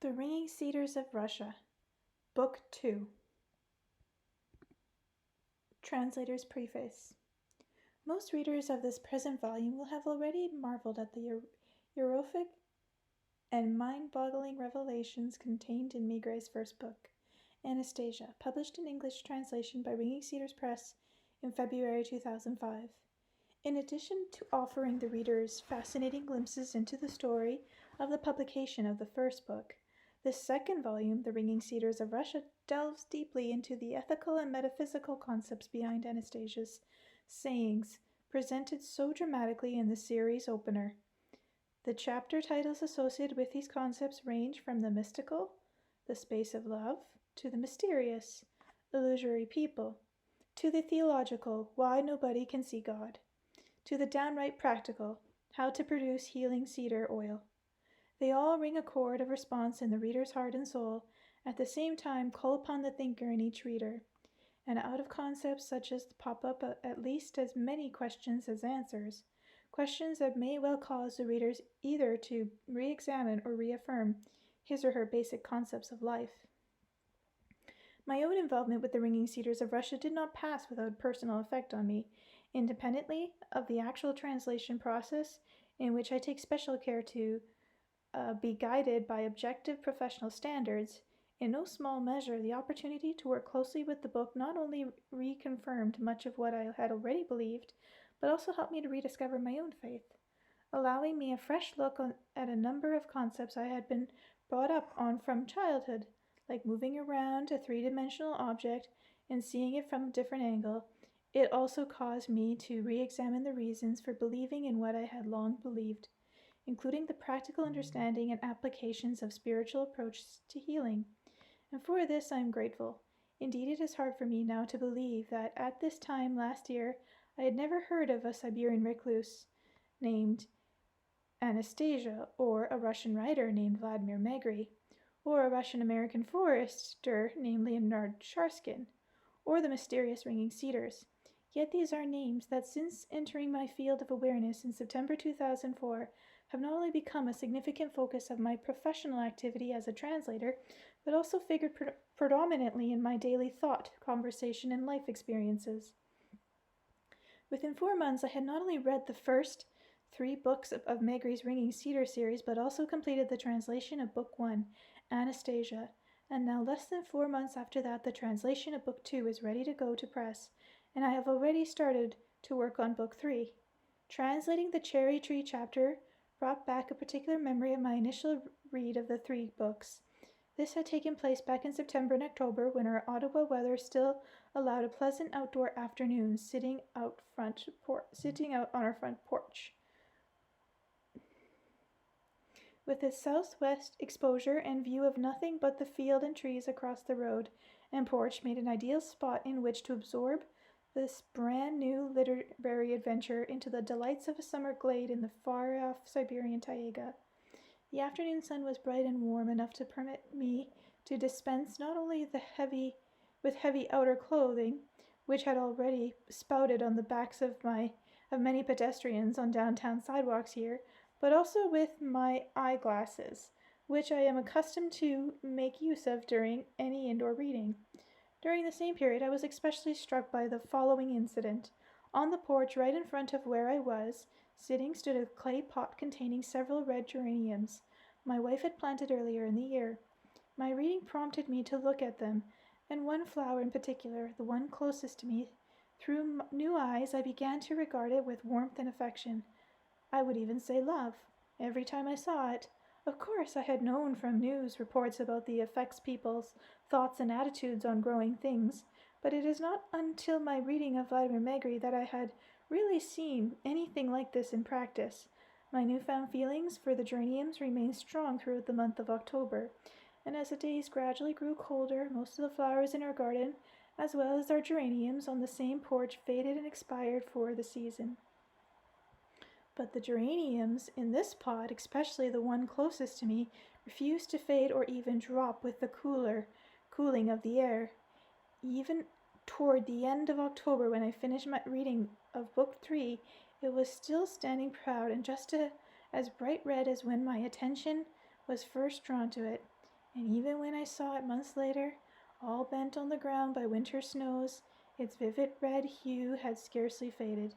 The Ringing Cedars of Russia, Book 2. Translator's Preface. Most readers of this present volume will have already marveled at the horrific and mind-boggling revelations contained in Maigret's first book, Anastasia, published in English translation by Ringing Cedars Press in February 2005. In addition to offering the readers fascinating glimpses into the story of the publication of the first book, this second volume, The Ringing Cedars of Russia, delves deeply into the ethical and metaphysical concepts behind Anastasia's sayings, presented so dramatically in the series opener. The chapter titles associated with these concepts range from the mystical, the space of love, to the mysterious, illusory people, to the theological, why nobody can see God, to the downright practical, how to produce healing cedar oil. They all ring a chord of response in the reader's heart and soul, at the same time call upon the thinker in each reader. And out of concepts such as pop up at least as many questions as answers, questions that may well cause the readers either to re-examine or reaffirm his or her basic concepts of life. My own involvement with the Ringing Cedars of Russia did not pass without personal effect on me, independently of the actual translation process, in which I take special care to be guided by objective professional standards. In no small measure, the opportunity to work closely with the book not only reconfirmed much of what I had already believed, but also helped me to rediscover my own faith, allowing me a fresh look at a number of concepts I had been brought up on from childhood, like moving around a three-dimensional object and seeing it from a different angle. It also caused me to re-examine the reasons for believing in what I had long believed, including the practical understanding and applications of spiritual approaches to healing. And for this I am grateful. Indeed, it is hard for me now to believe that at this time last year I had never heard of a Siberian recluse named Anastasia, or a Russian writer named Vladimir Maigret, or a Russian-American forester named Leonard Sharskin, or the mysterious Ringing Cedars. Yet these are names that, since entering my field of awareness in September 2004, have not only become a significant focus of my professional activity as a translator, but also figured predominantly in my daily thought, conversation, and life experiences. Within 4 months, I had not only read the first 3 books of Maigret's Ringing Cedar series, but also completed the translation of Book 1, Anastasia, and now less than 4 months after that, the translation of Book 2 is ready to go to press, and I have already started to work on Book 3. Translating the Cherry Tree chapter brought back a particular memory of my initial read of the 3 books. This had taken place back in September and October, when our Ottawa weather still allowed a pleasant outdoor afternoon, sitting out on our front porch. With its southwest exposure and view of nothing but the field and trees across the road and porch, made an ideal spot in which to absorb this brand new literary adventure into the delights of a summer glade in the far-off Siberian taiga. The afternoon sun was bright and warm enough to permit me to dispense not only with heavy outer clothing, which had already spouted on the backs of many pedestrians on downtown sidewalks here, but also with my eyeglasses, which I am accustomed to make use of during any indoor reading. During the same period, I was especially struck by the following incident. On the porch right in front of where I was sitting stood a clay pot containing several red geraniums my wife had planted earlier in the year. My reading prompted me to look at them, and one flower in particular, the one closest to me. Through new eyes, I began to regard it with warmth and affection. I would even say love, every time I saw it. Of course, I had known from news reports about the effects people's thoughts and attitudes on growing things, but it is not until my reading of Vladimir Maigret that I had really seen anything like this in practice. My newfound feelings for the geraniums remained strong throughout the month of October, and as the days gradually grew colder, most of the flowers in our garden, as well as our geraniums on the same porch, faded and expired for the season. But the geraniums in this pot, especially the one closest to me, refused to fade or even drop with the cooling of the air. Even toward the end of October, when I finished my reading of Book 3, it was still standing proud and just as bright red as when my attention was first drawn to it. and even when I saw it months later, all bent on the ground by winter snows, its vivid red hue had scarcely faded.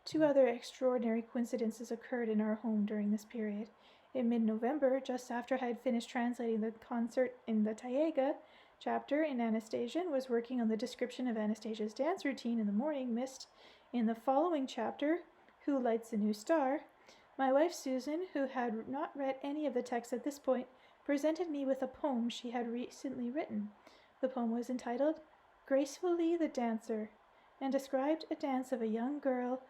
Two other extraordinary coincidences occurred in our home during this period. In mid-November, just after I had finished translating the concert in the Taiga chapter in Anastasia and was working on the description of Anastasia's dance routine in the morning mist in the following chapter, Who Lights the New Star, my wife Susan, who had not read any of the text at this point, presented me with a poem she had recently written. The poem was entitled Gracefully the Dancer, and described a dance of a young girl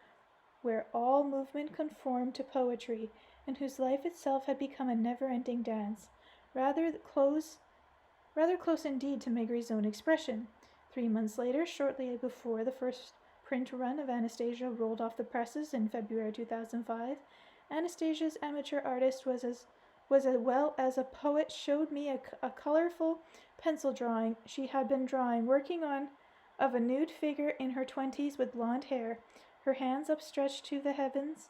where all movement conformed to poetry, and whose life itself had become a never-ending dance, rather close indeed to Megri's own expression. 3 months later, shortly before the first print run of Anastasia rolled off the presses in February 2005, Anastasia's amateur artist was as well as a poet showed me a colorful pencil drawing she had been drawing, working on, of a nude figure in her 20s with blonde hair, her hands upstretched to the heavens,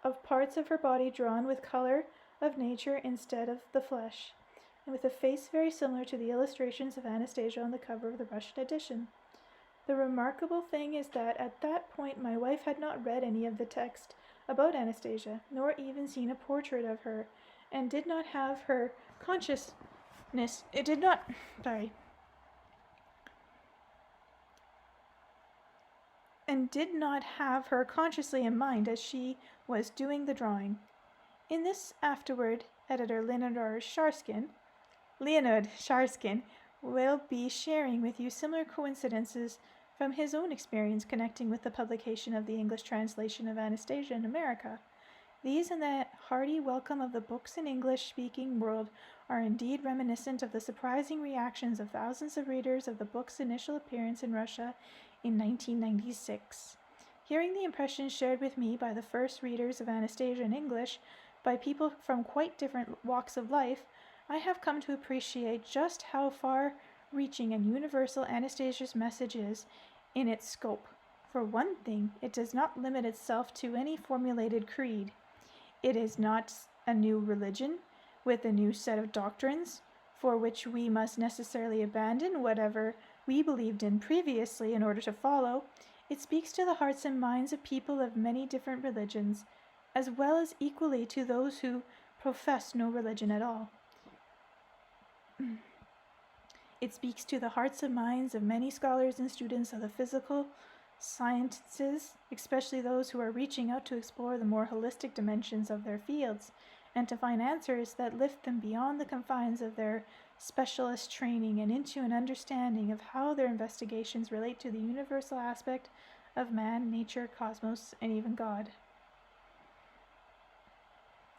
of parts of her body drawn with color of nature instead of the flesh, and with a face very similar to the illustrations of Anastasia on the cover of the Russian edition. The remarkable thing is that at that point my wife had not read any of the text about Anastasia, nor even seen a portrait of her, and did not have her consciousness consciously in mind as she was doing the drawing. In this afterward, editor Leonard Sharskin will be sharing with you similar coincidences from his own experience connecting with the publication of the English translation of Anastasia in America. These and the hearty welcome of the books in English-speaking world are indeed reminiscent of the surprising reactions of thousands of readers of the book's initial appearance in Russia in 1996. Hearing the impressions shared with me by the first readers of Anastasia in English by people from quite different walks of life, I have come to appreciate just how far-reaching and universal Anastasia's message is in its scope. For one thing, it does not limit itself to any formulated creed. It is not a new religion with a new set of doctrines for which we must necessarily abandon whatever we believed in previously in order to follow. It speaks to the hearts and minds of people of many different religions, as well as equally to those who profess no religion at all. It speaks to the hearts and minds of many scholars and students of the physical sciences, especially those who are reaching out to explore the more holistic dimensions of their fields, and to find answers that lift them beyond the confines of their specialist training and into an understanding of how their investigations relate to the universal aspect of man, nature, cosmos, and even God.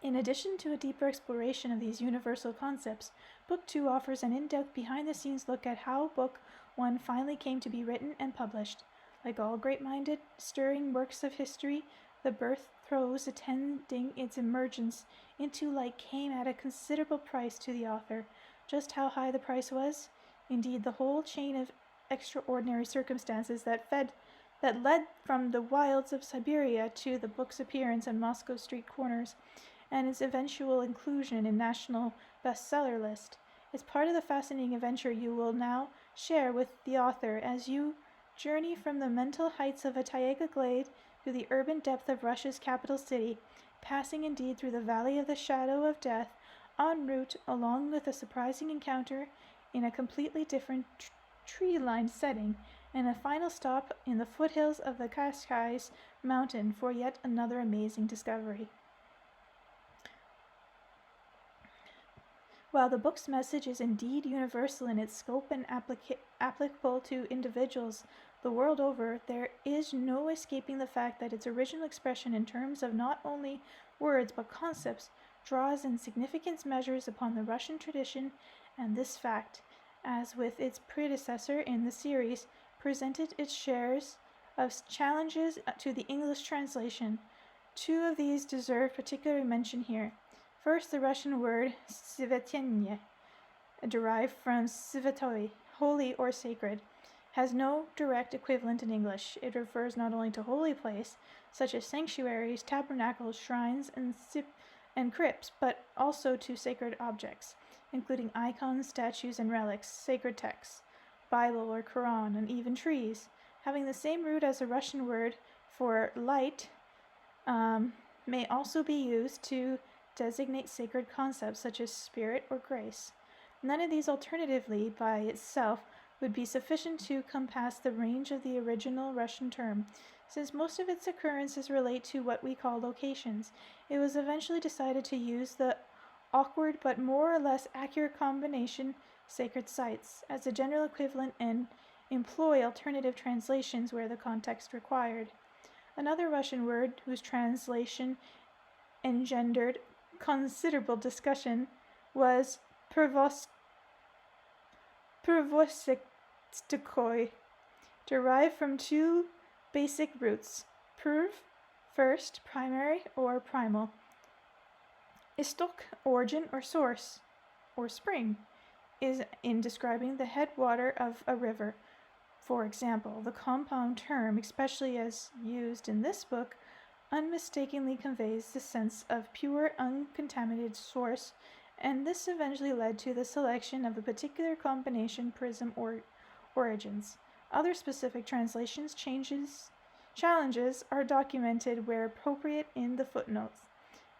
In addition to a deeper exploration of these universal concepts, Book 2 offers an in-depth behind-the-scenes look at how Book 1 finally came to be written and published. Like all great-minded, stirring works of history, the birth throes attending its emergence into light came at a considerable price to the author. Just how high the price was? Indeed, the whole chain of extraordinary circumstances that led from the wilds of Siberia to the book's appearance on Moscow street corners and its eventual inclusion in national bestseller list is part of the fascinating adventure you will now share with the author as you journey from the mental heights of a taiga glade to the urban depth of Russia's capital city, passing indeed through the valley of the shadow of death, en route along with a surprising encounter in a completely different tree-lined setting, and a final stop in the foothills of the Cascais mountain for yet another amazing discovery. While the book's message is indeed universal in its scope and applicable to individuals the world over, there is no escaping the fact that its original expression in terms of not only words but concepts draws in significant measures upon the Russian tradition, and this fact, as with its predecessor in the series, presented its shares of challenges to the English translation. Two of these deserve particular mention here. First, the Russian word svetyenye, derived from svetoi, holy or sacred, has no direct equivalent in English. It refers not only to holy place, such as sanctuaries, tabernacles, shrines, and crypts, but also to sacred objects. including icons, statues, and relics, sacred texts, Bible or Quran, and even trees. Having the same root as a Russian word for light may also be used to designate sacred concepts such as spirit or grace. None of these alternatively by itself would be sufficient to compass the range of the original Russian term. Since most of its occurrences relate to what we call locations, it was eventually decided to use the awkward but more or less accurate combination sacred sites as a general equivalent and employ alternative translations where the context required. Another Russian word whose translation engendered considerable discussion was pervostikoi, derived from two basic roots, perv, first, primary, or primal, istok, origin or source, or spring, is in describing the headwater of a river. For example, the compound term, especially as used in this book, unmistakably conveys the sense of pure, uncontaminated source, and this eventually led to the selection of the particular combination prism or origins. Other specific translations challenges are documented where appropriate in the footnotes.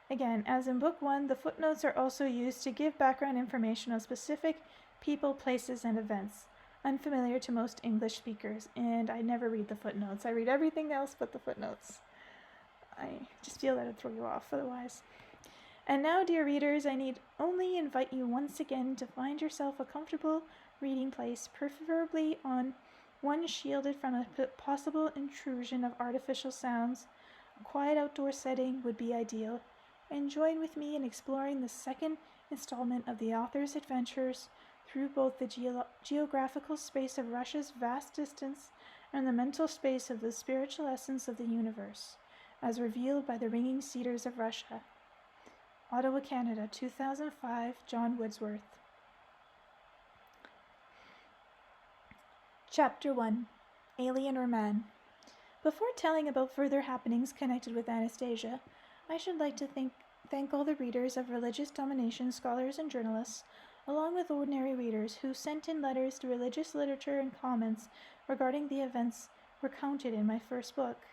Again, as in Book 1, the footnotes are also used to give background information on specific people, places, and events, unfamiliar to most English speakers, and I never read the footnotes. I read everything else but the footnotes. I just feel that it'd throw you off otherwise. And now, dear readers, I need only invite you once again to find yourself a comfortable reading place, preferably on one shielded from a possible intrusion of artificial sounds. A quiet outdoor setting would be ideal. And join with me in exploring the second installment of the author's adventures through both the geographical space of Russia's vast distance and the mental space of the spiritual essence of the universe, as revealed by the ringing cedars of Russia. Ottawa, Canada, 2005, John Wordsworth. Chapter 1, Alien or Man. Before telling about further happenings connected with Anastasia, I should like to thank all the readers of religious domination, scholars and journalists, along with ordinary readers who sent in letters to religious literature and comments regarding the events recounted in my first book.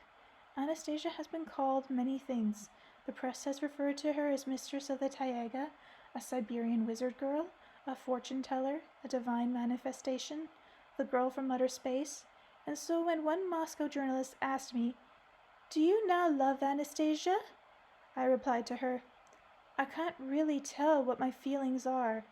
Anastasia has been called many things. The press has referred to her as Mistress of the Taiga, a Siberian wizard girl, a fortune teller, a divine manifestation, the girl from outer space. And so when one Moscow journalist asked me, "Do you now love Anastasia?" I replied to her, "I can't really tell what my feelings are."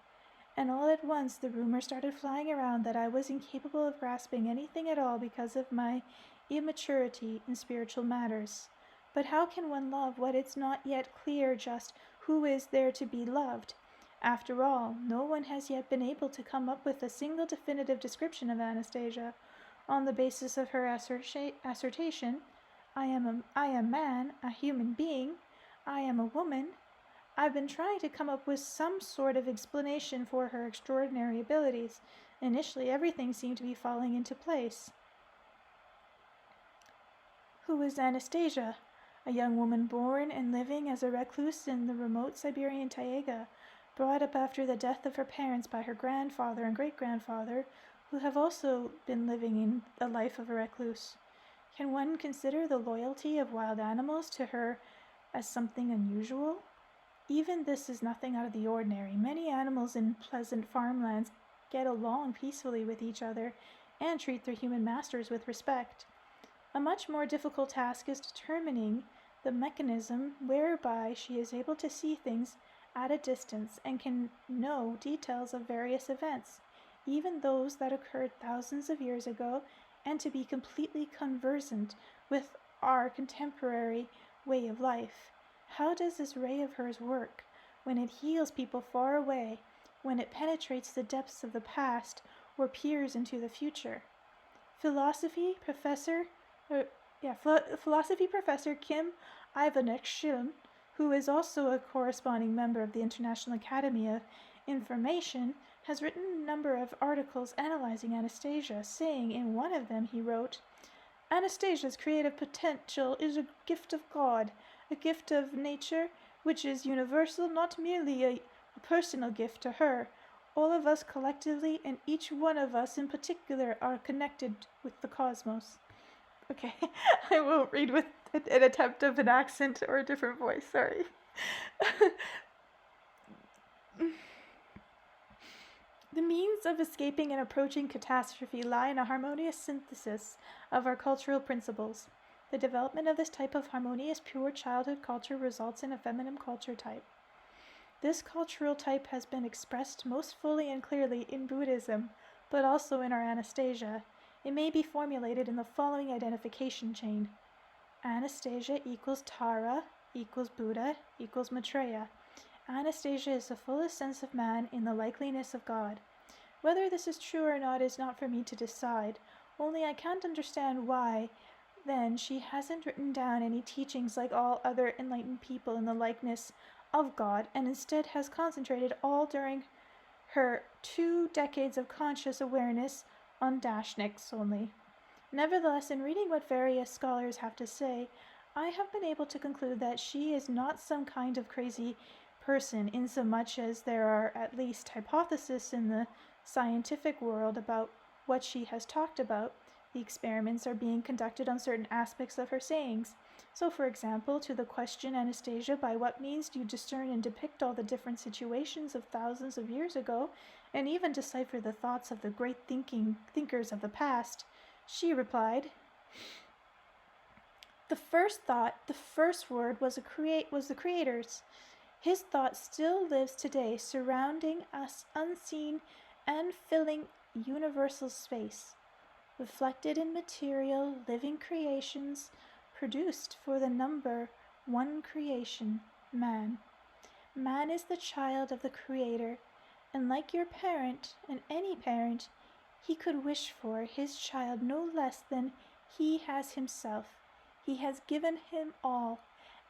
And all at once the rumor started flying around that I was incapable of grasping anything at all because of my immaturity in spiritual matters. But how can one love what it's not yet clear just who is there to be loved? After all, no one has yet been able to come up with a single definitive description of Anastasia. On the basis of her assertion, I am man, a human being, I am a woman. I've been trying to come up with some sort of explanation for her extraordinary abilities. Initially, everything seemed to be falling into place. Who is Anastasia? A young woman born and living as a recluse in the remote Siberian taiga, brought up after the death of her parents by her grandfather and great-grandfather, who have also been living in the life of a recluse. Can one consider the loyalty of wild animals to her as something unusual? Even this is nothing out of the ordinary. Many animals in pleasant farmlands get along peacefully with each other and treat their human masters with respect. A much more difficult task is determining the mechanism whereby she is able to see things at a distance and can know details of various events, even those that occurred thousands of years ago, and to be completely conversant with our contemporary way of life. How does this ray of hers work? When it heals people far away, when it penetrates the depths of the past or peers into the future? Philosophy professor Kim Ivanek-Shilin, who is also a corresponding member of the International Academy of Information, has written a number of articles analyzing Anastasia, saying in one of them he wrote, "Anastasia's creative potential is a gift of God, a gift of nature which is universal, not merely a a personal gift to her. All of us collectively and each one of us in particular are connected with the cosmos. Okay, I won't read with an attempt of an accent or a different voice, sorry. The means of escaping an approaching catastrophe lie in a harmonious synthesis of our cultural principles. The development of this type of harmonious, pure childhood culture results in a feminine culture type. This cultural type has been expressed most fully and clearly in Buddhism, but also in our Anastasia. It may be formulated in the following identification chain. Anastasia equals Tara equals Buddha equals Maitreya. Anastasia is the fullest sense of man in the likeliness of God. Whether this is true or not is not for me to decide, only I can't understand why, then, she hasn't written down any teachings like all other enlightened people in the likeness of God, and instead has concentrated all during her 2 decades of conscious awareness on Dashnicks only. Nevertheless, in reading what various scholars have to say, I have been able to conclude that she is not some kind of crazy person, insomuch as there are at least hypotheses in the scientific world about what she has talked about. The experiments are being conducted on certain aspects of her sayings. So, for example, to the question, Anastasia, by what means do you discern and depict all the different situations of thousands of years ago, and even decipher the thoughts of the great thinkers of the past? She replied, the first thought, the first word was the Creator's. His thought still lives today, surrounding us unseen and filling universal space, reflected in material, living creations, produced for the number one creation, man. Man is the child of the Creator, and like your parent and any parent, he could wish for his child no less than he has himself. He has given him all,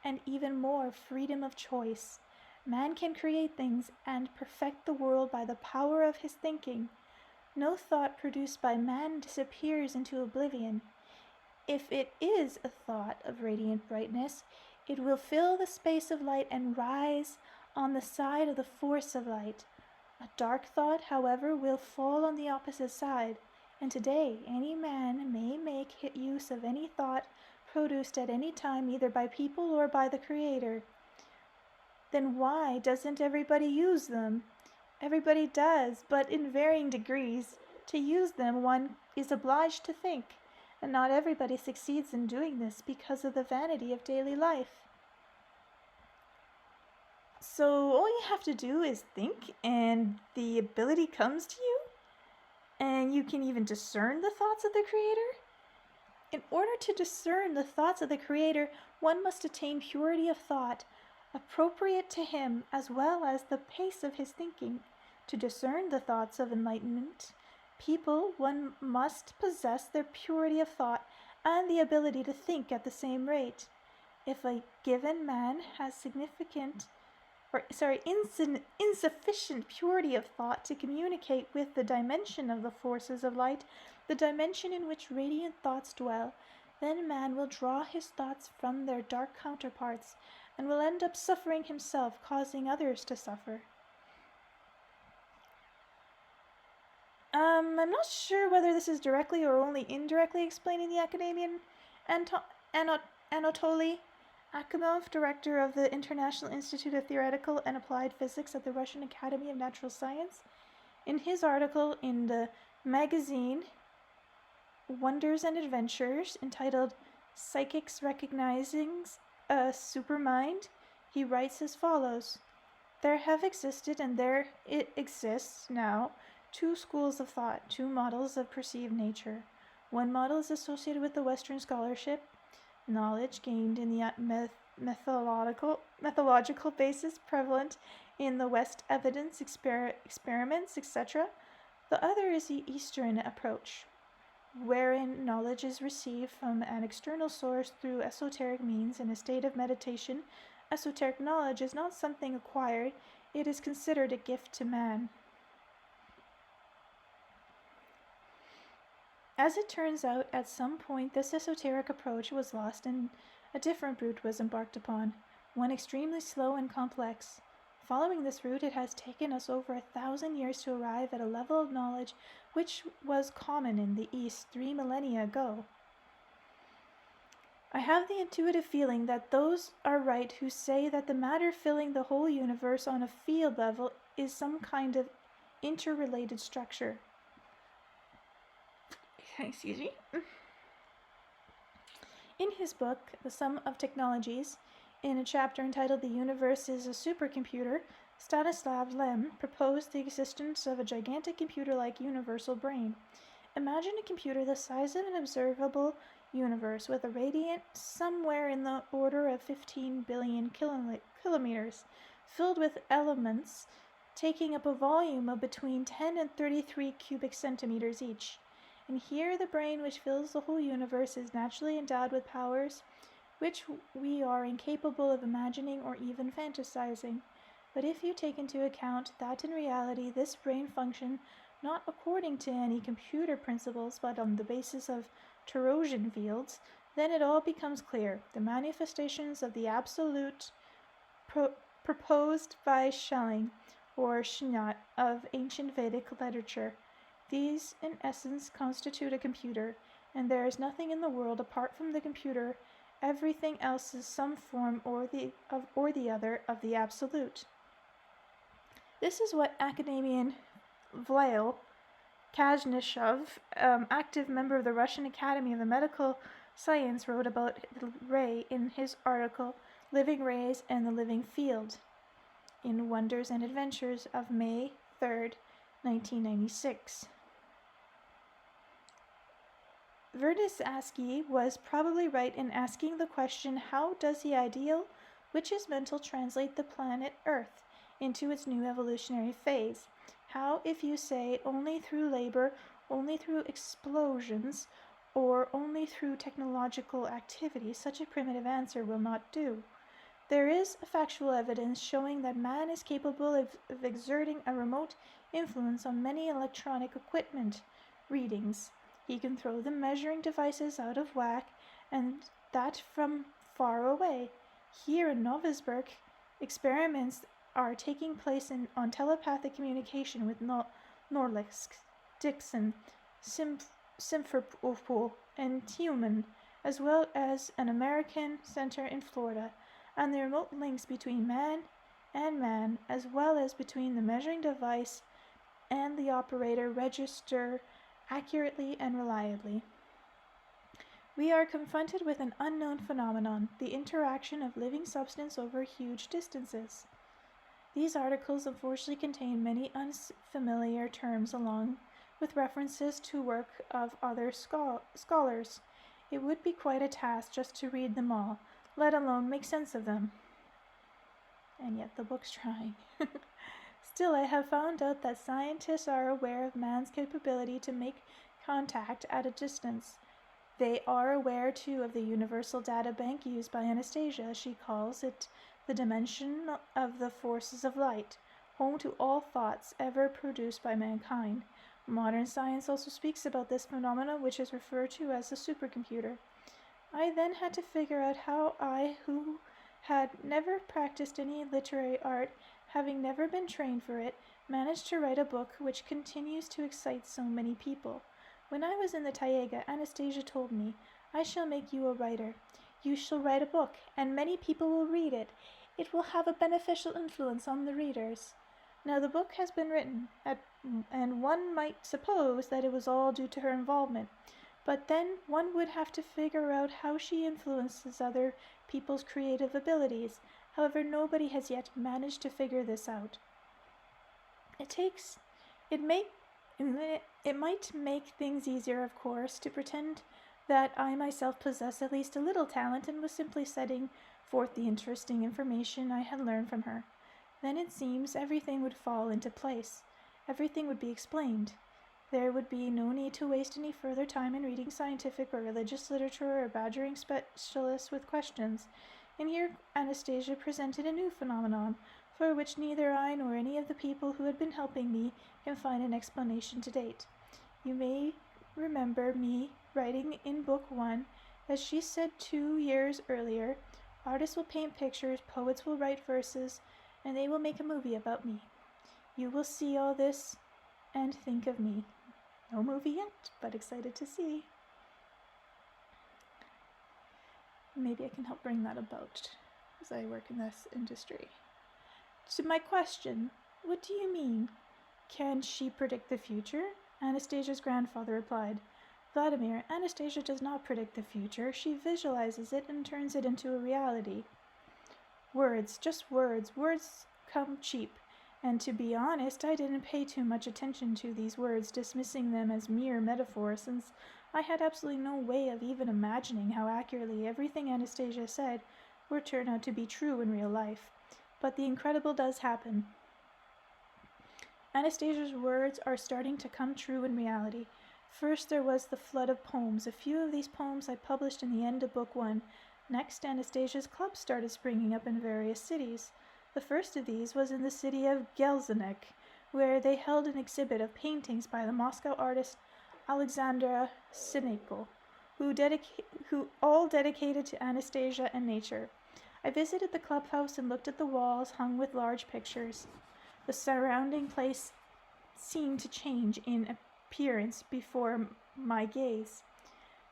and even more freedom of choice. Man can create things and perfect the world by the power of his thinking. No thought produced by man disappears into oblivion. If it is a thought of radiant brightness, it will fill the space of light and rise on the side of the force of light. A dark thought, however, will fall on the opposite side, and today any man may make use of any thought produced at any time, either by people or by the Creator. Then why doesn't everybody use them? Everybody does, but in varying degrees. To use them, one is obliged to think, and not everybody succeeds in doing this because of the vanity of daily life. So all you have to do is think, and the ability comes to you, and you can even discern the thoughts of the Creator. In order to discern the thoughts of the Creator, one must attain purity of thought, appropriate to him, as well as the pace of his thinking. To discern the thoughts of enlightenment people, one must possess their purity of thought and the ability to think at the same rate. If a given man has insufficient purity of thought to communicate with the dimension of the forces of light, the dimension in which radiant thoughts dwell, then man will draw his thoughts from their dark counterparts and will end up suffering himself, causing others to suffer. I'm not sure whether this is directly or only indirectly explaining the academian Anatoly Akimov, director of the International Institute of Theoretical and Applied Physics at the Russian Academy of Natural Science. In his article in the magazine Wonders and Adventures, entitled Psychics Recognizing a Supermind, he writes as follows: there have existed, and there it exists now, 2 schools of thought, 2 models of perceived nature. One model is associated with the Western scholarship, knowledge gained in the methodological basis prevalent in the West, evidence, experiments, etc. The other is the Eastern approach, wherein knowledge is received from an external source through esoteric means in a state of meditation. Esoteric knowledge is not something acquired, it is considered a gift to man. As it turns out, at some point this esoteric approach was lost and a different route was embarked upon, one extremely slow and complex. Following this route, it has taken us over 1,000 years to arrive at a level of knowledge which was common in the East 3 millennia ago. I have the intuitive feeling that those are right who say that the matter filling the whole universe on a field level is some kind of interrelated structure. Excuse me. In his book, The Sum of Technologies, in a chapter entitled The Universe is a Supercomputer, Stanislav Lem proposed the existence of a gigantic computer-like universal brain. Imagine a computer the size of an observable universe with a radius somewhere in the order of 15 billion kilometers, filled with elements taking up a volume of between 10 and 33 cubic centimeters each. And here the brain which fills the whole universe is naturally endowed with powers which we are incapable of imagining or even fantasizing. But if you take into account that in reality this brain functions not according to any computer principles but on the basis of torsion fields, then it all becomes clear. The manifestations of the absolute proposed by Schelling or Shinat of ancient Vedic literature. These, in essence, constitute a computer, and there is nothing in the world apart from the computer. Everything else is some form or the other of the absolute. This is what academician Vladimir Kazhnyshov, active member of the Russian Academy of the Medical Science, wrote about the ray in his article Living Rays and the Living Field in Wonders and Adventures of May 3rd, 1996. Verdisatsky was probably right in asking the question, how does the ideal, which is mental, translate the planet Earth into its new evolutionary phase? How, if you say only through labor, only through explosions, or only through technological activity, such a primitive answer will not do. There is factual evidence showing that man is capable of exerting a remote influence on many electronic equipment readings. He can throw the measuring devices out of whack, and that from far away. Here in Novosibirsk, experiments are taking place on telepathic communication with Norlisk, Dixon, Simferopol, and Tiumen, as well as an American center in Florida, and the remote links between man and man, as well as between the measuring device and the operator, register accurately and reliably. We are confronted with an unknown phenomenon, the interaction of living substance over huge distances. These articles unfortunately contain many unfamiliar terms along with references to work of other scholars. It would be quite a task just to read them all, let alone make sense of them. And yet the book's trying. Still, I have found out that scientists are aware of man's capability to make contact at a distance. They are aware, too, of the universal data bank used by Anastasia. She calls it the dimension of the forces of light, home to all thoughts ever produced by mankind. Modern science also speaks about this phenomenon, which is referred to as the supercomputer. I then had to figure out how I, who had never practiced any literary art, having never been trained for it, managed to write a book which continues to excite so many people. When I was in the Taiga, Anastasia told me, "I shall make you a writer. You shall write a book, and many people will read it. It will have a beneficial influence on the readers." Now the book has been written, and one might suppose that it was all due to her involvement. But then one would have to figure out how she influences other people's creative abilities. However, nobody has yet managed to figure this out. It might make things easier, of course, to pretend that I myself possess at least a little talent and was simply setting forth the interesting information I had learned from her. Then it seems everything would fall into place. Everything would be explained. There would be no need to waste any further time in reading scientific or religious literature or badgering specialists with questions. And here Anastasia presented a new phenomenon, for which neither I nor any of the people who had been helping me can find an explanation to date. You may remember me writing in Book 1, as she said 2 years earlier, artists will paint pictures, poets will write verses, and they will make a movie about me. You will see all this and think of me. No movie yet, but excited to see. Maybe I can help bring that about as I work in this industry. To my question, what do you mean? Can she predict the future? Anastasia's grandfather replied, Vladimir, Anastasia does not predict the future. She visualizes it and turns it into a reality. Words, just words. Words come cheap. And to be honest, I didn't pay too much attention to these words, dismissing them as mere metaphors, since I had absolutely no way of even imagining how accurately everything Anastasia said would turn out to be true in real life. But the incredible does happen. Anastasia's words are starting to come true in reality. First there was the flood of poems. A few of these poems I published in the end of Book 1. Next, Anastasia's clubs started springing up in various cities. The first of these was in the city of Gelsenek, where they held an exhibit of paintings by the Moscow artist Alexandra Sineko, who all dedicated to Anastasia and nature. I visited the clubhouse and looked at the walls hung with large pictures. The surrounding place seemed to change in appearance before my gaze.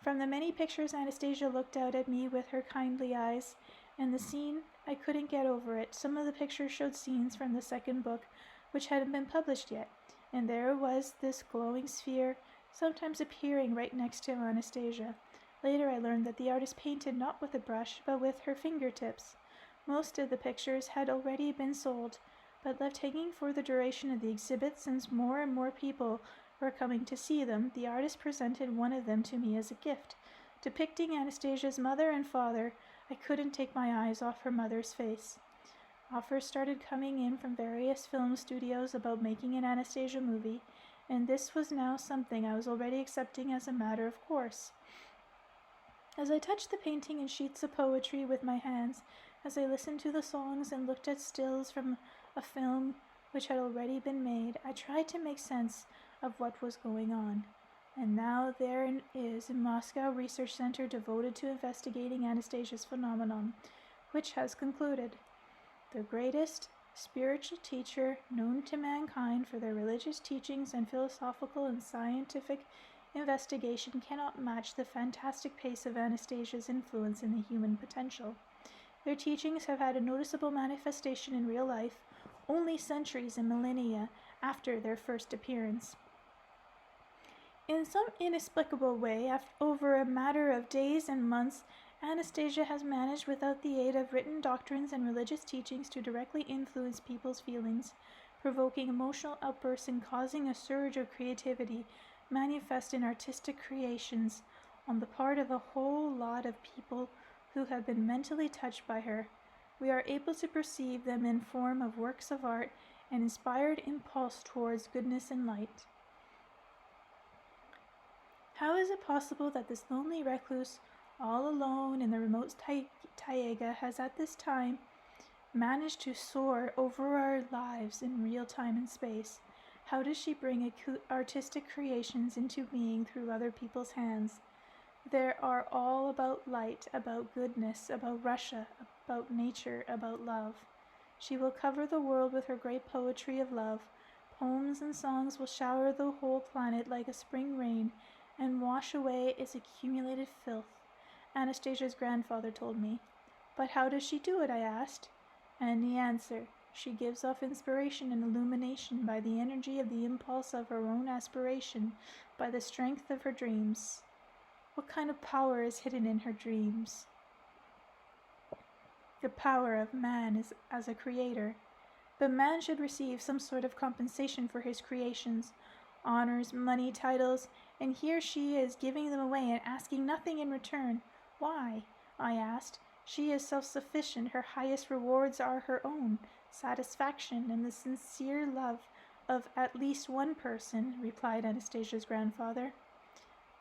From the many pictures, Anastasia looked out at me with her kindly eyes, and the scene, I couldn't get over it. Some of the pictures showed scenes from the second book, which hadn't been published yet, and there was this glowing sphere, sometimes appearing right next to Anastasia. Later I learned that the artist painted not with a brush, but with her fingertips. Most of the pictures had already been sold, but left hanging for the duration of the exhibit, since more and more people were coming to see them. The artist presented one of them to me as a gift. Depicting Anastasia's mother and father, I couldn't take my eyes off her mother's face. Offers started coming in from various film studios about making an Anastasia movie, and this was now something I was already accepting as a matter of course. As I touched the painting and sheets of poetry with my hands, as I listened to the songs and looked at stills from a film which had already been made, I tried to make sense of what was going on. And now there is a Moscow research center devoted to investigating Anastasia's phenomenon, which has concluded. The greatest spiritual teacher known to mankind for their religious teachings and philosophical and scientific investigation cannot match the fantastic pace of Anastasia's influence in the human potential. Their teachings have had a noticeable manifestation in real life only centuries and millennia after their first appearance. In some inexplicable way, over a matter of days and months, Anastasia has managed, without the aid of written doctrines and religious teachings, to directly influence people's feelings, provoking emotional outbursts and causing a surge of creativity manifest in artistic creations on the part of a whole lot of people who have been mentally touched by her. We are able to perceive them in form of works of art and inspired impulse towards goodness and light. How is it possible that this lonely recluse, all alone in the remote taiga, has at this time managed to soar over our lives in real time and space? How does she bring artistic creations into being through other people's hands? They are all about light, about goodness, about Russia, about nature, about love. She will cover the world with her great poetry of love. Poems and songs will shower the whole planet like a spring rain and wash away its accumulated filth, Anastasia's grandfather told me. But how does she do it? I asked. And the answer, she gives off inspiration and illumination by the energy of the impulse of her own aspiration, by the strength of her dreams. What kind of power is hidden in her dreams? The power of man as a creator. But man should receive some sort of compensation for his creations, honors, money, titles, and here she is giving them away and asking nothing in return. Why? I asked. She is self-sufficient. Her highest rewards are her own satisfaction and the sincere love of at least one person, replied Anastasia's grandfather.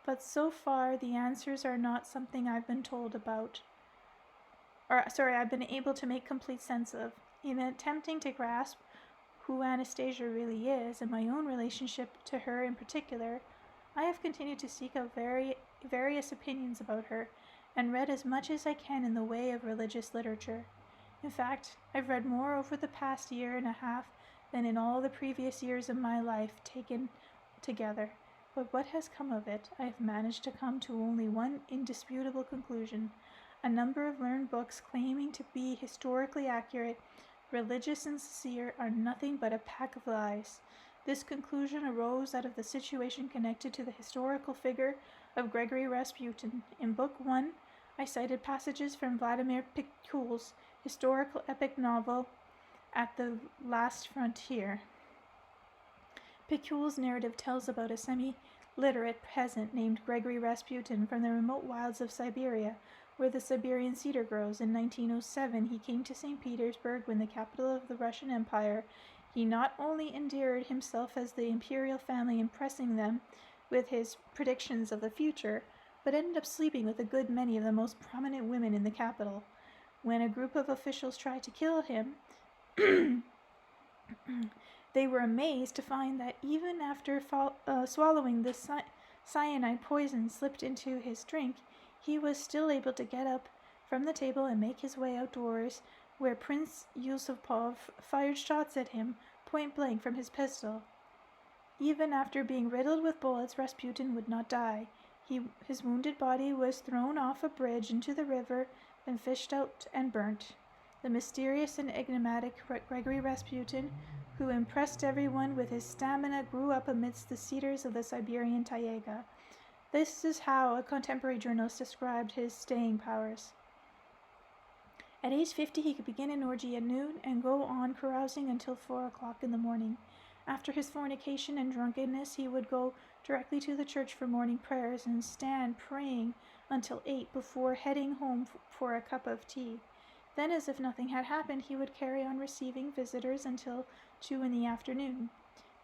But so far the answers are not something I've been told about. I've been able to make complete sense of. In attempting to grasp who Anastasia really is and my own relationship to her in particular, I have continued to seek out various opinions about her and read as much as I can in the way of religious literature. In fact, I've read more over the past year and a half than in all the previous years of my life taken together. But what has come of it? I have managed to come to only one indisputable conclusion. A number of learned books claiming to be historically accurate, religious and sincere, are nothing but a pack of lies. This conclusion arose out of the situation connected to the historical figure of Gregory Rasputin. In Book 1, I cited passages from Vladimir Pikul's historical epic novel At the Last Frontier. Pikul's narrative tells about a semi-literate peasant named Gregory Rasputin from the remote wilds of Siberia, where the Siberian cedar grows. In 1907, he came to St. Petersburg, when the capital of the Russian Empire. He not only endeared himself as the imperial family, impressing them with his predictions of the future, but ended up sleeping with a good many of the most prominent women in the capital. When a group of officials tried to kill him, they were amazed to find that even after swallowing the cyanide poison slipped into his drink, he was still able to get up from the table and make his way outdoors, where Prince Yusupov fired shots at him point blank from his pistol. Even after being riddled with bullets, Rasputin would not die. His wounded body was thrown off a bridge into the river, then fished out and burnt. The mysterious and enigmatic Gregory Rasputin, who impressed everyone with his stamina, grew up amidst the cedars of the Siberian taiga. This is how a contemporary journalist described his staying powers. At age 50, he could begin an orgy at noon and go on carousing until 4 o'clock in the morning. After his fornication and drunkenness, he would go directly to the church for morning prayers and stand praying until 8 before heading home for a cup of tea. Then, as if nothing had happened, he would carry on receiving visitors until 2 in the afternoon.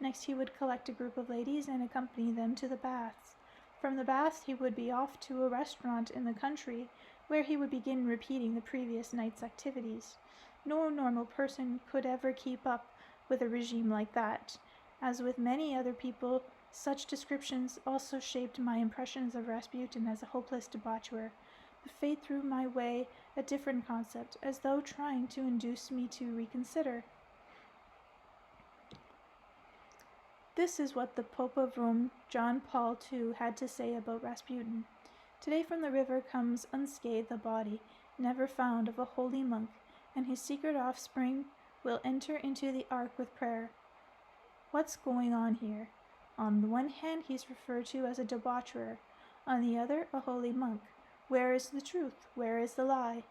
Next, he would collect a group of ladies and accompany them to the baths. From the baths, he would be off to a restaurant in the country, where he would begin repeating the previous night's activities. No normal person could ever keep up with a regime like that. As with many other people, such descriptions also shaped my impressions of Rasputin as a hopeless debaucher. But fate threw my way a different concept, as though trying to induce me to reconsider. This is what the Pope of Rome, John Paul II, had to say about Rasputin. Today from the river comes unscathed a body, never found, of a holy monk, and his secret offspring will enter into the ark with prayer. What's going on here? On the one hand, he's referred to as a debaucher. On the other, a holy monk. Where is the truth? Where is the lie?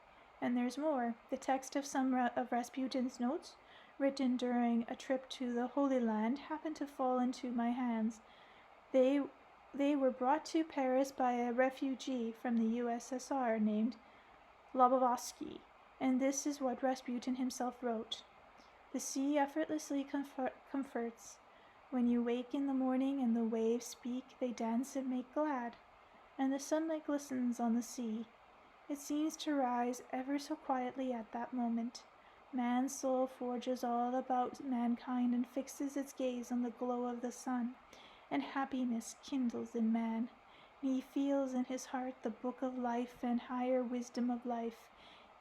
And there's more. The text of some of Rasputin's notes, written during a trip to the Holy Land, happened to fall into my hands. They were brought to Paris by a refugee from the USSR named Lobovsky, and this is what Rasputin himself wrote. The sea effortlessly comforts. When you wake in the morning and the waves speak, they dance and make glad, and the sunlight glistens on the sea. It seems to rise ever so quietly at that moment. Man's soul forges all about mankind and fixes its gaze on the glow of the sun, and happiness kindles in man. He feels in his heart the book of life and higher wisdom of life,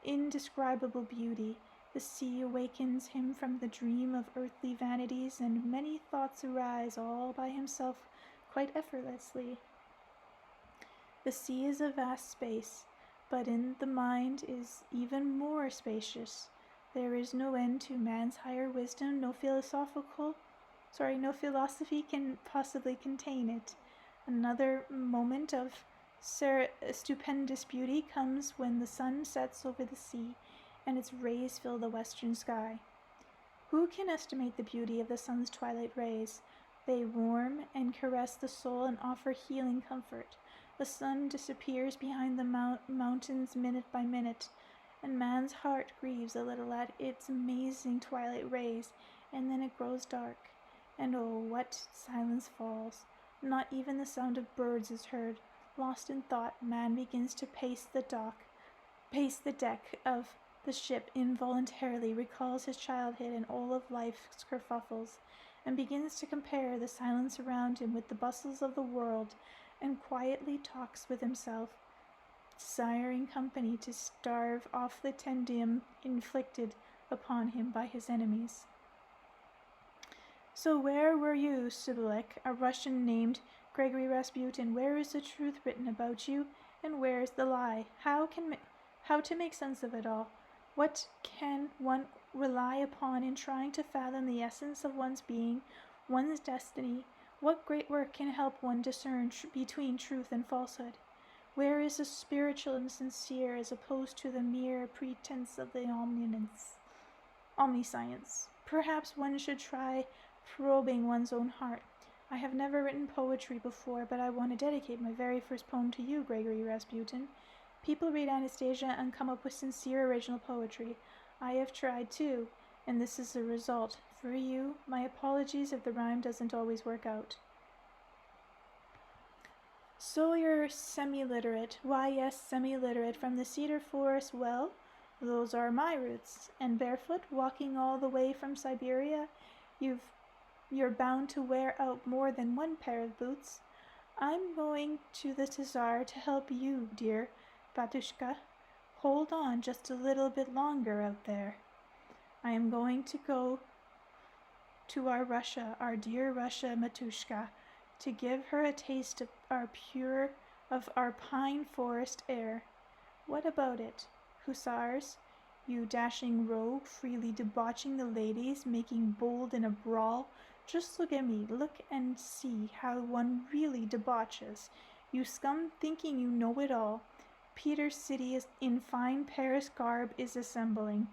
indescribable beauty. The sea awakens him from the dream of earthly vanities, and many thoughts arise all by himself quite effortlessly. The sea is a vast space, but in the mind is even more spacious. There is no end to man's higher wisdom, no philosophy can possibly contain it. Another moment of stupendous beauty comes when the sun sets over the sea and its rays fill the western sky. Who can estimate the beauty of the sun's twilight rays? They warm and caress the soul and offer healing comfort. The sun disappears behind the mountains minute by minute, and man's heart grieves a little at its amazing twilight rays, and then it grows dark. And oh, what silence falls! Not even the sound of birds is heard. Lost in thought, man begins to pace the deck of the ship, involuntarily recalls his childhood and all of life's kerfuffles, and begins to compare the silence around him with the bustles of the world, and quietly talks with himself. desiring company to starve off the tedium inflicted upon him by his enemies. So where were you, Sibilik, a Russian named Gregory Rasputin? Where is the truth written about you, and where is the lie? How to make sense of it all? What can one rely upon in trying to fathom the essence of one's being, one's destiny? What great work can help one discern between truth and falsehood? Where is the spiritual and sincere as opposed to the mere pretense of the omniscience? Perhaps one should try probing one's own heart. I have never written poetry before, but I want to dedicate my very first poem to you, Gregory Rasputin. People read Anastasia and come up with sincere original poetry. I have tried too, and this is the result. For you, my apologies if the rhyme doesn't always work out. So you're semi-literate. Why, yes, semi-literate. From the cedar forest, well, those are my roots. And barefoot, walking all the way from Siberia, you're bound to wear out more than one pair of boots. I'm going to the Tsar to help you, dear Batushka. Hold on just a little bit longer out there. I am going to go to our Russia, our dear Russia Matushka, to give her a taste of our pine forest air. What about it, hussars? You dashing rogue, freely debauching the ladies, making bold in a brawl. Just look at me, look and see how one really debauches. You scum, thinking you know it all. Peter's city is in fine Paris garb is assembling.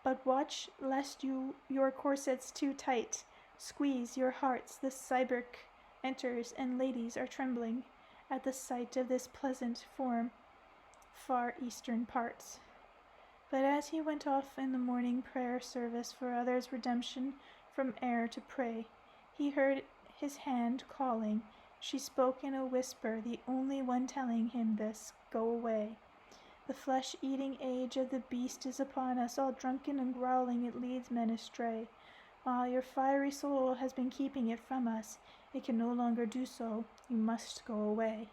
But watch lest your corsets too tight squeeze your hearts. The Cyberk enters, and ladies are trembling at the sight of this pleasant form, far eastern parts. But as he went off in the morning prayer service for others' redemption from error to pray, he heard his hand calling. She spoke in a whisper, the only one telling him this, go away. The flesh-eating age of the beast is upon us, all drunken and growling it leads men astray. While your fiery soul has been keeping it from us, it can no longer do so. You must go away.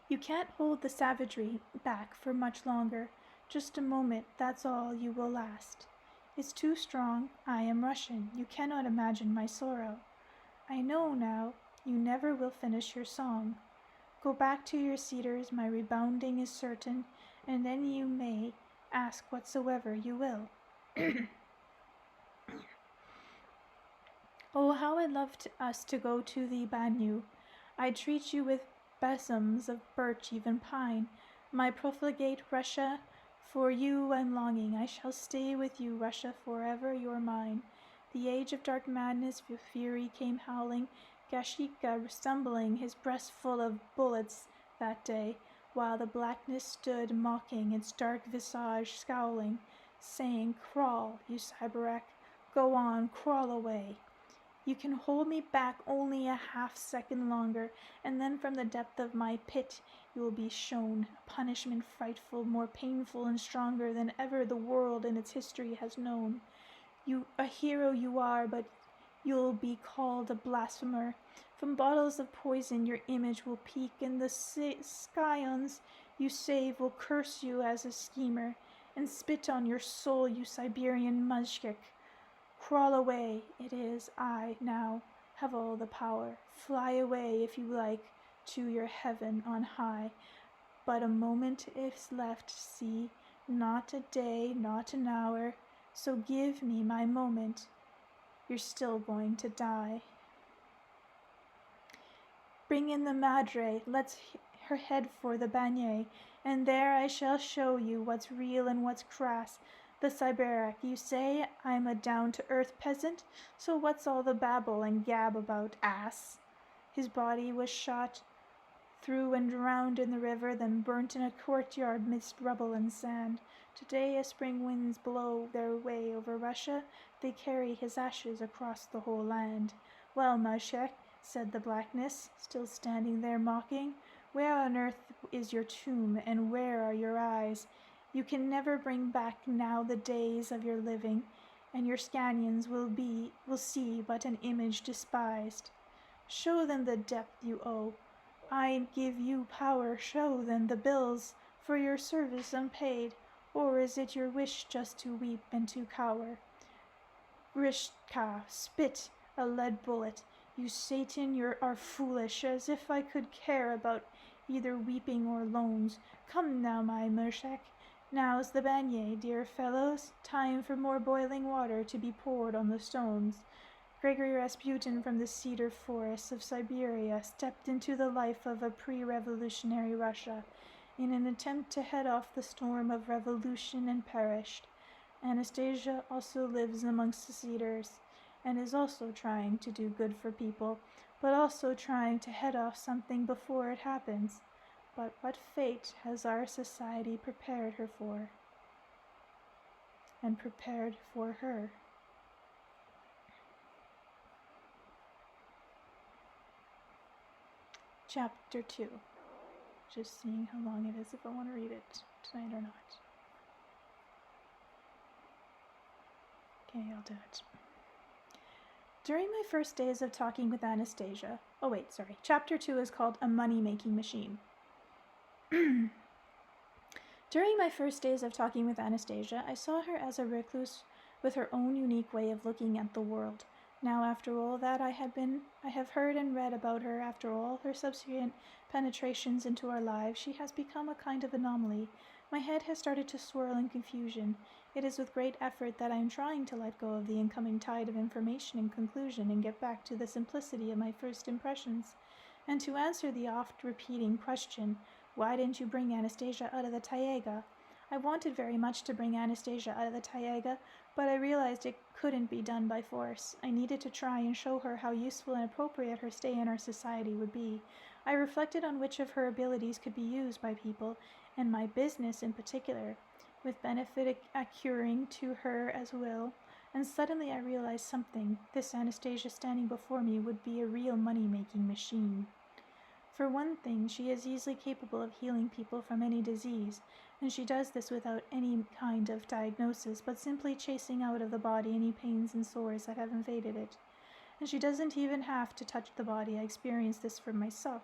You can't hold the savagery back for much longer. Just a moment, that's all you will last. It's too strong. I am Russian. You cannot imagine my sorrow. I know now you never will finish your song. Go back to your cedars, my rebounding is certain, and then you may ask whatsoever you will. Oh, how I'd love us to go to the Banyu. I'd treat you with besoms of birch, even pine. My profligate Russia, for you I'm longing. I shall stay with you, Russia, forever you're mine. The age of dark madness, with fury came howling, Gashika stumbling, his breast full of bullets that day, while the blackness stood mocking, its dark visage scowling, saying, crawl, you Cyberek, go on, crawl away. You can hold me back only a half-second longer, and then from the depth of my pit you will be shown a punishment frightful, more painful and stronger than ever the world in its history has known. A hero you are, but you'll be called a blasphemer. From bottles of poison your image will peak, and the scions you save will curse you as a schemer, and spit on your soul, you Siberian muzhik. Crawl away, it is I now have all the power. Fly away if you like to your heaven on high. But a moment is left, see, not a day, not an hour. So give me my moment. You're still going to die. Bring in the madre, let's her head for the beignet, and there I shall show you what's real and what's crass. The Cyberek, you say I'm a down-to-earth peasant, so what's all the babble and gab about, ass? His body was shot through and drowned in the river, then burnt in a courtyard midst rubble and sand. Today as spring winds blow their way over Russia, they carry his ashes across the whole land. Well, Mashek, said the blackness, still standing there mocking, where on earth is your tomb, and where are your eyes? You can never bring back now the days of your living, and your Scanians will see but an image despised. Show them the depth you owe. I give you power, show them the bills for your service unpaid, or is it your wish just to weep and to cower? Grishka, spit a lead bullet. You Satan, you are foolish, as if I could care about either weeping or loans. Come now, my Mershak, now's the beignet, dear fellows. Time for more boiling water to be poured on the stones. Gregory Rasputin from the cedar forests of Siberia stepped into the life of a pre-revolutionary Russia in an attempt to head off the storm of revolution and perished. Anastasia also lives amongst the cedars and is also trying to do good for people, but also trying to head off something before it happens. But what fate has our society prepared her for? And prepared for her? Chapter 2. Just seeing how long it is, if I want to read it tonight or not. Okay, I'll do it. During my first days of talking with Anastasia, Chapter 2 is called A Money-Making Machine. During my first days of talking with Anastasia, I saw her as a recluse with her own unique way of looking at the world. Now, after all that I have heard and read about her, after all her subsequent penetrations into our lives, she has become a kind of anomaly. My head has started to swirl in confusion. It is with great effort that I am trying to let go of the incoming tide of information and conclusion and get back to the simplicity of my first impressions, and to answer the oft-repeating question, why didn't you bring Anastasia out of the taiga? I wanted very much to bring Anastasia out of the taiga, but I realized it couldn't be done by force. I needed to try and show her how useful and appropriate her stay in our society would be. I reflected on which of her abilities could be used by people, and my business in particular, with benefit accruing to her as well, and suddenly I realized something. This Anastasia standing before me would be a real money-making machine. For one thing, she is easily capable of healing people from any disease, and she does this without any kind of diagnosis, but simply chasing out of the body any pains and sores that have invaded it. And she doesn't even have to touch the body. I experienced this for myself.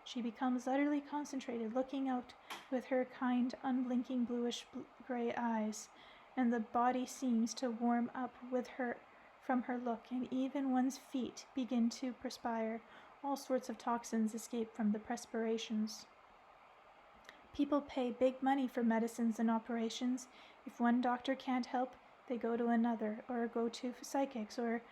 She becomes utterly concentrated, looking out with her kind, unblinking bluish-gray eyes, and the body seems to warm up with her from her look, and even one's feet begin to perspire. All sorts of toxins escape from the perspirations. People pay big money for medicines and operations. If one doctor can't help, they go to another, or go to psychics or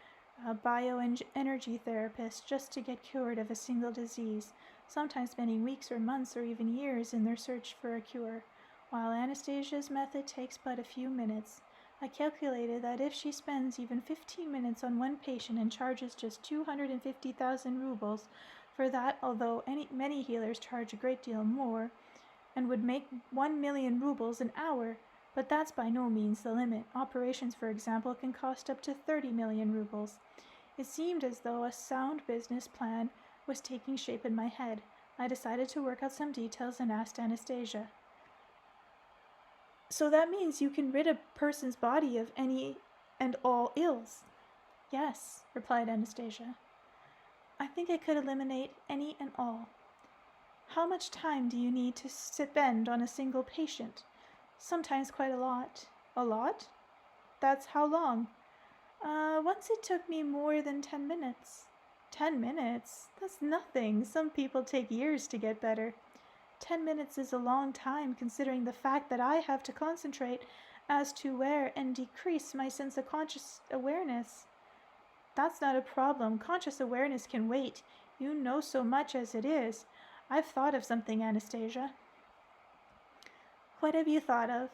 bioenergy therapists just to get cured of a single disease, sometimes spending weeks or months or even years in their search for a cure, while Anastasia's method takes but a few minutes. I calculated that if she spends even 15 minutes on one patient and charges just 250,000 rubles for that, although many healers charge a great deal more, and would make 1 million rubles an hour, but that's by no means the limit. Operations, for example, can cost up to 30 million rubles. It seemed as though a sound business plan was taking shape in my head. I decided to work out some details and asked Anastasia, "So that means you can rid a person's body of any and all ills?" "Yes," replied Anastasia. "I think I could eliminate any and all." "How much time do you need to spend on a single patient?" "Sometimes quite a lot." "A lot? That's how long?" Once it took me more than 10 minutes. 10 minutes? That's nothing. Some people take years to get better. 10 minutes is a long time, considering the fact that I have to concentrate as to where and decrease my sense of conscious awareness. That's not a problem. Conscious awareness can wait. You know so much as it is. I've thought of something, Anastasia. What have you thought of?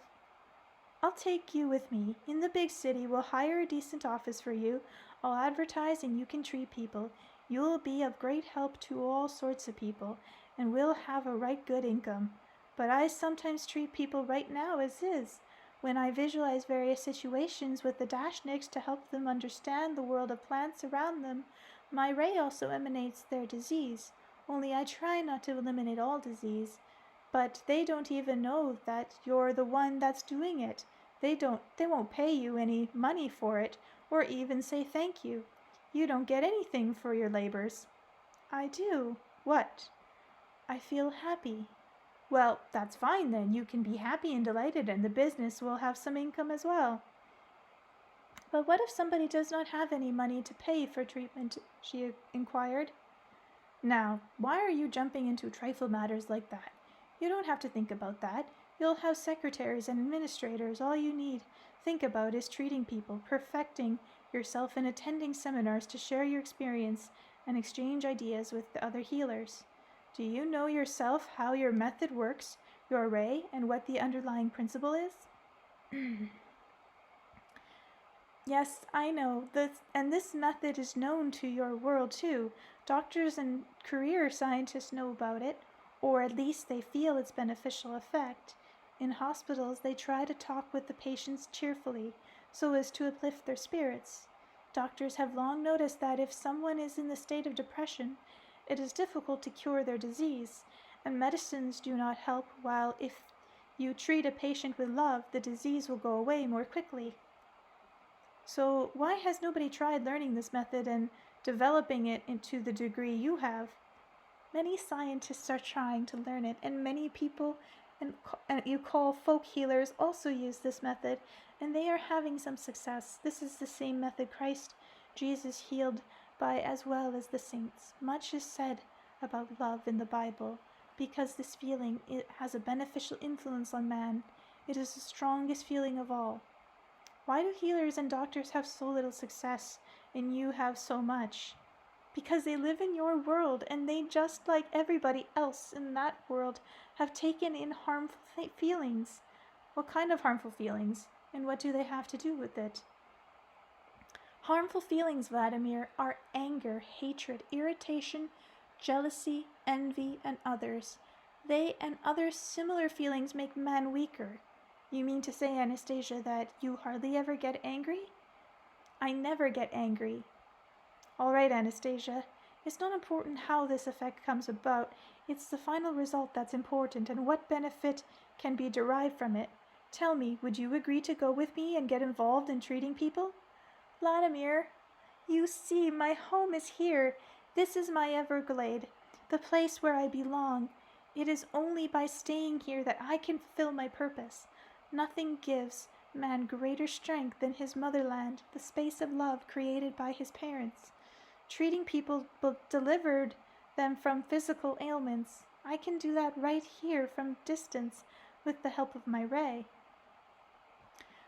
I'll take you with me. In the big city, we'll hire a decent office for you. I'll advertise and you can treat people. You'll be of great help to all sorts of people, and we'll have a right good income. But I sometimes treat people right now as is. When I visualize various situations with the Dashnicks to help them understand the world of plants around them, my ray also emanates their disease. Only I try not to eliminate all disease. But they don't even know that you're the one that's doing it. They won't pay you any money for it, or even say thank you. You don't get anything for your labors. I do. What? I feel happy. Well, that's fine then. You can be happy and delighted, and the business will have some income as well. But what if somebody does not have any money to pay for treatment? She inquired. Now, why are you jumping into trifle matters like that? You don't have to think about that. You'll have secretaries and administrators. All you need think about is treating people, perfecting yourself, and attending seminars to share your experience and exchange ideas with the other healers. Do you know yourself how your method works, your array, and what the underlying principle is? Yes, I know. This method is known to your world too. Doctors and career scientists know about it, or at least they feel its beneficial effect. In hospitals, they try to talk with the patients cheerfully, so as to uplift their spirits. Doctors have long noticed that if someone is in the state of depression, it is difficult to cure their disease, and medicines do not help, while if you treat a patient with love, the disease will go away more quickly. So why has nobody tried learning this method and developing it into the degree you have? Many scientists are trying to learn it, and many people and you call folk healers also use this method, and they are having some success. This is the same method Jesus healed by, as well as the saints. Much is said about love in the Bible, because this feeling it has a beneficial influence on man. It is the strongest feeling of all. Why do healers and doctors have so little success, and you have so much? Because they live in your world, and they, just like everybody else in that world, have taken in harmful feelings. What kind of harmful feelings, and what do they have to do with it? Harmful feelings, Vladimir, are anger, hatred, irritation, jealousy, envy, and others. They and other similar feelings make man weaker. You mean to say, Anastasia, that you hardly ever get angry? I never get angry. All right, Anastasia. It's not important how this effect comes about. It's the final result that's important, and what benefit can be derived from it. Tell me, would you agree to go with me and get involved in treating people? Vladimir, you see, my home is here. This is my Everglade, the place where I belong. It is only by staying here that I can fulfill my purpose. Nothing gives man greater strength than his motherland, the space of love created by his parents. Treating people delivered them from physical ailments. I can do that right here from distance with the help of my ray.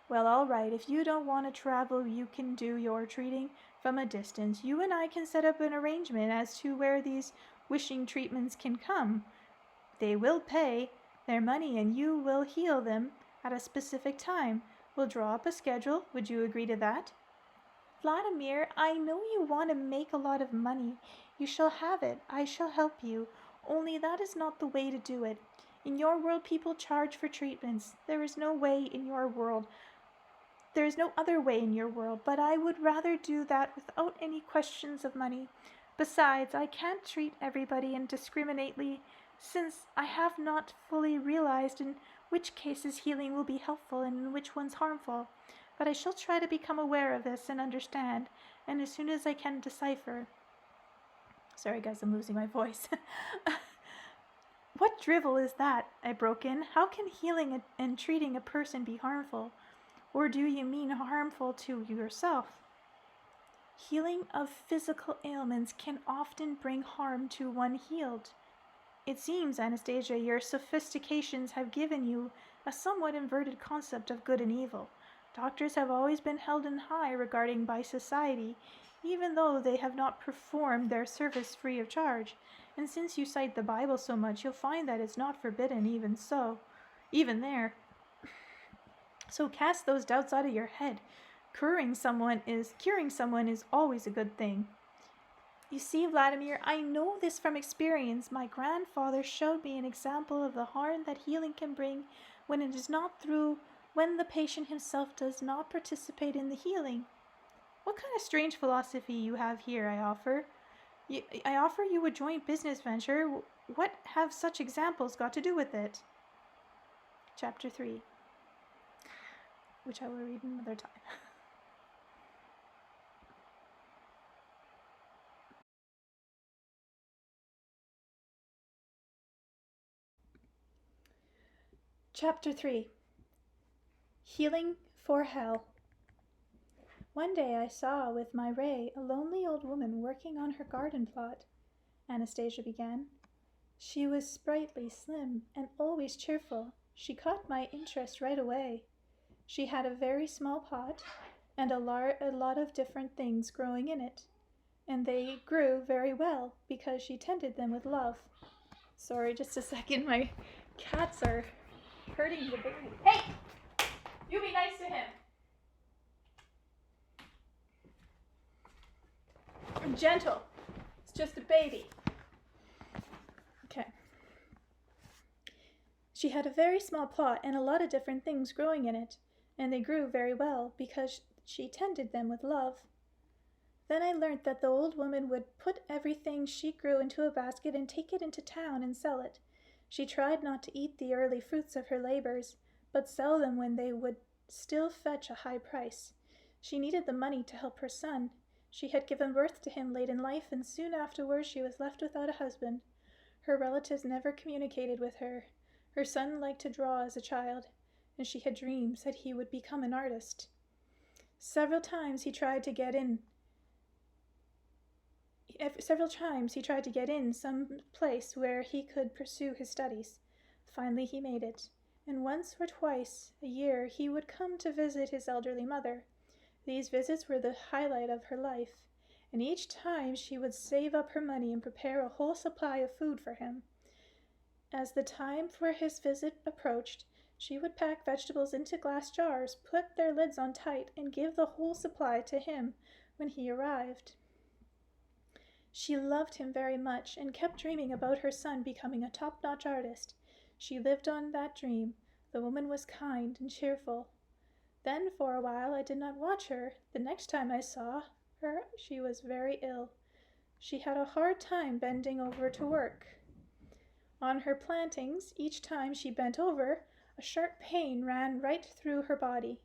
Well, all right, if you don't want to travel, you can do your treating from a distance. You and I can set up an arrangement as to where these wishing treatments can come. They will pay their money, and you will heal them at a specific time. We'll draw up a schedule. Would you agree to that? Vladimir, I know you want to make a lot of money. You shall have it. I shall help you. Only that is not the way to do it. In your world, people charge for treatments. There is no way in your world. There is no other way in your world, but I would rather do that without any questions of money. Besides, I can't treat everybody indiscriminately, since I have not fully realized in which cases healing will be helpful and in which ones harmful. But I shall try to become aware of this and understand, and as soon as I can decipher. Sorry guys, I'm losing my voice. What drivel is that? I broke in. How can healing and treating a person be harmful? Or do you mean harmful to yourself? Healing of physical ailments can often bring harm to one healed. It seems, Anastasia, your sophistications have given you a somewhat inverted concept of good and evil. Doctors have always been held in high regarding by society, even though they have not performed their service free of charge. And since you cite the Bible so much, you'll find that it's not forbidden even there. So cast those doubts out of your head. Curing someone is always a good thing. You see, Vladimir, I know this from experience. My grandfather showed me an example of the harm that healing can bring when the patient himself does not participate in the healing. What kind of strange philosophy you have here, I offer. I offer you a joint business venture. What have such examples got to do with it? Chapter 3, which I will read another time. Chapter 3. Healing for Hell. One day I saw with my ray a lonely old woman working on her garden plot, Anastasia began. She was sprightly, slim, and always cheerful. She caught my interest right away. She had a very small pot and a lot of different things growing in it, and they grew very well because she tended them with love. Sorry, just a second, my cats are hurting the baby. Hey! You be nice to him. I'm gentle. It's just a baby. Okay. She had a very small plot and a lot of different things growing in it, and they grew very well because she tended them with love. Then I learnt that the old woman would put everything she grew into a basket and take it into town and sell it. She tried not to eat the early fruits of her labors, but sell them when they would still fetch a high price. She needed the money to help her son. She had given birth to him late in life, and soon afterwards she was left without a husband. Her relatives never communicated with her. Her son liked to draw as a child, and she had dreams that he would become an artist. Several times he tried to get in some place where he could pursue his studies. Finally he made it, and once or twice a year he would come to visit his elderly mother. These visits were the highlight of her life, and each time she would save up her money and prepare a whole supply of food for him. As the time for his visit approached, she would pack vegetables into glass jars, put their lids on tight, and give the whole supply to him when he arrived. She loved him very much and kept dreaming about her son becoming a top-notch artist. She lived on that dream. The woman was kind and cheerful. Then for a while I did not watch her. The next time I saw her, she was very ill. She had a hard time bending over to work. On her plantings, each time she bent over, a sharp pain ran right through her body.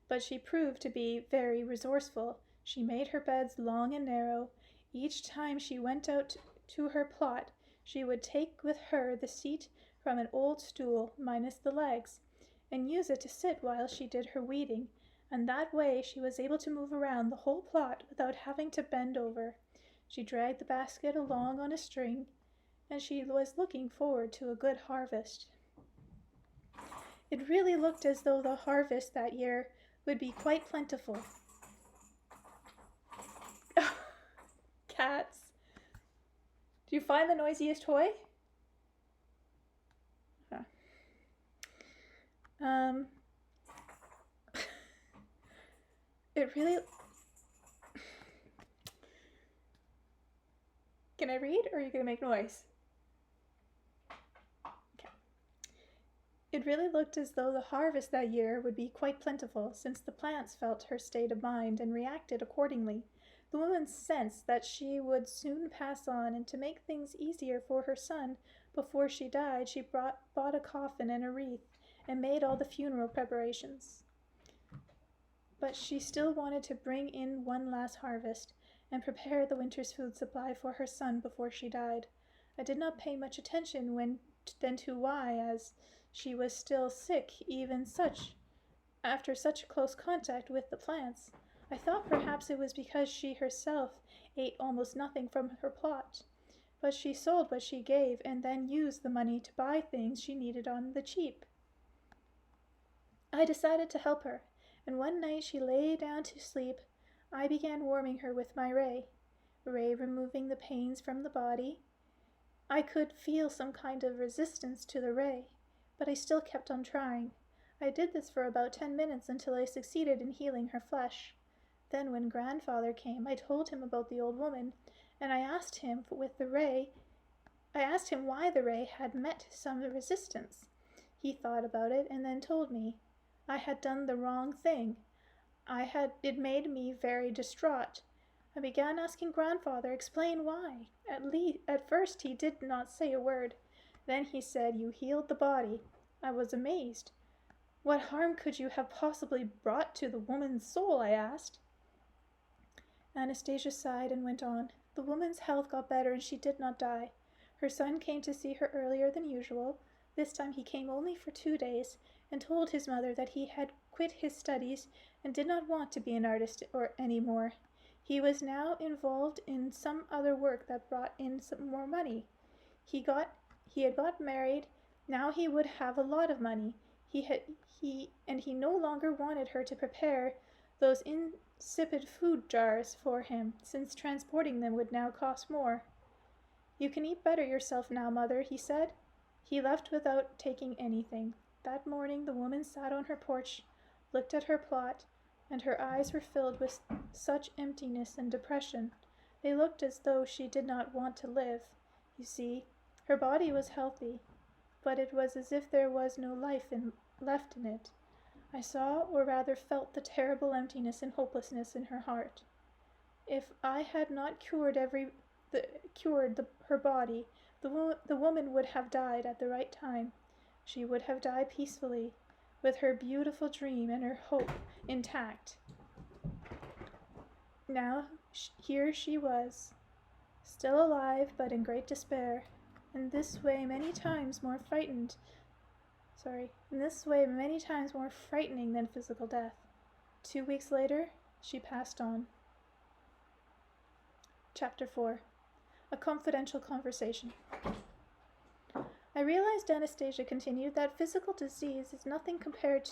But she proved to be very resourceful. She made her beds long and narrow. Each time she went out to her plot, she would take with her the seat from an old stool, minus the legs, and use it to sit while she did her weeding, and that way she was able to move around the whole plot without having to bend over. She dragged the basket along on a string, and she was looking forward to a good harvest. It really looked as though the harvest that year would be quite plentiful. Cats. Do you find the noisiest toy? It really... Can I read, or are you going to make noise? Okay. It really looked as though the harvest that year would be quite plentiful, since the plants felt her state of mind and reacted accordingly. The woman sensed that she would soon pass on, and to make things easier for her son, before she died, she bought a coffin and a wreath, and made all the funeral preparations. But she still wanted to bring in one last harvest, and prepare the winter's food supply for her son before she died. I did not pay much attention then to why, as she was still sick, after such close contact with the plants. I thought perhaps it was because she herself ate almost nothing from her plot. But she sold what she gave, and then used the money to buy things she needed on the cheap. I decided to help her, and one night she lay down to sleep. I began warming her with my ray removing the pains from the body. I could feel some kind of resistance to the ray, but I still kept on trying. I did this for about 10 minutes until I succeeded in healing her flesh. Then when grandfather came, I told him about the old woman, and I asked him why the ray had met some resistance. He thought about it and then told me. I had done the wrong thing. It made me very distraught. I began asking grandfather explain why. At first he did not say a word. Then he said, "You healed the body." I was amazed. "What harm could you have possibly brought to the woman's soul?" I asked. Anastasia sighed and went on. The woman's health got better and she did not die. Her son came to see her earlier than usual, This time he came only for 2 days, and told his mother that he had quit his studies and did not want to be an artist any more. He was now involved in some other work that brought in some more money. He had got married. Now he would have a lot of money. He no longer wanted her to prepare those insipid food jars for him, since transporting them would now cost more. "You can eat better yourself now, mother," he said. He left without taking anything. That morning the woman sat on her porch, looked at her plot, and her eyes were filled with such emptiness and depression. They looked as though she did not want to live. You see, her body was healthy, but it was as if there was no life left in it. I saw, or rather felt, the terrible emptiness and hopelessness in her heart. If I had not cured her body, the woman would have died at the right time. She would have died peacefully, with her beautiful dream and her hope intact. Now here she was, still alive but in great despair, in this way many times more frightening than physical death. 2 weeks later, she passed on. Chapter 4. A confidential conversation. I realized, Anastasia continued, that physical disease is nothing compared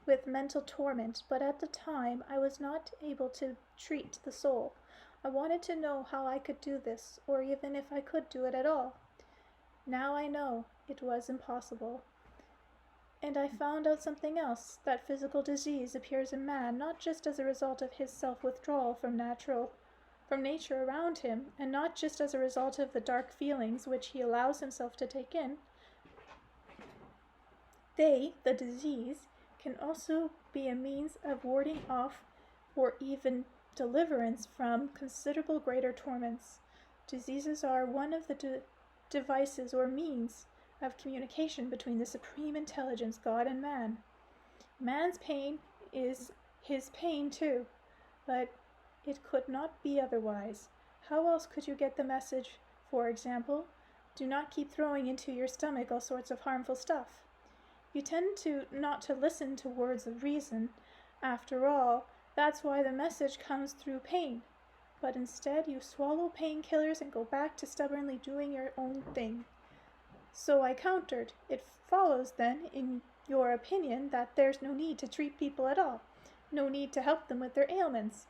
with mental torment, but at the time I was not able to treat the soul. I wanted to know how I could do this, or even if I could do it at all. Now I know it was impossible. And I found out something else, that physical disease appears in man not just as a result of his self-withdrawal from nature around him, and not just as a result of the dark feelings which he allows himself to take in. They, the disease, can also be a means of warding off or even deliverance from considerable greater torments. Diseases are one of the devices or means of communication between the supreme intelligence, God, and man. Man's pain is his pain too, but it could not be otherwise. How else could you get the message, for example, do not keep throwing into your stomach all sorts of harmful stuff? You tend not to listen to words of reason. After all, that's why the message comes through pain. But instead you swallow painkillers and go back to stubbornly doing your own thing. So I countered, "It follows, then, in your opinion, that there's no need to treat people at all, no need to help them with their ailments."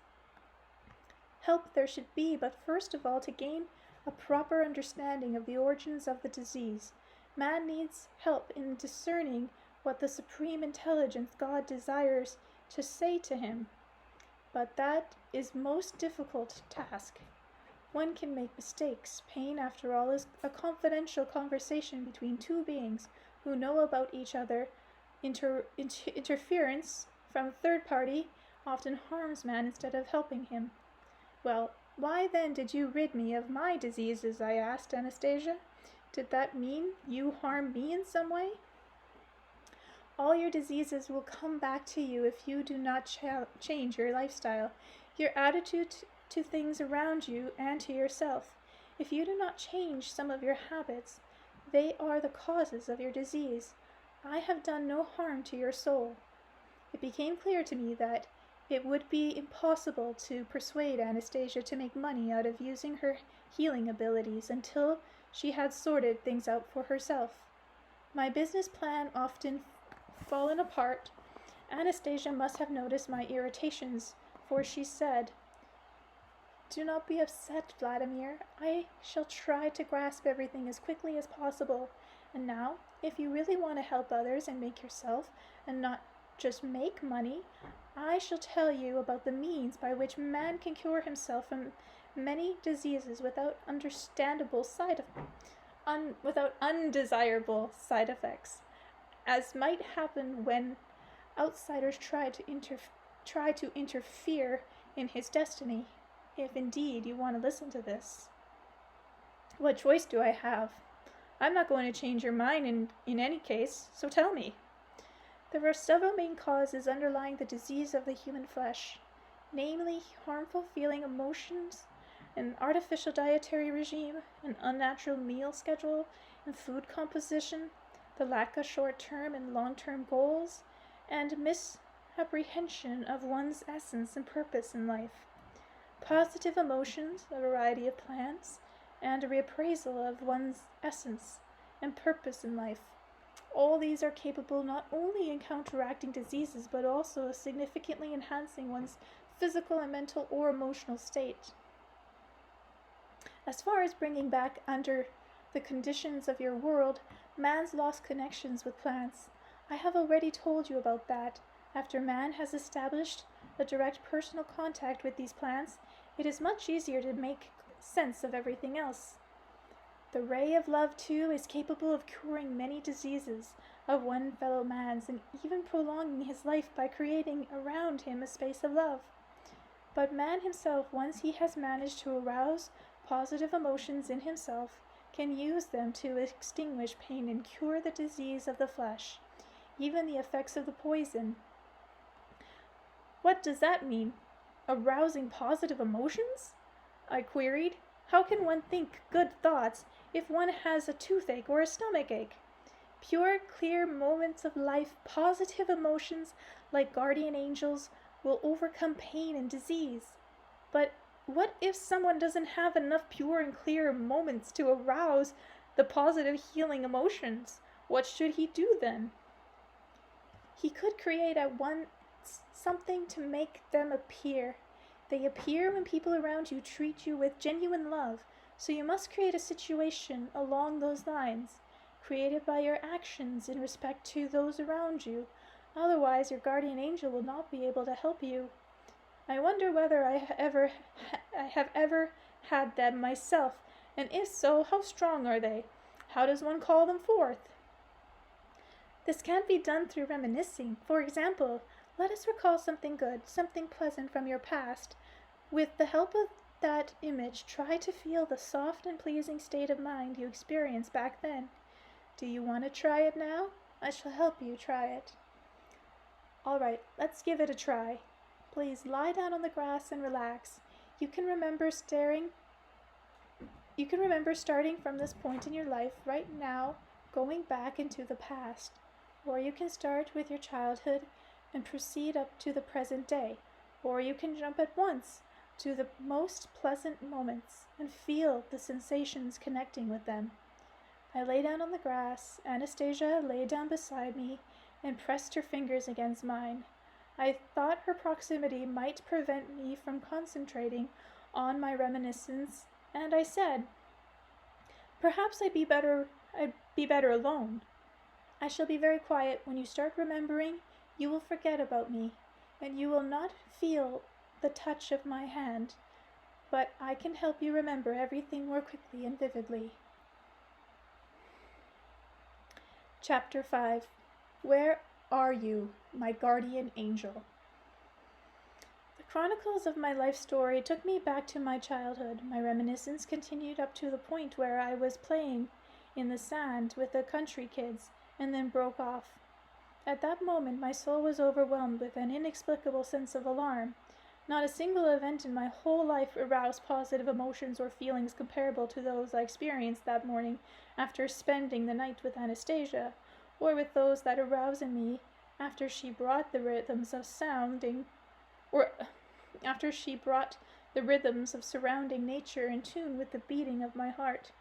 Help there should be, but first of all to gain a proper understanding of the origins of the disease. Man needs help in discerning what the supreme intelligence, God, desires to say to him. But that is a most difficult task. One can make mistakes. Pain, after all, is a confidential conversation between two beings who know about each other. Interference from a third party often harms man instead of helping him. "Well, why then did you rid me of my diseases?" I asked Anastasia. "Did that mean you harm me in some way?" "All your diseases will come back to you if you do not change your lifestyle, your attitude to things around you and to yourself. If you do not change some of your habits, they are the causes of your disease. I have done no harm to your soul." It became clear to me that it would be impossible to persuade Anastasia to make money out of using her healing abilities until she had sorted things out for herself. My business plan often fallen apart. Anastasia must have noticed my irritations, for she said, "Do not be upset, Vladimir. I shall try to grasp everything as quickly as possible. And now, if you really want to help others and make yourself, and not just make money, I shall tell you about the means by which man can cure himself from many diseases without undesirable side effects, as might happen when outsiders try to interfere in his destiny. If indeed you want to listen to this." "What choice do I have? I'm not going to change your mind in any case, so tell me." "There are several main causes underlying the disease of the human flesh, namely harmful feeling emotions, an artificial dietary regime, an unnatural meal schedule and food composition, the lack of short-term and long-term goals, and misapprehension of one's essence and purpose in life. Positive emotions, a variety of plants, and a reappraisal of one's essence and purpose in life. All these are capable not only in counteracting diseases, but also of significantly enhancing one's physical and mental or emotional state. As far as bringing back under the conditions of your world man's lost connections with plants, I have already told you about that. After man has established a direct personal contact with these plants, it is much easier to make sense of everything else. The ray of love, too, is capable of curing many diseases of one fellow man's, and even prolonging his life by creating around him a space of love. But man himself, once he has managed to arouse positive emotions in himself, can use them to extinguish pain and cure the disease of the flesh, even the effects of the poison. What does that mean? Arousing positive emotions? I queried. How can one think good thoughts if one has a toothache or a stomachache? Pure, clear moments of life, positive emotions like guardian angels will overcome pain and disease. But what if someone doesn't have enough pure and clear moments to arouse the positive healing emotions? What should he do then? He could create at once something to make them appear. They appear when people around you treat you with genuine love, so you must create a situation along those lines, created by your actions in respect to those around you. Otherwise, your guardian angel will not be able to help you. I wonder whether I have ever had them myself, and if so, how strong are they? How does one call them forth? This can't be done through reminiscing. For example, let us recall something good, something pleasant from your past. With the help of that image, try to feel the soft and pleasing state of mind you experienced back then. Do you want to try it now? I shall help you try it. All right, let's give it a try. Please lie down on the grass and relax. You can remember starting from this point in your life right now, going back into the past. Or you can start with your childhood and proceed up to the present day. Or you can jump at once to the most pleasant moments and feel the sensations connecting with them. I lay down on the grass. Anastasia lay down beside me and pressed her fingers against mine. I thought her proximity might prevent me from concentrating on my reminiscence, and I said, "Perhaps I'd be better alone. I shall be very quiet. When you start remembering, you will forget about me, and you will not feel the touch of my hand, but I can help you remember everything more quickly and vividly." Chapter 5. Where are you, my guardian angel? The chronicles of my life story took me back to my childhood. My reminiscence continued up to the point where I was playing in the sand with the country kids, and then broke off. At that moment, my soul was overwhelmed with an inexplicable sense of alarm. Not a single event in my whole life aroused positive emotions or feelings comparable to those I experienced that morning after spending the night with Anastasia, or with those that aroused in me after she brought the rhythms of surrounding nature in tune with the beating of my heart.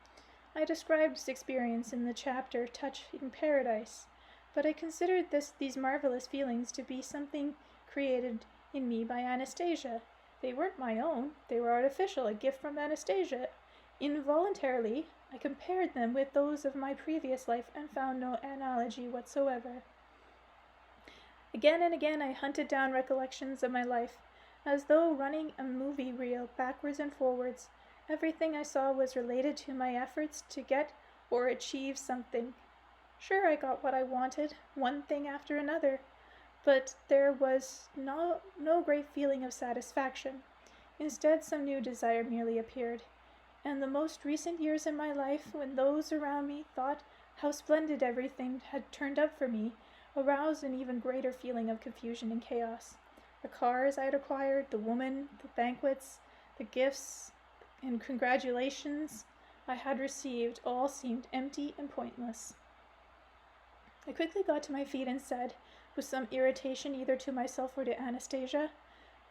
I described this experience in the chapter Touching Paradise, but I considered these marvelous feelings to be something created in me by Anastasia. They weren't my own. They were artificial, a gift from Anastasia. Involuntarily, I compared them with those of my previous life and found no analogy whatsoever. Again and again I hunted down recollections of my life, as though running a movie reel backwards and forwards. Everything I saw was related to my efforts to get or achieve something. Sure, I got what I wanted, one thing after another, but there was no great feeling of satisfaction. Instead, some new desire merely appeared. And the most recent years in my life, when those around me thought how splendid everything had turned out for me, aroused an even greater feeling of confusion and chaos. The cars I had acquired, the woman, the banquets, the gifts, and congratulations I had received all seemed empty and pointless. I quickly got to my feet and said, with some irritation either to myself or to Anastasia,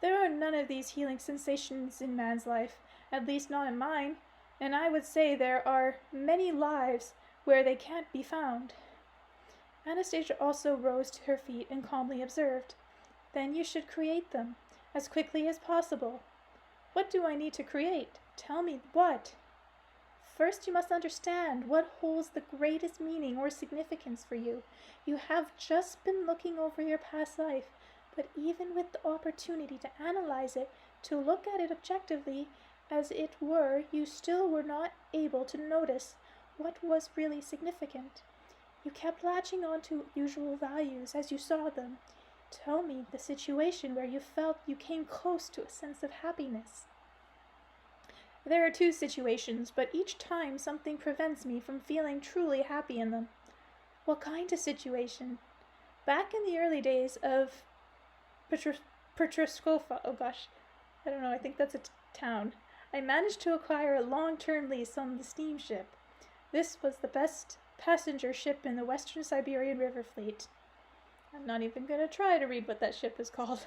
"There are none of these healing sensations in man's life, at least not in mine, and I would say there are many lives where they can't be found." Anastasia also rose to her feet and calmly observed, "Then you should create them, as quickly as possible." "What do I need to create? Tell me what." "First you must understand what holds the greatest meaning or significance for you. You have just been looking over your past life, but even with the opportunity to analyze it, to look at it objectively, as it were, you still were not able to notice what was really significant. You kept latching on to usual values as you saw them. Tell me the situation where you felt you came close to a sense of happiness." "There are 2 situations, but each time something prevents me from feeling truly happy in them." "What kind of situation?" "Back in the early days of Petroskova, oh gosh, I don't know, I think that's a town. I managed to acquire a long-term lease on the steamship. This was the best passenger ship in the Western Siberian River Fleet." I'm not even going to try to read what that ship is called.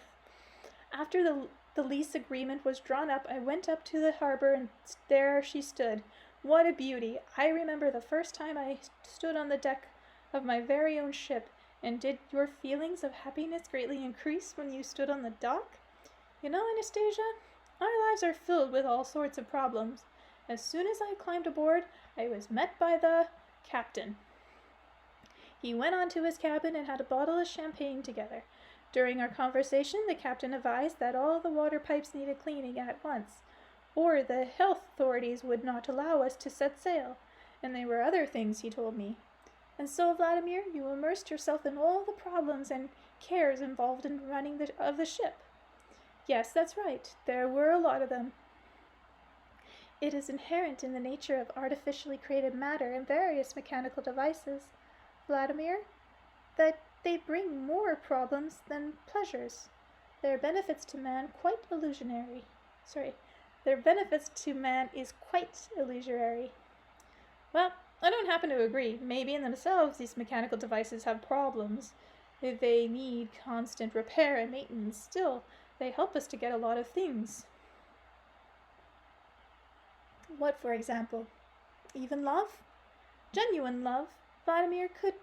"After the lease agreement was drawn up, I went up to the harbor, and there she stood. What a beauty! I remember the first time I stood on the deck of my very own ship. And did your feelings of happiness greatly increase when you stood on the dock? You know, Anastasia, our lives are filled with all sorts of problems. As soon as I climbed aboard, I was met by the captain. He went on to his cabin and had a bottle of champagne together. During our conversation, the captain advised that all the water pipes needed cleaning at once, or the health authorities would not allow us to set sail, and there were other things he told me. And so, Vladimir, you immersed yourself in all the problems and cares involved in running the ship." "Yes, that's right. There were a lot of them." "It is inherent in the nature of artificially created matter and various mechanical devices, Vladimir, that they bring more problems than pleasures. Their benefits to man is quite illusory." "Well, I don't happen to agree. Maybe in themselves these mechanical devices have problems. They need constant repair and maintenance. Still, they help us to get a lot of things." "What, for example?" "Even love. Genuine love, Vladimir, could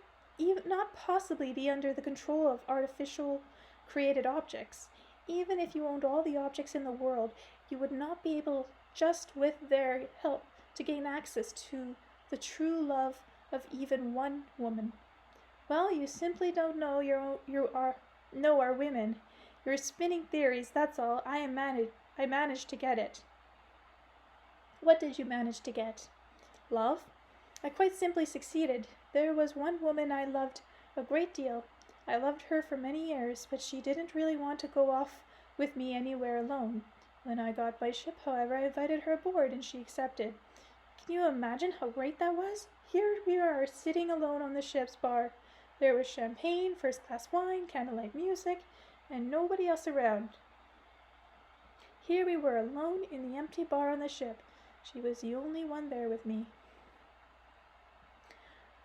not possibly be under the control of artificial created objects. Even if you owned all the objects in the world, you would not be able, just with their help, to gain access to the true love of even one woman. Well, you simply don't know our women. You're spinning theories, that's all. I managed to get it." "What did you manage to get?" "Love. I quite simply succeeded. There was one woman I loved a great deal. I loved her for many years, but she didn't really want to go off with me anywhere alone. When I got by ship, however, I invited her aboard, and she accepted. Can you imagine how great that was? Here we are, sitting alone on the ship's bar. There was champagne, first-class wine, candlelight music, and nobody else around. Here we were alone in the empty bar on the ship. She was the only one there with me.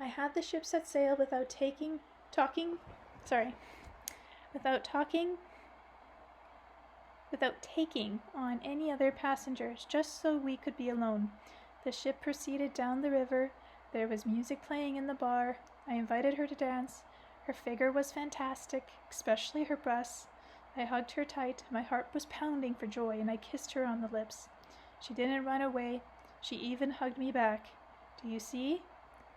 I had the ship set sail without taking on any other passengers, just so we could be alone. The ship proceeded down the river. There was music playing in the bar. I invited her to dance. Her figure was fantastic, especially her breasts. I hugged her tight. My heart was pounding for joy, and I kissed her on the lips. She didn't run away. She even hugged me back. Do you see?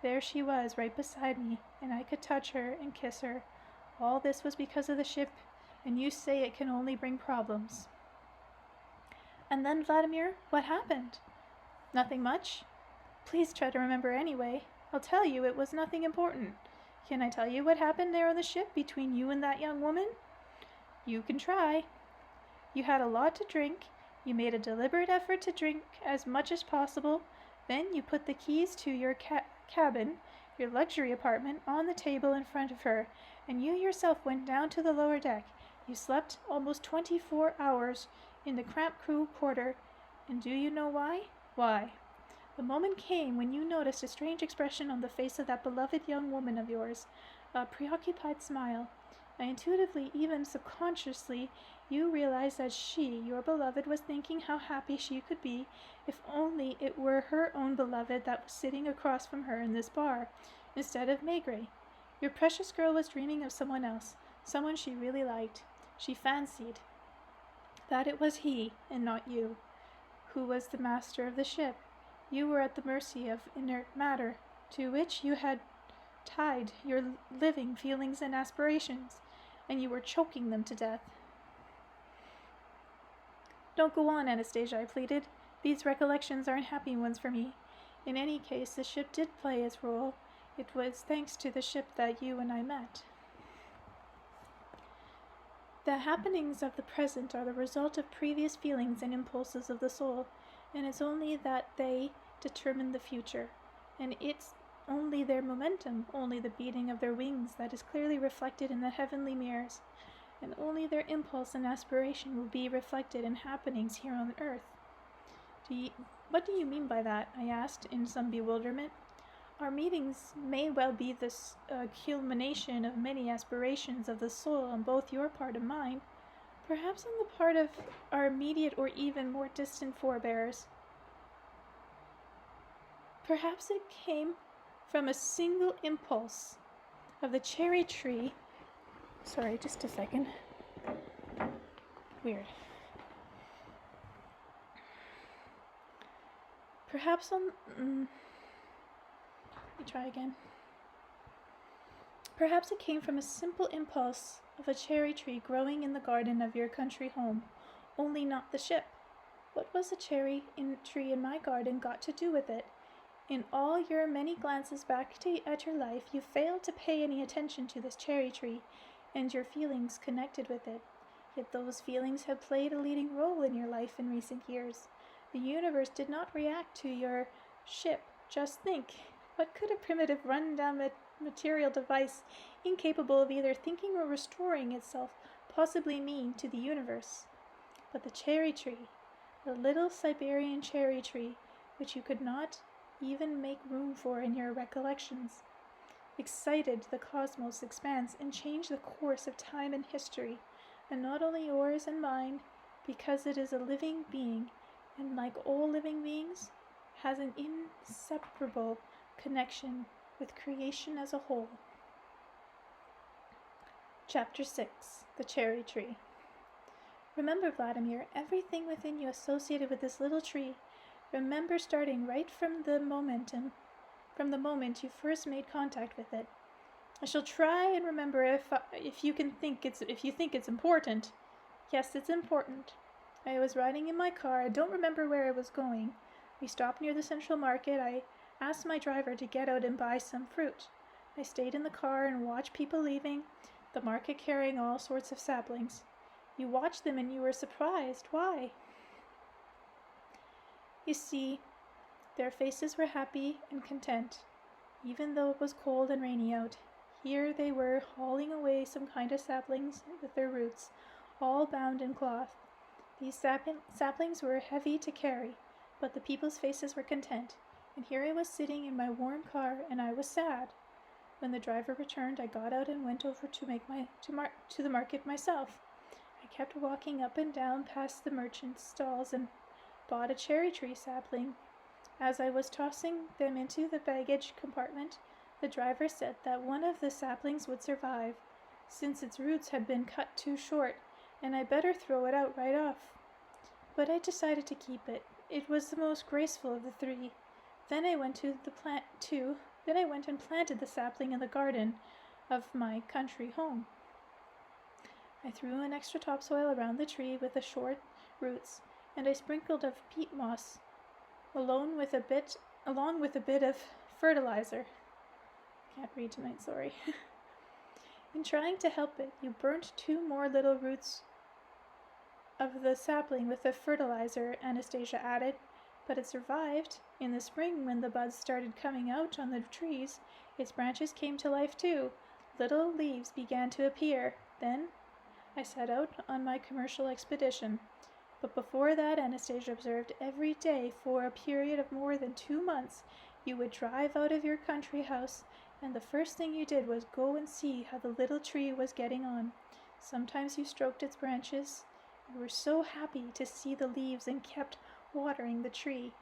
There she was, right beside me, and I could touch her and kiss her. All this was because of the ship, and you say it can only bring problems. And then, Vladimir, what happened? Nothing much? Please try to remember anyway. I'll tell you, it was nothing important. Can I tell you what happened there on the ship between you and that young woman? You can try. You had a lot to drink. You made a deliberate effort to drink as much as possible. Then you put the keys to your cabin, your luxury apartment, on the table in front of her, and you yourself went down to the lower deck. You slept almost 24 hours in the cramped crew quarter, and do you know why? Why? The moment came when you noticed a strange expression on the face of that beloved young woman of yours. a preoccupied smile. Intuitively, even subconsciously, you realized that she, your beloved, was thinking how happy she could be if only it were her own beloved that was sitting across from her in this bar, instead of Maigret. Your precious girl was dreaming of someone else, someone she really liked. She fancied that it was he, and not you, who was the master of the ship. You were at the mercy of inert matter, to which you had tied your living feelings and aspirations, and you were choking them to death. Don't go on, Anastasia, I pleaded. These recollections aren't happy ones for me. In any case, the ship did play its role. It was thanks to the ship that you and I met. The happenings of the present are the result of previous feelings and impulses of the soul, and it's only that they determine the future, and it's only their momentum, only the beating of their wings that is clearly reflected in the heavenly mirrors, and only their impulse and aspiration will be reflected in happenings here on earth. What do you mean by that? I asked in some bewilderment. Our meetings may well be the culmination of many aspirations of the soul on both your part and mine, perhaps on the part of our immediate or even more distant forebears. Perhaps it came from a single impulse of the cherry tree. Sorry, just a second. Weird. Perhaps on... Let me try again. Perhaps it came from a simple impulse of a cherry tree growing in the garden of your country home, only not the ship. What was a cherry tree in my garden got to do with it? In all your many glances back at your life, you failed to pay any attention to this cherry tree and your feelings connected with it. Yet those feelings have played a leading role in your life in recent years. The universe did not react to your ship. Just think, what could a primitive, run-down material device, incapable of either thinking or restoring itself, possibly mean to the universe? But the cherry tree, the little Siberian cherry tree, which you could not even make room for in your recollections, excited the cosmos expanse and changed the course of time and history, and not only yours and mine, because it is a living being, and like all living beings, has an inseparable connection with creation as a whole. Chapter 6. The Cherry Tree. Remember, Vladimir, everything within you associated with this little tree. Remember, starting right from the moment you first made contact with it. I shall try and remember if you think it's important. Yes, it's important. I was riding in my car. I don't remember where I was going. We stopped near the Central Market. I asked my driver to get out and buy some fruit. I stayed in the car and watched people leaving the market carrying all sorts of saplings. You watched them and you were surprised. Why? You see, their faces were happy and content, even though it was cold and rainy out. Here they were hauling away some kind of saplings with their roots, all bound in cloth. These saplings were heavy to carry, but the people's faces were content, and here I was sitting in my warm car, and I was sad. When the driver returned, I got out and went over to the market myself. I kept walking up and down past the merchants' stalls and bought a cherry tree sapling. As I was tossing them into the baggage compartment, the driver said that one of the saplings would survive, since its roots had been cut too short, and I better throw it out right off. But I decided to keep it. It was the most graceful of the three. Then I went and planted the sapling in the garden of my country home. I threw an extra topsoil around the tree with the short roots, and I sprinkled of peat moss, along with a bit of fertilizer. Can't read tonight, sorry. In trying to help it, you burnt 2 more little roots of the sapling with the fertilizer, Anastasia added, but it survived. In the spring, when the buds started coming out on the trees, its branches came to life too. Little leaves began to appear. Then I set out on my commercial expedition. But before that, Anastasia observed, every day for a period of more than 2 months, you would drive out of your country house and the first thing you did was go and see how the little tree was getting on. Sometimes you stroked its branches. You were so happy to see the leaves and kept watering the tree.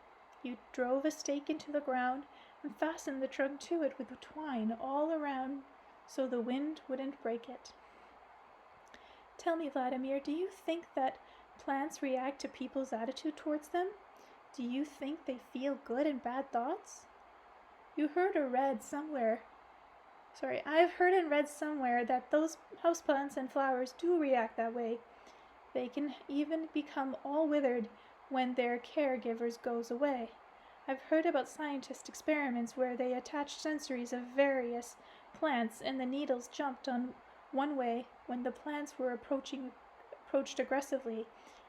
You drove a stake into the ground and fastened the trunk to it with twine all around so the wind wouldn't break it. Tell me, Vladimir, do you think that plants react to people's attitude towards them? Do you think they feel good and bad thoughts? I've heard and read somewhere that those houseplants and flowers do react that way. They can even become all withered when their caregivers goes away. I've heard about scientist experiments where they attached sensories of various plants and the needles jumped on one way when the plants were approached aggressively,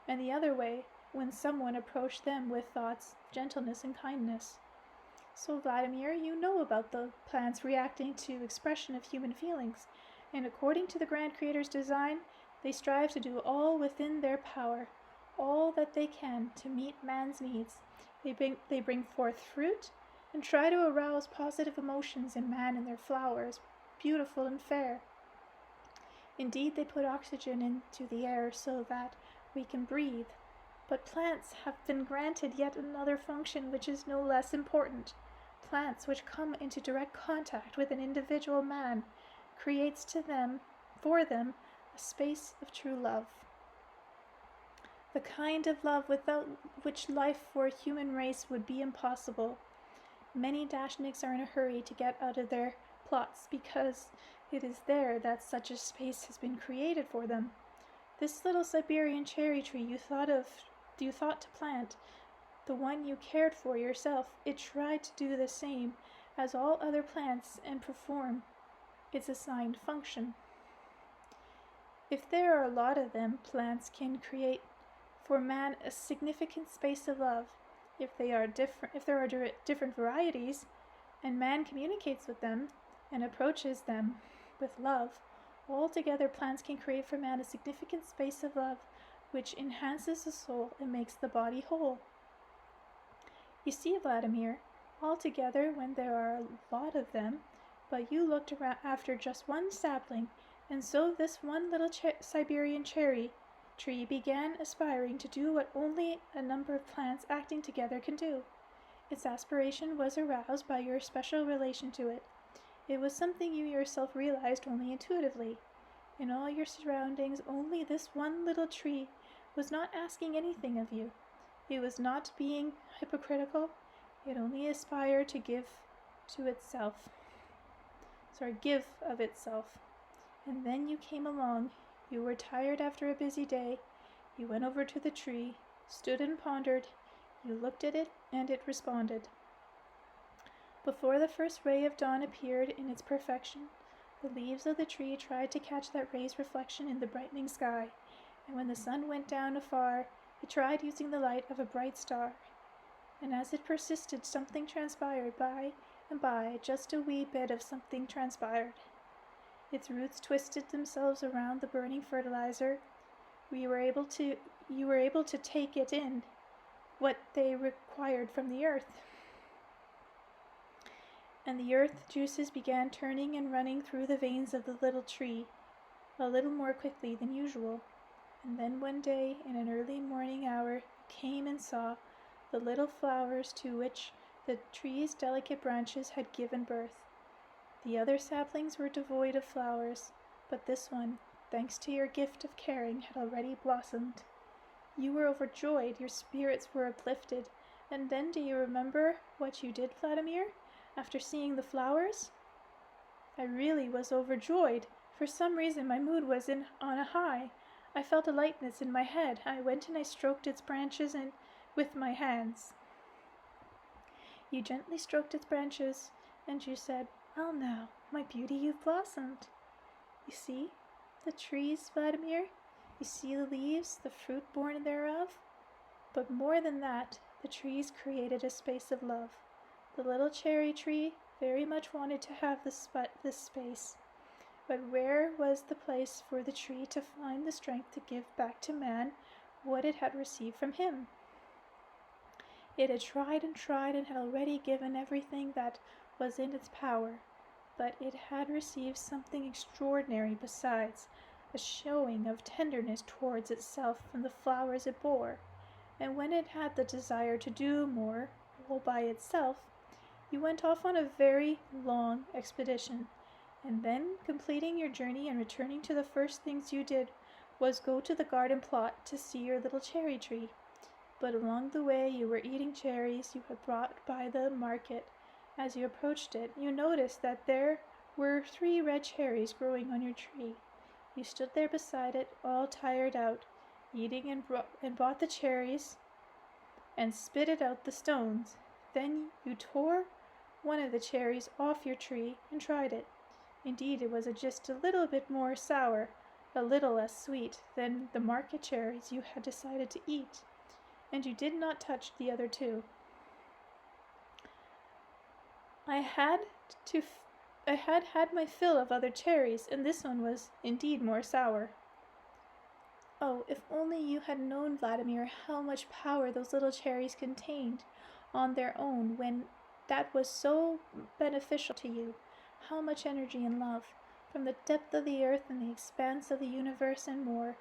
and the other way when someone approached them with thoughts, gentleness, and kindness. So, Vladimir, you know about the plants reacting to expression of human feelings, and according to the Grand Creator's design, they strive to do all within their power, all that they can to meet man's needs. They bring forth fruit and try to arouse positive emotions in man and their flowers, beautiful and fair. Indeed, they put oxygen into the air so that we can breathe. But plants have been granted yet another function which is no less important. Plants which come into direct contact with an individual man creates for them, a space of true love. The kind of love without which life for a human race would be impossible. Many Dashnicks are in a hurry to get out of their plots because it is there that such a space has been created for them. This little Siberian cherry tree you thought to plant, the one you cared for yourself, it tried to do the same as all other plants and perform its assigned function. If there are a lot of them, plants can create for man a significant space of love. If there are different varieties, and man communicates with them and approaches them with love, altogether plants can create for man a significant space of love which enhances the soul and makes the body whole. You see, Vladimir, altogether when there are a lot of them, but you looked around after just one sapling, and so this one little Siberian cherry tree began aspiring to do what only a number of plants acting together can do. Its aspiration was aroused by your special relation to it. It was something you yourself realized only intuitively. In all your surroundings, only this one little tree was not asking anything of you. It was not being hypocritical. It only aspired to give of itself. And then you came along. You were tired after a busy day. You went over to the tree, stood and pondered. You looked at it, and it responded. Before the first ray of dawn appeared in its perfection, the leaves of the tree tried to catch that ray's reflection in the brightening sky, and when the sun went down afar, it tried using the light of a bright star. And as it persisted, something transpired by and by, just a wee bit of something transpired. Its roots twisted themselves around the burning fertilizer. You were able to take it in, what they required from the earth. And the earth juices began turning and running through the veins of the little tree, a little more quickly than usual. And then one day, in an early morning hour, came and saw the little flowers to which the tree's delicate branches had given birth. The other saplings were devoid of flowers, but this one, thanks to your gift of caring, had already blossomed. You were overjoyed, your spirits were uplifted, and then do you remember what you did, Vladimir, after seeing the flowers? I really was overjoyed. For some reason my mood was on a high. I felt a lightness in my head. I went and I stroked its branches with my hands. You gently stroked its branches, and you said, "Well now, my beauty, you've blossomed. You see the trees, Vladimir? You see the leaves, the fruit born thereof? But more than that, the trees created a space of love. The little cherry tree very much wanted to have this space. But where was the place for the tree to find the strength to give back to man what it had received from him? It had tried and had already given everything that was in its power. but it had received something extraordinary besides, a showing of tenderness towards itself from the flowers it bore, and when it had the desire to do more, all by itself, you went off on a very long expedition, and then, completing your journey and returning to the first things you did was go to the garden plot to see your little cherry tree. But along the way you were eating cherries you had brought by the market. As you approached it, you noticed that there were 3 red cherries growing on your tree. You stood there beside it, all tired out, eating and bought the cherries and spitted out the stones. Then you tore one of the cherries off your tree and tried it. Indeed, it was just a little bit more sour, a little less sweet than the market cherries you had decided to eat, and you did not touch the other 2. I had had my fill of other cherries, and this one was indeed more sour. Oh, if only you had known, Vladimir, how much power those little cherries contained on their own when that was so beneficial to you, how much energy and love, from the depth of the earth and the expanse of the universe and more.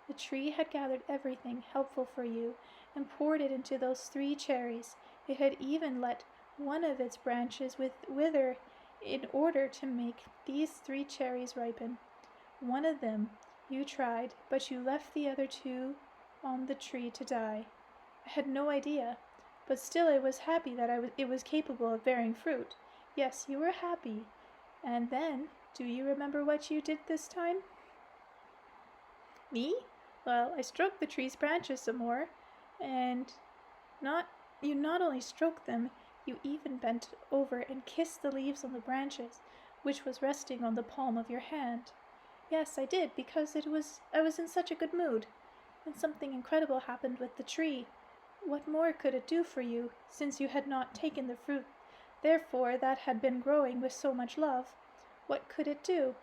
The tree had gathered everything helpful for you and poured it into those 3 cherries. It had even let one of its branches wither in order to make these 3 cherries ripen. One of them you tried, but you left the other 2 on the tree to die. I had no idea, but still I was happy that it was capable of bearing fruit. Yes, you were happy. And then, do you remember what you did this time? Me? Well, I stroked the tree's branches some more, and you not only stroked them, you even bent over and kissed the leaves on the branches, which was resting on the palm of your hand. Yes, I did, because I was in such a good mood, and something incredible happened with the tree. What more could it do for you, since you had not taken the fruit, therefore that had been growing with so much love? What could it do?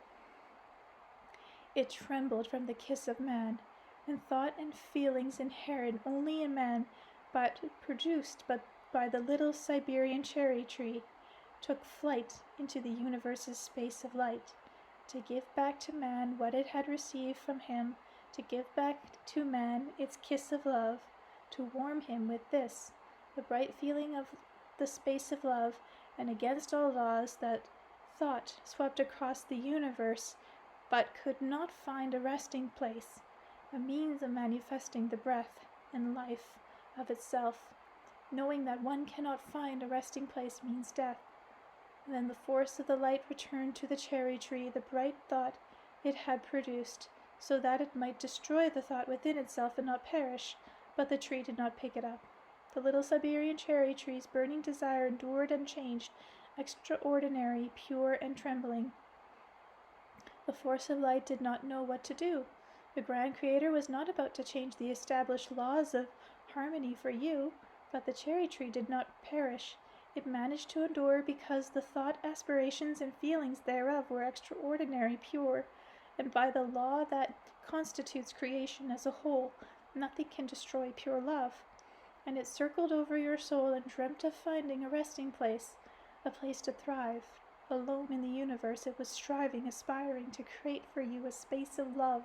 It trembled from the kiss of man, and thought and feelings inherent only in man, but produced by the little Siberian cherry tree, took flight into the universe's space of light, to give back to man what it had received from him, to give back to man its kiss of love, to warm him with this, the bright feeling of the space of love, and against all laws that thought swept across the universe, but could not find a resting place, a means of manifesting the breath and life of itself. Knowing that one cannot find a resting place means death. And then the force of the light returned to the cherry tree, the bright thought it had produced, so that it might destroy the thought within itself and not perish, but the tree did not pick it up. The little Siberian cherry tree's burning desire endured unchanged, extraordinary, pure, and trembling. The force of light did not know what to do. The Grand Creator was not about to change the established laws of harmony for you, but the cherry tree did not perish. It managed to endure because the thought, aspirations, and feelings thereof were extraordinary pure, and by the law that constitutes creation as a whole, nothing can destroy pure love. And it circled over your soul and dreamt of finding a resting place, a place to thrive. Alone in the universe, it was striving, aspiring to create for you a space of love.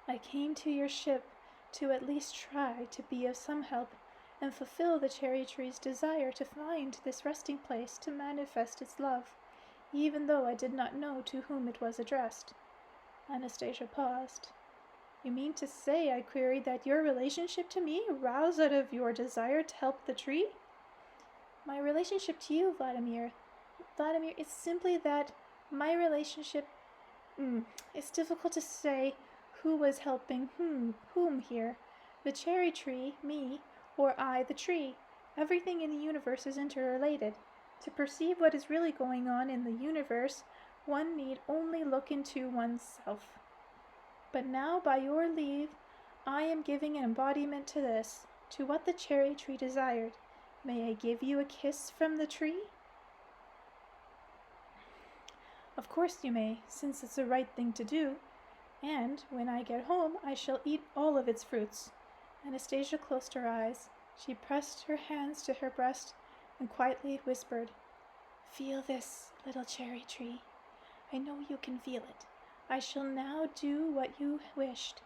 I came to your ship to at least try to be of some help and fulfill the cherry tree's desire to find this resting place to manifest its love, even though I did not know to whom it was addressed. Anastasia paused. You mean to say, I queried, that your relationship to me arose out of your desire to help the tree? My relationship to you, Vladimir, it's simply that my relationship... it's difficult to say who was helping whom here. The cherry tree, me, or I, the tree. Everything in the universe is interrelated. To perceive what is really going on in the universe, one need only look into oneself. But now, by your leave, I am giving an embodiment to this, to what the cherry tree desired. May I give you a kiss from the tree? Of course you may, since it's the right thing to do. And when I get home, I shall eat all of its fruits. Anastasia closed her eyes. She pressed her hands to her breast and quietly whispered, Feel this, little cherry tree. I know you can feel it. I shall now do what you wished.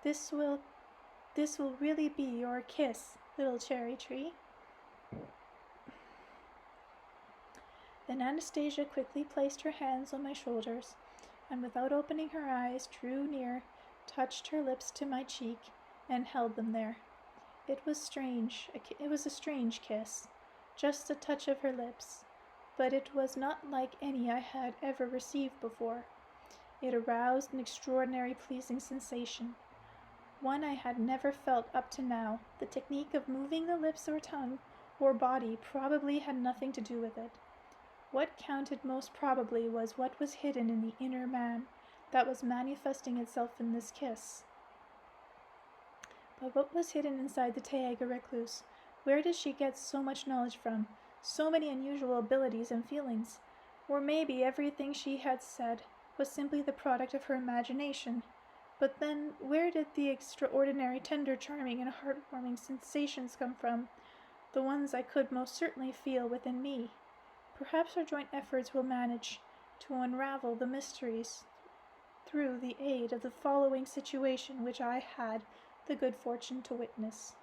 This will really be your kiss, little cherry tree. Then Anastasia quickly placed her hands on my shoulders, and without opening her eyes, drew near, touched her lips to my cheek, and held them there. It was strange. It was a strange kiss, just a touch of her lips, but it was not like any I had ever received before. It aroused an extraordinary pleasing sensation, one I had never felt up to now. The technique of moving the lips or tongue or body probably had nothing to do with it. What counted most probably was what was hidden in the inner man that was manifesting itself in this kiss. But what was hidden inside the Taiga recluse? Where did she get so much knowledge from? So many unusual abilities and feelings? Or maybe everything she had said was simply the product of her imagination. But then, where did the extraordinary, tender, charming, and heartwarming sensations come from? The ones I could most certainly feel within me. Perhaps our joint efforts will manage to unravel the mysteries through the aid of the following situation which I had the good fortune to witness.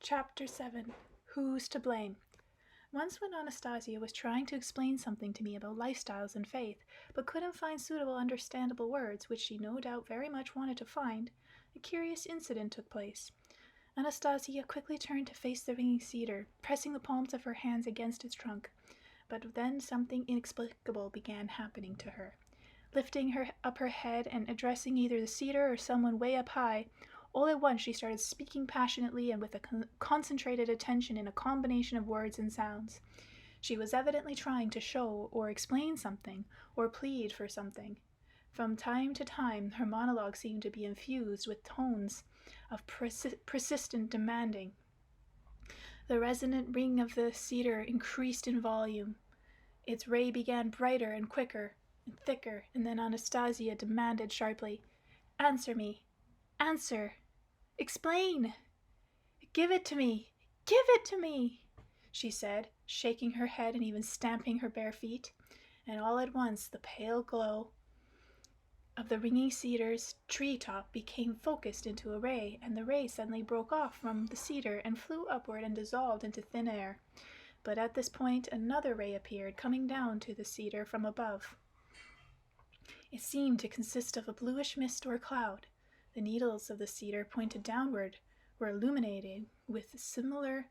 Chapter 7. Who's to Blame? Once when Anastasia was trying to explain something to me about lifestyles and faith, but couldn't find suitable understandable words, which she no doubt very much wanted to find, a curious incident took place. Anastasia quickly turned to face the ringing cedar, pressing the palms of her hands against its trunk. But then something inexplicable began happening to her. Lifting her head and addressing either the cedar or someone way up high, all at once she started speaking passionately and with a concentrated attention in a combination of words and sounds. She was evidently trying to show or explain something, or plead for something. From time to time, her monologue seemed to be infused with tones of persistent demanding. The resonant ring of the cedar increased in volume. Its ray began brighter and quicker and thicker, and then Anastasia demanded sharply, "Answer me! Answer! Explain! Give it to me! Give it to me!" she said, shaking her head and even stamping her bare feet. And all at once the pale glow of the ringing cedar's tree-top became focused into a ray, and the ray suddenly broke off from the cedar and flew upward and dissolved into thin air. But at this point another ray appeared, coming down to the cedar from above. It seemed to consist of a bluish mist or cloud. The needles of the cedar pointed downward, were illuminated with similar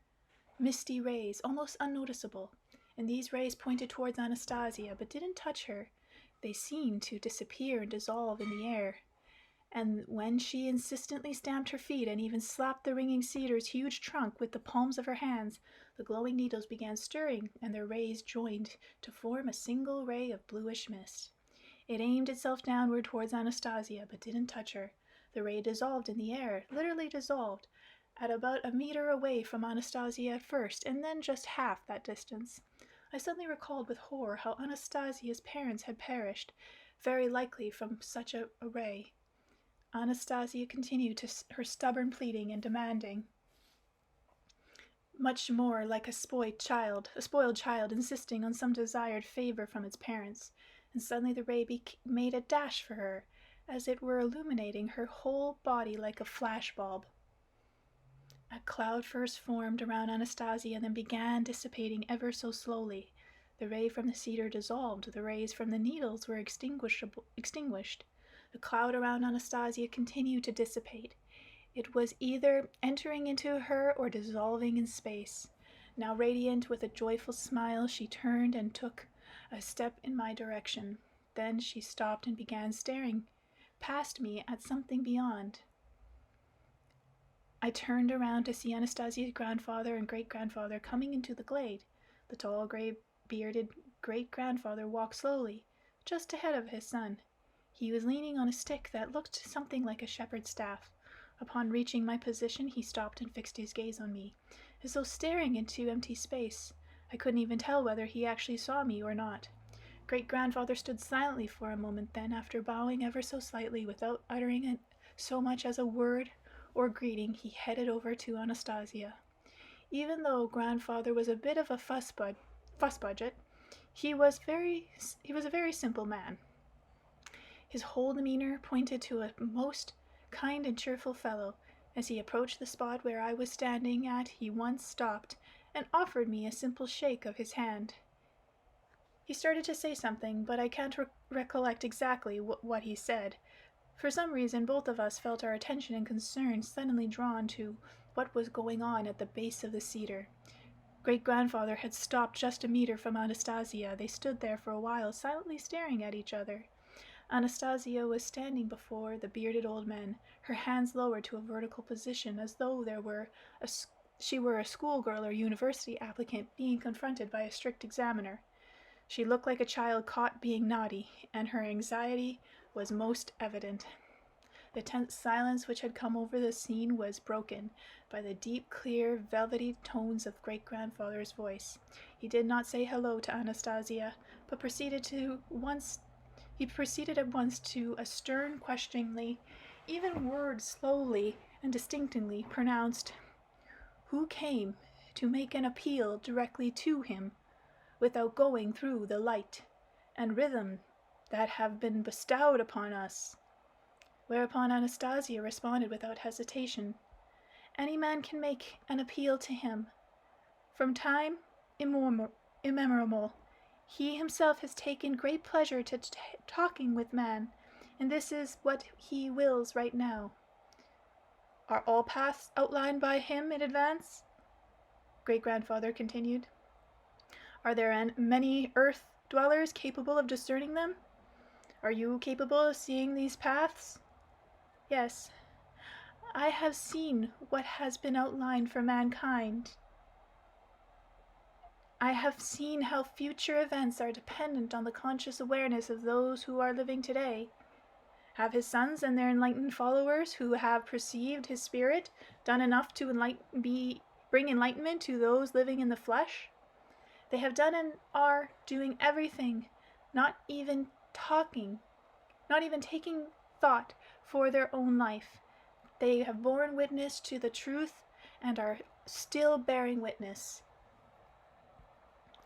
misty rays, almost unnoticeable, and these rays pointed towards Anastasia, but didn't touch her. They seemed to disappear and dissolve in the air. And when she insistently stamped her feet and even slapped the ringing cedar's huge trunk with the palms of her hands, the glowing needles began stirring, and their rays joined to form a single ray of bluish mist. It aimed itself downward towards Anastasia, but didn't touch her. The ray dissolved in the air, literally dissolved, at about a meter away from Anastasia at first, and then just half that distance. I suddenly recalled with horror how Anastasia's parents had perished, very likely from such a ray. Anastasia continued her stubborn pleading and demanding, much more like a spoiled child, insisting on some desired favor from its parents. And suddenly the ray made a dash for her, as it were illuminating her whole body like a flashbulb. A cloud first formed around Anastasia and then began dissipating ever so slowly. The ray from the cedar dissolved, the rays from the needles were extinguished. The cloud around Anastasia continued to dissipate. It was either entering into her or dissolving in space. Now radiant with a joyful smile, she turned and took a step in my direction. Then she stopped and began staring past me at something beyond. I turned around to see Anastasia's grandfather and great-grandfather coming into the glade. The tall, gray-bearded great-grandfather walked slowly, just ahead of his son. He was leaning on a stick that looked something like a shepherd's staff. Upon reaching my position, he stopped and fixed his gaze on me, as though staring into empty space. I couldn't even tell whether he actually saw me or not. Great-grandfather stood silently for a moment, then, after bowing ever so slightly without uttering so much as a word or greeting, he headed over to Anastasia. Even though grandfather was a bit of a fuss budget, he was a very simple man. His whole demeanor pointed to a most kind and cheerful fellow. As he approached the spot where I was standing at, he once stopped and offered me a simple shake of his hand. He started to say something, but I can't recollect exactly what he said. For some reason, both of us felt our attention and concern suddenly drawn to what was going on at the base of the cedar. Great-grandfather had stopped just a meter from Anastasia. They stood there for a while, silently staring at each other. Anastasia was standing before the bearded old man, her hands lowered to a vertical position, as though she were a schoolgirl or university applicant being confronted by a strict examiner. She looked like a child caught being naughty, and her anxiety was most evident. The tense silence which had come over the scene was broken by the deep, clear, velvety tones of great-grandfather's voice. He did not say hello to Anastasia, but proceeded at once to a stern, questioningly, even words slowly and distinctly pronounced. Who came to make an appeal directly to him, without going through the light and rhythm that have been bestowed upon us? Whereupon Anastasia responded without hesitation. Any man can make an appeal to him. From time immemorial, he himself has taken great pleasure to talking with man, and this is what he wills right now. Are all paths outlined by him in advance? Great-grandfather continued. Are there many earth dwellers capable of discerning them? Are you capable of seeing these paths? Yes. I have seen what has been outlined for mankind. I have seen how future events are dependent on the conscious awareness of those who are living today. Have his sons and their enlightened followers, who have perceived his spirit, done enough to bring enlightenment to those living in the flesh? They have done and are doing everything, not even taking thought for their own life. They have borne witness to the truth and are still bearing witness.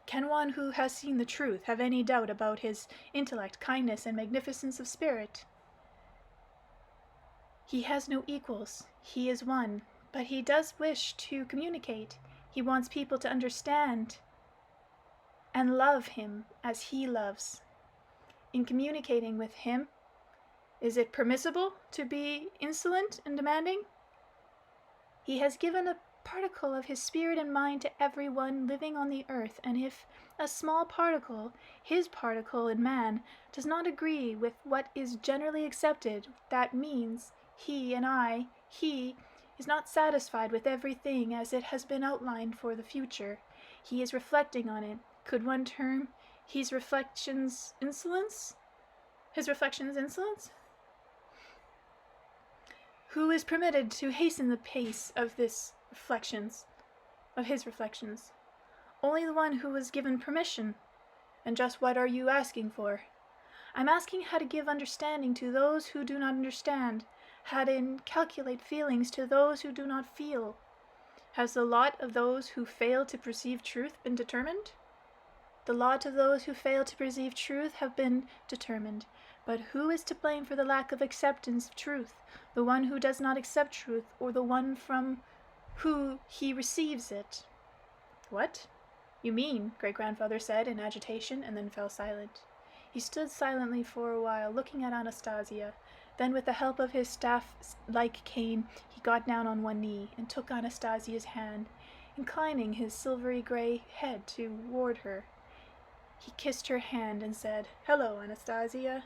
Can one who has seen the truth have any doubt about his intellect, kindness, and magnificence of spirit? He has no equals. He is one, but he does wish to communicate. He wants people to understand and love him as he loves. In communicating with him, is it permissible to be insolent and demanding? He has given a particle of his spirit and mind to everyone living on the earth, and if a small particle, his particle in man, does not agree with what is generally accepted, that means he is not satisfied with everything as it has been outlined for the future. He is reflecting on it. Could one term his reflections insolence? Who is permitted to hasten the pace of his reflections? Only the one who was given permission. And just what are you asking for? I'm asking how to give understanding to those who do not understand, how to inculcate feelings to those who do not feel. Has the lot of those who fail to perceive truth been determined? The lot of those who fail to perceive truth have been determined. But who is to blame for the lack of acceptance of truth? The one who does not accept truth, or the one from who he receives it? What? You mean, great-grandfather said in agitation, and then fell silent. He stood silently for a while, looking at Anastasia. Then, with the help of his staff-like cane, he got down on one knee and took Anastasia's hand, inclining his silvery gray head toward her. He kissed her hand and said, "Hello, Anastasia."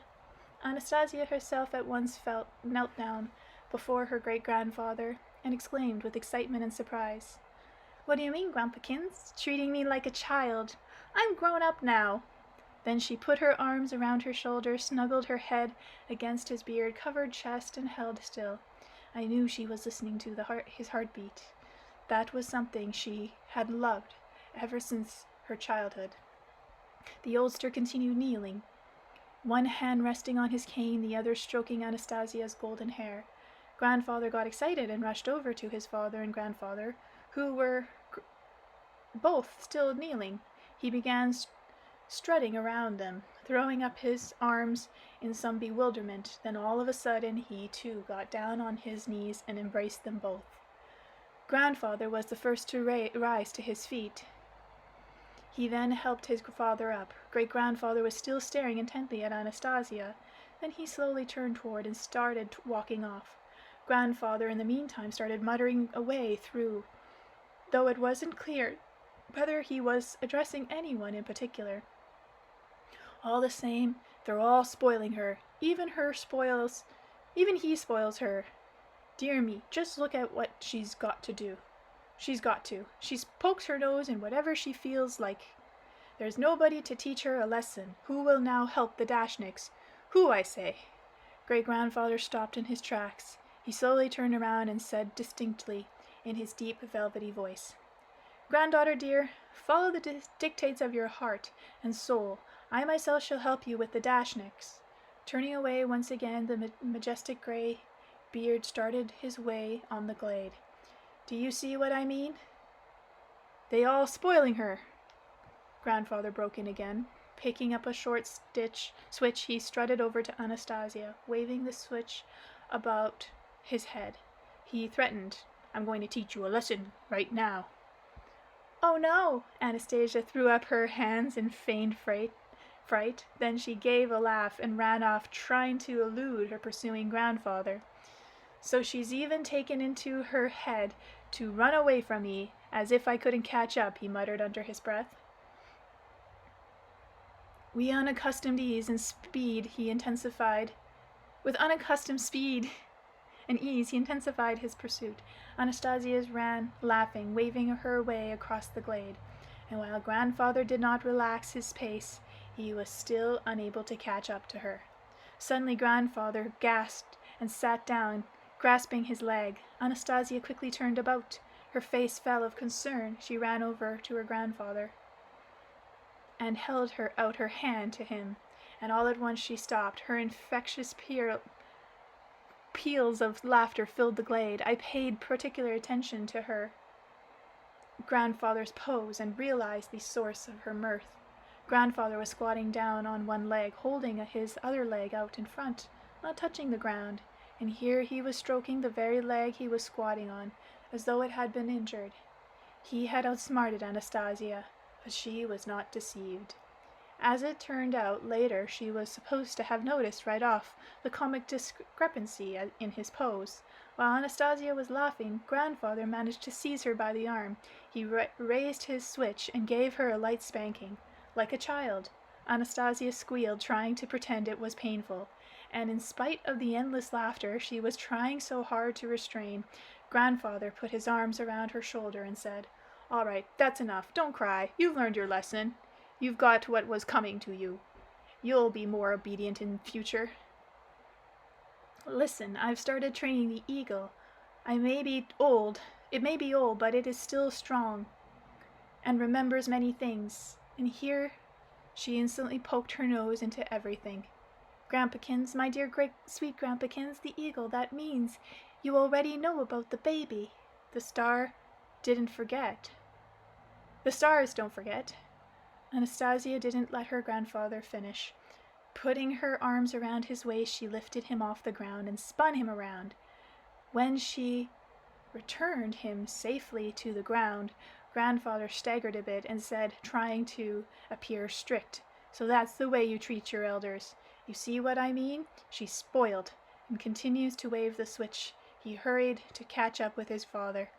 Anastasia herself at once knelt down before her great-grandfather. and exclaimed with excitement and surprise, "What do you mean, Grandpakins? Treating me like a child? I'm grown up now." Then she put her arms around her shoulders, snuggled her head against his beard-covered chest, and held still. I knew she was listening to his heartbeat. That was something she had loved ever since her childhood. The oldster continued kneeling, one hand resting on his cane, the other stroking Anastasia's golden hair. Grandfather got excited and rushed over to his father and grandfather, who were both still kneeling. He began strutting around them, throwing up his arms in some bewilderment. Then all of a sudden he too got down on his knees and embraced them both. Grandfather was the first to rise to his feet. He then helped his father up. Great-grandfather was still staring intently at Anastasia. Then he slowly turned toward and started walking off. Grandfather, in the meantime, started muttering away through, though it wasn't clear whether he was addressing anyone in particular. All the same, they're all spoiling her. Even he spoils her. Dear me, just look at what she's got to do. She pokes her nose in whatever she feels like. There's nobody to teach her a lesson. Who will now help the Dashnicks? Who, I say?" Great-grandfather stopped in his tracks. He slowly turned around and said distinctly, in his deep, velvety voice, "Granddaughter dear, follow the dictates of your heart and soul. I myself shall help you with the Dashnicks." Turning away once again, the majestic gray beard started his way on the glade. "Do you see what I mean? They all spoiling her." Grandfather broke in again. Picking up a short switch, he strutted over to Anastasia, waving the switch about his head. He threatened, "I'm going to teach you a lesson right now." "Oh no!" Anastasia threw up her hands in feigned fright. Then she gave a laugh and ran off, trying to elude her pursuing grandfather. "So she's even taken into her head to run away from me, as if I couldn't catch up," he muttered under his breath. With unaccustomed speed and ease, he intensified his pursuit. Anastasia ran, laughing, waving her way across the glade. And while grandfather did not relax his pace, he was still unable to catch up to her. Suddenly grandfather gasped and sat down, grasping his leg. Anastasia quickly turned about. Her face fell of concern. She ran over to her grandfather and held out her hand to him, and all at once she stopped. Her infectious peals of laughter filled the glade. I paid particular attention to her grandfather's pose and realized the source of her mirth. Grandfather was squatting down on one leg, holding his other leg out in front, not touching the ground, and here he was stroking the very leg he was squatting on, as though it had been injured. He had outsmarted Anastasia, but she was not deceived. As it turned out later, she was supposed to have noticed right off the comic discrepancy in his pose. While Anastasia was laughing, grandfather managed to seize her by the arm. He raised his switch and gave her a light spanking. Like a child, Anastasia squealed, trying to pretend it was painful, and in spite of the endless laughter she was trying so hard to restrain, grandfather put his arms around her shoulder and said, "All right, that's enough. Don't cry. You've learned your lesson. You've got what was coming to you. You'll be more obedient in future. Listen, I've started training the eagle. It may be old, but it is still strong and remembers many things." And here she instantly poked her nose into everything. "Grandpakins, my dear great sweet Grandpakins, the eagle, that means you already know about the baby. The stars don't forget." Anastasia didn't let her grandfather finish. Putting her arms around his waist, she lifted him off the ground and spun him around. When she returned him safely to the ground, grandfather staggered a bit and said, trying to appear strict, "So that's the way you treat your elders. You see what I mean? She's spoiled," and continues to wave the switch. He hurried to catch up with his father.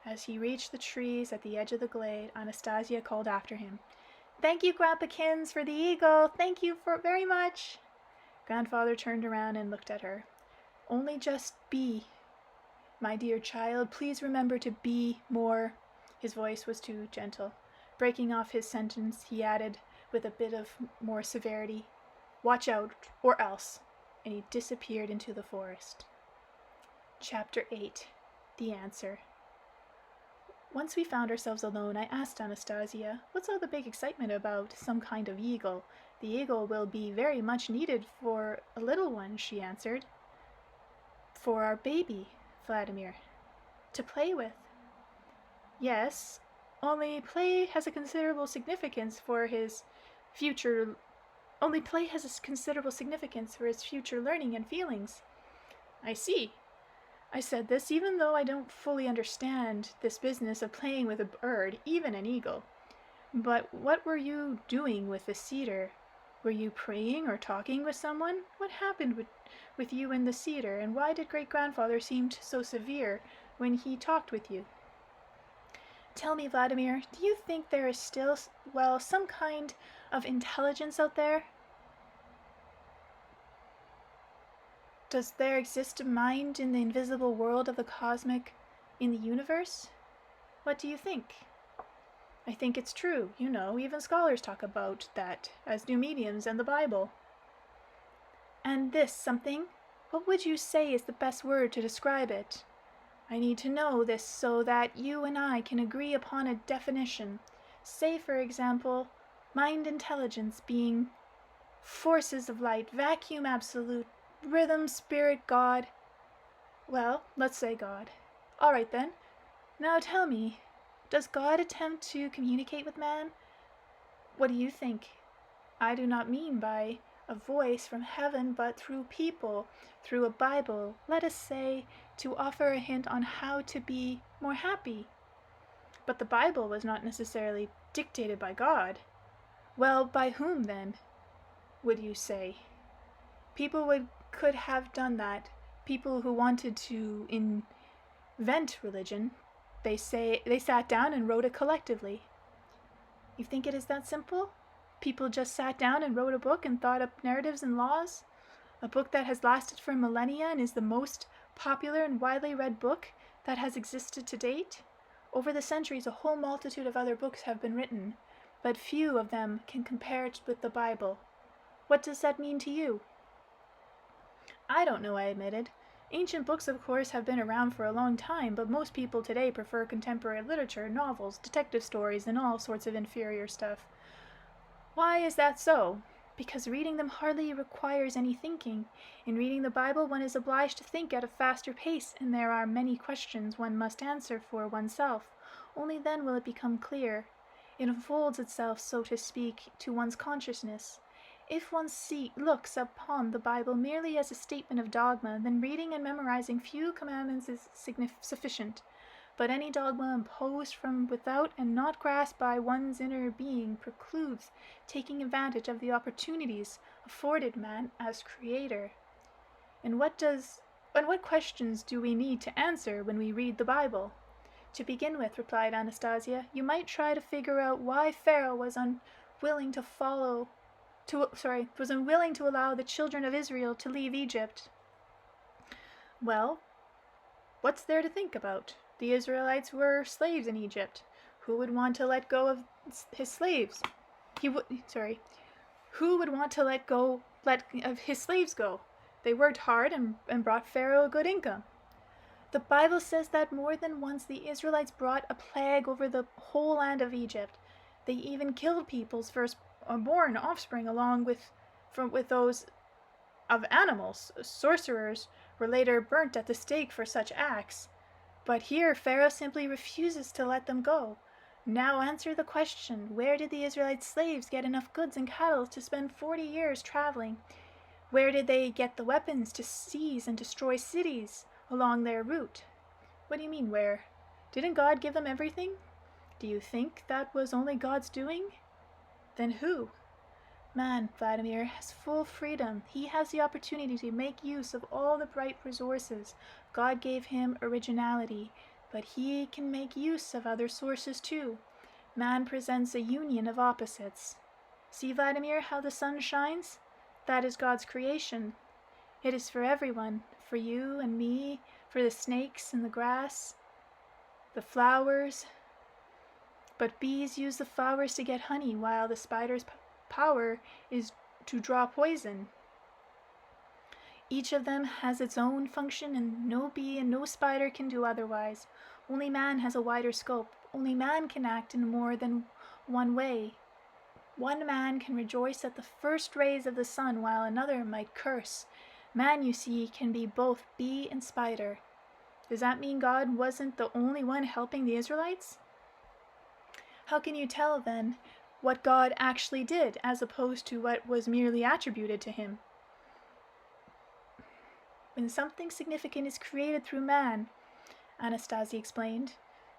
As he reached the trees at the edge of the glade, Anastasia called after him, "Thank you, Grandpakins, for the eagle. Thank you very much." Grandfather turned around and looked at her. "Only just be My dear child, please remember to be more. His voice was too gentle. Breaking off his sentence, he added, with a bit of more severity, watch out, or else. And he disappeared into the forest. Chapter 8. The Answer. Once we found ourselves alone, I asked Anastasia, what's all the big excitement about some kind of eagle? The eagle will be very much needed for a little one, she answered. For our baby, Vladimir. To play with. Yes, only play has a considerable significance for his future learning and feelings. I see. I said this even though I don't fully understand this business of playing with a bird, even an eagle. But what were you doing with the cedar? Were you praying or talking with someone? What happened with you and the cedar, and why did great-grandfather seem so severe when he talked with you? Tell me, Vladimir, do you think there is still, some kind of intelligence out there? Does there exist a mind in the invisible world of the cosmic, in the universe? What do you think? I think it's true, even scholars talk about that as new mediums and the Bible. And this something? What would you say is the best word to describe it? I need to know this so that you and I can agree upon a definition. Say, for example, mind intelligence being forces of light, vacuum absolute, rhythm, spirit, God. Well, let's say God. All right then. Now tell me, does God attempt to communicate with man? What do you think? I do not mean by a voice from heaven, but through people, through a Bible, let us say, to offer a hint on how to be more happy. But the Bible was not necessarily dictated by God. Well, by whom then, would you say? People could have done that. People who wanted to invent religion, they sat down and wrote it collectively. You think it is that simple? People just sat down and wrote a book and thought up narratives and laws? A book that has lasted for millennia and is the most popular and widely read book that has existed to date? Over the centuries, a whole multitude of other books have been written, but few of them can compare it with the Bible. What does that mean to you? I don't know, I admitted. Ancient books, of course, have been around for a long time, but most people today prefer contemporary literature, novels, detective stories, and all sorts of inferior stuff. Why is that so? Because reading them hardly requires any thinking. In reading the Bible, one is obliged to think at a faster pace, and there are many questions one must answer for oneself. Only then will it become clear. It unfolds itself, so to speak, to one's consciousness. If one looks upon the Bible merely as a statement of dogma, then reading and memorizing few commandments is sufficient. But any dogma imposed from without and not grasped by one's inner being precludes taking advantage of the opportunities afforded man as creator. And what questions do we need to answer when we read the Bible? To begin with, replied Anastasia, you might try to figure out why Pharaoh was unwilling to allow the children of Israel to leave Egypt. Well, what's there to think about? The Israelites were slaves in Egypt. Who would want to let go of his slaves? Who would want to let his slaves go? They worked hard and brought Pharaoh a good income. The Bible says that more than once the Israelites brought a plague over the whole land of Egypt. They even killed people's firstborn offspring along with those of animals. Sorcerers were later burnt at the stake for such acts. But here Pharaoh simply refuses to let them go. Now answer the question, where did the Israelite slaves get enough goods and cattle to spend 40 years traveling? Where did they get the weapons to seize and destroy cities along their route? What do you mean, where? Didn't God give them everything? Do you think that was only God's doing? Then who? Man, Vladimir, has full freedom. He has the opportunity to make use of all the bright resources. God gave him originality, but he can make use of other sources too. Man presents a union of opposites. See, Vladimir, how the sun shines? That is God's creation. It is for everyone, for you and me, for the snakes and the grass, the flowers. But bees use the flowers to get honey, while the spider's power is to draw poison. Each of them has its own function, and no bee and no spider can do otherwise. Only man has a wider scope. Only man can act in more than one way. One man can rejoice at the first rays of the sun, while another might curse. Man, you see, can be both bee and spider. Does that mean God wasn't the only one helping the Israelites? How can you tell, then, what God actually did, as opposed to what was merely attributed to him? When something significant is created through man, Anastasia explained,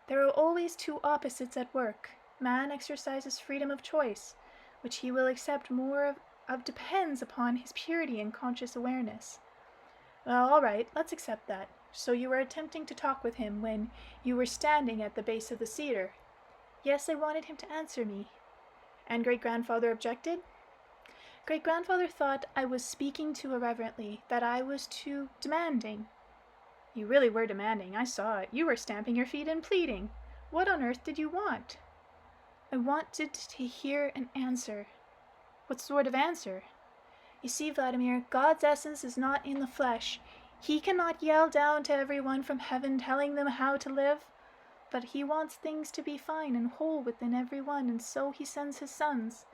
there are always two opposites at work. Man exercises freedom of choice, which he will accept more of depends upon his purity and conscious awareness. Well, all right, let's accept that. So you were attempting to talk with him when you were standing at the base of the cedar. Yes, I wanted him to answer me. And great-grandfather objected? Great-grandfather thought I was speaking too irreverently, that I was too demanding. You really were demanding, I saw it. You were stamping your feet and pleading. What on earth did you want? I wanted to hear an answer. What sort of answer? You see, Vladimir, God's essence is not in the flesh. He cannot yell down to everyone from heaven telling them how to live. But he wants things to be fine and whole within everyone, and so he sends his sons,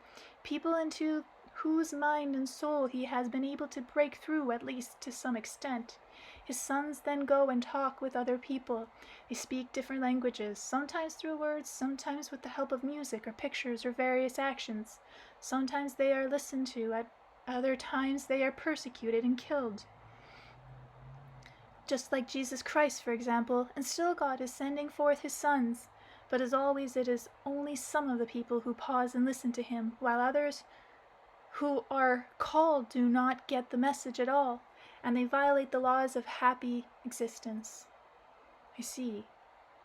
people into whose mind and soul he has been able to break through, at least to some extent. His sons then go and talk with other people. They speak different languages, sometimes through words, sometimes with the help of music or pictures or various actions. Sometimes they are listened to, at other times they are persecuted and killed. Just like Jesus Christ, for example, and still God is sending forth his sons. But as always, it is only some of the people who pause and listen to him, while others who are called do not get the message at all, and they violate the laws of happy existence. I see.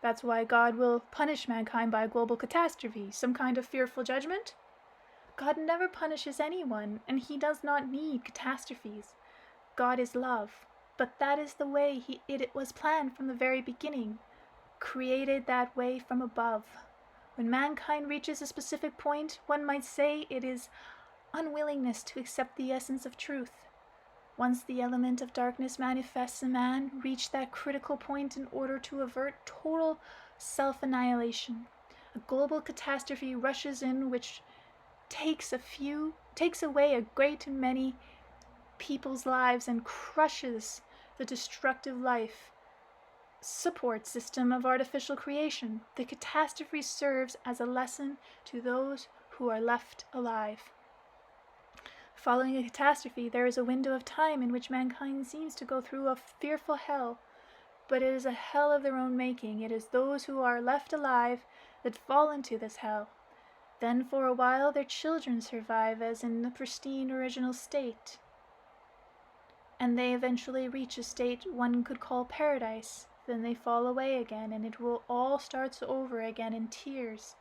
That's why God will punish mankind by a global catastrophe, some kind of fearful judgment? God never punishes anyone, and he does not need catastrophes. God is love, but that is the way it was planned from the very beginning, created that way from above. When mankind reaches a specific point, one might say it is unwillingness to accept the essence of truth. Once the element of darkness manifests in man, reach that critical point in order to avert total self-annihilation. A global catastrophe rushes in which takes away a great many people's lives and crushes the destructive life support system of artificial creation. The catastrophe serves as a lesson to those who are left alive. Following a catastrophe, there is a window of time in which mankind seems to go through a fearful hell, but it is a hell of their own making. It is those who are left alive that fall into this hell. Then for a while their children survive as in the pristine original state, and they eventually reach a state one could call paradise. Then they fall away again, and it will all start over again in tears.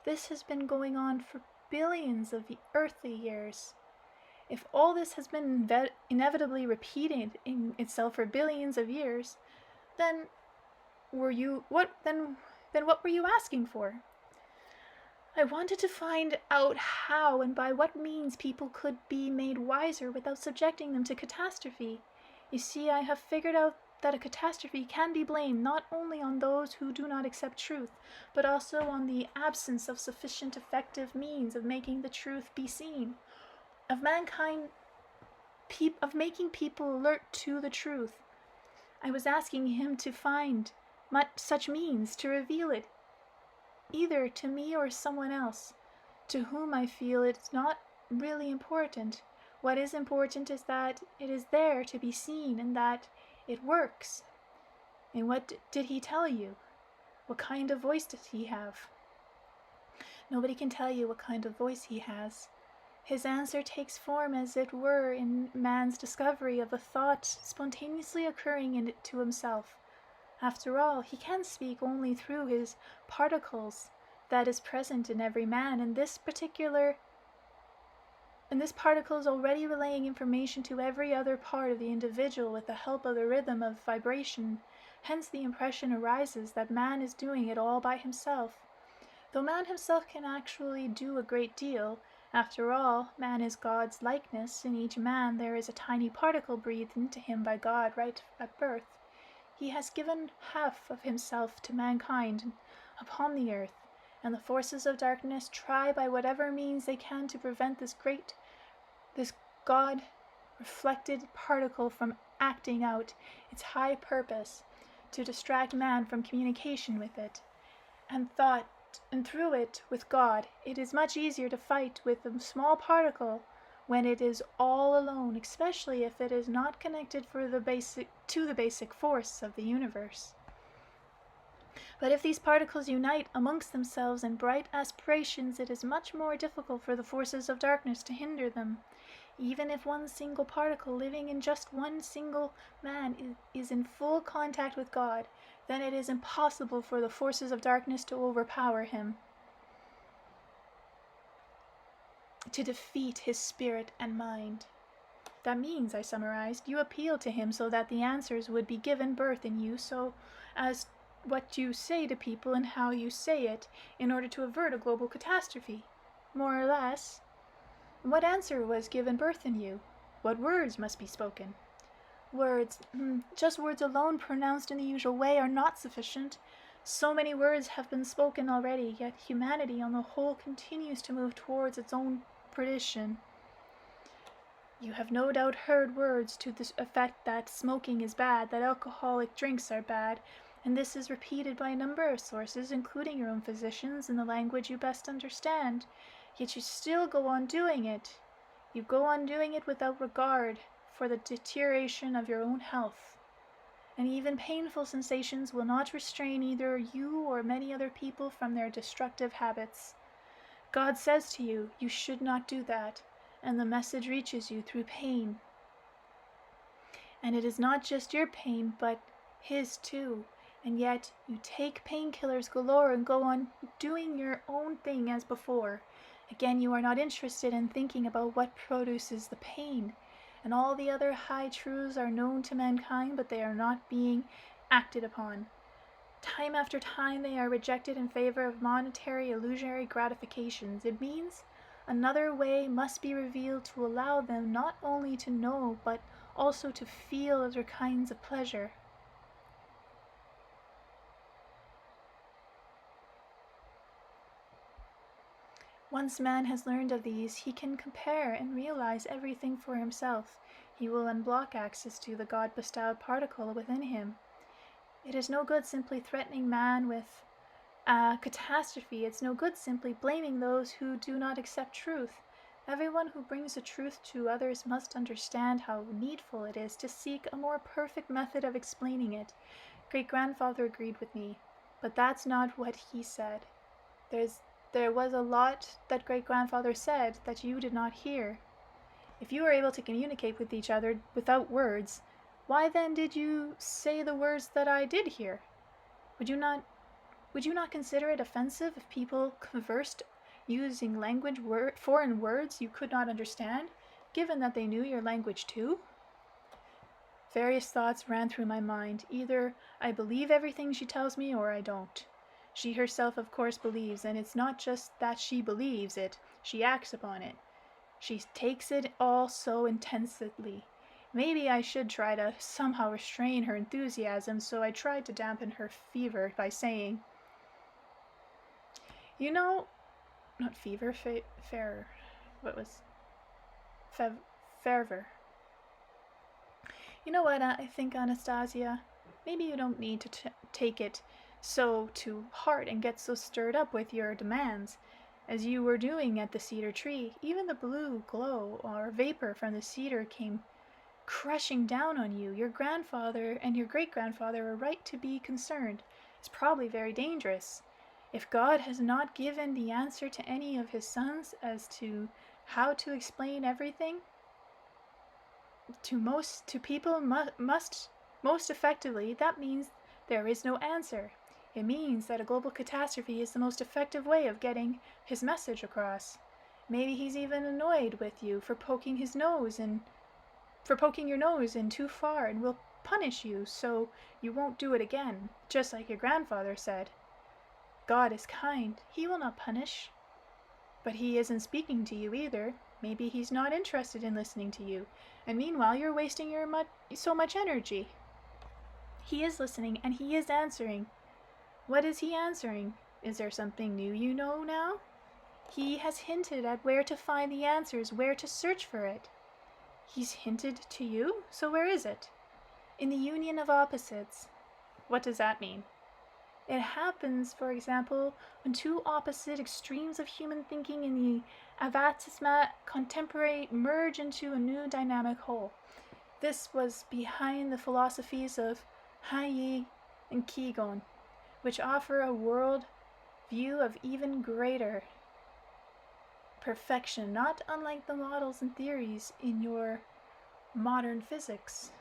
This has been going on for billions of earthly years. If all this has been inevitably repeated in itself for billions of years, then what were you asking for? I wanted to find out how and by what means people could be made wiser without subjecting them to catastrophe. You see, I have figured out that a catastrophe can be blamed not only on those who do not accept truth, but also on the absence of sufficient effective means of making the truth be seen, of making people alert to the truth. I was asking him to find such means, to reveal it, either to me or someone else, to whom I feel it's not really important. What is important is that it is there to be seen and that it works. And what did he tell you? What kind of voice does he have? Nobody can tell you what kind of voice he has. His answer takes form, as it were, in man's discovery of a thought spontaneously occurring to himself. After all, he can speak only through his particles that is present in every man, and this particular And this particle is already relaying information to every other part of the individual with the help of the rhythm of vibration. Hence the impression arises that man is doing it all by himself. Though man himself can actually do a great deal, after all, man is God's likeness. In each man there is a tiny particle breathed into him by God right at birth. He has given half of himself to mankind upon the earth, and the forces of darkness try by whatever means they can to prevent this God-reflected particle from acting out its high purpose, to distract man from communication with it, and thought, and through it with God. It is much easier to fight with a small particle when it is all alone, especially if it is not connected to the basic force of the universe. But if these particles unite amongst themselves in bright aspirations, it is much more difficult for the forces of darkness to hinder them. Even if one single particle living in just one single man is in full contact with God, then it is impossible for the forces of darkness to overpower him, to defeat his spirit and mind. That means, I summarized, you appeal to him so that the answers would be given birth in you, so as what you say to people and how you say it, in order to avert a global catastrophe, more or less. What answer was given birth in you? What words must be spoken? Words, just words alone pronounced in the usual way are not sufficient. So many words have been spoken already, yet humanity on the whole continues to move towards its own perdition. You have no doubt heard words to the effect that smoking is bad, that alcoholic drinks are bad, and this is repeated by a number of sources, including your own physicians, in the language you best understand. Yet you still go on doing it. You go on doing it without regard for the deterioration of your own health. And even painful sensations will not restrain either you or many other people from their destructive habits. God says to you, you should not do that, and the message reaches you through pain. And it is not just your pain, but his too. And yet you take painkillers galore and go on doing your own thing as before. Again, you are not interested in thinking about what produces the pain, and all the other high truths are known to mankind, but they are not being acted upon. Time after time they are rejected in favor of monetary illusionary gratifications. It means another way must be revealed to allow them not only to know, but also to feel other kinds of pleasure. Once man has learned of these, he can compare and realize everything for himself. He will unblock access to the God-bestowed particle within him. It is no good simply threatening man with a catastrophe. It's no good simply blaming those who do not accept truth. Everyone who brings the truth to others must understand how needful it is to seek a more perfect method of explaining it. Great-grandfather agreed with me, but that's not what he said. There was a lot that great-grandfather said that you did not hear. If you were able to communicate with each other without words, why then did you say the words that I did hear? Would you not consider it offensive if people conversed using foreign words you could not understand, given that they knew your language too? Various thoughts ran through my mind. Either I believe everything she tells me or I don't. She herself, of course, believes, and it's not just that she believes it, she acts upon it. She takes it all so intensely. Maybe I should try to somehow restrain her enthusiasm, so I tried to dampen her fever by saying, you know, not fever, fervor. You know what, I think, Anastasia, maybe you don't need to take it so to heart and get so stirred up with your demands as you were doing at the cedar tree. Even the blue glow or vapor from the cedar came crushing down on you. Your grandfather and your great-grandfather were right to be concerned. It's probably very dangerous. If God has not given the answer to any of his sons as to how to explain everything to people most effectively, that means there is no answer. It means that a global catastrophe is the most effective way of getting his message across. Maybe he's even annoyed with you for poking your nose in too far and will punish you so you won't do it again, just like your grandfather said. God is kind. He will not punish. But he isn't speaking to you either. Maybe he's not interested in listening to you, and meanwhile you're wasting so much energy. He is listening, and he is answering. What is he answering? Is there something new you know now? He has hinted at where to find the answers, where to search for it. He's hinted to you, so where is it? In the union of opposites. What does that mean? It happens, for example, when two opposite extremes of human thinking in the Avatisma contemporary merge into a new dynamic whole. This was behind the philosophies of Haiyi and Qigong, which offer a world view of even greater perfection, not unlike the models and theories in your modern physics.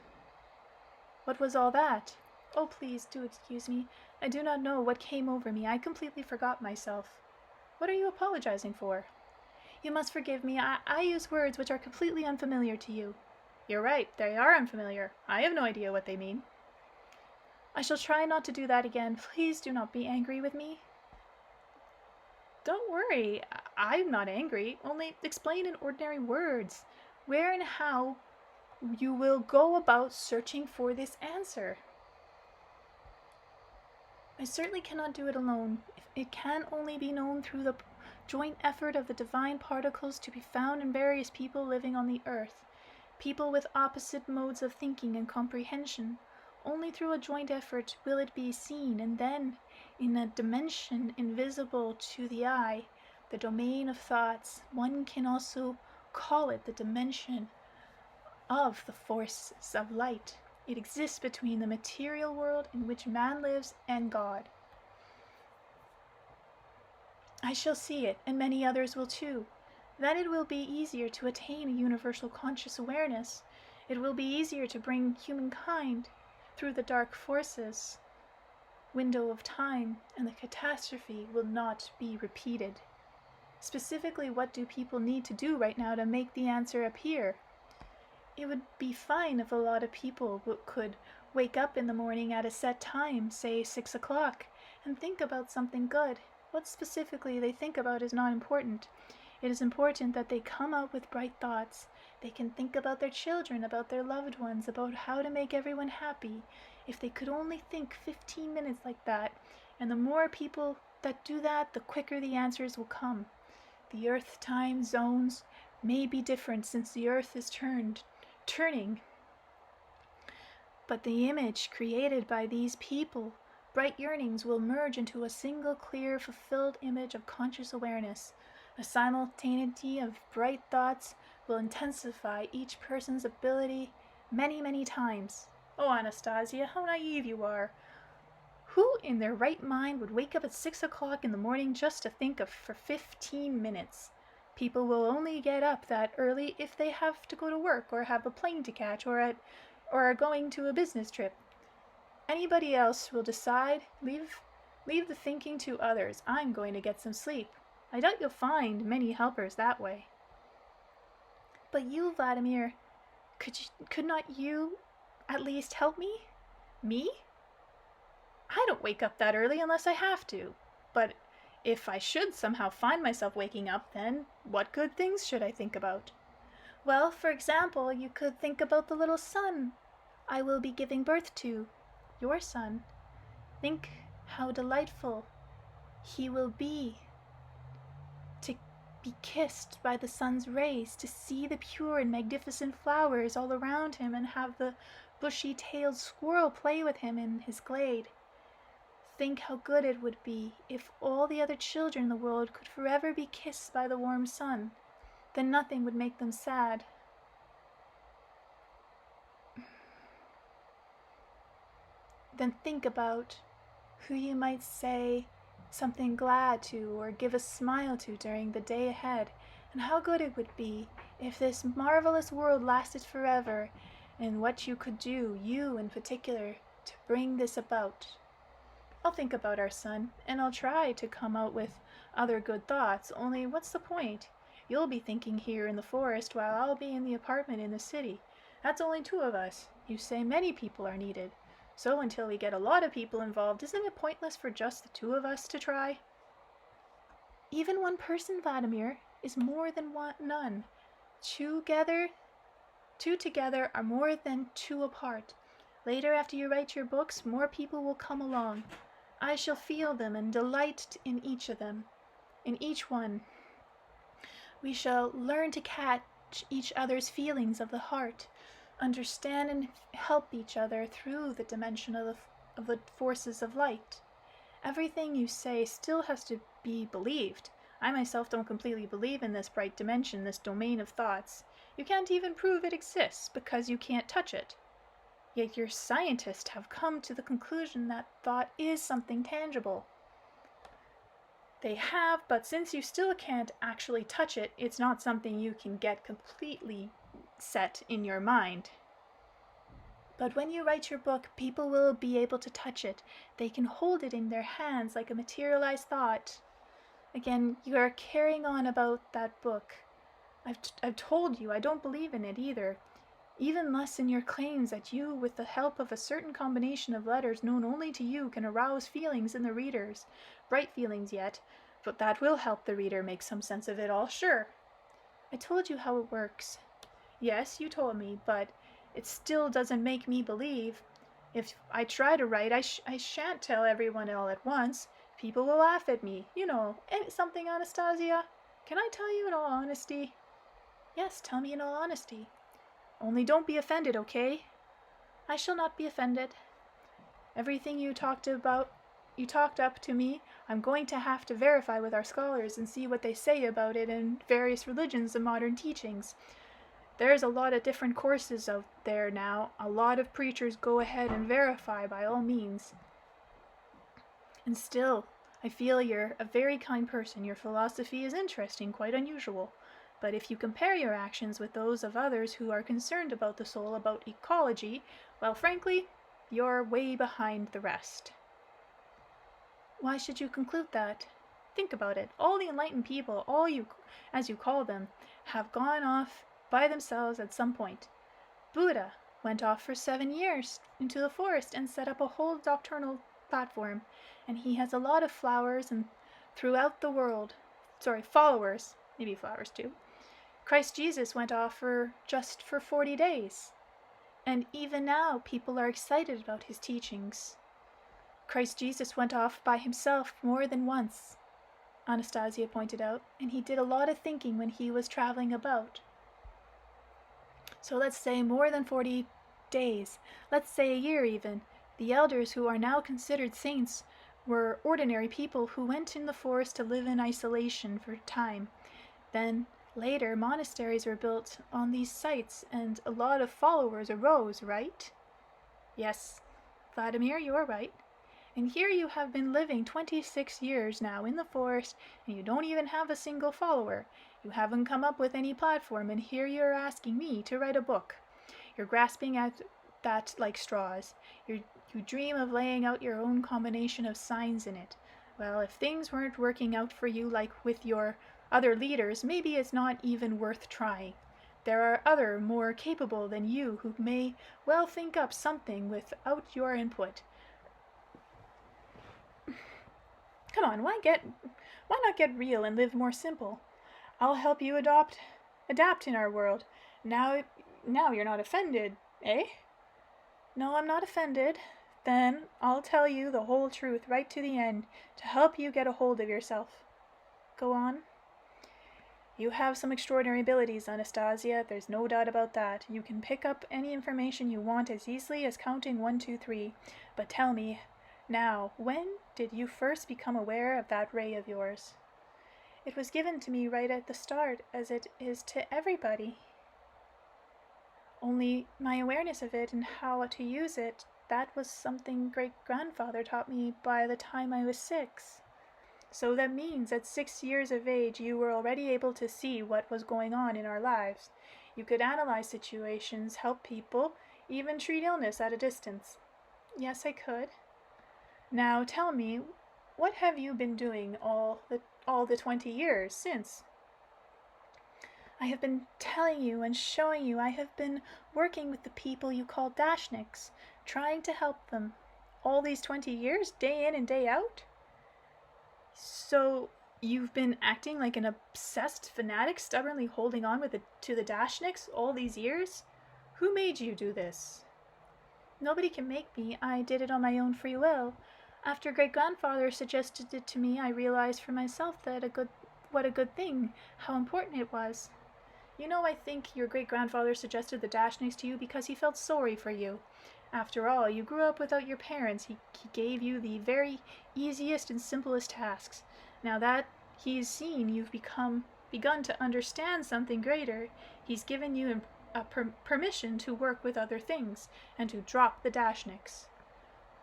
What was all that? Oh, please do excuse me. I do not know what came over me. I completely forgot myself. What are you apologizing for? You must forgive me. I use words which are completely unfamiliar to you. You're right, they are unfamiliar. I have no idea what they mean. I shall try not to do that again. Please do not be angry with me. Don't worry, I'm not angry. Only explain in ordinary words where and how you will go about searching for this answer. I certainly cannot do it alone. It can only be known through the joint effort of the divine particles to be found in various people living on the earth, people with opposite modes of thinking and comprehension. Only through a joint effort will it be seen, and then, in a dimension invisible to the eye, the domain of thoughts, one can also call it the dimension of the forces of light. It exists between the material world in which man lives and God. I shall see it, and many others will too. Then it will be easier to attain a universal conscious awareness. It will be easier to bring humankind through the dark forces window of time, and the catastrophe will not be repeated. Specifically, what do people need to do right now to make the answer appear? It would be fine if a lot of people could wake up in the morning at a set time, say 6 o'clock, and think about something good. What specifically they think about is not important. It is important that they come out with bright thoughts. They can think about their children, about their loved ones, about how to make everyone happy. If they could only think 15 minutes like that, and the more people that do that, the quicker the answers will come. The Earth time zones may be different since the Earth is turning. But the image created by these people, bright yearnings, will merge into a single clear, fulfilled image of conscious awareness. A simultaneity of bright thoughts will intensify each person's ability many, many times. Oh, Anastasia, how naive you are. Who in their right mind would wake up at 6 o'clock in the morning just to think for 15 minutes? People will only get up that early if they have to go to work or have a plane to catch or are going to a business trip. Anybody else will decide, leave the thinking to others. I'm going to get some sleep. I doubt you'll find many helpers that way. But you, Vladimir, could not you at least help me? Me? I don't wake up that early unless I have to. But if I should somehow find myself waking up, then what good things should I think about? Well, for example, you could think about the little son I will be giving birth to, your son. Think how delightful he will be to be kissed by the sun's rays, to see the pure and magnificent flowers all around him, and have the bushy-tailed squirrel play with him in his glade. Think how good it would be if all the other children in the world could forever be kissed by the warm sun. Then nothing would make them sad. Then think about who you might say something glad to or give a smile to during the day ahead, and how good it would be if this marvelous world lasted forever, and what you could do, you in particular, to bring this about. I'll think about our son, and I'll try to come out with other good thoughts, only what's the point? You'll be thinking here in the forest while I'll be in the apartment in the city. That's only 2 of us. You say many people are needed. So until we get a lot of people involved, isn't it pointless for just the 2 of us to try? Even 1 person, Vladimir, is more than none. 2 together are more than 2 apart. Later, after you write your books, more people will come along. I shall feel them and delight in each of them, in each one. We shall learn to catch each other's feelings of the heart, understand and help each other through the dimension of the forces of light. Everything you say still has to be believed. I myself don't completely believe in this bright dimension, this domain of thoughts. You can't even prove it exists because you can't touch it. Yet your scientists have come to the conclusion that thought is something tangible. They have, but since you still can't actually touch it, it's not something you can get completely set in your mind. But when you write your book, people will be able to touch it. They can hold it in their hands like a materialized thought. Again, you are carrying on about that book. I've told you I don't believe in it either. Even less in your claims that you, with the help of a certain combination of letters known only to you, can arouse feelings in the readers. Bright feelings yet, but that will help the reader make some sense of it all, sure. I told you how it works. Yes, you told me, but it still doesn't make me believe. If I try to write, I shan't tell everyone all at once. People will laugh at me. You know, something, Anastasia? Can I tell you in all honesty? Yes, tell me in all honesty. Only don't be offended, okay? I shall not be offended. Everything you talked up to me, I'm going to have to verify with our scholars and see what they say about it in various religions and modern teachings. There's a lot of different courses out there now. A lot of preachers go ahead and verify by all means. And still, I feel you're a very kind person. Your philosophy is interesting, quite unusual. But if you compare your actions with those of others who are concerned about the soul, about ecology, well, frankly, you're way behind the rest. Why should you conclude that? Think about it. All the enlightened people, all you, as you call them, have gone off by themselves at some point. Buddha went off for 7 years into the forest and set up a whole doctrinal platform, and he has a lot of followers throughout the world. Followers, maybe flowers too. Christ Jesus went off for 40 days. And even now, people are excited about his teachings. Christ Jesus went off by himself more than once, Anastasia pointed out, and he did a lot of thinking when he was traveling about. So let's say more than 40 days. Let's say a year even. The elders who are now considered saints were ordinary people who went in the forest to live in isolation for time. Then later, monasteries were built on these sites, and a lot of followers arose, right? Yes, Vladimir, you are right. And here you have been living 26 years now in the forest, and you don't even have a single follower. You haven't come up with any platform, and here you are asking me to write a book. You're grasping at that like straws. You dream of laying out your own combination of signs in it. Well, if things weren't working out for you like with your other leaders, maybe it's not even worth trying. There are other more capable than you who may well think up something without your input. Come on, why not get real and live more simple? I'll help you adapt in our world. Now you're not offended, eh? No, I'm not offended. Then I'll tell you the whole truth right to the end to help you get a hold of yourself. Go on. You have some extraordinary abilities, Anastasia. There's no doubt about that. You can pick up any information you want as easily as counting 1, 2, 3. But tell me, now, when did you first become aware of that ray of yours? It was given to me right at the start, as it is to everybody. Only my awareness of it and how to use it, that was something great-grandfather taught me by the time I was 6. So that means at 6 years of age, you were already able to see what was going on in our lives. You could analyze situations, help people, even treat illness at a distance. Yes, I could. Now tell me, what have you been doing all the 20 years since? I have been telling you and showing you. I have been working with the people you call Dashnicks, trying to help them. All these 20 years, day in and day out? So you've been acting like an obsessed fanatic, stubbornly holding on to the Dashnicks all these years? Who made you do this? Nobody can make me. I did it on my own free will. After great-grandfather suggested it to me, I realized for myself what a good thing, how important it was. You know, I think your great-grandfather suggested the Dashnicks to you because he felt sorry for you. After all, you grew up without your parents. He gave you the very easiest and simplest tasks. Now that he's seen you've begun to understand something greater, he's given you permission to work with other things and to drop the Dashnicks.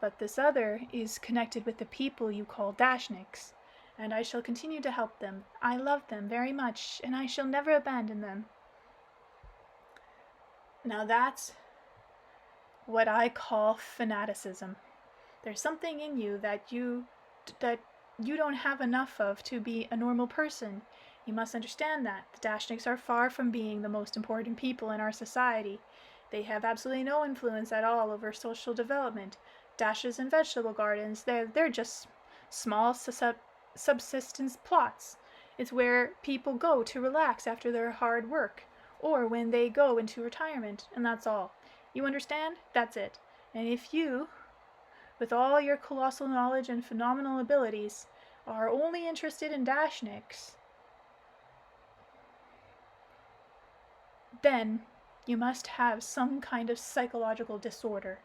But this other is connected with the people you call Dashnicks, and I shall continue to help them. I love them very much, and I shall never abandon them. Now that's what I call fanaticism. There's something in you that you don't have enough of to be a normal person. You must understand that. The Dashnicks are far from being the most important people in our society. They have absolutely no influence at all over social development. Dashes and vegetable gardens, they're just small subsistence plots. It's where people go to relax after their hard work, or when they go into retirement, and that's all. You understand? That's it. And if you, with all your colossal knowledge and phenomenal abilities, are only interested in Dashnicks, then you must have some kind of psychological disorder.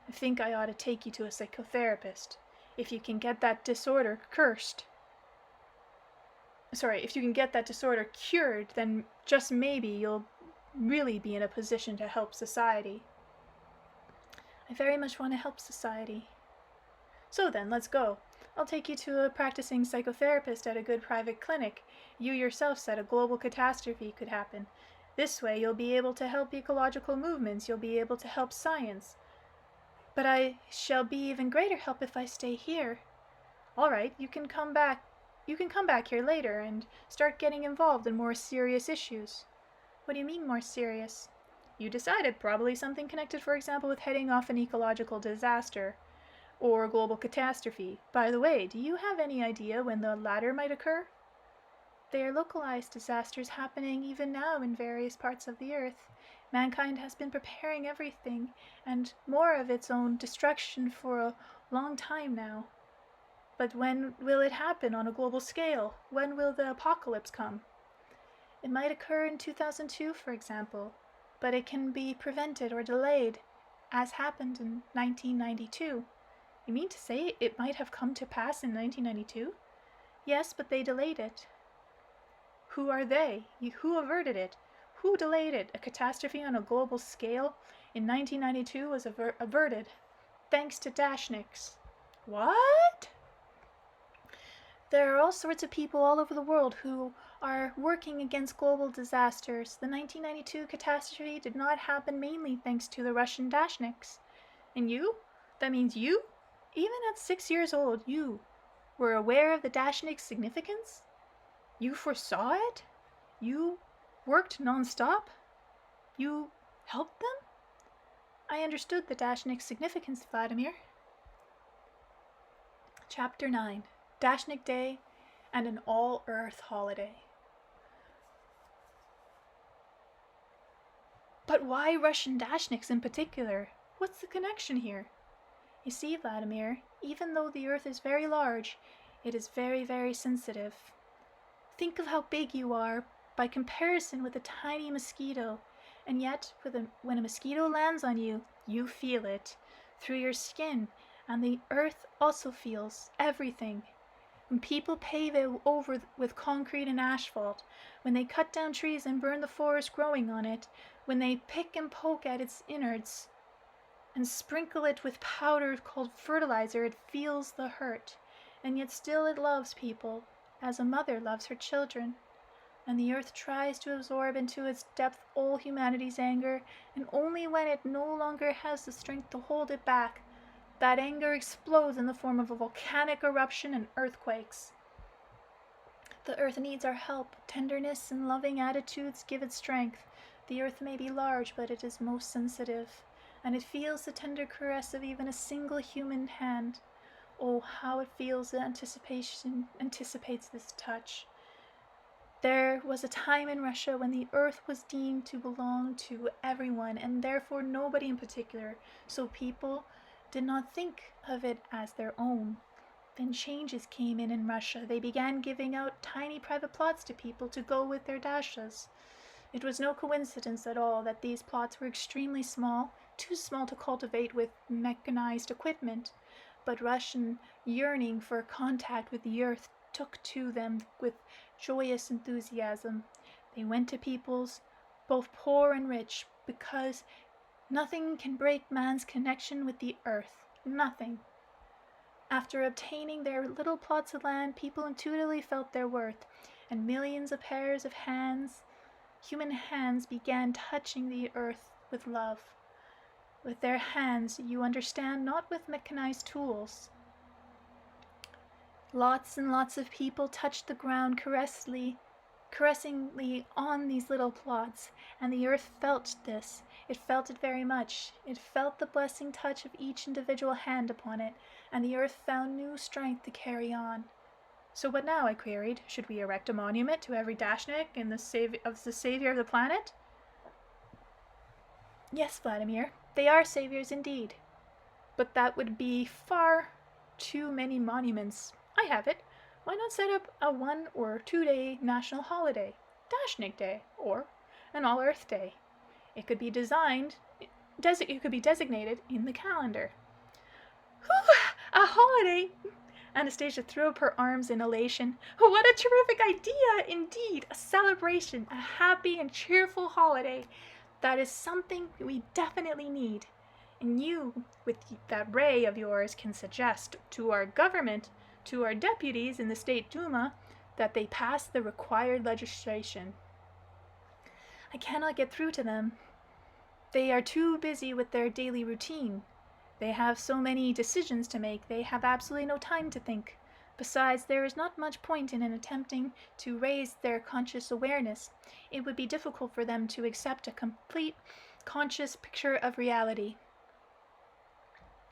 I think I ought to take you to a psychotherapist. If you can get that disorder cured, then just maybe you'll really be in a position to help society. I very much want to help society. So then, let's go. I'll take you to a practicing psychotherapist at a good private clinic. You yourself said a global catastrophe could happen. This way you'll be able to help ecological movements, you'll be able to help science. But I shall be even greater help if I stay here. All right, you can come back here later and start getting involved in more serious issues. What do you mean more serious? You decided, probably something connected, for example, with heading off an ecological disaster or a global catastrophe. By the way, do you have any idea when the latter might occur? They are localized disasters happening even now in various parts of the earth. Mankind has been preparing everything and more of its own destruction for a long time now. But when will it happen on a global scale? When will the apocalypse come? It might occur in 2002, for example, but it can be prevented or delayed, as happened in 1992. You mean to say it might have come to pass in 1992? Yes, but they delayed it. Who are they? Who averted it? Who delayed it? A catastrophe on a global scale in 1992 was averted, thanks to Dashnicks. What? There are all sorts of people all over the world who are working against global disasters. The 1992 catastrophe did not happen mainly thanks to the Russian Dashnicks. And you? That means you? Even at 6 years old, you were aware of the Dashnicks' significance? You foresaw it? You worked non-stop? You helped them? I understood the Dashnicks' significance, Vladimir. Chapter 9. Dashnick Day and an all-Earth holiday. But why Russian Dashnicks in particular? What's the connection here? You see, Vladimir, even though the Earth is very large, it is very, very sensitive. Think of how big you are by comparison with a tiny mosquito, and yet when a mosquito lands on you, you feel it through your skin, and the Earth also feels everything. When people pave it over with concrete and asphalt, when they cut down trees and burn the forest growing on it, when they pick and poke at its innards and sprinkle it with powder called fertilizer, it feels the hurt, and yet still it loves people, as a mother loves her children. And the earth tries to absorb into its depth all humanity's anger, and only when it no longer has the strength to hold it back, that anger explodes in the form of a volcanic eruption and earthquakes. The earth needs our help. Tenderness and loving attitudes give it strength. The earth may be large, but it is most sensitive, and it feels the tender caress of even a single human hand. Oh, how it feels the anticipates this touch. There was a time in Russia when the earth was deemed to belong to everyone, and therefore nobody in particular, so people did not think of it as their own. Then changes came in Russia. They began giving out tiny private plots to people to go with their dashas. It was no coincidence at all that these plots were extremely small, too small to cultivate with mechanized equipment. But Russian yearning for contact with the earth took to them with joyous enthusiasm. They went to peoples, both poor and rich, because nothing can break man's connection with the earth. Nothing. After obtaining their little plots of land, people intuitively felt their worth, and millions of pairs of hands, human hands, began touching the earth with love. With their hands, you understand, not with mechanized tools. Lots and lots of people touched the ground caressingly on these little plots, and the earth felt this. It felt it very much. It felt the blessing touch of each individual hand upon it, and the earth found new strength to carry on. So what now? I queried. Should we erect a monument to every Dashnick in the savior of the planet? Yes, Vladimir, they are saviors indeed. But that would be far too many monuments. I have it. Why not set up a 1 or 2 day national holiday? Dashnick Day, or an All-Earth Day. It could be designated in the calendar. Whew, a holiday! Anastasia threw up her arms in elation. What a terrific idea, indeed! A celebration, a happy and cheerful holiday. That is something we definitely need. And you, with that ray of yours, can suggest to our government, to our deputies in the State Duma, that they pass the required legislation. I cannot get through to them. They are too busy with their daily routine. They have so many decisions to make, they have absolutely no time to think. Besides, there is not much point in attempting to raise their conscious awareness. It would be difficult for them to accept a complete conscious picture of reality.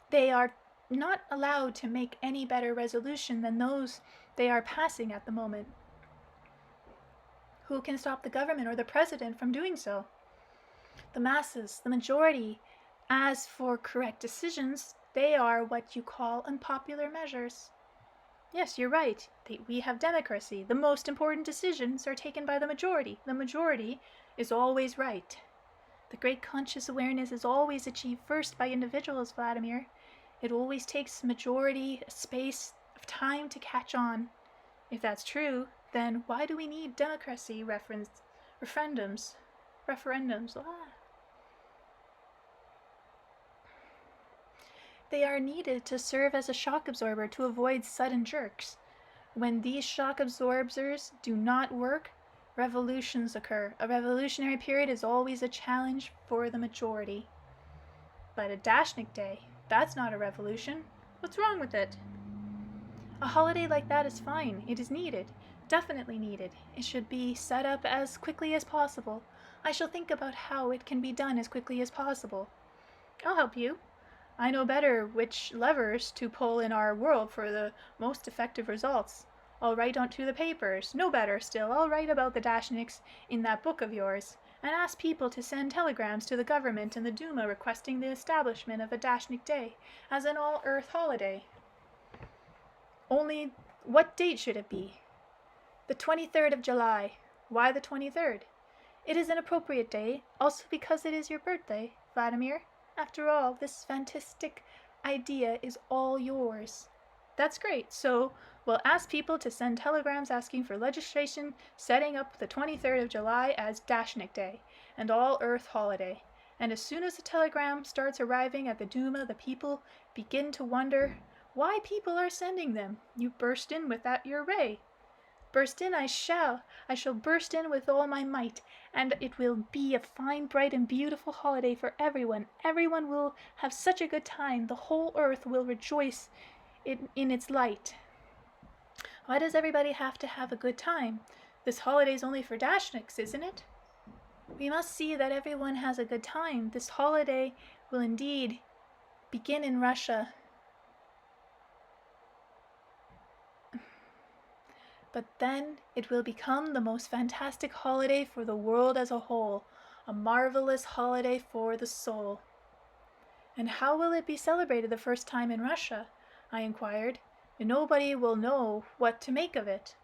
They are not allowed to make any better resolution than those they are passing at the moment. Who can stop the government or the president from doing so? The masses, the majority. As for correct decisions, they are what you call unpopular measures. Yes, you're right. We have democracy. The most important decisions are taken by the majority. The majority is always right. The great conscious awareness is always achieved first by individuals, Vladimir. It always takes majority a space of time to catch on. If that's true, then why do we need democracy referendums? They are needed to serve as a shock absorber to avoid sudden jerks. When these shock absorbers do not work, revolutions occur. A revolutionary period is always a challenge for the majority. But a Dashnick Day, that's not a revolution. What's wrong with it? A holiday like that is fine. It is needed. Definitely needed. It should be set up as quickly as possible. I shall think about how it can be done as quickly as possible. I'll help you. I know better which levers to pull in our world for the most effective results. I'll write onto the papers. No better still, I'll write about the Dashnicks in that book of yours, and ask people to send telegrams to the government and the Duma requesting the establishment of a Dashnick Day as an all-earth holiday. Only, what date should it be? The 23rd of July. Why the 23rd? It is an appropriate day, also because it is your birthday, Vladimir. After all, this fantastic idea is all yours. That's great. So we'll ask people to send telegrams asking for legislation setting up the 23rd of July as Dashnick Day, and all-earth holiday. And as soon as the telegram starts arriving at the Duma, the people begin to wonder why people are sending them. You burst in with your ray. Burst in I shall burst in with all my might, and it will be a fine, bright, and beautiful holiday for everyone. Everyone will have such a good time. The whole earth will rejoice in its light. Why does everybody have to have a good time? This holiday's only for Dashnicks, isn't it? We must see that everyone has a good time. This holiday will indeed begin in Russia. But then it will become the most fantastic holiday for the world as a whole, a marvelous holiday for the soul. And how will it be celebrated the first time in Russia? I inquired. Nobody will know what to make of it.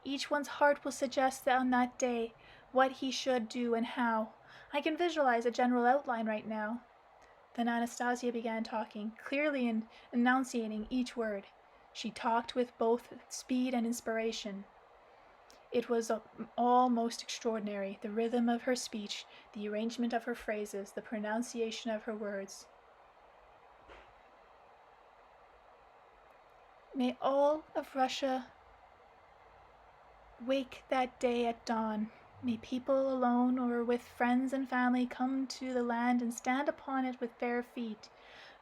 Each one's heart will suggest on that day what he should do and how. I can visualize a general outline right now. Then Anastasia began talking, clearly and enunciating each word. She talked with both speed and inspiration. It was all most extraordinary, the rhythm of her speech, the arrangement of her phrases, the pronunciation of her words. May all of Russia wake that day at dawn. May people alone or with friends and family come to the land and stand upon it with bare feet.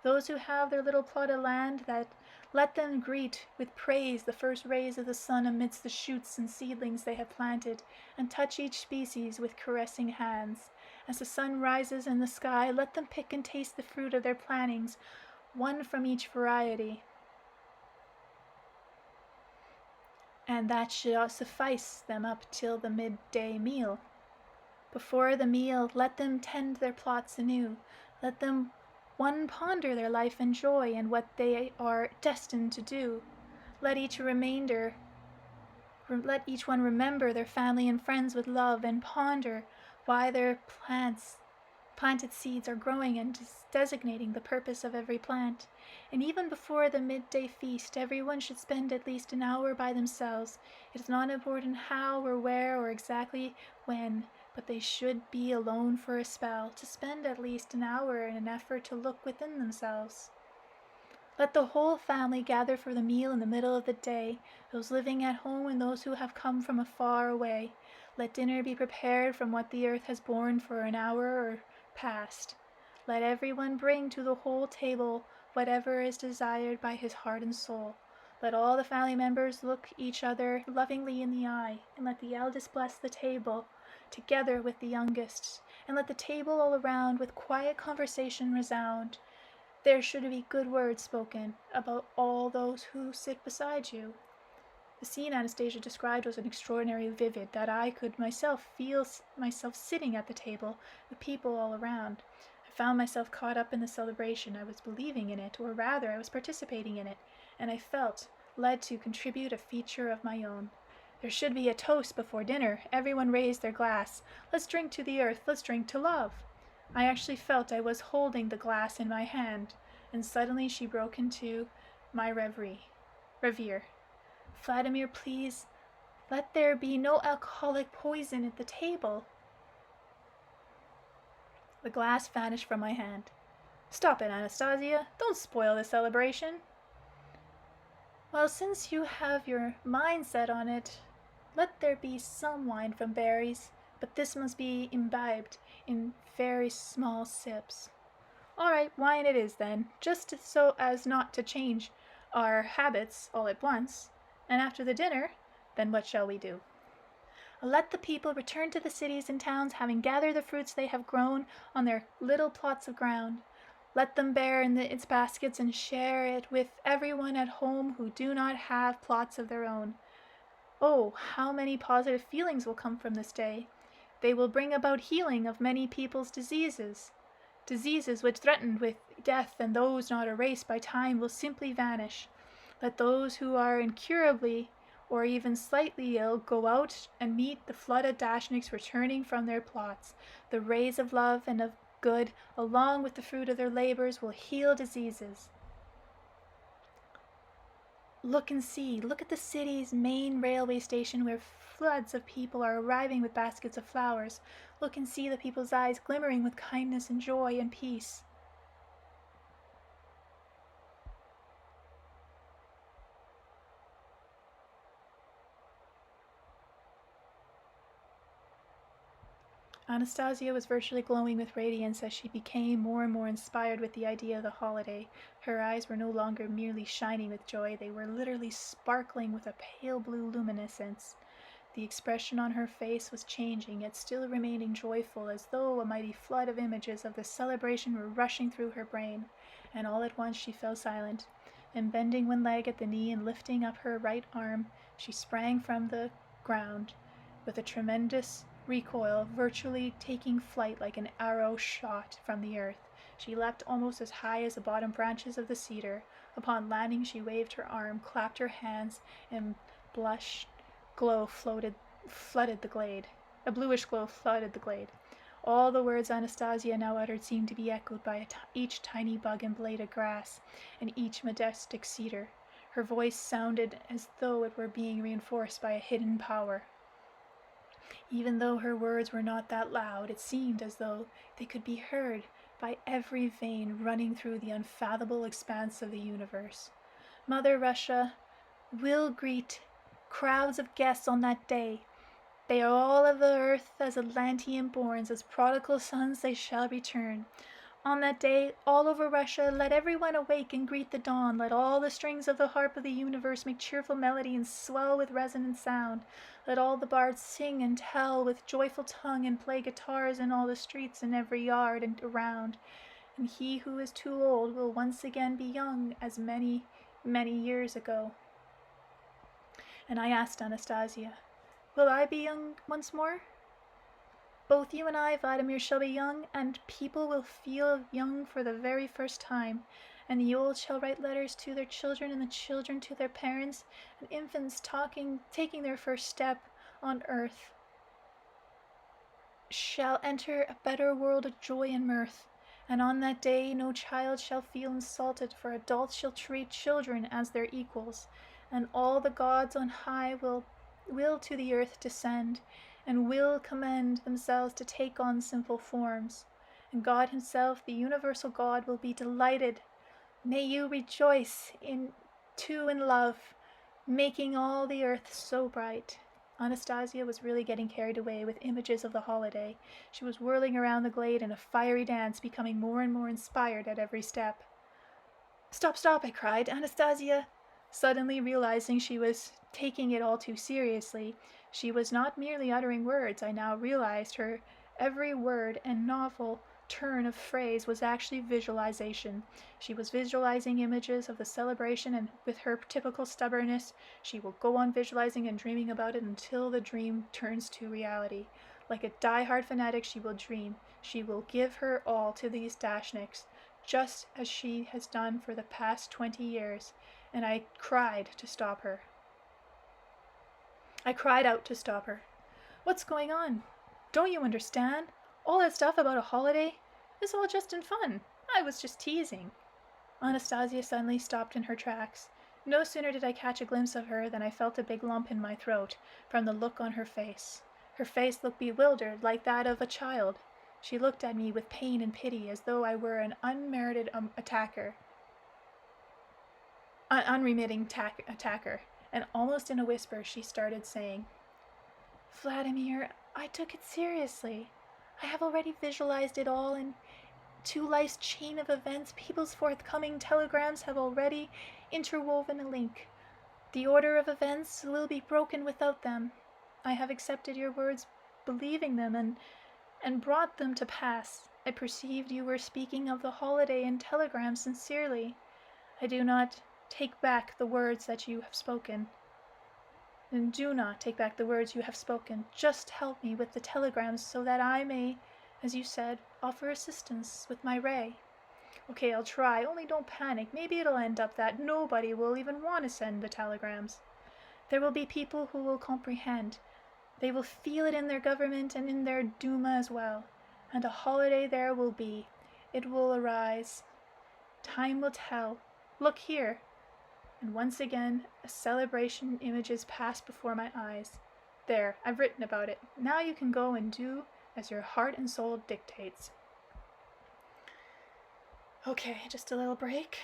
Those who have their little plot of land, that let them greet with praise the first rays of the sun amidst the shoots and seedlings they have planted, and touch each species with caressing hands. As the sun rises in the sky, let them pick and taste the fruit of their plantings, one from each variety. And that should suffice them up till the midday meal. Before the meal, let them tend their plots anew. Let them one ponder their life and joy and what they are destined to do. Let each one remember their family and friends with love, and ponder why their planted seeds are growing, and designating the purpose of every plant. And even before the midday feast, everyone should spend at least an hour by themselves. It is not important how or where or exactly when, but they should be alone for a spell, to spend at least an hour in an effort to look within themselves. Let the whole family gather for the meal in the middle of the day, those living at home and those who have come from afar away. Let dinner be prepared from what the earth has borne for an hour or past. Let everyone bring to the whole table whatever is desired by his heart and soul. Let all the family members look each other lovingly in the eye, and let the eldest bless the table, together with the youngest, and let the table all around with quiet conversation resound. There should be good words spoken about all those who sit beside you. The scene Anastasia described was an extraordinarily vivid, that I could feel myself sitting at the table, with people all around. I found myself caught up in the celebration. I was believing in it, or rather I was participating in it, and I felt led to contribute a feature of my own. There should be a toast before dinner. Everyone raised their glass. Let's drink to the earth. Let's drink to love. I actually felt I was holding the glass in my hand, and suddenly she broke into my reverie. Vladimir, please, let there be no alcoholic poison at the table. The glass vanished from my hand. Stop it, Anastasia. Don't spoil the celebration. Well, since you have your mind set on it, let there be some wine from berries, but this must be imbibed in very small sips. All right, wine it is then, just so as not to change our habits all at once. And after the dinner, then what shall we do? Let the people return to the cities and towns, having gathered the fruits they have grown on their little plots of ground. Let them bear in its baskets and share it with everyone at home who do not have plots of their own. Oh, how many positive feelings will come from this day! They will bring about healing of many people's diseases. Diseases which threatened with death, and those not erased by time, will simply vanish. Let those who are incurably or even slightly ill go out and meet the flood of Dashnicks returning from their plots. The rays of love and of good, along with the fruit of their labors, will heal diseases. Look and see. Look at the city's main railway station, where floods of people are arriving with baskets of flowers. Look and see the people's eyes glimmering with kindness and joy and peace. Anastasia was virtually glowing with radiance as she became more and more inspired with the idea of the holiday. Her eyes were no longer merely shining with joy, they were literally sparkling with a pale blue luminescence. The expression on her face was changing, yet still remaining joyful, as though a mighty flood of images of the celebration were rushing through her brain. And all at once she fell silent, and bending one leg at the knee and lifting up her right arm, she sprang from the ground with a tremendous recoil, virtually taking flight like an arrow shot from the earth. She leapt almost as high as the bottom branches of the cedar. Upon landing, she waved her arm, clapped her hands, and blush glow flooded the glade. A bluish glow flooded the glade. All the words Anastasia now uttered seemed to be echoed by each tiny bug and blade of grass, and each majestic cedar. Her voice sounded as though it were being reinforced by a hidden power. Even though her words were not that loud, it seemed as though they could be heard by every vein running through the unfathomable expanse of the universe. Mother Russia will greet crowds of guests on that day. They are all of the earth as Atlantean borns, as prodigal sons they shall return. On that day, all over Russia, let everyone awake and greet the dawn. Let all the strings of the harp of the universe make cheerful melody and swell with resonant sound. Let all the bards sing and tell with joyful tongue and play guitars in all the streets and every yard and around. And he who is too old will once again be young as many, many years ago. And I asked Anastasia, will I be young once more? Both you and I, Vladimir, shall be young, and people will feel young for the very first time. And the old shall write letters to their children, and the children to their parents, and infants taking their first step on earth shall enter a better world of joy and mirth. And on that day no child shall feel insulted, for adults shall treat children as their equals, and all the gods on high will to the earth descend, and will commend themselves to take on simple forms. And God himself, the universal God, will be delighted. May you rejoice in love, making all the earth so bright. Anastasia was really getting carried away with images of the holiday. She was whirling around the glade in a fiery dance, becoming more and more inspired at every step. Stop, stop, I cried. Anastasia! Suddenly realizing she was taking it all too seriously, she was not merely uttering words. I now realized her every word and novel turn of phrase was actually visualization. She was visualizing images of the celebration, and with her typical stubbornness, she will go on visualizing and dreaming about it until the dream turns to reality. Like a die-hard fanatic, she will dream. She will give her all to these Dashnicks, just as she has done for the past 20 years. And I cried to stop her. I cried out to stop her. What's going on? Don't you understand? All that stuff about a holiday is all just in fun. I was just teasing. Anastasia suddenly stopped in her tracks. No sooner did I catch a glimpse of her than I felt a big lump in my throat from the look on her face. Her face looked bewildered, like that of a child. She looked at me with pain and pity, as though I were an unmerited attacker. An unremitting attacker. And almost in a whisper she started saying, Vladimir, I took it seriously. I have already visualized it all into life's chain of events. People's forthcoming telegrams have already interwoven a link. The order of events will be broken without them. I have accepted your words, believing them, and brought them to pass. I perceived you were speaking of the holiday and telegrams sincerely. I do not take back the words that you have spoken. And do not take back the words you have spoken. Just help me with the telegrams so that I may, as you said, offer assistance with my ray. Okay, I'll try. Only don't panic. Maybe it'll end up that nobody will even want to send the telegrams. There will be people who will comprehend. They will feel it in their government and in their Duma as well. And a holiday there will be. It will arise. Time will tell. Look here. And once again, a celebration images passed before my eyes. There, I've written about it. Now you can go and do as your heart and soul dictates. Okay, just a little break.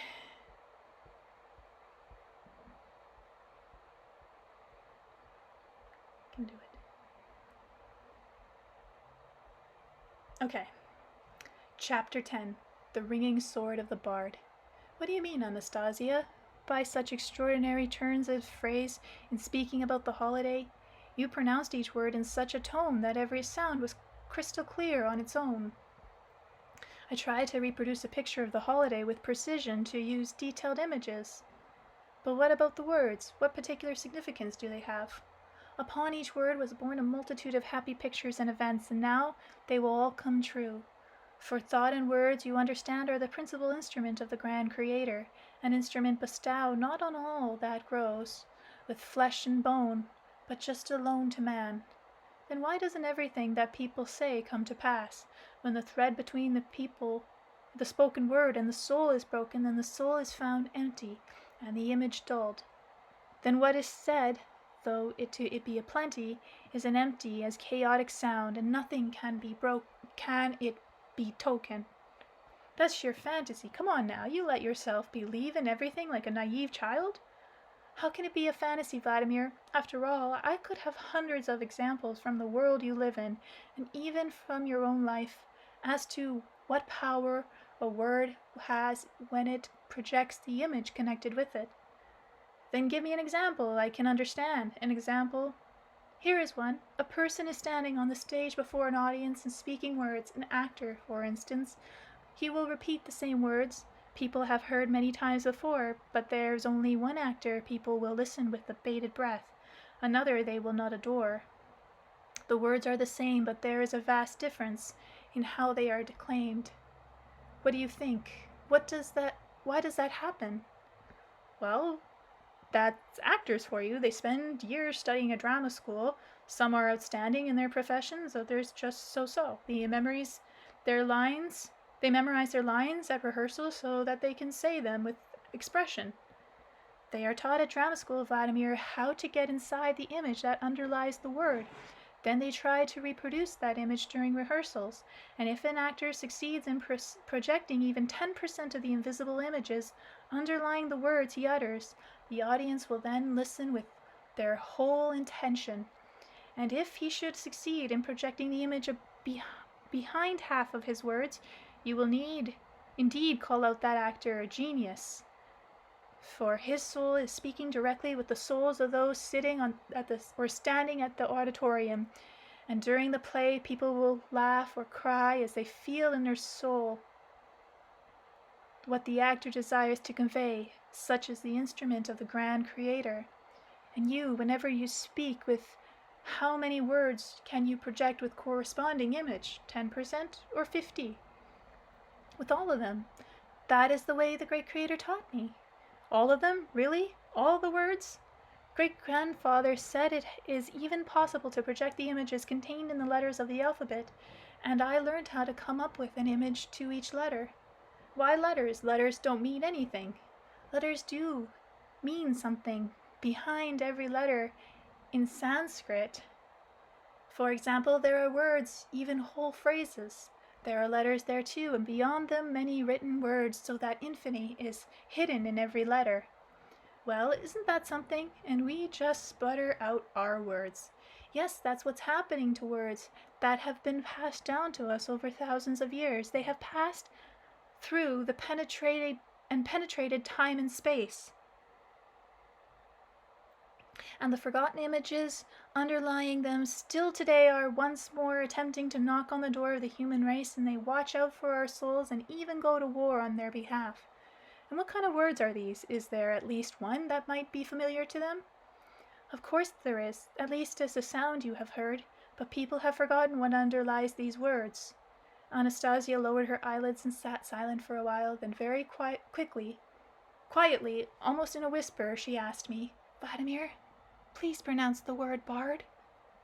Can do it. Okay. Chapter 10. The Ringing Sword of the Bard. What do you mean, Anastasia, by such extraordinary turns of phrase in speaking about the holiday? You pronounced each word in such a tone that every sound was crystal clear on its own. I tried to reproduce a picture of the holiday with precision, to use detailed images. But what about the words? What particular significance do they have? Upon each word was born a multitude of happy pictures and events, and now they will all come true. For thought and words, you understand, are the principal instrument of the grand Creator, an instrument bestowed not on all that grows with flesh and bone, but just alone to man. Then why doesn't everything that people say come to pass? When the thread between the spoken word and the soul is broken, then the soul is found empty, and the image dulled. Then what is said, though it be a plenty, is an empty as chaotic sound, and nothing can it be token. That's sheer fantasy. Come on now, you let yourself believe in everything like a naive child? How can it be a fantasy, Vladimir? After all, I could have hundreds of examples from the world you live in, and even from your own life, as to what power a word has when it projects the image connected with it. Then give me an example I can understand. An example. Here is one. A person is standing on the stage before an audience and speaking words. An actor, for instance. He will repeat the same words people have heard many times before, but there's only one actor people will listen with bated breath. Another they will not adore. The words are the same, but there is a vast difference in how they are declaimed. What do you think? Why does that happen? Well, that's actors for you. They spend years studying at drama school. Some are outstanding in their professions, others just so-so. They memorize their lines at rehearsal so that they can say them with expression. They are taught at drama school, Vladimir, how to get inside the image that underlies the word. Then they try to reproduce that image during rehearsals, and if an actor succeeds in projecting even 10% of the invisible images underlying the words he utters, the audience will then listen with their whole intention. And if he should succeed in projecting the image behind half of his words, you will indeed call out that actor a genius. For his soul is speaking directly with the souls of those standing at the auditorium, and during the play people will laugh or cry as they feel in their soul what the actor desires to convey. Such is the instrument of the grand Creator. And you, whenever you speak, with how many words can you project with corresponding image? 10% or 50%? With all of them. That is the way the great Creator taught me. All of them? Really? All the words? Great-grandfather said it is even possible to project the images contained in the letters of the alphabet, and I learned how to come up with an image to each letter. Why letters? Letters don't mean anything. Letters do mean something behind every letter in Sanskrit. For example, there are words, even whole phrases. There are letters there too, and beyond them many written words, so that infinity is hidden in every letter. Well, isn't that something? And we just sputter out our words. Yes, that's what's happening to words that have been passed down to us over thousands of years. They have passed through the penetrated time and space. And the forgotten images underlying them still today are once more attempting to knock on the door of the human race, and they watch out for our souls and even go to war on their behalf. And what kind of words are these? Is there at least one that might be familiar to them? Of course there is, at least as a sound you have heard, but people have forgotten what underlies these words. Anastasia lowered her eyelids and sat silent for a while, then very quietly, almost in a whisper, she asked me, "Vladimir, please pronounce the word bard."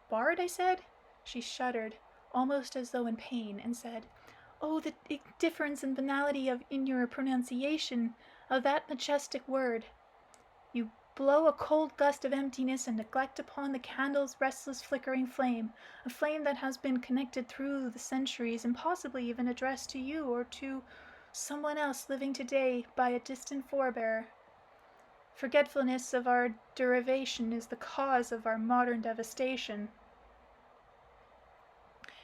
"Bard?" I said. She shuddered, almost as though in pain, and said, "Oh, the difference and banality in your pronunciation of that majestic word. You blow a cold gust of emptiness and neglect upon the candle's restless flickering flame, a flame that has been connected through the centuries and possibly even addressed to you or to someone else living today by a distant forebear. Forgetfulness of our derivation is the cause of our modern devastation."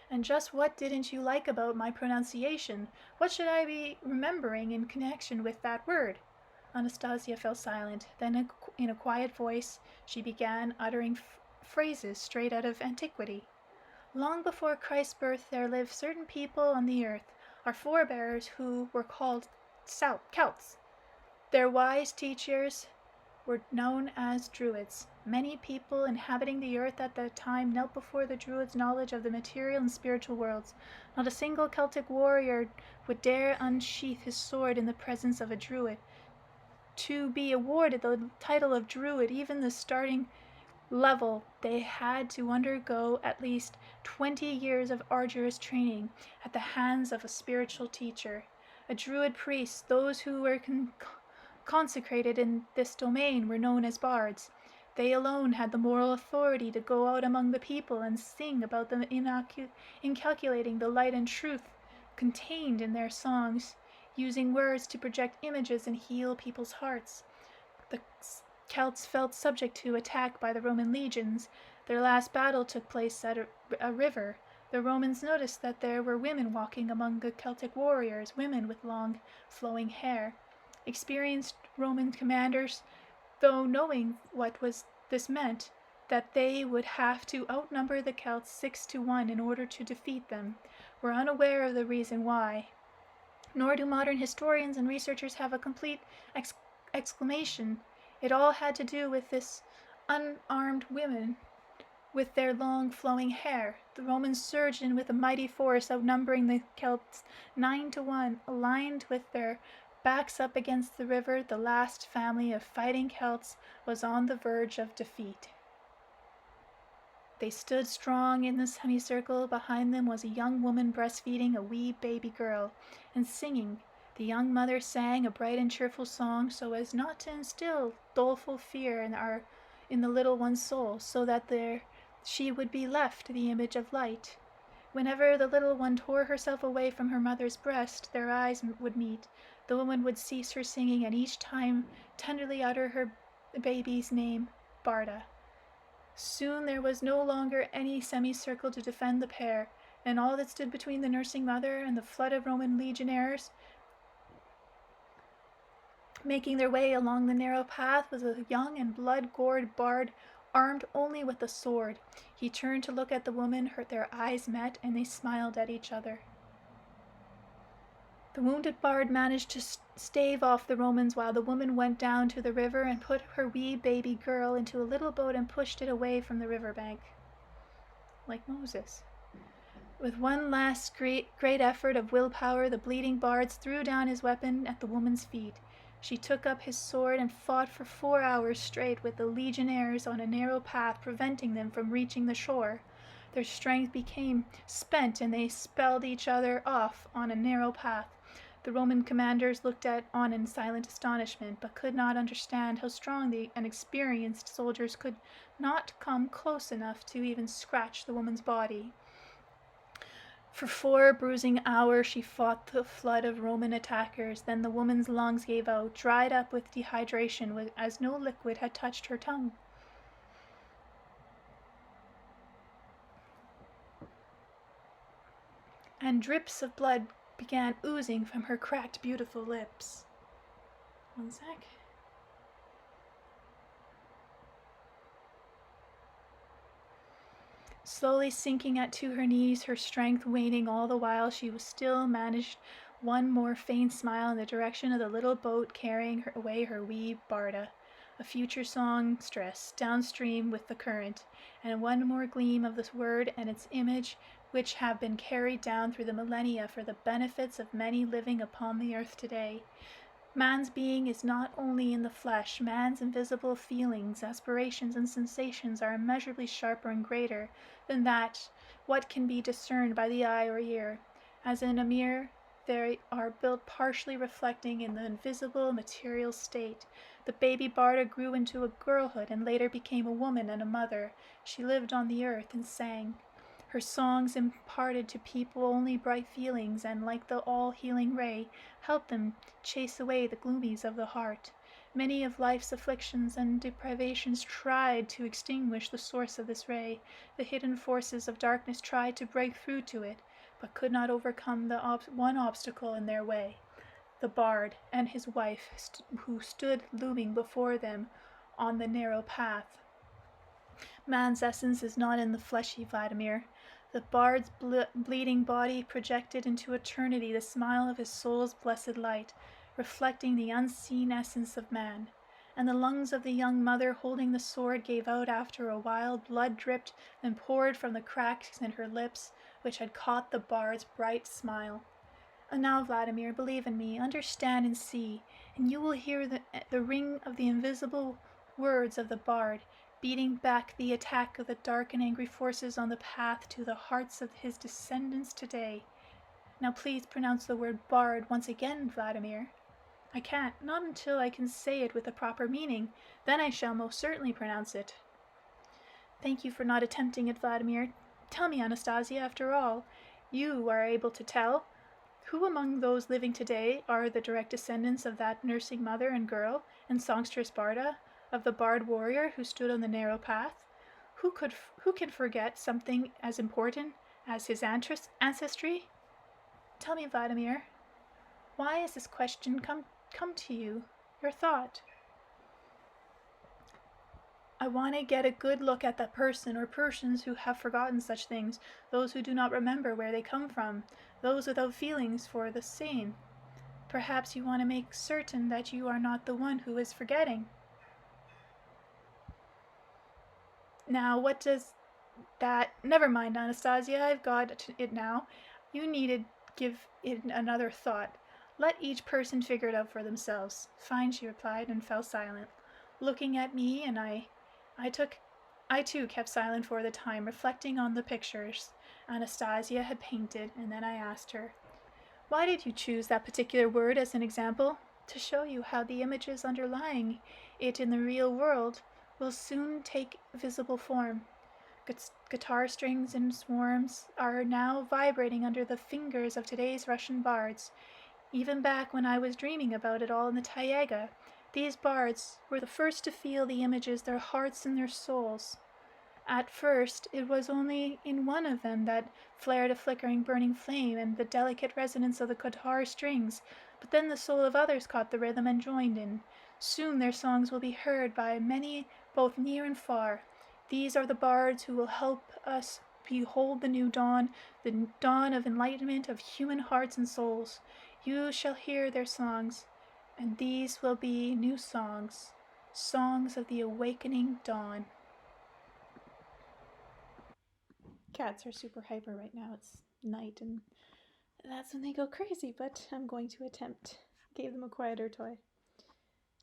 And just what didn't you like about my pronunciation? What should I be remembering in connection with that word?" Anastasia fell silent. Then, in a quiet voice, she began uttering phrases straight out of antiquity. "Long before Christ's birth there lived certain people on the earth, our forebears, who were called Celts. Their wise teachers were known as Druids. Many people inhabiting the earth at that time knelt before the Druids' knowledge of the material and spiritual worlds. Not a single Celtic warrior would dare unsheath his sword in the presence of a Druid. To be awarded the title of Druid, even the starting level, they had to undergo at least 20 years of arduous training at the hands of a spiritual teacher. A Druid priest, those who were consecrated in this domain, were known as bards. They alone had the moral authority to go out among the people and sing about the incalculating the light and truth contained in their songs, using words to project images and heal people's hearts. The Celts felt subject to attack by the Roman legions. Their last battle took place at a river. The Romans noticed that there were women walking among the Celtic warriors, women with long, flowing hair. Experienced Roman commanders, though knowing what this meant, that they would have to outnumber the Celts 6-1 in order to defeat them, were unaware of the reason why. Nor do modern historians and researchers have a complete explanation. It all had to do with this unarmed women with their long flowing hair. The Romans surged in with a mighty force, outnumbering the Celts 9-1, aligned with their backs up against the river. The last family of fighting Celts was on the verge of defeat. They stood strong in the semicircle. Behind them was a young woman breastfeeding a wee baby girl and singing. The young mother sang a bright and cheerful song so as not to instill doleful fear in the little one's soul, so that she would be left the image of light. Whenever the little one tore herself away from her mother's breast, their eyes would meet. The woman would cease her singing and each time tenderly utter her baby's name, Barda. Soon there was no longer any semicircle to defend the pair, and all that stood between the nursing mother and the flood of Roman legionaries making their way along the narrow path was a young and blood-gored bard, armed only with a sword. He turned to look at the woman, their eyes met, and they smiled at each other. The wounded bard managed to stave off the Romans while the woman went down to the river and put her wee baby girl into a little boat and pushed it away from the riverbank. Like Moses. With one last great effort of willpower, the bleeding bard threw down his weapon at the woman's feet. She took up his sword and fought for 4 hours straight with the legionaries on a narrow path, preventing them from reaching the shore. Their strength became spent, and they spelled each other off on a narrow path. The Roman commanders looked on in silent astonishment, but could not understand how strong and experienced soldiers could not come close enough to even scratch the woman's body. For 4 bruising hours she fought the flood of Roman attackers. Then the woman's lungs gave out, dried up with dehydration, as no liquid had touched her tongue. And drips of blood began oozing from her cracked, beautiful lips. One sec. Slowly sinking to her knees, her strength waning all the while, she still managed one more faint smile in the direction of the little boat carrying away her wee Barda, a future songstress, downstream with the current, and one more gleam of this word and its image, which have been carried down through the millennia for the benefits of many living upon the earth today. Man's being is not only in the flesh. Man's invisible feelings, aspirations, and sensations are immeasurably sharper and greater than what can be discerned by the eye or ear. As in a mirror, they are built partially reflecting in the invisible material state. The baby Barda grew into a girlhood and later became a woman and a mother. She lived on the earth and sang. Her songs imparted to people only bright feelings, and like the all-healing ray, helped them chase away the gloomies of the heart. Many of life's afflictions and deprivations tried to extinguish the source of this ray. The hidden forces of darkness tried to break through to it, but could not overcome the one obstacle in their way, the bard and his wife who stood looming before them on the narrow path. Man's essence is not in the fleshy Vladimir. The bard's bleeding body projected into eternity the smile of his soul's blessed light, reflecting the unseen essence of man. And the lungs of the young mother holding the sword gave out after a while, blood dripped, then poured from the cracks in her lips, which had caught the bard's bright smile. And now, Vladimir, believe in me, understand and see, and you will hear the ring of the invisible words of the bard, beating back the attack of the dark and angry forces on the path to the hearts of his descendants today. Now please pronounce the word bard once again, Vladimir. I can't, not until I can say it with the proper meaning. Then I shall most certainly pronounce it. Thank you for not attempting it, Vladimir. Tell me, Anastasia, after all, you are able to tell. Who among those living today are the direct descendants of that nursing mother and girl, and songstress Barda, of the bard warrior who stood on the narrow path? Who can forget something as important as his ancestry? Tell me, Vladimir, why has this question come to you, your thought? I want to get a good look at that person or persons who have forgotten such things, those who do not remember where they come from, those without feelings for the same. Perhaps you want to make certain that you are not the one who is forgetting. Now, what does that... Never mind, Anastasia, I've got it now. You need to give it another thought. Let each person figure it out for themselves. Fine, she replied, and fell silent, looking at me, and I too kept silent for the time, reflecting on the pictures Anastasia had painted, and then I asked her, "Why did you choose that particular word as an example?" "To show you how the images underlying it in the real world will soon take visible form. Guitar strings in swarms are now vibrating under the fingers of today's Russian bards. Even back when I was dreaming about it all in the Taiga, these bards were the first to feel the images, their hearts and their souls. At first, it was only in one of them that flared a flickering, burning flame and the delicate resonance of the guitar strings, but then the soul of others caught the rhythm and joined in. Soon their songs will be heard by many, both near and far. These are the bards who will help us behold the new dawn, the dawn of enlightenment of human hearts and souls. You shall hear their songs, and these will be new songs, songs of the awakening dawn." Cats are super hyper right now. It's night and that's when they go crazy, but I'm going to attempt. Gave them a quieter toy.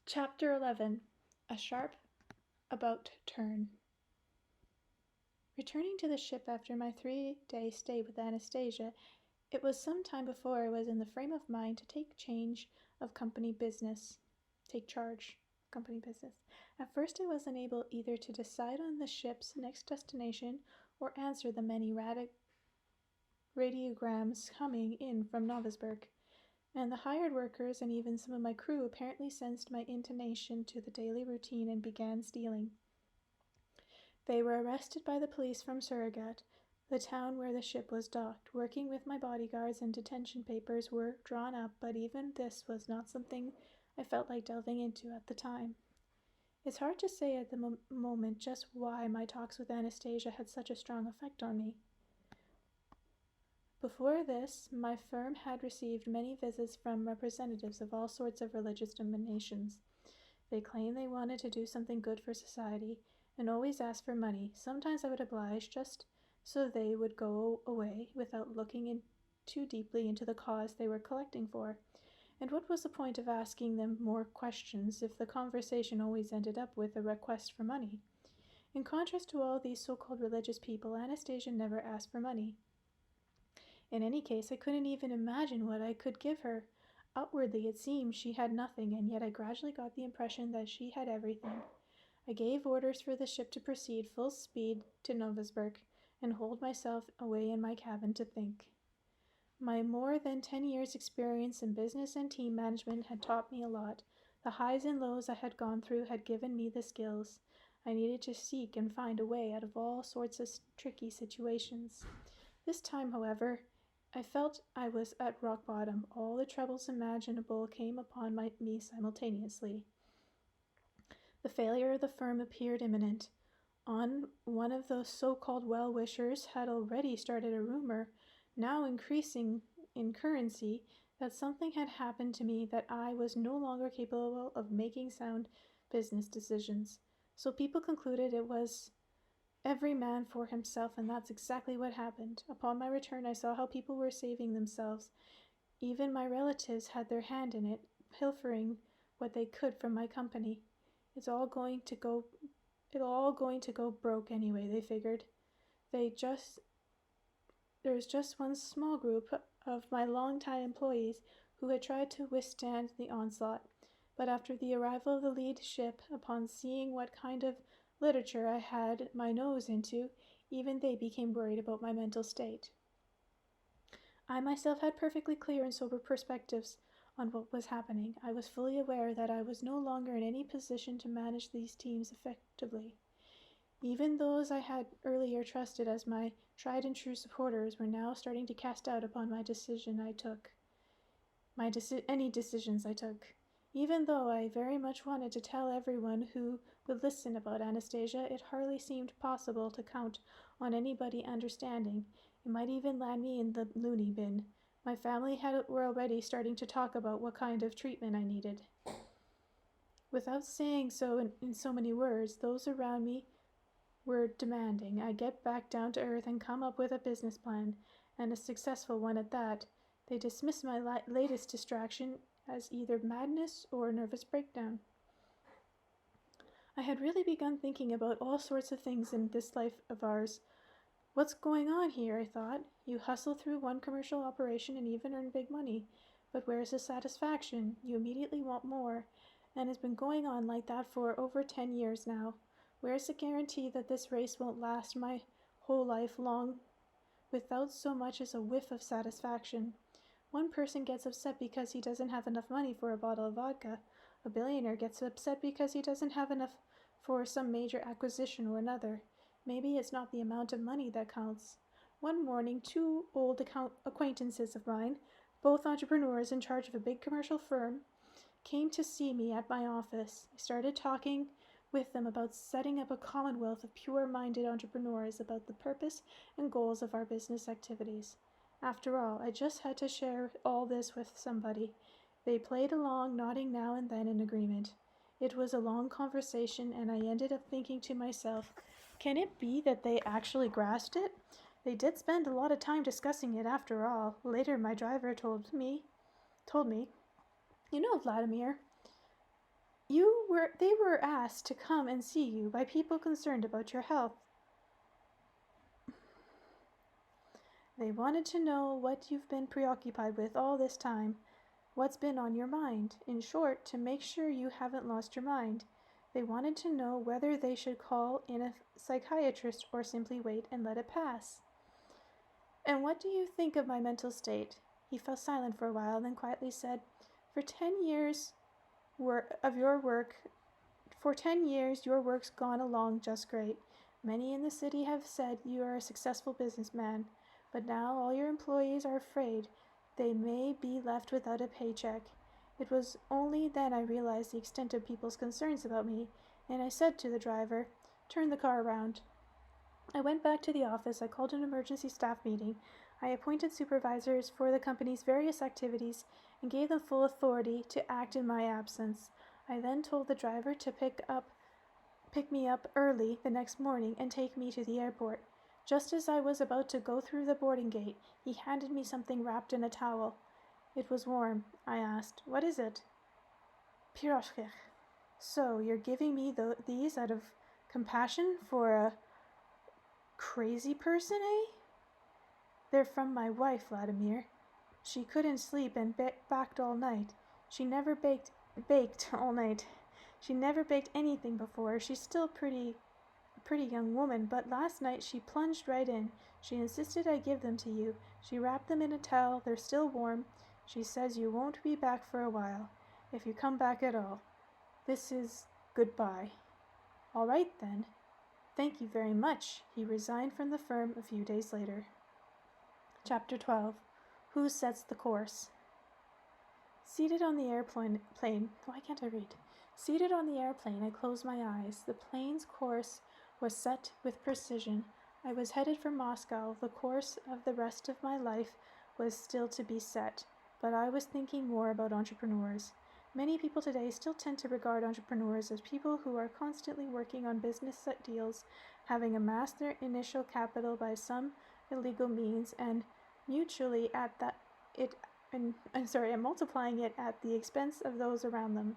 Chapter 11. A Sharp About Turn. Returning to the ship after my 3-day stay with Anastasia, it was some time before I was in the frame of mind to take charge of company business. At first I was unable either to decide on the ship's next destination or answer the many radiograms coming in from Novosburg, and the hired workers and even some of my crew apparently sensed my inclination to the daily routine and began stealing. They were arrested by the police from Surrogat, the town where the ship was docked. Working with my bodyguards and detention papers were drawn up, but even this was not something I felt like delving into at the time. It's hard to say at the moment just why my talks with Anastasia had such a strong effect on me. Before this, my firm had received many visits from representatives of all sorts of religious denominations. They claimed they wanted to do something good for society, and always asked for money. Sometimes I would oblige, just so they would go away without looking in too deeply into the cause they were collecting for. And what was the point of asking them more questions if the conversation always ended up with a request for money? In contrast to all these so-called religious people, Anastasia never asked for money. In any case, I couldn't even imagine what I could give her. Outwardly, it seemed she had nothing, and yet I gradually got the impression that she had everything. I gave orders for the ship to proceed full speed to Novosburg, and holed myself away in my cabin to think. My more than 10 years' experience in business and team management had taught me a lot. The highs and lows I had gone through had given me the skills I needed to seek and find a way out of all sorts of tricky situations. This time, however, I felt I was at rock bottom. All the troubles imaginable came upon me simultaneously. The failure of the firm appeared imminent. One of those so-called well-wishers had already started a rumor, now increasing in currency, that something had happened to me, that I was no longer capable of making sound business decisions. So people concluded it was every man for himself, and that's exactly what happened. Upon my return, I saw how people were saving themselves. Even my relatives had their hand in it, pilfering what they could from my company. It's all going to go broke anyway, they figured. There's just one small group of my longtime employees who had tried to withstand the onslaught. But after the arrival of the lead ship, upon seeing what kind of literature I had my nose into, even they became worried about my mental state. I myself had perfectly clear and sober perspectives on what was happening. I was fully aware that I was no longer in any position to manage these teams effectively. Even those I had earlier trusted as my tried and true supporters were now starting to cast doubt upon any decisions I took. Even though I very much wanted to tell everyone who would listen about Anastasia, it hardly seemed possible to count on anybody understanding. It might even land me in the loony bin. My family were already starting to talk about what kind of treatment I needed. Without saying so in so many words, those around me were demanding I get back down to earth and come up with a business plan, and a successful one at that. They dismissed my latest distraction as either madness or nervous breakdown. I had really begun thinking about all sorts of things in this life of ours. What's going on here, I thought. You hustle through one commercial operation and even earn big money. But where's the satisfaction? You immediately want more, and it's been going on like that for over 10 years now. Where's the guarantee that this race won't last my whole life long without so much as a whiff of satisfaction? One person gets upset because he doesn't have enough money for a bottle of vodka. A billionaire gets upset because he doesn't have enough for some major acquisition or another. Maybe it's not the amount of money that counts. One morning, two old acquaintances of mine, both entrepreneurs in charge of a big commercial firm, came to see me at my office. I started talking with them about setting up a commonwealth of pure-minded entrepreneurs, about the purpose and goals of our business activities. After all, I just had to share all this with somebody. They played along, nodding now and then in agreement. It was a long conversation, and I ended up thinking to myself, can it be that they actually grasped it? They did spend a lot of time discussing it after all. Later my driver told me, you know, Vladimir, they were asked to come and see you by people concerned about your health. They wanted to know what you've been preoccupied with all this time, what's been on your mind. In short, to make sure you haven't lost your mind. They wanted to know whether they should call in a psychiatrist or simply wait and let it pass. And what do you think of my mental state? He fell silent for a while, then quietly said, For 10 years your work's gone along just great. Many in the city have said you are a successful businessman, but now all your employees are afraid they may be left without a paycheck. It was only then I realized the extent of people's concerns about me, and I said to the driver, Turn the car around. I went back to the office. I called an emergency staff meeting. I appointed supervisors for the company's various activities and gave them full authority to act in my absence. I then told the driver to pick me up early the next morning and take me to the airport. Just as I was about to go through the boarding gate, he handed me something wrapped in a towel. It was warm. I asked, What is it? Piroshkech. So, you're giving me these out of compassion for a crazy person, eh? They're from my wife, Vladimir. She couldn't sleep and backed all night. She never baked all night. She never baked anything before. She's still a pretty young woman, but last night she plunged right in. She insisted I give them to you. She wrapped them in a towel. They're still warm. She says you won't be back for a while, if you come back at all. This is goodbye. All right, then. Thank you very much. He resigned from the firm a few days later. Chapter 12. Who Sets the Course? Seated on the airplane, why can't I read? Seated on the airplane, I closed my eyes. The plane's course was set with precision. I was headed for Moscow. The course of the rest of my life was still to be set, but I was thinking more about entrepreneurs. Many people today still tend to regard entrepreneurs as people who are constantly working on business deals, having amassed their initial capital by some illegal means, and mutually and multiplying it at the expense of those around them.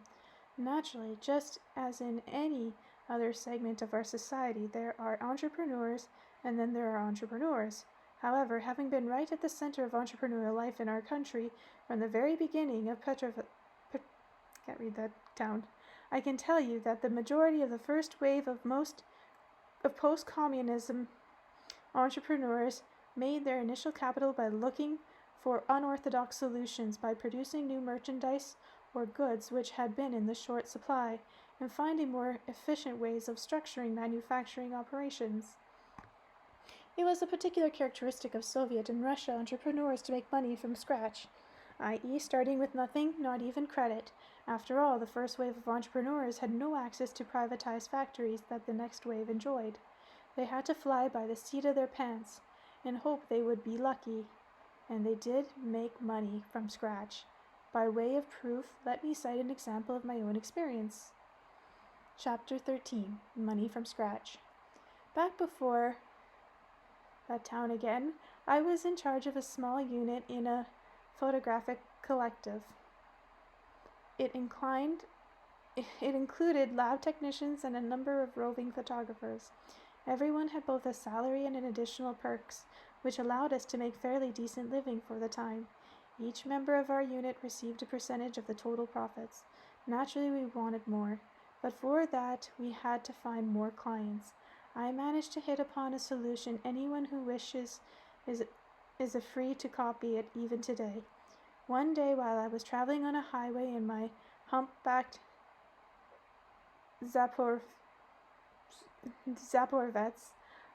Naturally, just as in any other segment of our society, there are entrepreneurs and then there are entrepreneurs. However, having been right at the center of entrepreneurial life in our country from the very beginning of I can tell you that the majority of the first wave of post-communism entrepreneurs made their initial capital by looking for unorthodox solutions, by producing new merchandise or goods which had been in the short supply, and finding more efficient ways of structuring manufacturing operations. It was a particular characteristic of Soviet and Russia entrepreneurs to make money from scratch, i.e., starting with nothing, not even credit. After all, the first wave of entrepreneurs had no access to privatized factories that the next wave enjoyed. They had to fly by the seat of their pants and hope they would be lucky. And they did make money from scratch. By way of proof, let me cite an example of my own experience. Chapter 13. Money from Scratch. Back before that town again, I was in charge of a small unit in a photographic collective. It included lab technicians and a number of roving photographers. Everyone had both a salary and an additional perks, which allowed us to make fairly decent living for the time. Each member of our unit received a percentage of the total profits. Naturally, we wanted more, but for that we had to find more clients. I managed to hit upon a solution anyone who wishes is free to copy it even today. One day while I was traveling on a highway in my humpbacked Zaporvets,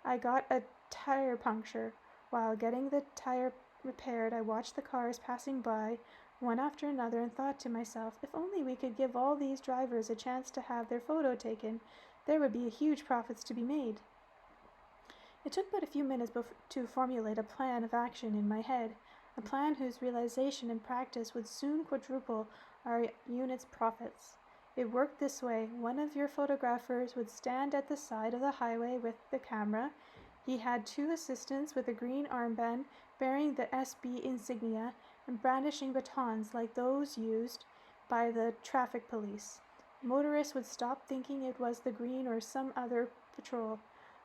I got a tire puncture. While getting the tire repaired, I watched the cars passing by, one after another, and thought to myself, if only we could give all these drivers a chance to have their photo taken, there would be huge profits to be made. It took but a few minutes to formulate a plan of action in my head, a plan whose realization and practice would soon quadruple our unit's profits. It worked this way. One of your photographers would stand at the side of the highway with the camera. He had two assistants with a green armband bearing the SB insignia and brandishing batons like those used by the traffic police. Motorists would stop thinking it was the Green or some other patrol.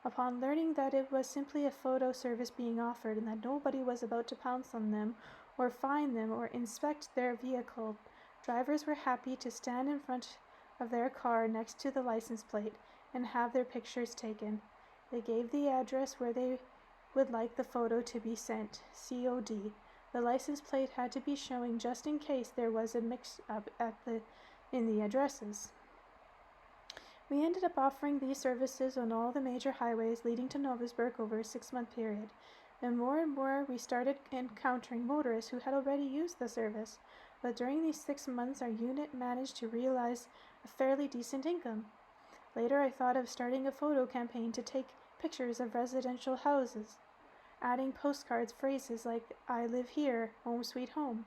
Upon learning that it was simply a photo service being offered and that nobody was about to pounce on them or fine them or inspect their vehicle, drivers were happy to stand in front of their car next to the license plate and have their pictures taken. They gave the address where they would like the photo to be sent, COD. The license plate had to be showing just in case there was a mix-up in the addresses. We ended up offering these services on all the major highways leading to Novosibirsk over a 6-month period. And more we started encountering motorists who had already used the service. But during these 6 months, our unit managed to realize a fairly decent income. Later, I thought of starting a photo campaign to take pictures of residential houses, adding postcards phrases like, I live here, home sweet home.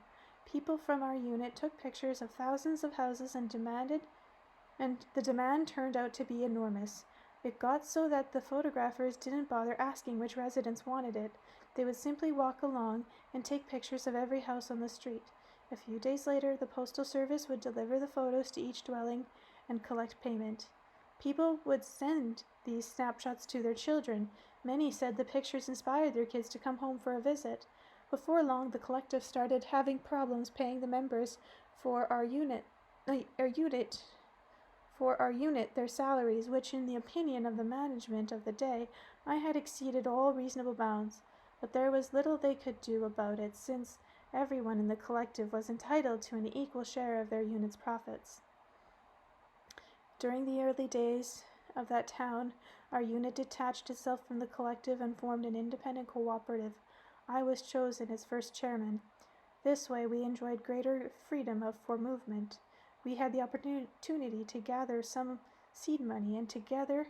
People from our unit took pictures of thousands of houses and the demand turned out to be enormous. It got so that the photographers didn't bother asking which residents wanted it. They would simply walk along and take pictures of every house on the street. A few days later, the postal service would deliver the photos to each dwelling and collect payment. People would send these snapshots to their children. Many said the pictures inspired their kids to come home for a visit. Before long, the collective started having problems paying the members for our unit their salaries, which in the opinion of the management of the day, I had exceeded all reasonable bounds. But there was little they could do about it, since everyone in the collective was entitled to an equal share of their unit's profits. During the early days of that town, our unit detached itself from the collective and formed an independent cooperative. I was chosen as first chairman. This way, we enjoyed greater freedom for movement. We had the opportunity to gather some seed money and together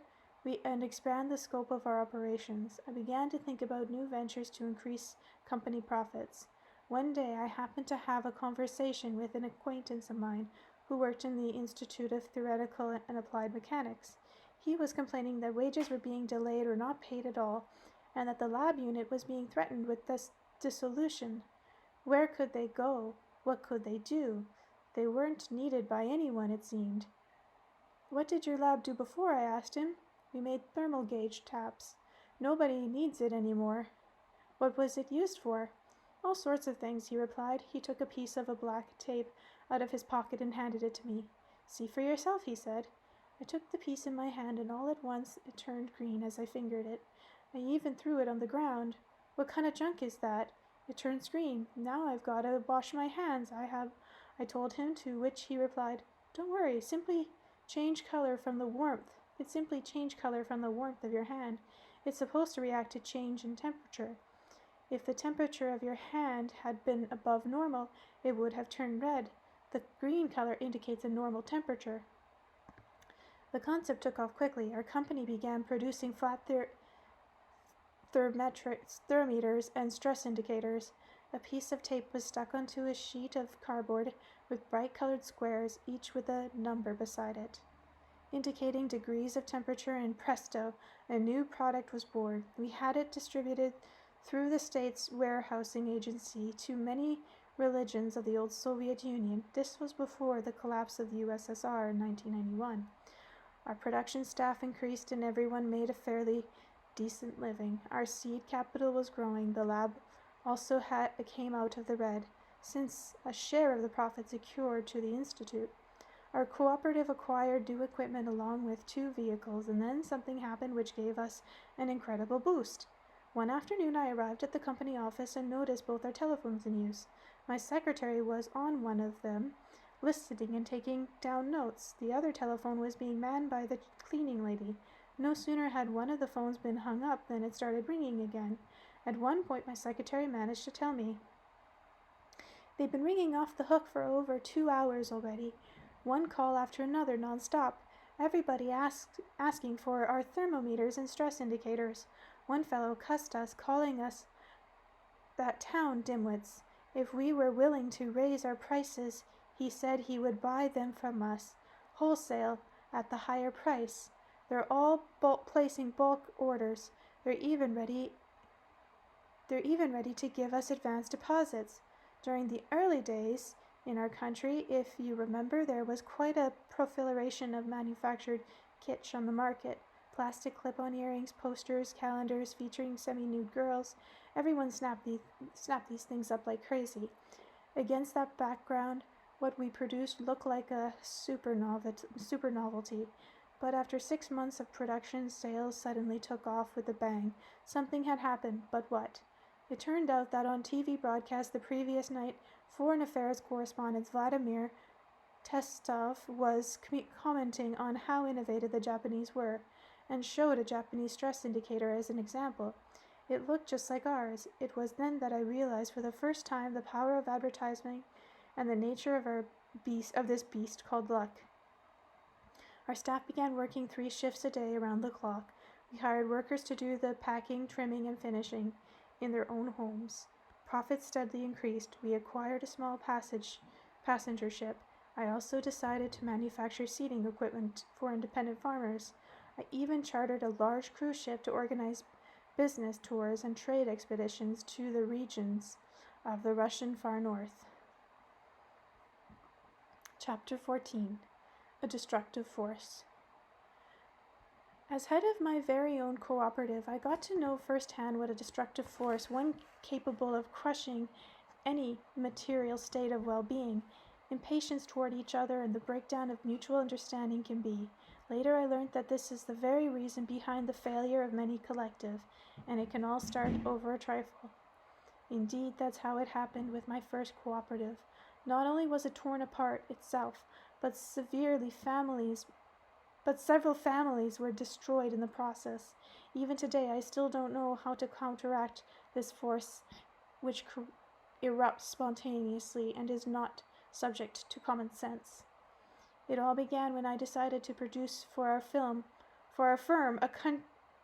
and expand the scope of our operations. I began to think about new ventures to increase company profits. One day I happened to have a conversation with an acquaintance of mine who worked in the Institute of Theoretical and Applied Mechanics. He was complaining that wages were being delayed or not paid at all, and that the lab unit was being threatened with dissolution. Where could they go? What could they do? They weren't needed by anyone, it seemed. What did your lab do before? I asked him. We made thermal gauge taps. Nobody needs it anymore. What was it used for? All sorts of things, he replied. He took a piece of a black tape out of his pocket and handed it to me. See for yourself, he said. I took the piece in my hand, and all at once it turned green as I fingered it. I even threw it on the ground. What kind of junk is that? It turns green. Now I've got to wash my hands. I told him, to which he replied, Don't worry, simply change color from the warmth. It's simply change color from the warmth of your hand. It's supposed to react to change in temperature. If the temperature of your hand had been above normal, it would have turned red. The green color indicates a normal temperature. The concept took off quickly. Our company began producing flat thermometers and stress indicators. A piece of tape was stuck onto a sheet of cardboard with bright-colored squares, each with a number beside it, indicating degrees of temperature, and presto, a new product was born. We had it distributed through the state's warehousing agency to many religions of the old Soviet Union. This was before the collapse of the USSR in 1991. Our production staff increased and everyone made a fairly decent living. Our seed capital was growing. The lab also came out of the red, since a share of the profits accrued to the Institute. Our cooperative acquired new equipment along with 2 vehicles, and then something happened which gave us an incredible boost. One afternoon I arrived at the company office and noticed both our telephones in use. My secretary was on one of them, listening and taking down notes. The other telephone was being manned by the cleaning lady. No sooner had one of the phones been hung up than it started ringing again. At one point my secretary managed to tell me, They've been ringing off the hook for over 2 hours already. One call after another non-stop. Everybody asking for our thermometers and stress indicators. One fellow cussed us, calling us that town dimwits. If we were willing to raise our prices, he said he would buy them from us, wholesale, at the higher price. They're all placing bulk orders. They're even ready to give us advance deposits. During the early days in our country, if you remember, there was quite a proliferation of manufactured kitsch on the market. Plastic clip-on earrings, posters, calendars featuring semi-nude girls. Everyone snapped these things up like crazy. Against that background, what we produced looked like a super novelty. But after 6 months of production, sales suddenly took off with a bang. Something had happened, but what? It turned out that on TV broadcast the previous night, Foreign Affairs correspondent Vladimir Testov was commenting on how innovative the Japanese were, and showed a Japanese stress indicator as an example. It looked just like ours. It was then that I realized for the first time the power of advertising and the nature of this beast called luck. Our staff began working 3 shifts a day around the clock. We hired workers to do the packing, trimming, and finishing in their own homes. Profits steadily increased. We acquired a small passenger ship. I also decided to manufacture seeding equipment for independent farmers. I even chartered a large cruise ship to organize business tours and trade expeditions to the regions of the Russian far north. Chapter 14. A Destructive Force. As head of my very own cooperative, I got to know firsthand what a destructive force, one capable of crushing any material state of well-being, impatience toward each other, and the breakdown of mutual understanding can be. Later I learned that this is the very reason behind the failure of many collective, and it can all start over a trifle. Indeed, that's how it happened with my first cooperative. Not only was it torn apart itself, but severely families but several families were destroyed in the process. Even today, I still don't know how to counteract this force which erupts spontaneously and is not subject to common sense. It all began when I decided to produce for our firm,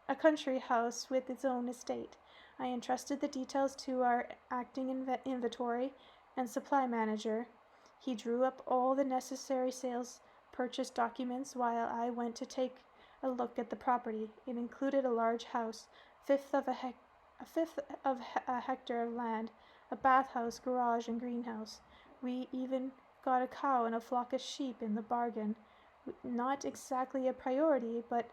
a country house with its own estate. I entrusted the details to our acting inventory and supply manager. He drew up all the necessary sales purchase documents while I went to take a look at the property. It included a large house, a fifth of a hectare of land, a bathhouse, garage, and greenhouse. We even got a cow and a flock of sheep in the bargain. Not exactly a priority, but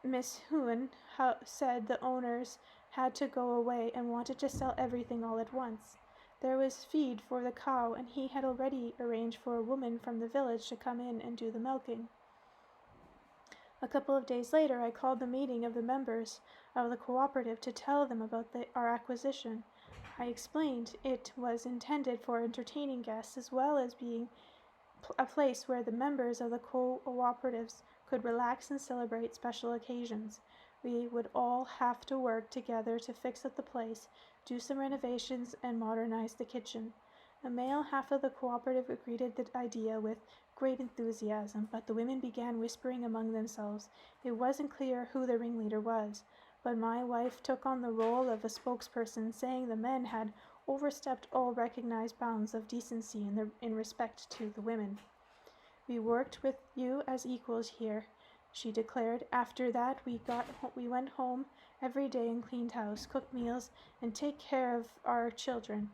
Miss Huon said the owners had to go away and wanted to sell everything all at once. There was feed for the cow, and he had already arranged for a woman from the village to come in and do the milking. A couple of days later, I called the meeting of the members of the cooperative to tell them about our acquisition. I explained it was intended for entertaining guests as well as being a place where the members of the cooperatives could relax and celebrate special occasions. We would all have to work together to fix up the place, do some renovations, and modernize the kitchen. The male half of the cooperative greeted the idea with great enthusiasm, but the women began whispering among themselves. It wasn't clear who the ringleader was, but my wife took on the role of a spokesperson, saying the men had overstepped all recognized bounds of decency in respect to the women. We worked with you as equals here, she declared. After that, we went home every day and cleaned house, cooked meals, and take care of our children.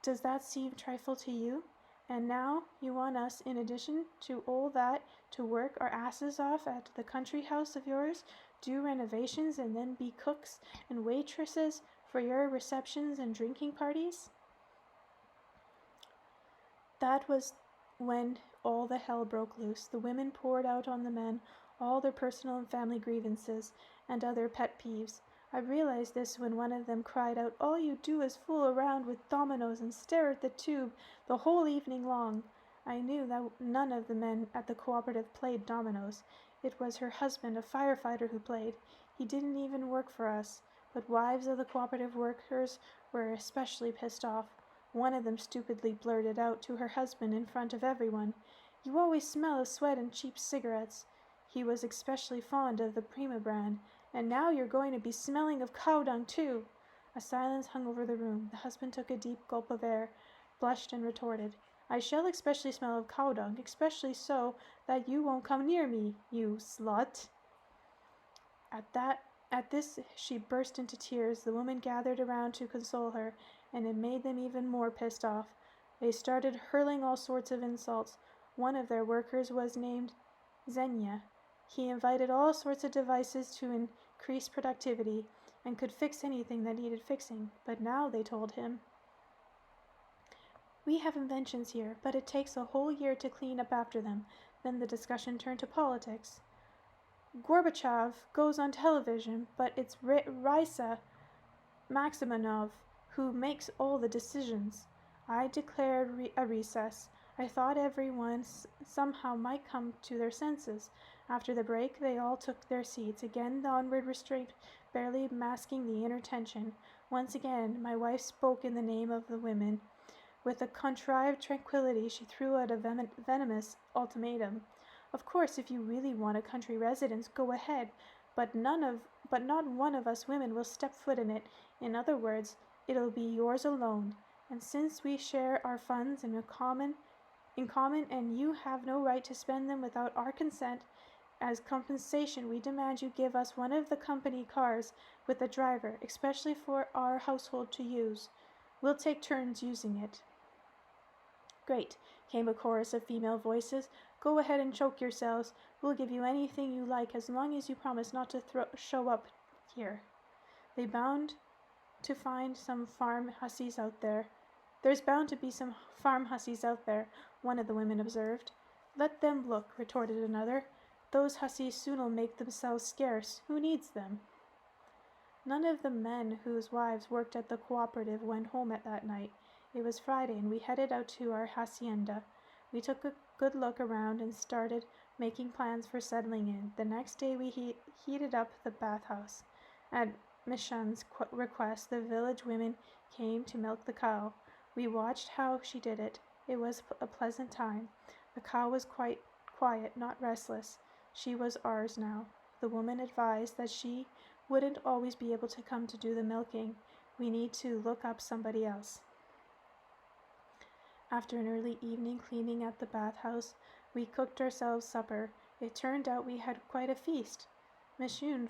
Does that seem trifle to you? And now you want us, in addition to all that, to work our asses off at the country house of yours, do renovations, and then be cooks and waitresses for your receptions and drinking parties? That was when all the hell broke loose. The women poured out on the men all their personal and family grievances and other pet peeves. I realized this when one of them cried out, "All you do is fool around with dominoes and stare at the tube the whole evening long." I knew that none of the men at the cooperative played dominoes. It was her husband, a firefighter, who played. He didn't even work for us. But wives of the cooperative workers were especially pissed off. One of them stupidly blurted out to her husband in front of everyone, "You always smell of sweat and cheap cigarettes." He was especially fond of the Prima brand. "And now you're going to be smelling of cow dung too." A silence hung over the room. The husband took a deep gulp of air, blushed, and retorted, "I shall especially smell of cow dung, especially so that you won't come near me, you slut." At this, she burst into tears. The women gathered around to console her, and it made them even more pissed off. They started hurling all sorts of insults. One of their workers was named Xenia. He invited all sorts of devices to increase productivity and could fix anything that needed fixing. But now, they told him, "We have inventions here, but it takes a whole year to clean up after them." Then the discussion turned to politics. "Gorbachev goes on television, but it's Raisa Maximanov who makes all the decisions." I declared a recess. I thought everyone somehow might come to their senses. After the break, they all took their seats. Again, the onward restraint barely masking the inner tension. Once again, my wife spoke in the name of the women. With a contrived tranquility, she threw out a venomous ultimatum. "Of course, if you really want a country residence, go ahead, but not one of us women will step foot in it. In other words, it'll be yours alone. And since we share our funds in common, and you have no right to spend them without our consent, as compensation we demand you give us one of the company cars with a driver, especially for our household to use. We'll take turns using it." "Great," came a chorus of female voices. "Go ahead and choke yourselves. We'll give you anything you like as long as you promise not to show up here. They bound to find some farm hussies out there. There's bound to be some farm hussies out there," one of the women observed. "Let them look," retorted another. "Those hussies soon'll make themselves scarce. Who needs them?" None of the men whose wives worked at the cooperative went home at that night. It was Friday, and we headed out to our hacienda. We took a good look around and started making plans for settling in. The next day we heated up the bathhouse. At Mishun's request, the village women came to milk the cow. We watched how she did it. It was a pleasant time. The cow was quite quiet, not restless. She was ours now. The woman advised that she wouldn't always be able to come to do the milking. We need to look up somebody else. After an early evening cleaning at the bathhouse, we cooked ourselves supper. It turned out we had quite a feast. Mishun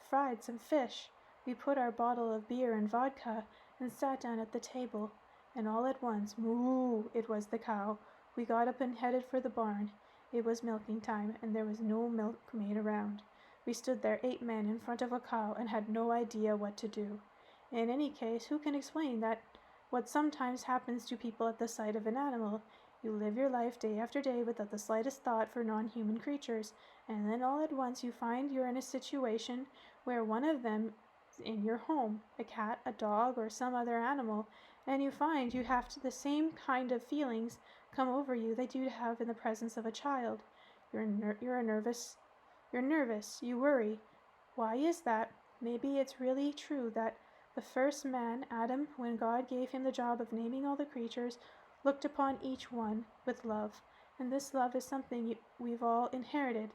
fried some fish. We put our bottle of beer and vodka and sat down at the table. And all at once, moo! It was the cow. We got up and headed for the barn. It was milking time, and there was no milkmaid around. We stood there, 8 men, in front of a cow, and had no idea what to do. In any case, who can explain that what sometimes happens to people at the sight of an animal? You live your life day after day without the slightest thought for non-human creatures, and then all at once you find you're in a situation where one of them is in your home, a cat, a dog, or some other animal, and you find you have the same kind of feelings come over you that you'd have in the presence of a child. You're nervous, you worry. Why is that? Maybe it's really true that the first man, Adam, when God gave him the job of naming all the creatures, looked upon each one with love, and this love is something we've all inherited.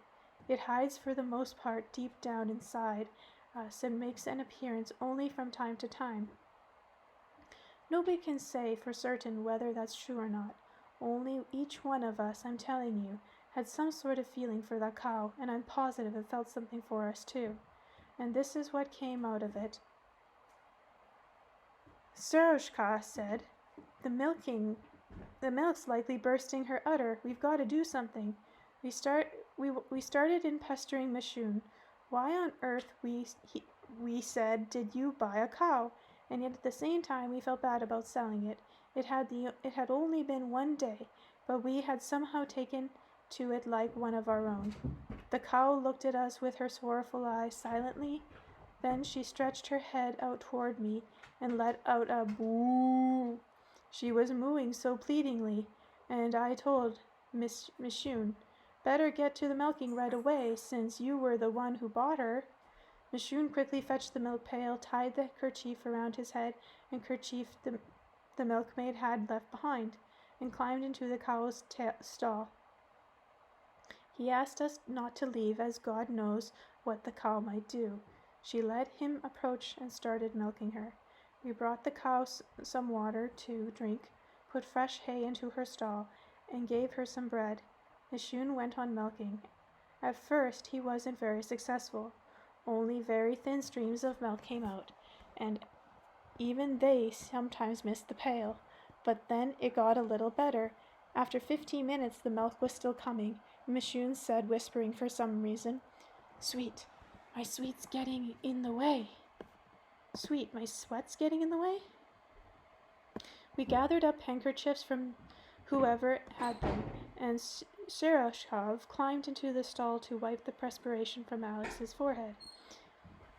It hides for the most part deep down inside us and makes an appearance only from time to time. Nobody can say for certain whether that's true or not. Only each one of us, I'm telling you, had some sort of feeling for that cow, and I'm positive it felt something for us too. And this is what came out of it. Staroshka said, The milk's likely bursting her udder. We've got to do something. We started in pestering Mishun. Why on earth, we said, did you buy a cow? And yet at the same time we felt bad about selling it. It had only been 1 day, but we had somehow taken to it like one of our own. The cow looked at us with her sorrowful eyes silently. Then she stretched her head out toward me and let out a boo. She was mooing so pleadingly, and I told Mishun, better get to the milking right away, since you were the one who bought her. Mishun quickly fetched the milk pail, tied the kerchief around his head and kerchief the milkmaid had left behind, and climbed into the cow's stall. He asked us not to leave, as God knows what the cow might do. She let him approach and started milking her. We brought the cow some water to drink, put fresh hay into her stall, and gave her some bread. Mishun went on milking. At first he wasn't very successful. Only very thin streams of milk came out, and even they sometimes missed the pail. But then it got a little better. After 15 minutes the milk was still coming. Mishun said, whispering for some reason, Sweet, my sweet's getting in the way. Sweet, my sweat's getting in the way? We gathered up handkerchiefs from whoever had them, and Sheroshkov climbed into the stall to wipe the perspiration from Alex's forehead.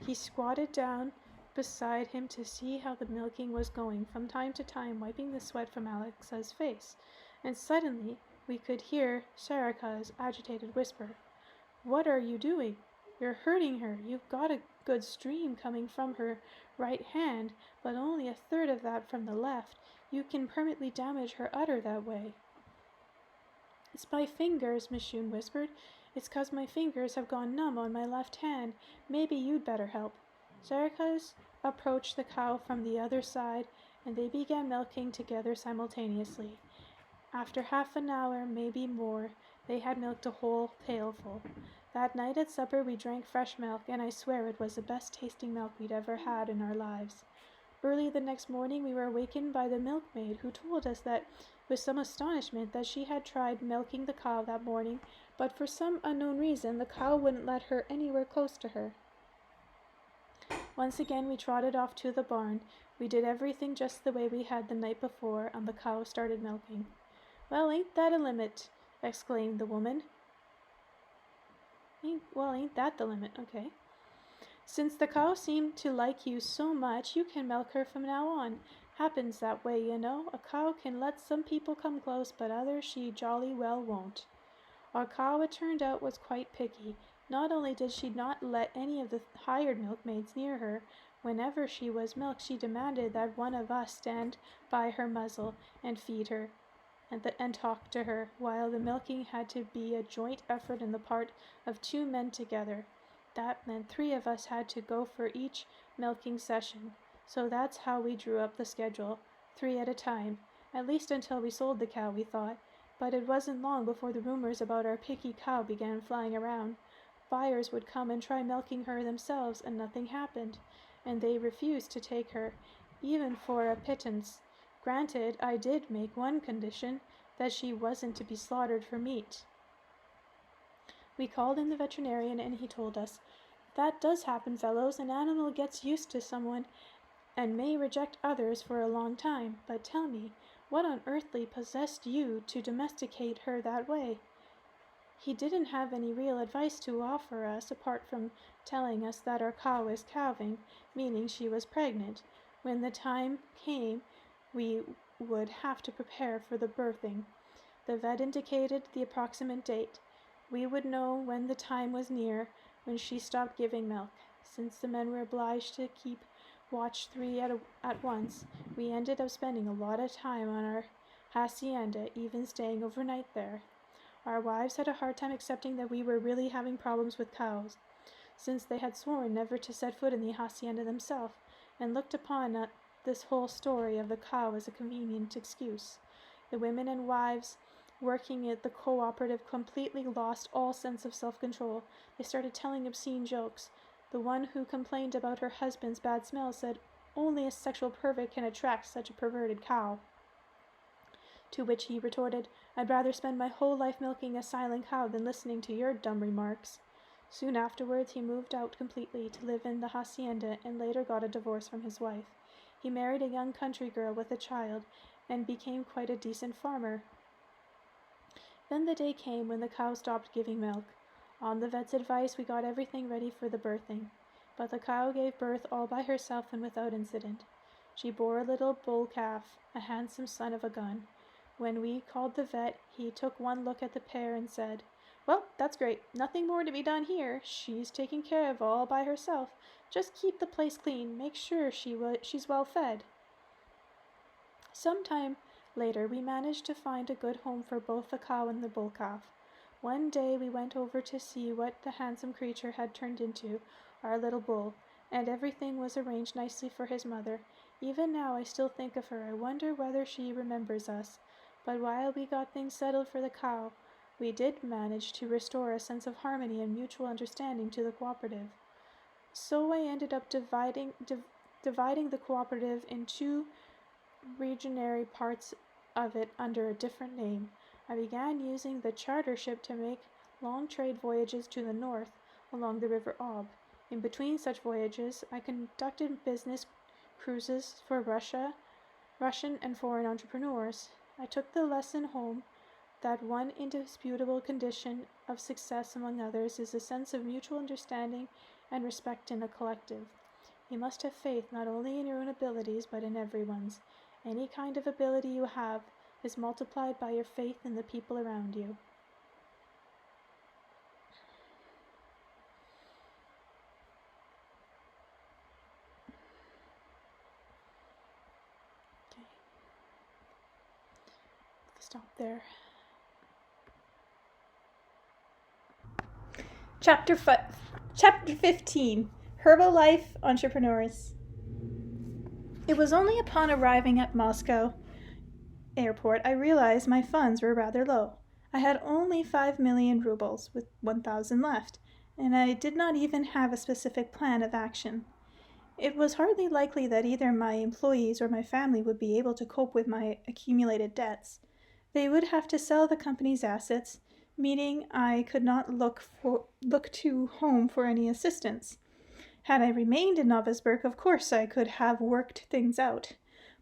He squatted down beside him to see how the milking was going, from time to time wiping the sweat from Alex's face, and suddenly we could hear Sarika's agitated whisper, What are you doing? You're hurting her. You've got a good stream coming from her right hand, but only a third of that from the left. You can permanently damage her udder that way. It's my fingers, Mishun whispered. It's 'cause my fingers have gone numb on my left hand. Maybe you'd better help. Sarika's approached the cow from the other side, and they began milking together simultaneously. After half an hour, maybe more, they had milked a whole pailful. That night at supper we drank fresh milk, and I swear it was the best tasting milk we'd ever had in our lives. Early the next morning we were awakened by the milkmaid, who told us that, with some astonishment, that she had tried milking the cow that morning, but for some unknown reason the cow wouldn't let her anywhere close to her. Once again we trotted off to the barn. We did everything just the way we had the night before, and the cow started milking. Well, ain't that a limit? Exclaimed the woman. Ain't that the limit? Okay. Since the cow seemed to like you so much, you can milk her from now on. Happens that way, you know. A cow can let some people come close, but others she jolly well won't. Our cow, it turned out, was quite picky. Not only did she not let any of the hired milkmaids near her, whenever she was milked, she demanded that one of us stand by her muzzle and feed her and talk to her, while the milking had to be a joint effort on the part of two men together. That meant 3 of us had to go for each milking session. So that's how we drew up the schedule, 3 at a time, at least until we sold the cow, we thought. But it wasn't long before the rumors about our picky cow began flying around. Buyers would come and try milking her themselves, and nothing happened, and they refused to take her, even for a pittance. Granted, I did make one condition, that she wasn't to be slaughtered for meat. We called in the veterinarian, and he told us, "That does happen, fellows. An animal gets used to someone and may reject others for a long time. But tell me, what on earthly possessed you to domesticate her that way?" He didn't have any real advice to offer us, apart from telling us that our cow was calving, meaning she was pregnant. When the time came, we would have to prepare for the birthing. The vet indicated the approximate date. We would know when the time was near, when she stopped giving milk. Since the men were obliged to keep watch 3 at once, we ended up spending a lot of time on our hacienda, even staying overnight there. Our wives had a hard time accepting that we were really having problems with cows, since they had sworn never to set foot in the hacienda themselves, and looked upon this whole story of the cow as a convenient excuse. The women and wives working at the cooperative completely lost all sense of self-control. They started telling obscene jokes. The one who complained about her husband's bad smell said only a sexual pervert can attract such a perverted cow. To which he retorted, "I'd rather spend my whole life milking a silent cow than listening to your dumb remarks." Soon afterwards, he moved out completely to live in the hacienda and later got a divorce from his wife. He married a young country girl with a child and became quite a decent farmer. Then the day came when the cow stopped giving milk. On the vet's advice, we got everything ready for the birthing. But the cow gave birth all by herself and without incident. She bore a little bull calf, a handsome son of a gun. When we called the vet, he took one look at the pair and said, "Well, that's great. Nothing more to be done here. She's taken care of all by herself. Just keep the place clean. Make sure she's well fed." Sometime later, we managed to find a good home for both the cow and the bull calf. One day we went over to see what the handsome creature had turned into, our little bull, and everything was arranged nicely for his mother. Even now I still think of her. I wonder whether she remembers us. But while we got things settled for the cow, we did manage to restore a sense of harmony and mutual understanding to the cooperative. So I ended up dividing the cooperative in 2 regionary parts of it under a different name. I began using the charter ship to make long trade voyages to the north along the River Ob. In between such voyages, I conducted business cruises for Russian and foreign entrepreneurs. I took the lesson home that one indisputable condition of success among others is a sense of mutual understanding and respect in a collective. You must have faith not only in your own abilities but in everyone's. Any kind of ability you have is multiplied by your faith in the people around you. Okay. Stop there. Chapter 15, Herbalife Entrepreneurs. It was only upon arriving at Moscow airport I realized my funds were rather low. I had only 5 million rubles, with 1,000 left, and I did not even have a specific plan of action. It was hardly likely that either my employees or my family would be able to cope with my accumulated debts. They would have to sell the company's assets, meaning I could not look to home for any assistance. Had I remained in Novosibirsk, of course I could have worked things out,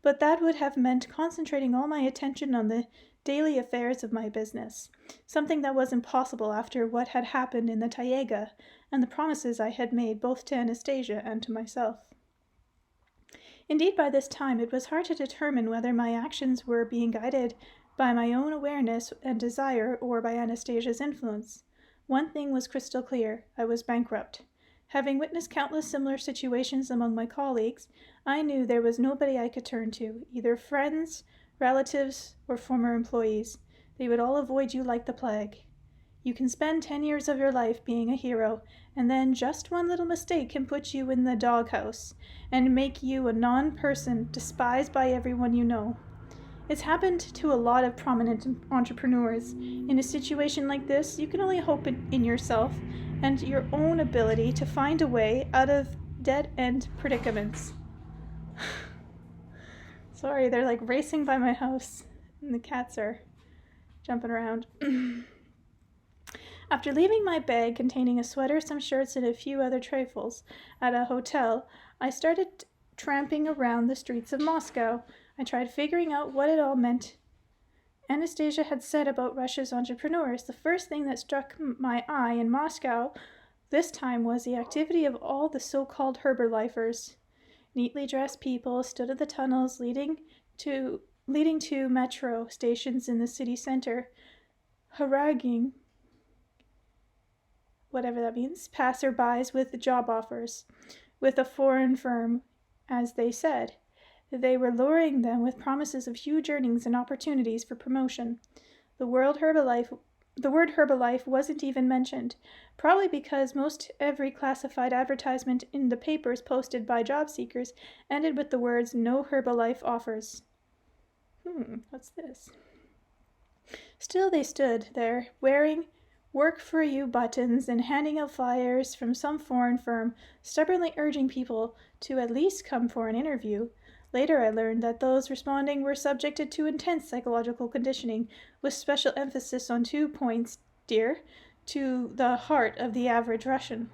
but that would have meant concentrating all my attention on the daily affairs of my business, something that was impossible after what had happened in the Taiga and the promises I had made both to Anastasia and to myself. Indeed, by this time, it was hard to determine whether my actions were being guided by my own awareness and desire or by Anastasia's influence. One thing was crystal clear: I was bankrupt. Having witnessed countless similar situations among my colleagues, I knew there was nobody I could turn to, either friends, relatives, or former employees. They would all avoid you like the plague. You can spend 10 years of your life being a hero, and then just one little mistake can put you in the doghouse and make you a non-person despised by everyone you know. It's happened to a lot of prominent entrepreneurs. In a situation like this, you can only hope in yourself and your own ability to find a way out of dead-end predicaments. Sorry, they're like racing by my house, and the cats are jumping around. After leaving my bag containing a sweater, some shirts, and a few other trifles at a hotel, I started tramping around the streets of Moscow. I tried figuring out what it all meant. Anastasia had said about Russia's entrepreneurs. The first thing that struck my eye in Moscow this time was the activity of all the so-called Herbalifers. Neatly dressed people stood at the tunnels leading to metro stations in the city center, haranguing, whatever that means, passerbys with job offers, with a foreign firm, as they said. They were luring them with promises of huge earnings and opportunities for promotion. The word Herbalife wasn't even mentioned, probably because most every classified advertisement in the papers posted by job seekers ended with the words "No Herbalife offers." What's this? Still they stood there, wearing "Work for You" buttons and handing out flyers from some foreign firm, stubbornly urging people to at least come for an interview. Later I learned that those responding were subjected to intense psychological conditioning, with special emphasis on 2 points dear to the heart of the average Russian.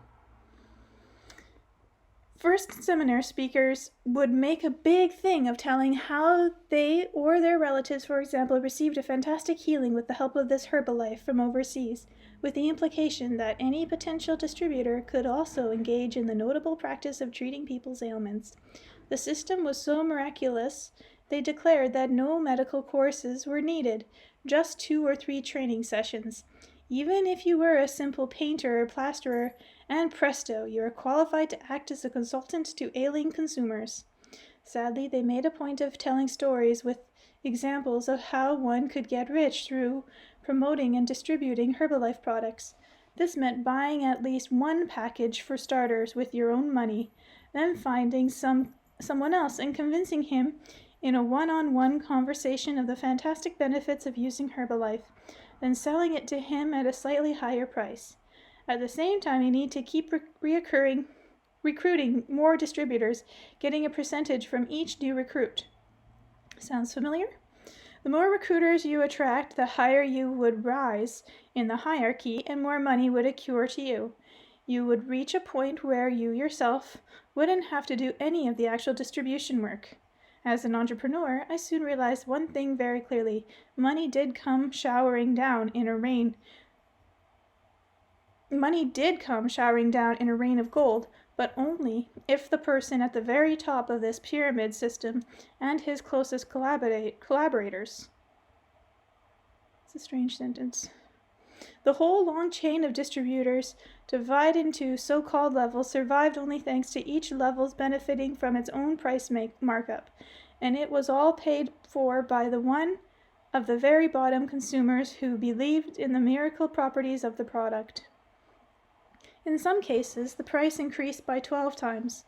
First seminar speakers would make a big thing of telling how they or their relatives, for example, received a fantastic healing with the help of this Herbalife from overseas, with the implication that any potential distributor could also engage in the notable practice of treating people's ailments. The system was so miraculous, they declared that no medical courses were needed, just 2 or 3 training sessions. Even if you were a simple painter or plasterer, and presto, you are qualified to act as a consultant to ailing consumers. Sadly, they made a point of telling stories with examples of how one could get rich through promoting and distributing Herbalife products. This meant buying at least one package for starters with your own money, then finding someone else and convincing him in a one-on-one conversation of the fantastic benefits of using Herbalife, then selling it to him at a slightly higher price. At the same time, you need to keep recruiting more distributors, getting a percentage from each new recruit. Sounds familiar? The more recruiters you attract, the higher you would rise in the hierarchy and more money would accrue to you. You would reach a point where you yourself wouldn't have to do any of the actual distribution work. As an entrepreneur, I soon realized one thing very clearly. Money did come showering down in a rain of gold, but only if the person at the very top of this pyramid system and his closest collaborators. It's a strange sentence. The whole long chain of distributors, divided into so-called levels, survived only thanks to each level's benefiting from its own price markup, and it was all paid for by the one of the very bottom consumers who believed in the miracle properties of the product. In some cases, the price increased by 12 times.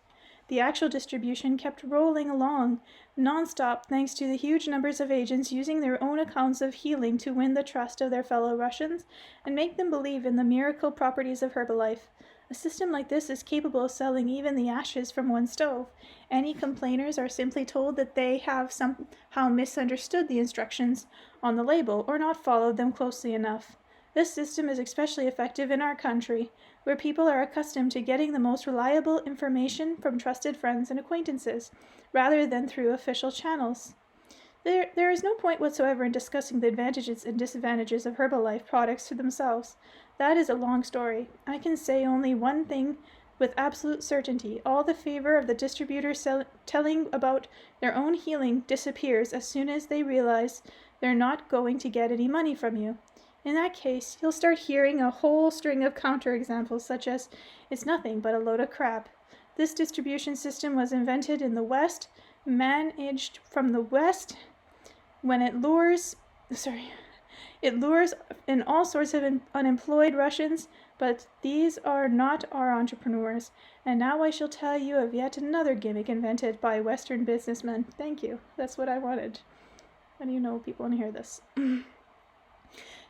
The actual distribution kept rolling along non-stop thanks to the huge numbers of agents using their own accounts of healing to win the trust of their fellow Russians and make them believe in the miracle properties of Herbalife. A system like this is capable of selling even the ashes from one stove. Any complainers are simply told that they have somehow misunderstood the instructions on the label or not followed them closely enough. This system is especially effective in our country, where people are accustomed to getting the most reliable information from trusted friends and acquaintances, rather than through official channels. There is no point whatsoever in discussing the advantages and disadvantages of Herbalife products to themselves. That is a long story. I can say only one thing with absolute certainty. All the favor of the distributor telling about their own healing disappears as soon as they realize they're not going to get any money from you. In that case, you'll start hearing a whole string of counterexamples such as, "It's nothing but a load of crap. This distribution system was invented in the West, managed from the West, when it lures in all sorts of unemployed Russians, but these are not our entrepreneurs. And now I shall tell you of yet another gimmick invented by Western businessmen." Thank you. That's what I wanted. And you know people want to hear this.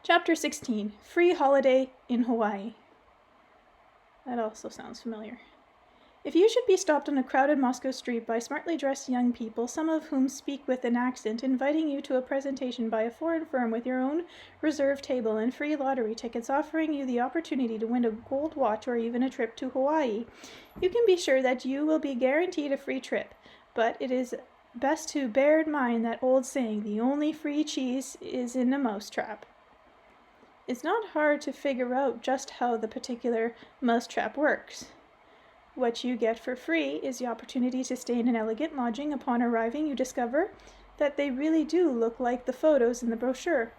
Chapter 16. Free Holiday in Hawaii. That also sounds familiar. If you should be stopped on a crowded Moscow street by smartly dressed young people, some of whom speak with an accent, inviting you to a presentation by a foreign firm with your own reserved table and free lottery tickets offering you the opportunity to win a gold watch or even a trip to Hawaii, you can be sure that you will be guaranteed a free trip. But it is best to bear in mind that old saying, "The only free cheese is in a mousetrap." It's not hard to figure out just how the particular mousetrap works. What you get for free is the opportunity to stay in an elegant lodging. Upon arriving, you discover that they really do look like the photos in the brochure.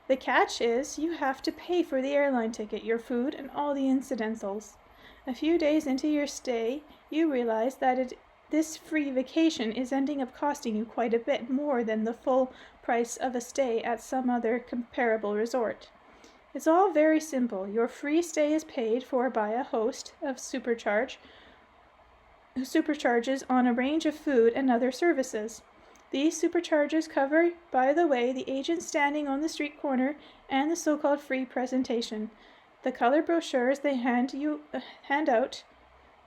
The catch is you have to pay for the airline ticket, your food, and all the incidentals. A few days into your stay, you realize that this free vacation is ending up costing you quite a bit more than the full price of a stay at some other comparable resort. It's all very simple. Your free stay is paid for by a host of supercharges on a range of food and other services. These supercharges cover, by the way, the agent standing on the street corner and the so-called free presentation, the color brochures they hand out,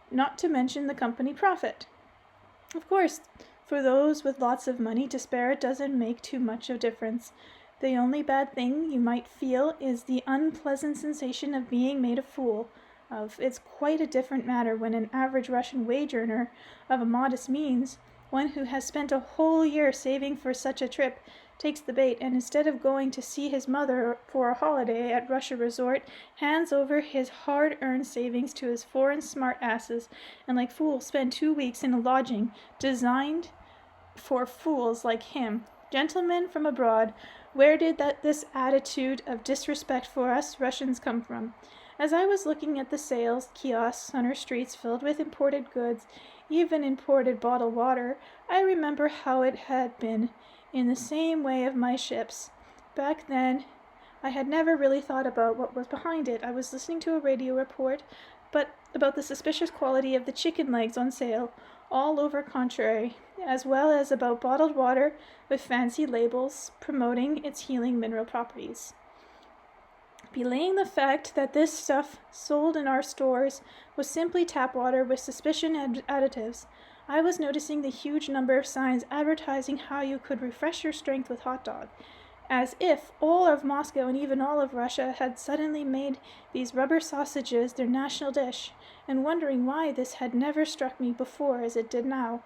not to mention the company profit. Of course, for those with lots of money to spare, it doesn't make too much of a difference. The only bad thing you might feel is the unpleasant sensation of being made a fool of. It's quite a different matter when an average Russian wage earner of a modest means, one who has spent a whole year saving for such a trip, takes the bait and instead of going to see his mother for a holiday at Russia Resort, hands over his hard-earned savings to his foreign smart asses and like fools spend 2 weeks in a lodging designed for fools like him. Gentlemen from abroad, where did this attitude of disrespect for us Russians come from? As I was looking at the sales kiosks on our streets filled with imported goods, even imported bottled water, I remember how it had been in the same way of my ships. Back then, I had never really thought about what was behind it. I was listening to a radio report, but about the suspicious quality of the chicken legs on sale all over contrary, as well as about bottled water with fancy labels promoting its healing mineral properties. Belaying the fact that this stuff sold in our stores was simply tap water with suspicion additives, I was noticing the huge number of signs advertising how you could refresh your strength with hot dog, as if all of Moscow and even all of Russia had suddenly made these rubber sausages their national dish, and wondering why this had never struck me before as it did now.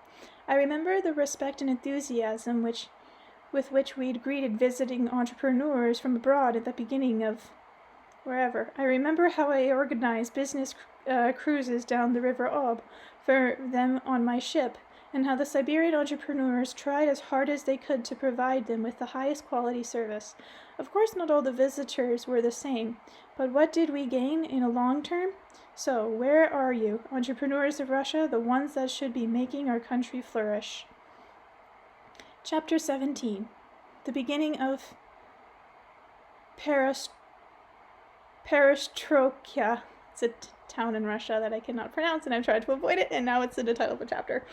I remember the respect and enthusiasm with which we'd greeted visiting entrepreneurs from abroad at the beginning of wherever. I remember how I organized business cruises down the River Ob for them on my ship, and how the Siberian entrepreneurs tried as hard as they could to provide them with the highest quality service. Of course, not all the visitors were the same, but what did we gain in a long term? So, where are you, entrepreneurs of Russia, the ones that should be making our country flourish? Chapter 17. The beginning of Perestroika. It's a town in Russia that I cannot pronounce, and I've tried to avoid it, and now it's in the title of a chapter.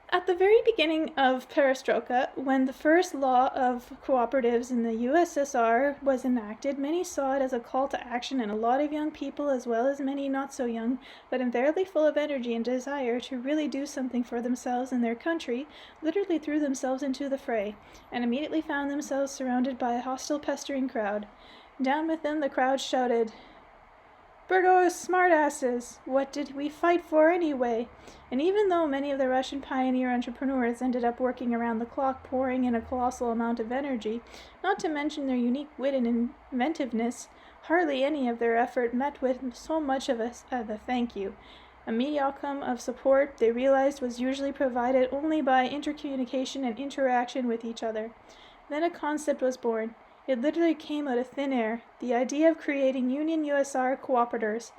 At the very beginning of Perestroika, when the first law of cooperatives in the USSR was enacted, many saw it as a call to action, and a lot of young people, as well as many not so young, but invariably full of energy and desire to really do something for themselves and their country, literally threw themselves into the fray, and immediately found themselves surrounded by a hostile, pestering crowd. Down within, the crowd shouted, "Burgos, smartasses! What did we fight for anyway?" And even though many of the Russian pioneer entrepreneurs ended up working around the clock, pouring in a colossal amount of energy, not to mention their unique wit and inventiveness, hardly any of their effort met with so much of a thank you. a medium of support they realized was usually provided only by intercommunication and interaction with each other. Then a concept was born. It literally came out of thin air, the idea of creating Union USR cooperators.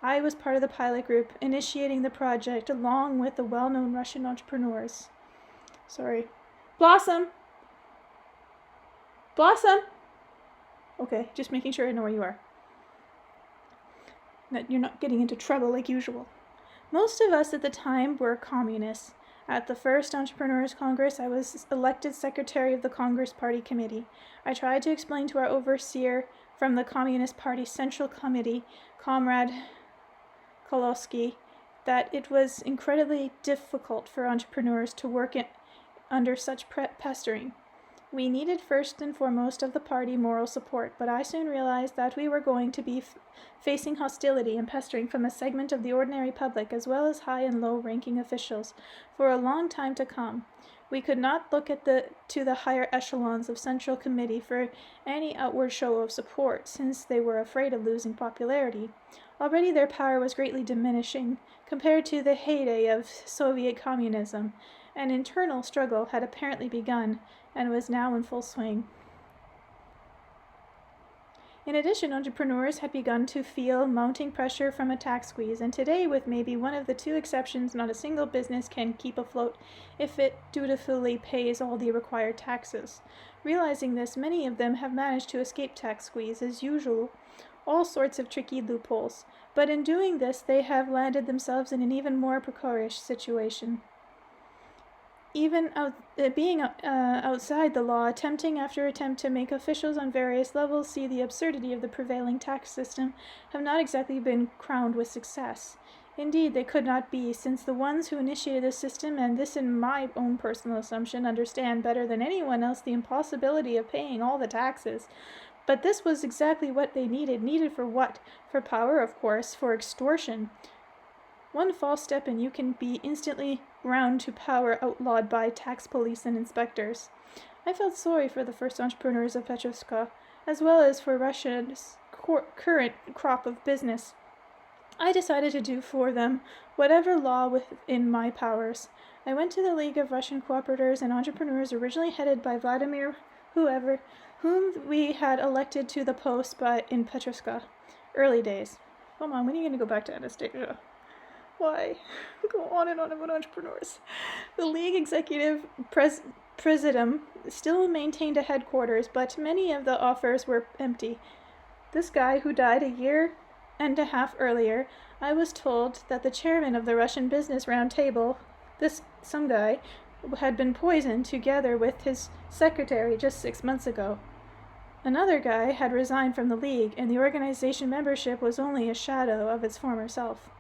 I was part of the pilot group, initiating the project along with the well-known Russian entrepreneurs. Sorry. Blossom! Blossom! Okay, just making sure I know where you are. That you're not getting into trouble like usual. Most of us at the time were communists. At the first Entrepreneurs Congress, I was elected secretary of the Congress Party Committee. I tried to explain to our overseer from the Communist Party Central Committee, Comrade Kolosky, that it was incredibly difficult for entrepreneurs to work under such pestering. We needed first and foremost of the party moral support, but I soon realized that we were going to be facing hostility and pestering from a segment of the ordinary public as well as high and low-ranking officials for a long time to come. We could not look to the higher echelons of Central Committee for any outward show of support, since they were afraid of losing popularity. Already their power was greatly diminishing compared to the heyday of Soviet communism. An internal struggle had apparently begun and was now in full swing. In addition, entrepreneurs had begun to feel mounting pressure from a tax squeeze, and today, with maybe one of the two exceptions, not a single business can keep afloat if it dutifully pays all the required taxes. Realizing this, many of them have managed to escape tax squeeze, as usual, all sorts of tricky loopholes, but in doing this, they have landed themselves in an even more precarious situation. Even being outside the law, attempting after attempt to make officials on various levels see the absurdity of the prevailing tax system have not exactly been crowned with success. Indeed, they could not be, since the ones who initiated the system, and this in my own personal assumption, understand better than anyone else the impossibility of paying all the taxes. But this was exactly what they needed. Needed for what? For power, of course, for extortion. One false step and you can be instantly ground to power, outlawed by tax police and inspectors. I felt sorry for the first entrepreneurs of Petrovska, as well as for Russia's current crop of business. I decided to do for them whatever law within my powers. I went to the League of Russian Cooperators and Entrepreneurs, originally headed by Vladimir whom we had elected to the post in Petrovska. Early days. Come on, when are you going to go back to Anastasia? Why? Go on and on about entrepreneurs. The League Executive Presidium still maintained a headquarters, but many of the offers were empty. This guy, who died a year and a half earlier, I was told that the chairman of the Russian Business Roundtable, some guy, had been poisoned together with his secretary just 6 months ago. Another guy had resigned from the League, and the organization membership was only a shadow of its former self.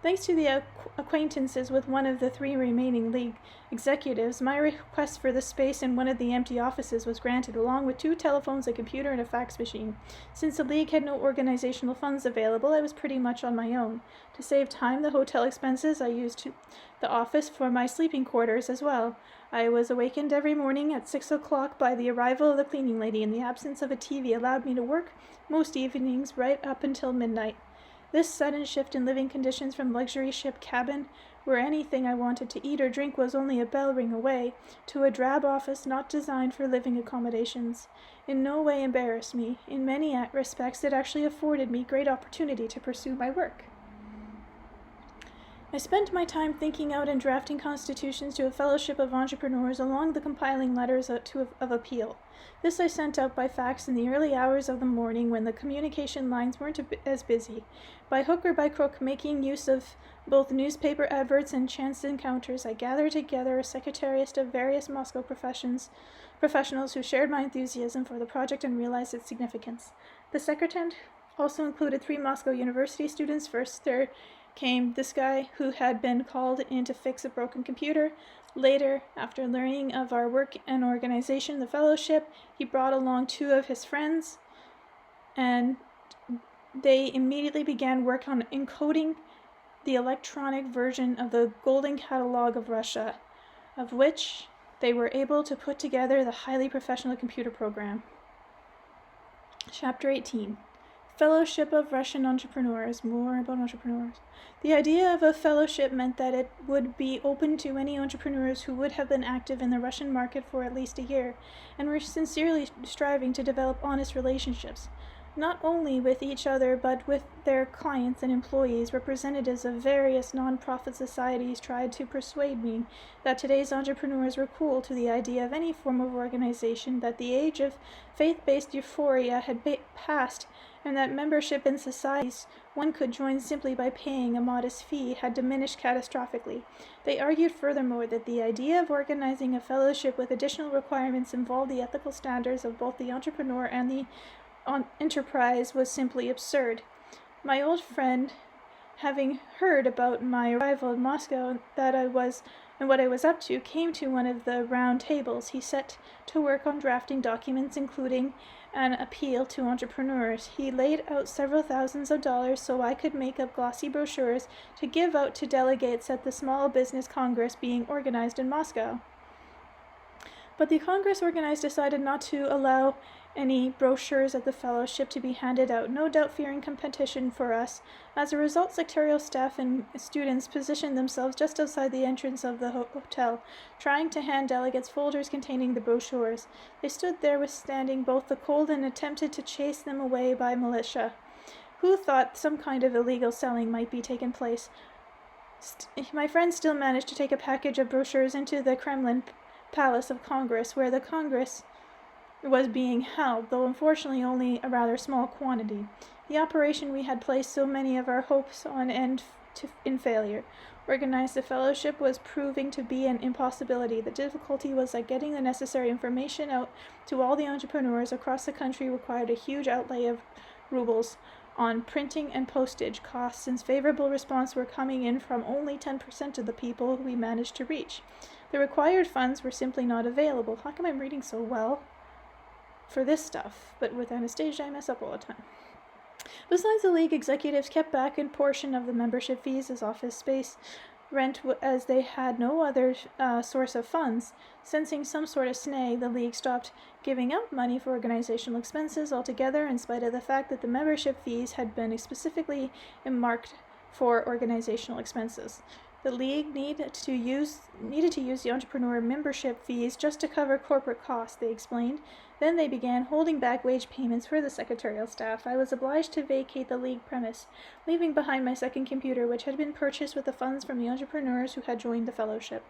Thanks to the acquaintances with one of the 3 remaining League executives, my request for the space in one of the empty offices was granted, along with 2 telephones, a computer, and a fax machine. Since the League had no organizational funds available, I was pretty much on my own. To save time, the hotel expenses, I used the office for my sleeping quarters as well. I was awakened every morning at 6 o'clock by the arrival of the cleaning lady, and the absence of a TV allowed me to work most evenings right up until midnight. This sudden shift in living conditions from luxury ship cabin, where anything I wanted to eat or drink was only a bell ring away, to a drab office not designed for living accommodations, in no way embarrassed me. In many respects, it actually afforded me great opportunity to pursue my work. I spent my time thinking out and drafting constitutions to a fellowship of entrepreneurs along the compiling letters of appeal. This I sent out by fax in the early hours of the morning when the communication lines weren't as busy. By hook or by crook, making use of both newspaper adverts and chance encounters, I gathered together a secretariat of various Moscow professionals who shared my enthusiasm for the project and realized its significance. The secretariat also included 3 Moscow University students. First, there came this guy who had been called in to fix a broken computer. Later, after learning of our work and organization, the fellowship, he brought along 2 of his friends, and they immediately began work on encoding the electronic version of the Golden Catalog of Russia, of which they were able to put together the highly professional computer program. Chapter 18. Fellowship of Russian Entrepreneurs. More about entrepreneurs. The idea of a fellowship meant that it would be open to any entrepreneurs who would have been active in the Russian market for at least a year, and were sincerely striving to develop honest relationships, not only with each other but with their clients and employees. Representatives of various non-profit societies tried to persuade me that today's entrepreneurs were cool to the idea of any form of organization, that the age of faith-based euphoria had passed, and that membership in societies one could join simply by paying a modest fee had diminished catastrophically. They argued furthermore that the idea of organizing a fellowship with additional requirements involved the ethical standards of both the entrepreneur and the enterprise was simply absurd. My old friend, having heard about my arrival in Moscow and what I was up to, came to one of the round tables. He set to work on drafting documents, including an appeal to entrepreneurs. He laid out several thousands of dollars so I could make up glossy brochures to give out to delegates at the Small Business Congress being organized in Moscow. But the Congress organized decided not to allow any brochures of the fellowship to be handed out, no doubt fearing competition for us. As a result, secretarial staff and students positioned themselves just outside the entrance of the hotel, trying to hand delegates folders containing the brochures. They stood there withstanding both the cold and attempted to chase them away by militia, who thought some kind of illegal selling might be taking place. My friend still managed to take a package of brochures into the Kremlin Palace of Congress, where the Congress was being held, though unfortunately only a rather small quantity. The operation we had placed so many of our hopes on ended in failure. Organize the fellowship was proving to be an impossibility. The difficulty was that getting the necessary information out to all the entrepreneurs across the country required a huge outlay of rubles on printing and postage costs, since favorable response were coming in from only 10% of the people we managed to reach. The required funds were simply not available. How come I'm reading so well for this stuff? But with Anastasia, I mess up all the time. Besides, the league executives kept back a portion of the membership fees as office space rent, as they had no other source of funds. Sensing some sort of snag, the league stopped giving out money for organizational expenses altogether, in spite of the fact that the membership fees had been specifically earmarked for organizational expenses. The league needed to use the entrepreneur membership fees just to cover corporate costs, they explained. Then they began holding back wage payments for the secretarial staff. I was obliged to vacate the league premise, leaving behind my second computer, which had been purchased with the funds from the entrepreneurs who had joined the fellowship.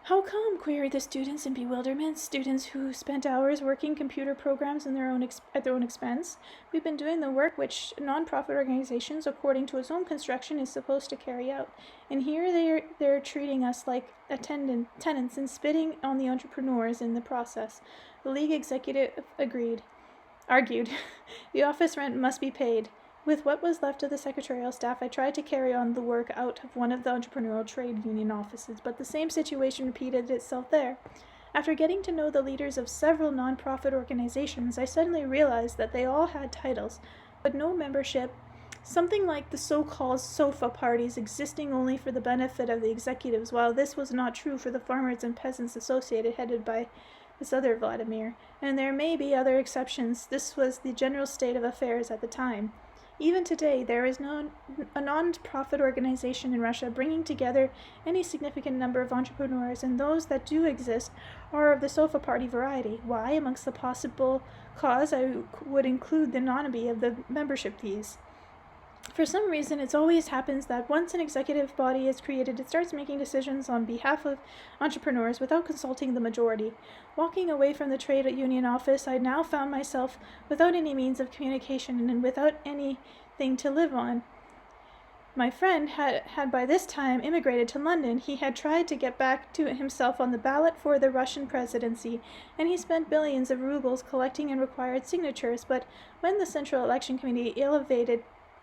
How come? Queried the students in bewilderment. Students who spent hours working computer programs at their own expense. We've been doing the work which non-profit organizations, according to its own construction, is supposed to carry out. And here they're treating us like tenants and spitting on the entrepreneurs in the process. The league executive argued. The office rent must be paid. With what was left of the secretarial staff, I tried to carry on the work out of one of the entrepreneurial trade union offices, but the same situation repeated itself there. After getting to know the leaders of several non-profit organizations, I suddenly realized that they all had titles, but no membership, something like the so-called sofa parties existing only for the benefit of the executives, while this was not true for the farmers and peasants associated, headed by this other Vladimir. And there may be other exceptions. This was the general state of affairs at the time. Even today, there is a non-profit organization in Russia bringing together any significant number of entrepreneurs, and those that do exist are of the sofa party variety. Why? Amongst the possible cause, I would include the anonymity of the membership fees. For some reason, it always happens that once an executive body is created, it starts making decisions on behalf of entrepreneurs without consulting the majority. Walking away from the trade union office, I now found myself without any means of communication and without anything to live on. My friend had by this time immigrated to London. He had tried to get back to himself on the ballot for the Russian presidency, and he spent billions of rubles collecting and required signatures, but when the Central Election Committee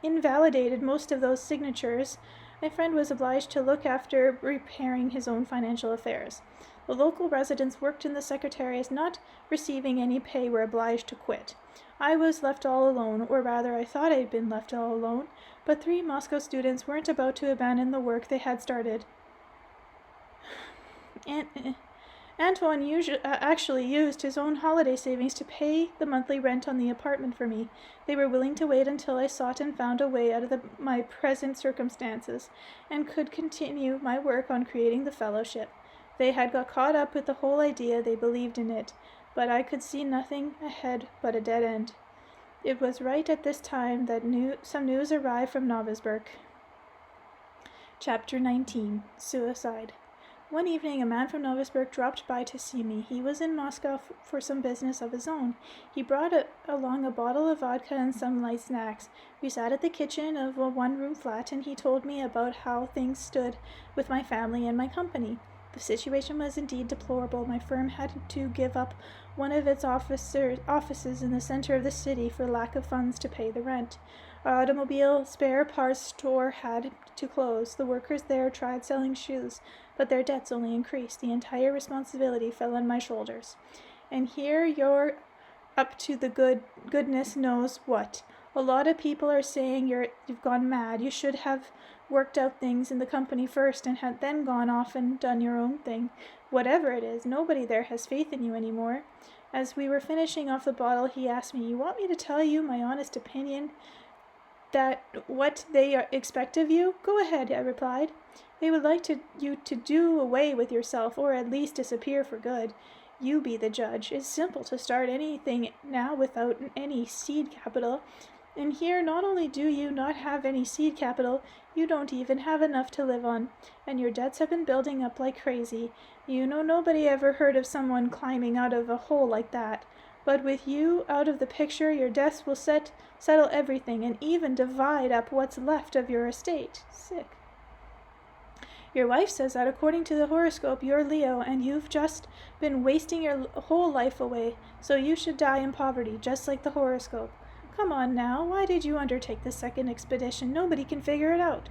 invalidated most of those signatures, my friend was obliged to look after repairing his own financial affairs. The local residents worked in the secretariat, not receiving any pay, were obliged to quit. I was left all alone, or rather I thought I'd been left all alone, but 3 Moscow students weren't about to abandon the work they had started. Antoine actually used his own holiday savings to pay the monthly rent on the apartment for me. They were willing to wait until I sought and found a way out of my present circumstances, and could continue my work on creating the fellowship. They had got caught up with the whole idea, they believed in it, but I could see nothing ahead but a dead end. It was right at this time that some news arrived from Novosibirsk. Chapter 19. Suicide. One evening a man from Novosibirsk dropped by to see me. He was in Moscow for some business of his own. He brought along a bottle of vodka and some light snacks. We sat at the kitchen of a one-room flat, and he told me about how things stood with my family and my company. The situation was indeed deplorable. My firm had to give up one of its offices in the center of the city for lack of funds to pay the rent. Our automobile spare parts store had to close. The workers there tried selling shoes, but their debts only increased. The entire responsibility fell on my shoulders. And here you're up to the goodness knows what. A lot of people are saying you've gone mad. You should have worked out things in the company first and had then gone off and done your own thing. Whatever it is, nobody there has faith in you anymore. As we were finishing off the bottle, he asked me, "You want me to tell you my honest opinion that what they expect of you?" "Go ahead," I replied. "They would like you to do away with yourself, or at least disappear for good. You be the judge. It's simple to start anything now without any seed capital. And here not only do you not have any seed capital, you don't even have enough to live on, and your debts have been building up like crazy. You know nobody ever heard of someone climbing out of a hole like that. But with you out of the picture, your debts will settle everything, and even divide up what's left of your estate." Sick. "Your wife says that according to the horoscope you're Leo, and you've just been wasting your whole life away, so you should die in poverty, just like the horoscope. Come on now, why did you undertake the second expedition? Nobody can figure it out."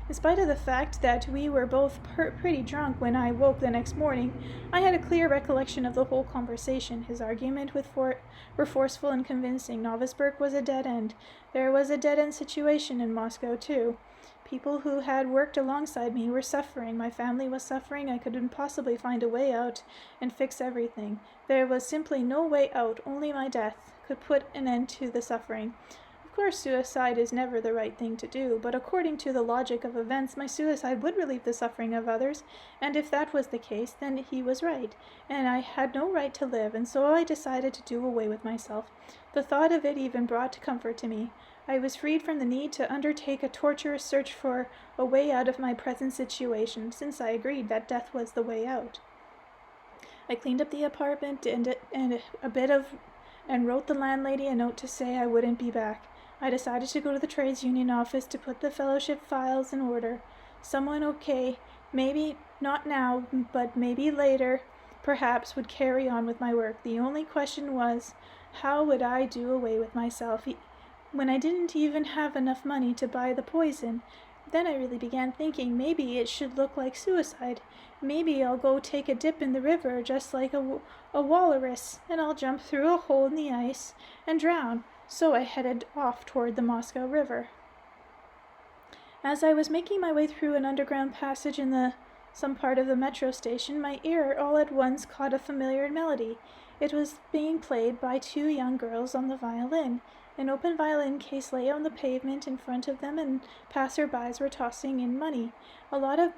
In spite of the fact that we were both pretty drunk when I woke the next morning, I had a clear recollection of the whole conversation. His arguments were forceful and convincing. Novosibirsk was a dead end. There was a dead-end situation in Moscow, too. People who had worked alongside me were suffering. My family was suffering. I couldn't possibly find a way out and fix everything. There was simply no way out. Only my death could put an end to the suffering. Of course, suicide is never the right thing to do, but according to the logic of events, my suicide would relieve the suffering of others, and if that was the case, then he was right, and I had no right to live, and so I decided to do away with myself. The thought of it even brought comfort to me. I was freed from the need to undertake a torturous search for a way out of my present situation, since I agreed that death was the way out. I cleaned up the apartment and wrote the landlady a note to say I wouldn't be back. I decided to go to the trades union office to put the fellowship files in order. Someone okay, maybe not now, but maybe later, perhaps, would carry on with my work. The only question was, how would I do away with myself when I didn't even have enough money to buy the poison? Then I really began thinking maybe it should look like suicide. Maybe I'll go take a dip in the river just like a walrus, and I'll jump through a hole in the ice and drown. So I headed off toward the Moscow River. As I was making my way through an underground passage in some part of the metro station, my ear all at once caught a familiar melody. It was being played by two young girls on the violin. An open violin case lay on the pavement in front of them, and passerbys were tossing in money. A lot of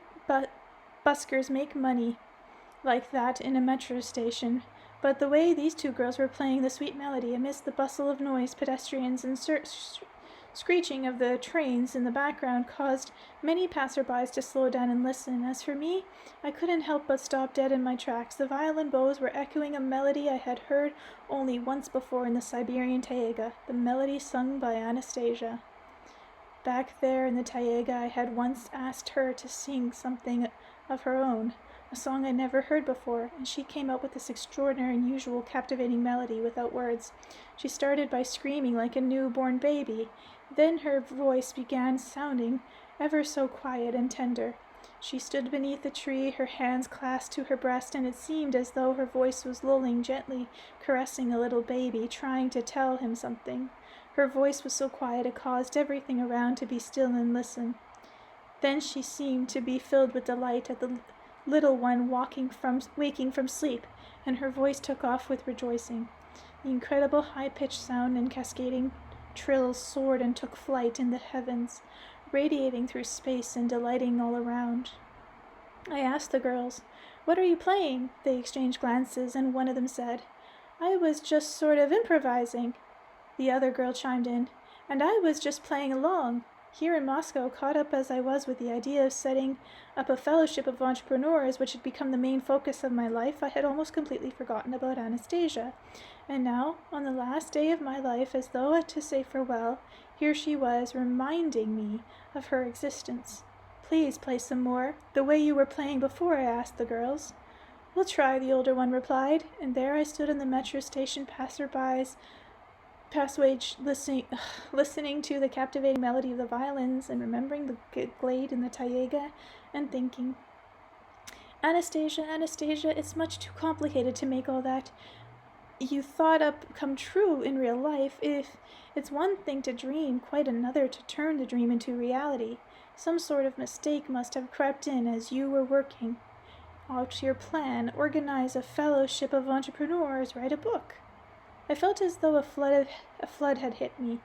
buskers make money like that in a metro station. But the way these two girls were playing the sweet melody amidst the bustle of noise, pedestrians, and screeching of the trains in the background caused many passerbys to slow down and listen. As for me, I couldn't help but stop dead in my tracks. The violin bows were echoing a melody I had heard only once before in the Siberian taiga, the melody sung by Anastasia. Back there in the taiga, I had once asked her to sing something of her own, a song I never heard before, and she came out with this extraordinary, unusual, captivating melody without words. She started by screaming like a newborn baby. Then her voice began sounding ever so quiet and tender. She stood beneath a tree, her hands clasped to her breast, and it seemed as though her voice was lulling, gently caressing a little baby, trying to tell him something. Her voice was so quiet it caused everything around to be still and listen. Then she seemed to be filled with delight at the little one waking from sleep, and her voice took off with rejoicing. The incredible high-pitched sound and cascading trills soared and took flight in the heavens, radiating through space and delighting all around. I asked the girls, "What are you playing?" They exchanged glances, and one of them said, "I was just sort of improvising." The other girl chimed in, "And I was just playing along." Here in Moscow, caught up as I was with the idea of setting up a fellowship of entrepreneurs, which had become the main focus of my life, I had almost completely forgotten about Anastasia. And now, on the last day of my life, as though to say farewell, here she was, reminding me of her existence. "Please play some more, the way you were playing before," I asked the girls. "We'll try," the older one replied, and there I stood in the metro station passersby's passage listening to the captivating melody of the violins and remembering the glade in the taiga and thinking, Anastasia, it's much too complicated to make all that you thought up come true in real life. If it's one thing to dream, quite another to turn the dream into reality. Some sort of mistake must have crept in as you were working out your plan, organize a fellowship of entrepreneurs, write a book." I felt as though a flood had hit me.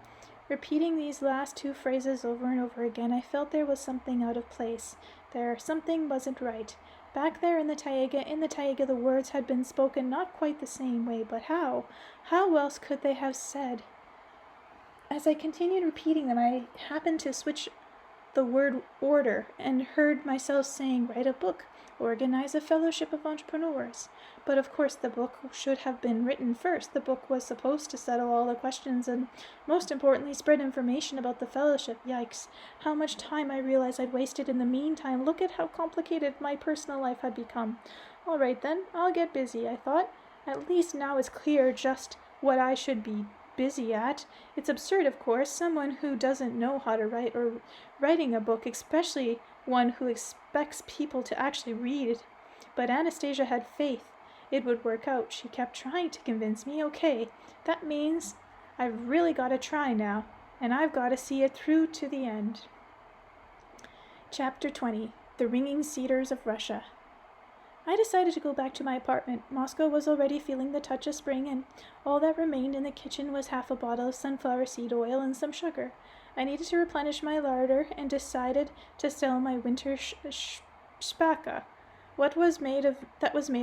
Repeating these last two phrases over and over again, I felt there was something out of place. Something wasn't right. Back there in the taiga, the words had been spoken not quite the same way, but how? How else could they have said? As I continued repeating them, I happened to switch the word order and heard myself saying, "Write a book, organize a fellowship of entrepreneurs." But of course the book should have been written first. The book was supposed to settle all the questions and, most importantly, spread information about the fellowship. Yikes, how much time I realized I'd wasted in the meantime. Look at how complicated my personal life had become. All right then, I'll get busy, I thought. At least now it's clear just what I should be busy at. It's absurd, of course, someone who doesn't know how to write or writing a book, especially one who expects people to actually read it. But Anastasia had faith. It would work out. She kept trying to convince me. Okay, that means I've really got to try now, and I've got to see it through to the end. Chapter 20. The Ringing Cedars of Russia. I decided to go back to my apartment. Moscow was already feeling the touch of spring, and all that remained in the kitchen was half a bottle of sunflower seed oil and some sugar. I needed to replenish my larder and decided to sell my winter shpaka. That was made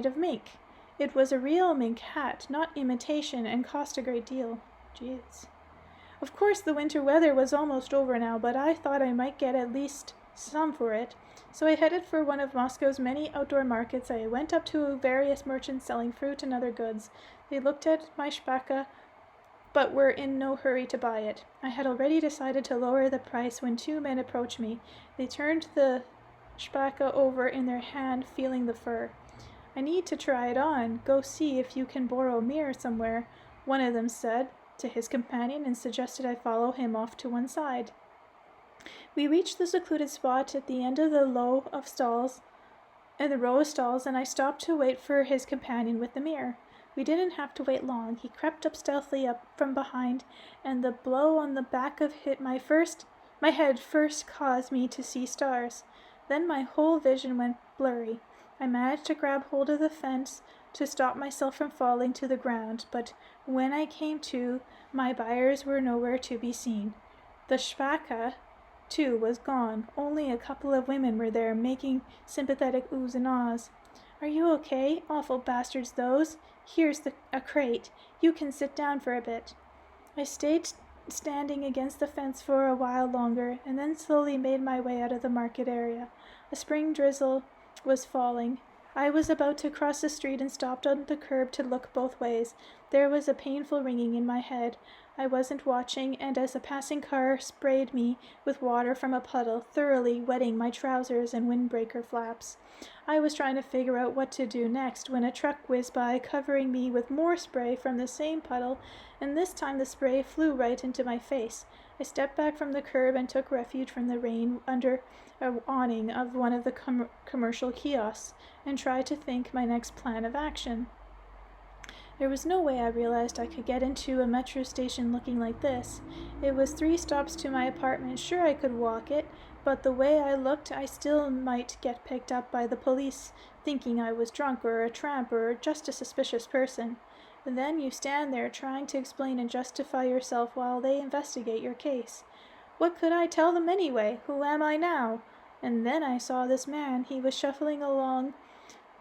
of mink. It was a real mink hat, not imitation, and cost a great deal. Jeez. Of course, the winter weather was almost over now, but I thought I might get at least some for it. So I headed for one of Moscow's many outdoor markets. I went up to various merchants selling fruit and other goods. They looked at my shpaka, but were in no hurry to buy it. I had already decided to lower the price when two men approached me. They turned the shpaka over in their hand, feeling the fur. "I need to try it on. Go see if you can borrow a mirror somewhere," one of them said to his companion, and suggested I follow him off to one side. We reached the secluded spot at the end of the row of stalls, and I stopped to wait for his companion with the mirror. We didn't have to wait long. He crept up stealthily up from behind, and the blow on the back of my head first caused me to see stars. Then my whole vision went blurry. I managed to grab hold of the fence to stop myself from falling to the ground, but when I came to, my buyers were nowhere to be seen. The shpaka, too, was gone. Only a couple of women were there, making sympathetic oohs and ahs. "Are you okay? Awful bastards, those. Here's a crate. You can sit down for a bit." I stayed standing against the fence for a while longer, and then slowly made my way out of the market area. A spring drizzle was falling. I was about to cross the street and stopped on the curb to look both ways. There was a painful ringing in my head. I wasn't watching, and as a passing car sprayed me with water from a puddle, thoroughly wetting my trousers and windbreaker flaps, I was trying to figure out what to do next when a truck whizzed by, covering me with more spray from the same puddle, and this time the spray flew right into my face. I stepped back from the curb and took refuge from the rain under an awning of one of the commercial kiosks and tried to think my next plan of action. There was no way I realized I could get into a metro station looking like this. It was 3 stops to my apartment. Sure, I could walk it, but the way I looked, I still might get picked up by the police, thinking I was drunk or a tramp or just a suspicious person. And then you stand there trying to explain and justify yourself while they investigate your case. What could I tell them anyway? Who am I now? And then I saw this man. He was shuffling along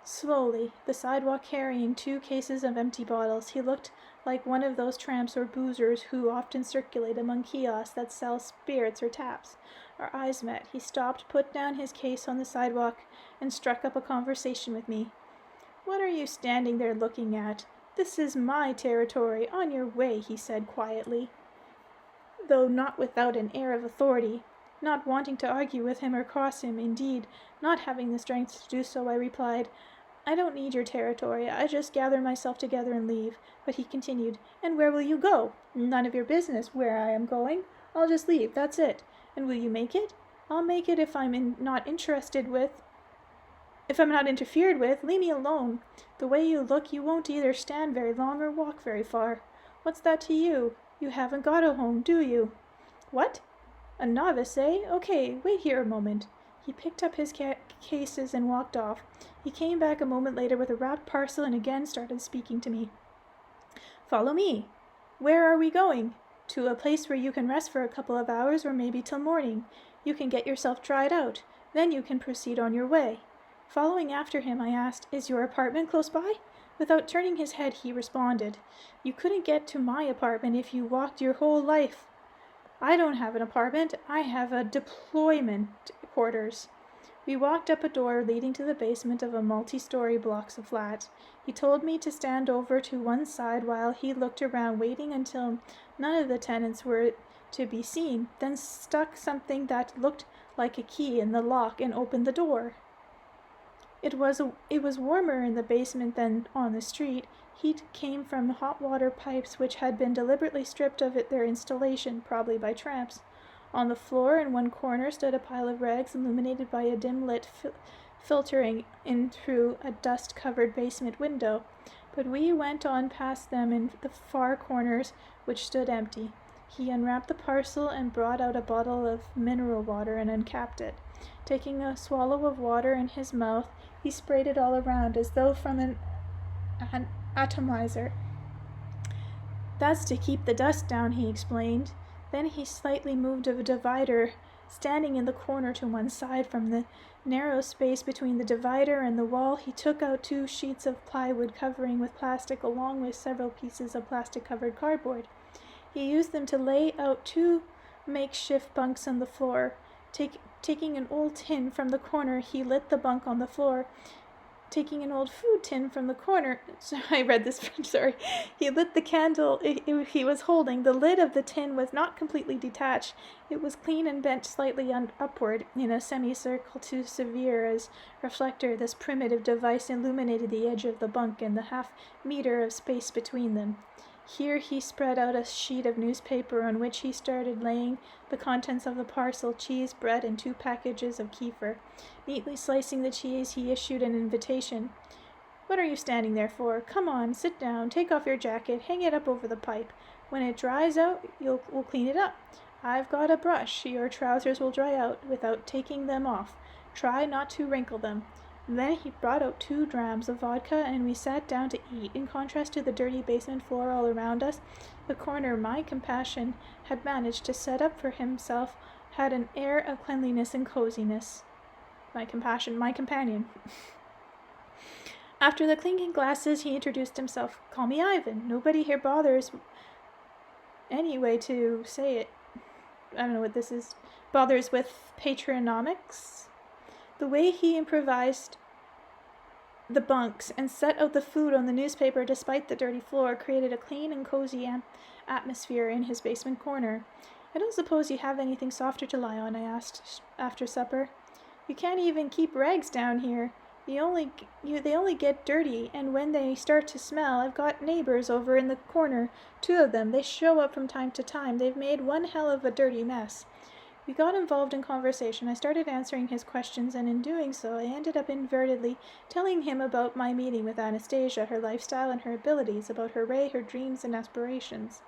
slowly, the sidewalk carrying 2 cases of empty bottles. He looked like one of those tramps or boozers who often circulate among kiosks that sell spirits or taps. Our eyes met. He stopped, put down his case on the sidewalk, and struck up a conversation with me. "What are you standing there looking at? This is my territory. On your way," he said quietly, though not without an air of authority. Not wanting to argue with him or cross him, indeed, not having the strength to do so, I replied, "I don't need your territory. I just gather myself together and leave." But he continued, "And where will you go?" "None of your business where I am going. I'll just leave, that's it." "And will you make it?" "I'll make it if I'm not interfered with. Leave me alone. The way you look, you won't either stand very long or walk very far." "What's that to you? You haven't got a home, do you?" "What? A novice, eh? Okay, wait here a moment." He picked up his cases and walked off. He came back a moment later with a wrapped parcel and again started speaking to me. "Follow me." "Where are we going?" "To a place where you can rest for a couple of hours or maybe till morning. You can get yourself dried out. Then you can proceed on your way." Following after him, I asked, "Is your apartment close by?" Without turning his head, he responded, "You couldn't get to my apartment if you walked your whole life." "I don't have an apartment. I have a deployment quarters." We walked up a door leading to the basement of a multi-story blocks of flats. He told me to stand over to one side while he looked around, waiting until none of the tenants were to be seen, then stuck something that looked like a key in the lock and opened the door. It was warmer in the basement than on the street. Heat came from hot water pipes which had been deliberately stripped of their installation, probably by tramps. On the floor in one corner stood a pile of rags illuminated by a dim-lit filtering in through a dust-covered basement window. But we went on past them in the far corners, which stood empty. He unwrapped the parcel and brought out a bottle of mineral water and uncapped it. Taking a swallow of water in his mouth, he sprayed it all around as though from an atomizer. "That's to keep the dust down," he explained. Then he slightly moved a divider standing in the corner to one side. From the narrow space between the divider and the wall, he took out 2 sheets of plywood covering with plastic along with several pieces of plastic-covered cardboard. He used them to lay out 2 makeshift bunks on the floor. Taking an old tin from the corner, he lit the bunk on the floor. Taking an old food tin from the corner, I read this, sorry. He lit the candle he was holding. The lid of the tin was not completely detached. It was clean and bent slightly upward in a semicircle to serve as reflector. This primitive device illuminated the edge of the bunk and the half-meter of space between them. Here he spread out a sheet of newspaper on which he started laying the contents of the parcel: cheese, bread, and 2 packages of kefir. Neatly slicing the cheese, he issued an invitation. "What are you standing there for? Come on, sit down, take off your jacket, hang it up over the pipe. When it dries out, we'll clean it up. I've got a brush. Your trousers will dry out without taking them off. Try not to wrinkle them." Then he brought out 2 drams of vodka, and we sat down to eat. In contrast to the dirty basement floor all around us, the corner my companion had managed to set up for himself had an air of cleanliness and coziness. My companion. After the clinking glasses, he introduced himself. "Call me Ivan. Nobody here bothers any way to say it. I don't know what this is. Bothers with patronymics." The way he improvised the bunks and set out the food on the newspaper despite the dirty floor created a clean and cozy atmosphere in his basement corner. "I don't suppose you have anything softer to lie on?" I asked after supper. "You can't even keep rags down here. They only get dirty, and when they start to smell, I've got neighbors over in the corner, 2 of them. They show up from time to time. They've made one hell of a dirty mess." We got involved in conversation. I started answering his questions, and in doing so, I ended up inadvertently telling him about my meeting with Anastasia, her lifestyle and her abilities, about her ray, her dreams and aspirations.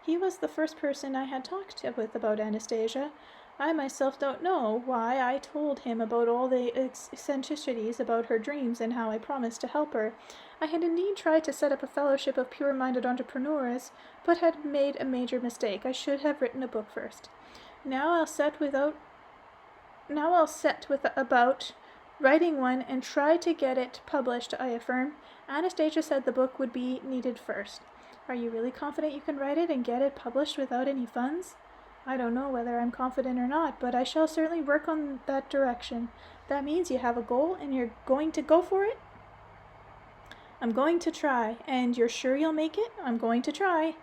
He was the first person I had talked with about Anastasia. I myself don't know why I told him about all the eccentricities about her dreams and how I promised to help her. I had indeed tried to set up a fellowship of pure-minded entrepreneurs, but had made a major mistake. I should have written a book first. Now I'll set about writing one and try to get it published, I affirm. Anastasia said the book would be needed first. Are you really confident you can write it and get it published without any funds? I don't know whether I'm confident or not, but I shall certainly work on that direction. That means you have a goal and you're going to go for it? I'm going to try. And you're sure you'll make it? I'm going to try.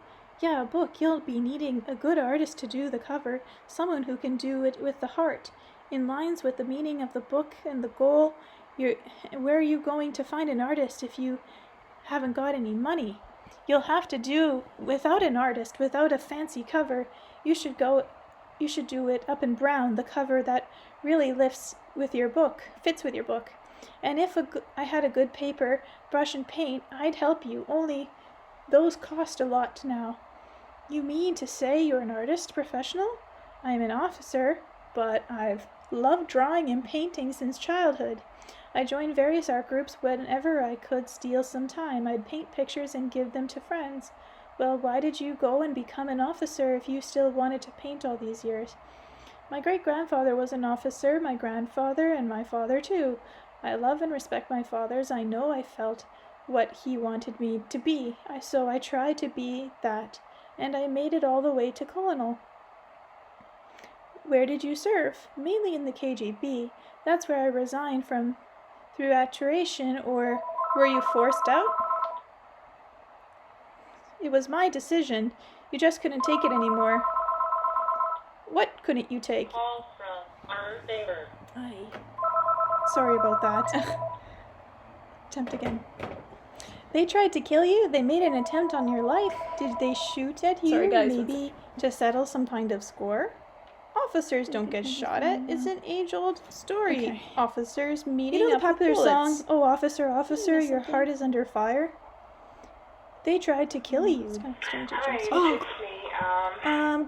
Yeah, a book. You'll be needing a good artist to do the cover, someone who can do it with the heart, in lines with the meaning of the book and the goal. Where are you going to find an artist if you haven't got any money? You'll have to do without an artist, without a fancy cover. You should do it up in brown, the cover that really fits with your book. And if I had a good paper, brush and paint, I'd help you, only those cost a lot now. You mean to say you're an artist, professional? I'm an officer, but I've loved drawing and painting since childhood. I joined various art groups whenever I could steal some time. I'd paint pictures and give them to friends. Well, why did you go and become an officer if you still wanted to paint all these years? My great-grandfather was an officer, my grandfather, and my father too. I love and respect my fathers. I know I felt what he wanted me to be, so I tried to be that, and I made it all the way to colonel. Where did you serve? Mainly in the KGB. That's where I resigned from through attrition, or were you forced out? It was my decision. You just couldn't take it anymore. What couldn't you take? Call from our neighbor. Sorry about that. Attempt again. They tried to kill you? They made an attempt on your life? Did they shoot at you? Sorry, guys, maybe to settle some kind of score? Officers don't get shot at. It's an age-old story. Okay. Officers meeting up with bullets. Song, "Oh, officer, officer, your heart is under fire." They tried to kill you. It's kind of strange.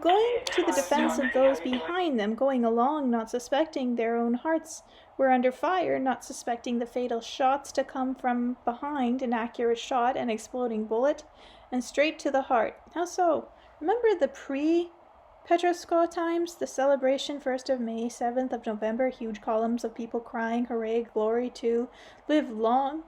Going to the defense of those behind them, going along, not suspecting their own hearts were under fire, not suspecting the fatal shots to come from behind, an accurate shot, an exploding bullet, and straight to the heart. How so? Remember the pre-Petrovskoe times? The celebration 1st of May, 7th of November, huge columns of people crying, hooray, glory to, long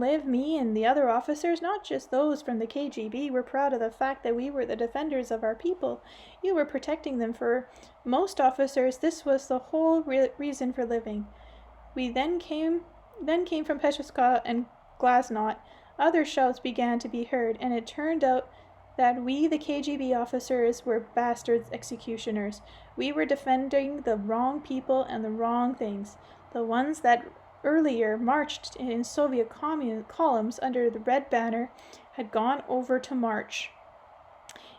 live me and the other officers, not just those from the KGB. Were proud of the fact that we were the defenders of our people. You were protecting them. For most officers, this was the whole reason for living. We then came from Petrovskoe and Glasnost. Other shouts began to be heard, and it turned out that we, the KGB officers, were bastards executioners. We were defending the wrong people and the wrong things. The ones that earlier marched in Soviet columns under the red banner had gone over to march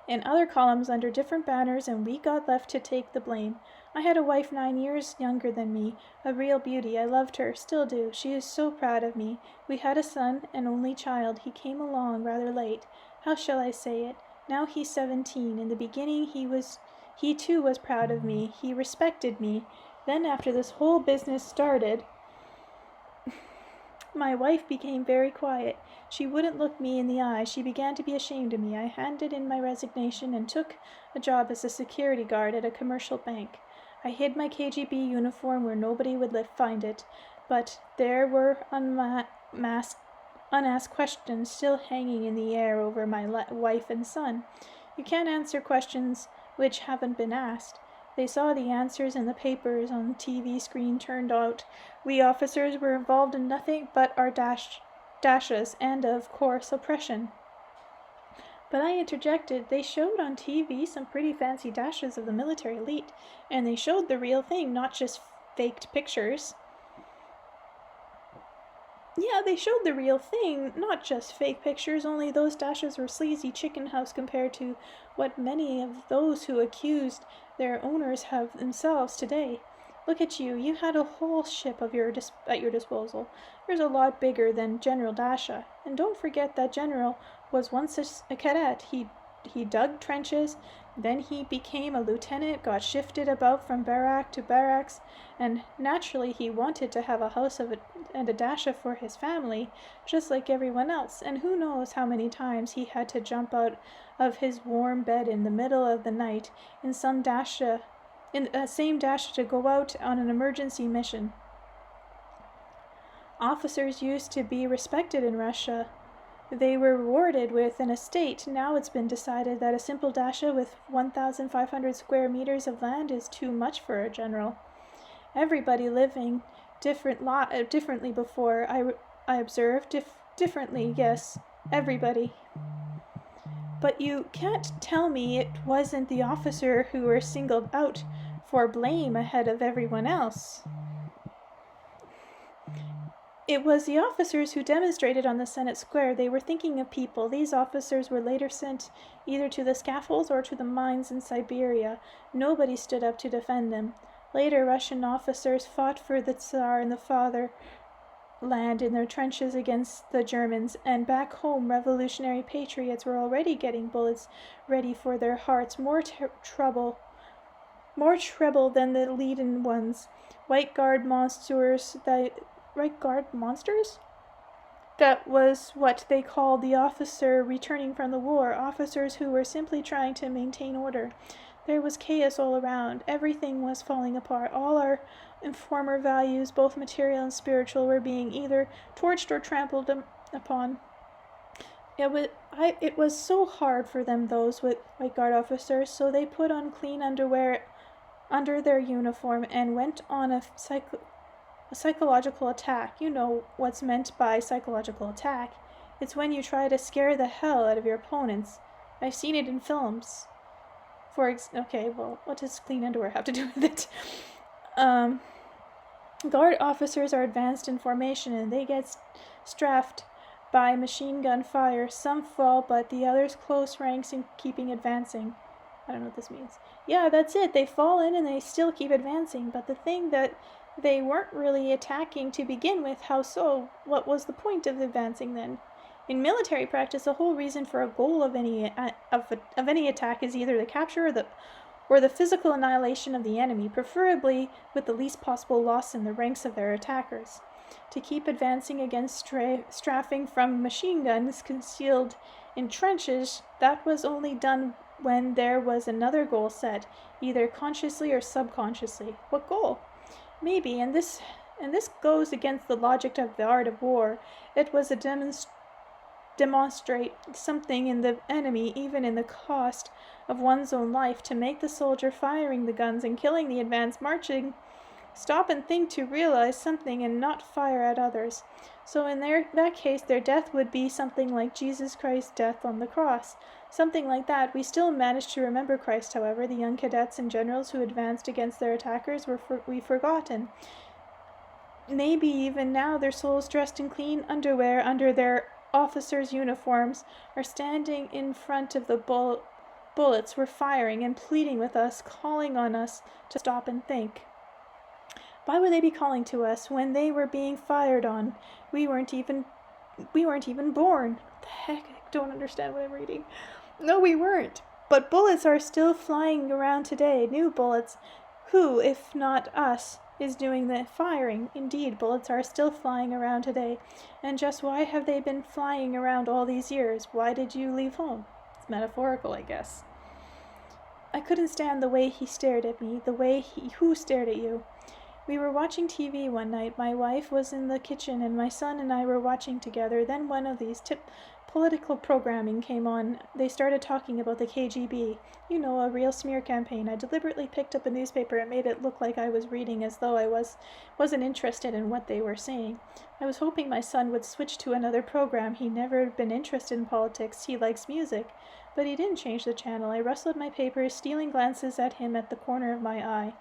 in other columns under different banners, and we got left to take the blame. I had a wife 9 years younger than me, a real beauty. I loved her, still do. She is so proud of me. We had a son, an only child. He came along rather late. How shall I say it? Now he's 17. In the beginning he too was proud of me. He respected me. Then after this whole business started, my wife became very quiet. She wouldn't look me in the eye. She began to be ashamed of me. I handed in my resignation and took a job as a security guard at a commercial bank. I hid my KGB uniform where nobody would find it, but there were unasked questions still hanging in the air over my wife and son. You can't answer questions which haven't been asked. They saw the answers in the papers on the TV screen. Turned out we officers were involved in nothing but our dashes and, of course, oppression. But I interjected. They showed on TV some pretty fancy dashes of the military elite, and they showed the real thing, not just faked pictures. Yeah, they showed the real thing, not just fake pictures, only those dashes were sleazy chicken house compared to what many of those who accused their owners have themselves today. Look at you. You had a whole ship at your disposal. Yours a lot bigger than General Dasha. And don't forget that General was once a cadet. He dug trenches, then he became a lieutenant, got shifted about from barrack to barracks, and naturally he wanted to have a house and a Dasha for his family, just like everyone else. And who knows how many times he had to jump out of his warm bed in the middle of the night in same Dasha to go out on an emergency mission. Officers used to be respected in Russia. They were rewarded with an estate. Now it's been decided that a simple Dasha with 1,500 square meters of land is too much for a general. Everybody living differently before, I observed. Differently, yes, everybody. But you can't tell me it wasn't the officer who were singled out for blame ahead of everyone else. It was the officers who demonstrated on the Senate Square. They were thinking of people. These officers were later sent either to the scaffolds or to the mines in Siberia. Nobody stood up to defend them. Later, Russian officers fought for the Tsar and the fatherland in their trenches against the Germans, and back home, revolutionary patriots were already getting bullets ready for their hearts. More treble than the leaden ones. White Guard monsters? That was what they called the officer returning from the war, officers who were simply trying to maintain order. There was chaos all around. Everything was falling apart. All our former values, both material and spiritual, were being either torched or trampled upon. It was so hard for them, those White Guard officers, so they put on clean underwear under their uniform and went on a psychological attack. You know what's meant by psychological attack. It's when you try to scare the hell out of your opponents. I've seen it in films. Okay, well, what does clean underwear have to do with it? Guard officers are advanced in formation and they get strafed by machine gun fire. Some fall, but the others close ranks and keeping advancing. I don't know what this means. Yeah, that's it. They fall in and they still keep advancing, but the thing that they weren't really attacking to begin with. How so? What was the point of advancing then? In military practice, the whole reason for a goal of any attack is either the capture or the physical annihilation of the enemy, preferably with the least possible loss in the ranks of their attackers. To keep advancing against strafing from machine guns concealed in trenches, that was only done when there was another goal set, either consciously or subconsciously. What goal? Maybe, and this goes against the logic of the art of war. It was a demonstrate something in the enemy, even in the cost of one's own life, to make the soldier firing the guns and killing the advance marching stop and think to realize something and not fire at others. So in that case, their death would be something like Jesus Christ's death on the cross. Something like that. We still managed to remember Christ, however. The young cadets and generals who advanced against their attackers we've forgotten. Maybe even now their souls dressed in clean underwear under their officers' uniforms are standing in front of the bullets we're firing and pleading with us, calling on us to stop and think. Why would they be calling to us when they were being fired on? We weren't even born. What the heck? I don't understand what I'm reading. No, we weren't. But bullets are still flying around today, new bullets. Who, if not us, is doing the firing? Indeed, bullets are still flying around today. And just why have they been flying around all these years? Why did you leave home? It's metaphorical, I guess. I couldn't stand the way he stared at me, the way who stared at you. We were watching TV one night. My wife was in the kitchen and my son and I were watching together. Then one of these political programming came on. They started talking about the KGB. You know, a real smear campaign. I deliberately picked up a newspaper and made it look like I was reading as though I wasn't interested in what they were saying. I was hoping my son would switch to another program. He'd never been interested in politics. He likes music. But he didn't change the channel. I rustled my papers, stealing glances at him at the corner of my eye.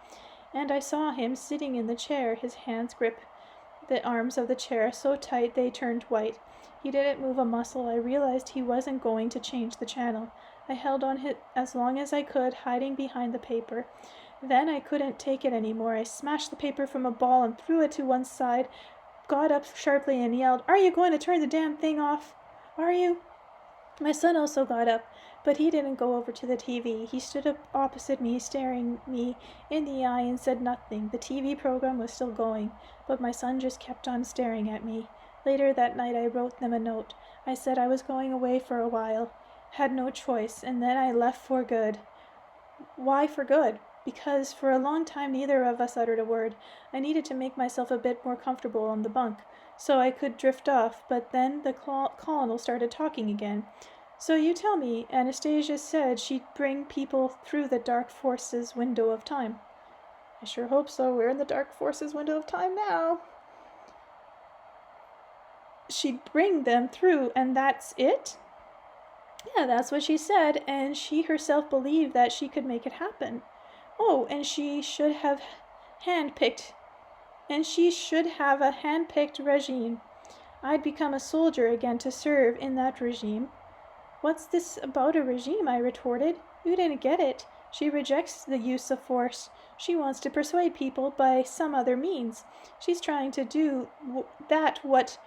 And I saw him sitting in the chair. His hands gripped the arms of the chair so tight they turned white. He didn't move a muscle. I realized he wasn't going to change the channel. I held on as long as I could, hiding behind the paper. Then I couldn't take it anymore. I smashed the paper from a ball and threw it to one side, got up sharply and yelled, "Are you going to turn the damn thing off? Are you?" My son also got up, but he didn't go over to the TV. He stood up opposite me, staring me in the eye, and said nothing. The TV program was still going, but my son just kept on staring at me. Later that night I wrote them a note. I said I was going away for a while, had no choice, and then I left for good. Why for good? Because for a long time neither of us uttered a word. I needed to make myself a bit more comfortable on the bunk, so I could drift off, but then the colonel started talking again. "So you tell me, Anastasia said she'd bring people through the dark forces window of time." "I sure hope so. We're in the dark forces window of time now." "She'd bring them through, and that's it?" "Yeah, that's what she said, and she herself believed that she could make it happen. Oh, and she should have a hand-picked regime. I'd become a soldier again to serve in that regime." "What's this about a regime?" I retorted. "You didn't get it. She rejects the use of force. She wants to persuade people by some other means. She's trying to do that with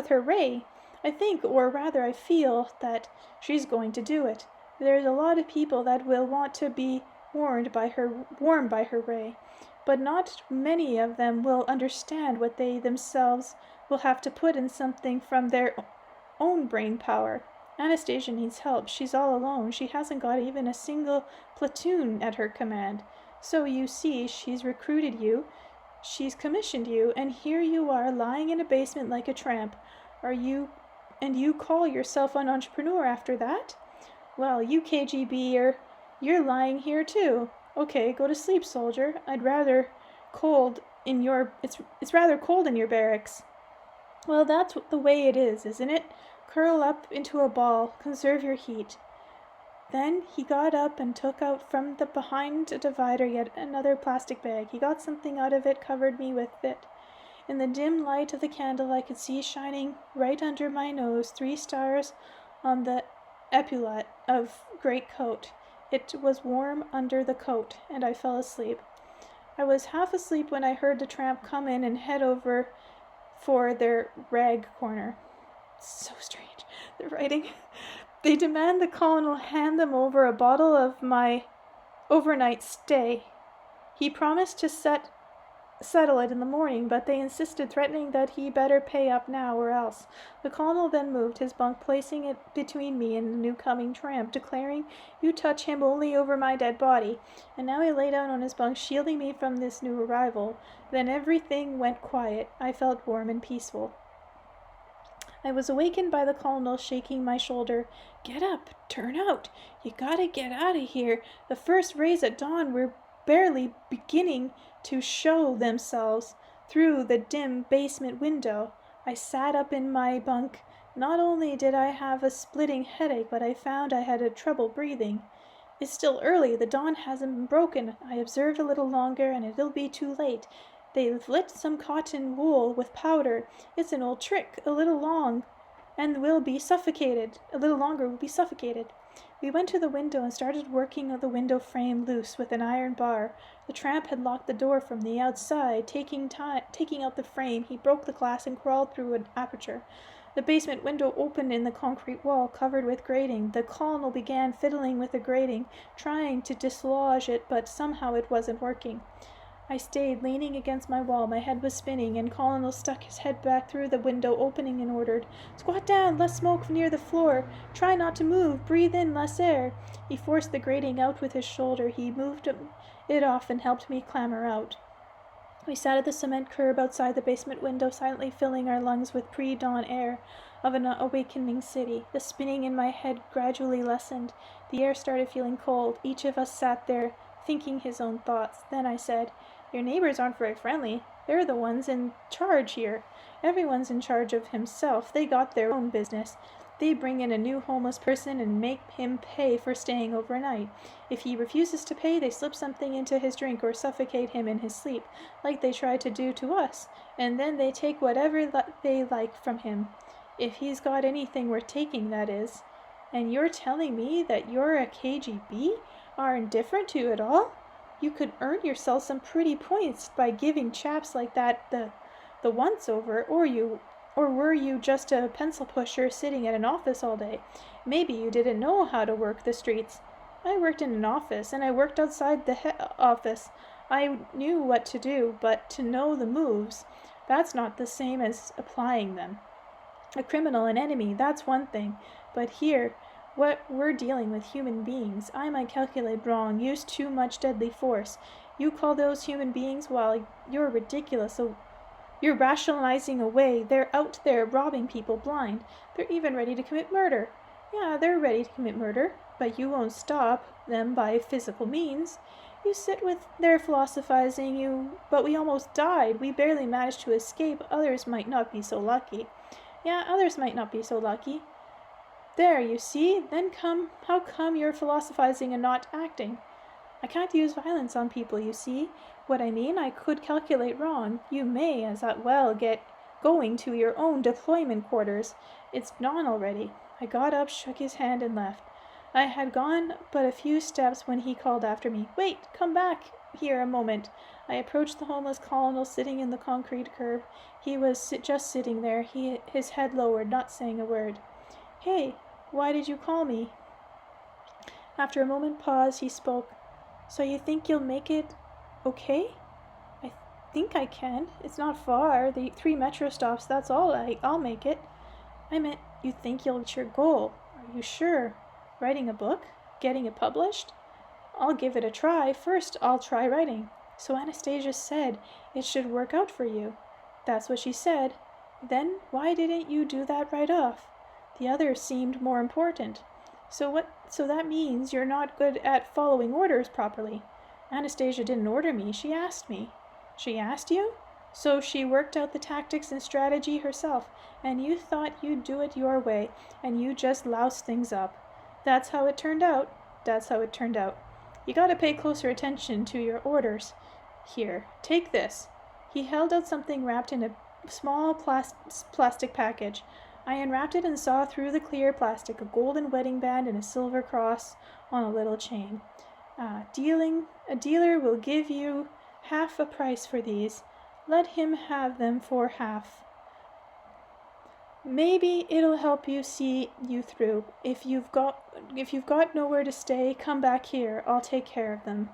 her ray. I think, or rather I feel, that she's going to do it. There's a lot of people that will want to be warmed by her ray, but not many of them will understand what they themselves will have to put in something from their own brain power. Anastasia needs help. She's all alone. She hasn't got even a single platoon at her command. So you see, she's recruited you, she's commissioned you, and here you are lying in a basement like a tramp. And you call yourself an entrepreneur after that? Well, you KGBer, you're lying here too. Okay, go to sleep, soldier. It's rather cold in your barracks." "Well, that's the way it is, isn't it? Curl up into a ball, conserve your heat." Then he got up and took out from behind a divider yet another plastic bag. He got something out of it, covered me with it. In the dim light of the candle I could see shining right under my nose 3 stars on the epaulette of greatcoat. It was warm under the coat, and I fell asleep. I was half asleep when I heard the tramp come in and head over for their rag corner. So strange, the writing. They demand the colonel hand them over a bottle of my overnight stay. He promised to settle it in the morning, but they insisted, threatening that he better pay up now or else. The colonel then moved his bunk, placing it between me and the new-coming tramp, declaring, "You touch him only over my dead body." And now he lay down on his bunk, shielding me from this new arrival. Then everything went quiet. I felt warm and peaceful. I was awakened by the colonel shaking my shoulder. "Get up, turn out. You gotta get out of here. The first rays at dawn were barely beginning to show themselves through the dim basement window." I sat up in my bunk. Not only did I have a splitting headache, but I found I had trouble breathing. "It's still early. The dawn hasn't been broken. I observed a little longer, and it'll be too late. They've lit some cotton wool with powder. It's an old trick. A little longer we'll be suffocated. We went to the window and started working the window frame loose with an iron bar. The tramp had locked the door from the outside. Taking out the frame, he broke the glass and crawled through an aperture. The basement window opened in the concrete wall, covered with grating. The colonel began fiddling with the grating, trying to dislodge it, but somehow it wasn't working. I stayed leaning against my wall. My head was spinning, and Colonel stuck his head back through the window opening and ordered, "Squat down, less smoke near the floor. Try not to move. Breathe in less air." He forced the grating out with his shoulder. He moved it off and helped me clamber out. We sat at the cement curb outside the basement window, silently filling our lungs with pre-dawn air of an awakening city. The spinning in my head gradually lessened. The air started feeling cold. Each of us sat there, thinking his own thoughts. Then I said, "Your neighbors aren't very friendly. They're the ones in charge here. Everyone's in charge of himself. They got their own business. They bring in a new homeless person and make him pay for staying overnight. If he refuses to pay, they slip something into his drink or suffocate him in his sleep, like they tried to do to us, and then they take whatever they like from him. If he's got anything worth taking, that is. And you're telling me that you're a KGB? Are indifferent to it all? You could earn yourself some pretty points by giving chaps like that the once over, or were you just a pencil pusher sitting at an office all day? Maybe you didn't know how to work the streets. I worked in an office, and I worked outside the office. I knew what to do, but to know the moves, that's not the same as applying them. A criminal, an enemy, that's one thing. But here, what we're dealing with human beings. I might calculate wrong, use too much deadly force. You call those human beings? Well, you're ridiculous. You're rationalizing away. They're out there robbing people blind. They're even ready to commit murder. Yeah, they're ready to commit murder, but you won't stop them by physical means. You sit with their philosophizing, but we almost died. We barely managed to escape. Others might not be so lucky. Yeah, others might not be so lucky. There, you see? Then how come you're philosophizing and not acting? I can't use violence on people, you see. What I mean, I could calculate wrong. You may as well get going to your own deployment quarters. It's dawn already. I got up, shook his hand, and left. I had gone but a few steps when he called after me. Wait, come back here a moment. I approached the homeless colonel sitting in the concrete curb. He was just sitting there, his head lowered, not saying a word. Hey, why did you call me? After a moment pause, he spoke. So you think you'll make it okay? I think I can. It's not far. The 3 metro stops, that's all. I'll make it. I meant you think you'll reach your goal. Are you sure? Writing a book? Getting it published? I'll give it a try. First, I'll try writing. So Anastasia said it should work out for you. That's what she said. Then why didn't you do that right off? The other seemed more important. So that means you're not good at following orders properly. Anastasia didn't order me. She asked me. She asked you? So she worked out the tactics and strategy herself, and you thought you'd do it your way, and you just loused things up. That's how it turned out. That's how it turned out. You gotta pay closer attention to your orders. Here, take this. He held out something wrapped in a small plastic package. I unwrapped it and saw through the clear plastic a golden wedding band and a silver cross on a little chain. A dealer will give you half a price for these. Let him have them for half. Maybe it'll help you see you through. If you've got nowhere to stay, come back here. I'll take care of them.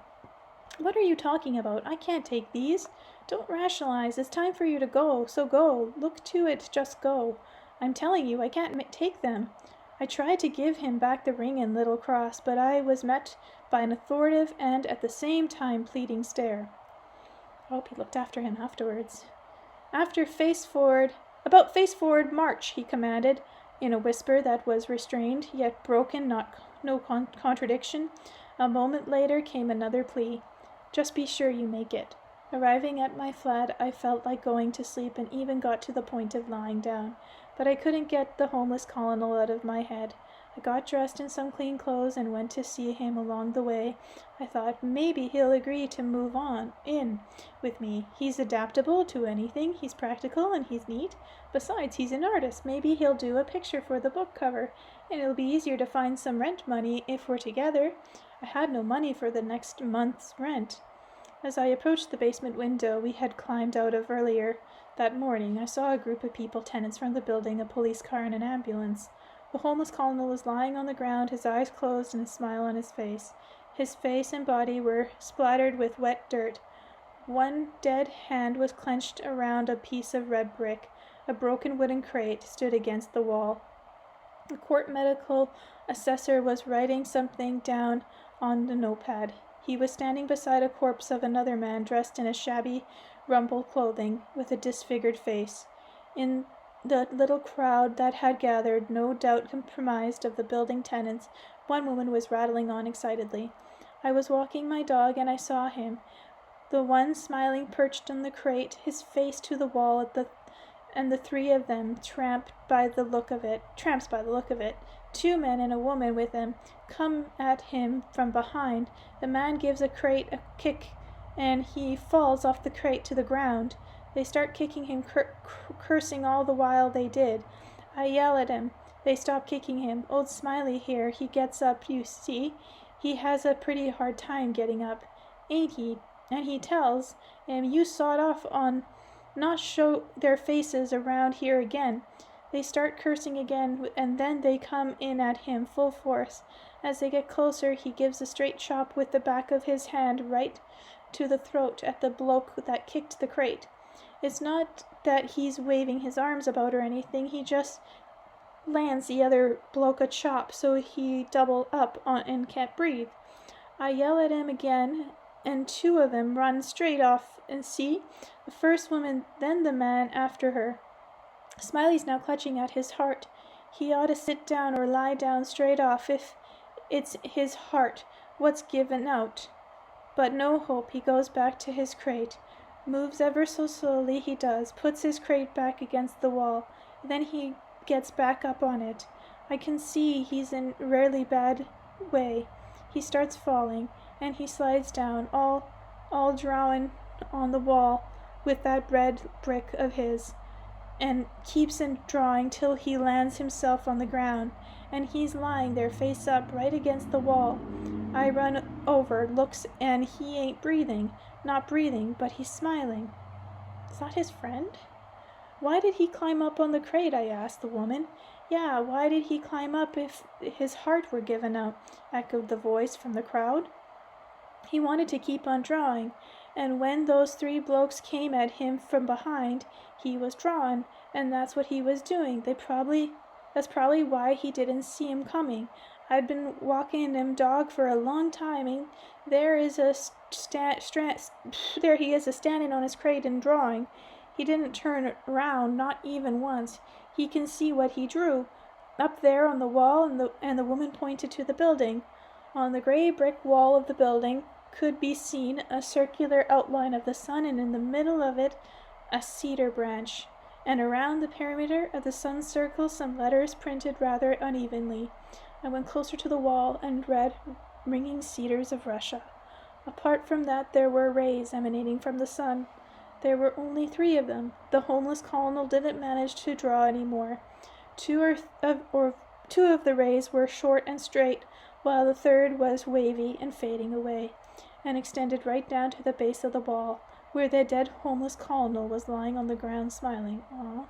What are you talking about? I can't take these. Don't rationalize. It's time for you to go, so go. Look to it, just go. I'm telling you, I can't take them. I tried to give him back the ring and little cross, but I was met by an authoritative and, at the same time, pleading stare. I hope he looked after him afterwards. About face forward march, he commanded, in a whisper that was restrained, yet broken, no contradiction. A moment later came another plea. Just be sure you make it. Arriving at my flat, I felt like going to sleep and even got to the point of lying down. But I couldn't get the homeless colonel out of my head. I got dressed in some clean clothes and went to see him along the way. I thought maybe he'll agree to move on in with me. He's adaptable to anything. He's practical and he's neat. Besides, he's an artist. Maybe he'll do a picture for the book cover, and it'll be easier to find some rent money if we're together. I had no money for the next month's rent. As I approached the basement window we had climbed out of earlier that morning, I saw a group of people, tenants from the building, a police car, and an ambulance. The homeless colonel was lying on the ground, his eyes closed and a smile on his face. His face and body were splattered with wet dirt. One dead hand was clenched around a piece of red brick. A broken wooden crate stood against the wall. The court medical assessor was writing something down on the notepad. He was standing beside a corpse of another man dressed in a shabby, rumpled clothing, with a disfigured face. In the little crowd that had gathered, no doubt comprised of the building tenants, one woman was rattling on excitedly. I was walking my dog, and I saw him, the one smiling perched on the crate, his face to the wall, and the 3 of them tramps by the look of it. 2 men and a woman with him come at him from behind. The man gives a crate a kick, and he falls off the crate to the ground. They start kicking him, cursing all the while they did. I yell at him. They stop kicking him. Old Smiley here, he gets up, you see. He has a pretty hard time getting up, ain't he? And he tells him you sawed off on not show their faces around here again. They start cursing again, and then they come in at him full force. As they get closer, he gives a straight chop with the back of his hand right to the throat at the bloke that kicked the crate. It's not that he's waving his arms about or anything, he just lands the other bloke a chop so he double up on and can't breathe. I yell at him again, and two of them run straight off, and see, the first woman, then the man after her. Smiley's now clutching at his heart. He ought to sit down or lie down straight off if it's his heart what's given out. But no hope. He goes back to his crate. Moves ever so slowly, he does. Puts his crate back against the wall. Then he gets back up on it. I can see he's in a rarely bad way. He starts falling, and he slides down, all drawing on the wall with that red brick of his, and keeps in drawing till he lands himself on the ground, and he's lying there face up right against the wall. I run over, looks, and he ain't breathing. Not breathing, but he's smiling. Is that his friend? Why did he climb up on the crate? I asked the woman. Yeah, why did he climb up if his heart were given out? Echoed the voice from the crowd. He wanted to keep on drawing, and when those three blokes came at him from behind, he was drawing, and that's what he was doing. That's probably why he didn't see him coming. I'd been walking him dog for a long time, and there he is standing on his crate and drawing. He didn't turn round, not even once. He can see what he drew. Up there on the wall, and the woman pointed to the building. On the gray brick wall of the building could be seen a circular outline of the sun, and in the middle of it a cedar branch, and around the perimeter of the sun's circle some letters printed rather unevenly. I went closer to the wall and read, "Ringing Cedars of Russia." Apart from that, there were rays emanating from the sun. There were only 3 of them. The homeless colonel didn't manage to draw any more. Two of the rays were short and straight, while the third was wavy and fading away, and extended right down to the base of the wall, where the dead homeless colonel was lying on the ground smiling. Aww.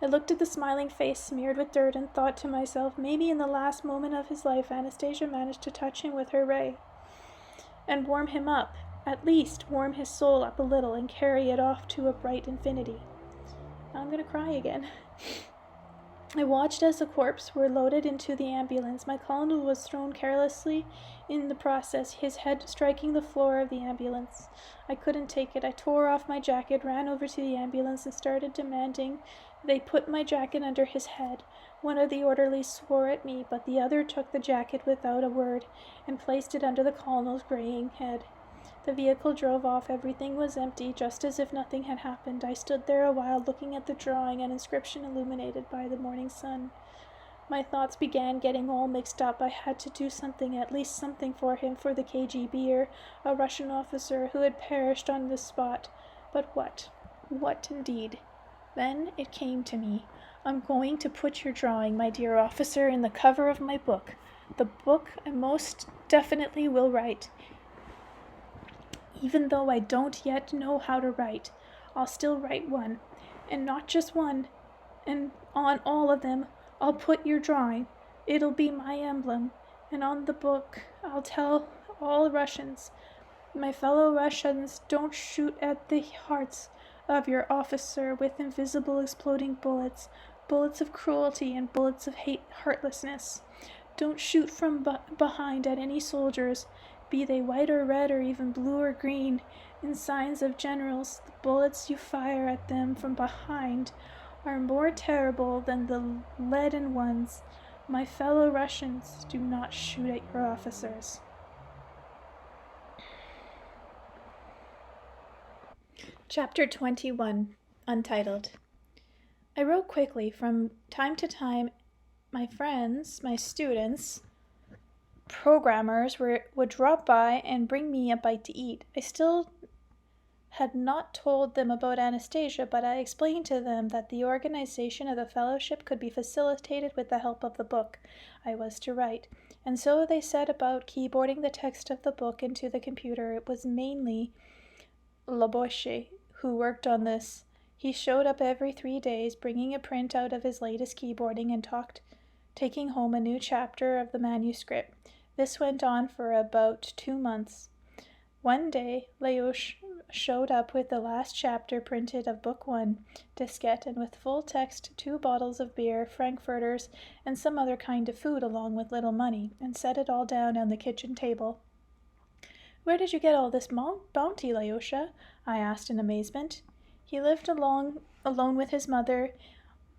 I looked at the smiling face smeared with dirt and thought to myself, maybe in the last moment of his life Anastasia managed to touch him with her ray and warm him up, at least warm his soul up a little and carry it off to a bright infinity. I'm gonna cry again. I watched as the corpses were loaded into the ambulance. My colonel was thrown carelessly in the process, his head striking the floor of the ambulance. I couldn't take it. I tore off my jacket, ran over to the ambulance, and started demanding they put my jacket under his head. One of the orderlies swore at me, but the other took the jacket without a word and placed it under the colonel's graying head. The vehicle drove off. Everything was empty, just as if nothing had happened. I stood there a while, looking at the drawing and inscription illuminated by the morning sun. My thoughts began getting all mixed up. I had to do something, at least something for him, for the KGB or a Russian officer who had perished on this spot. But what? What indeed? Then it came to me. I'm going to put your drawing, my dear officer, in the cover of my book. The book I most definitely will write. Even though I don't yet know how to write, I'll still write one. And not just one. And on all of them, I'll put your drawing. It'll be my emblem. And on the book, I'll tell all Russians, my fellow Russians, don't shoot at the hearts of your officer with invisible exploding bullets, bullets of cruelty and bullets of heartlessness. Don't shoot from behind at any soldiers, be they white or red or even blue or green, in signs of generals. The bullets you fire at them from behind are more terrible than the leaden ones. My fellow Russians, do not shoot at your officers. Chapter 21, Untitled. I wrote quickly. From time to time, my friends, my students, programmers would drop by and bring me a bite to eat. I still had not told them about Anastasia, but I explained to them that the organization of the fellowship could be facilitated with the help of the book I was to write, and so they set about keyboarding the text of the book into the computer. It was mainly Laboche who worked on this. He showed up every 3 days, bringing a printout of his latest keyboarding and taking home a new chapter of the manuscript. This went on for about 2 months. One day, Leosh showed up with the last chapter printed of Book 1, diskette, and with full text, 2 bottles of beer, frankfurters, and some other kind of food along with little money, and set it all down on the kitchen table. "Where did you get all this bounty, Leosha?" I asked in amazement. He lived alone with his mother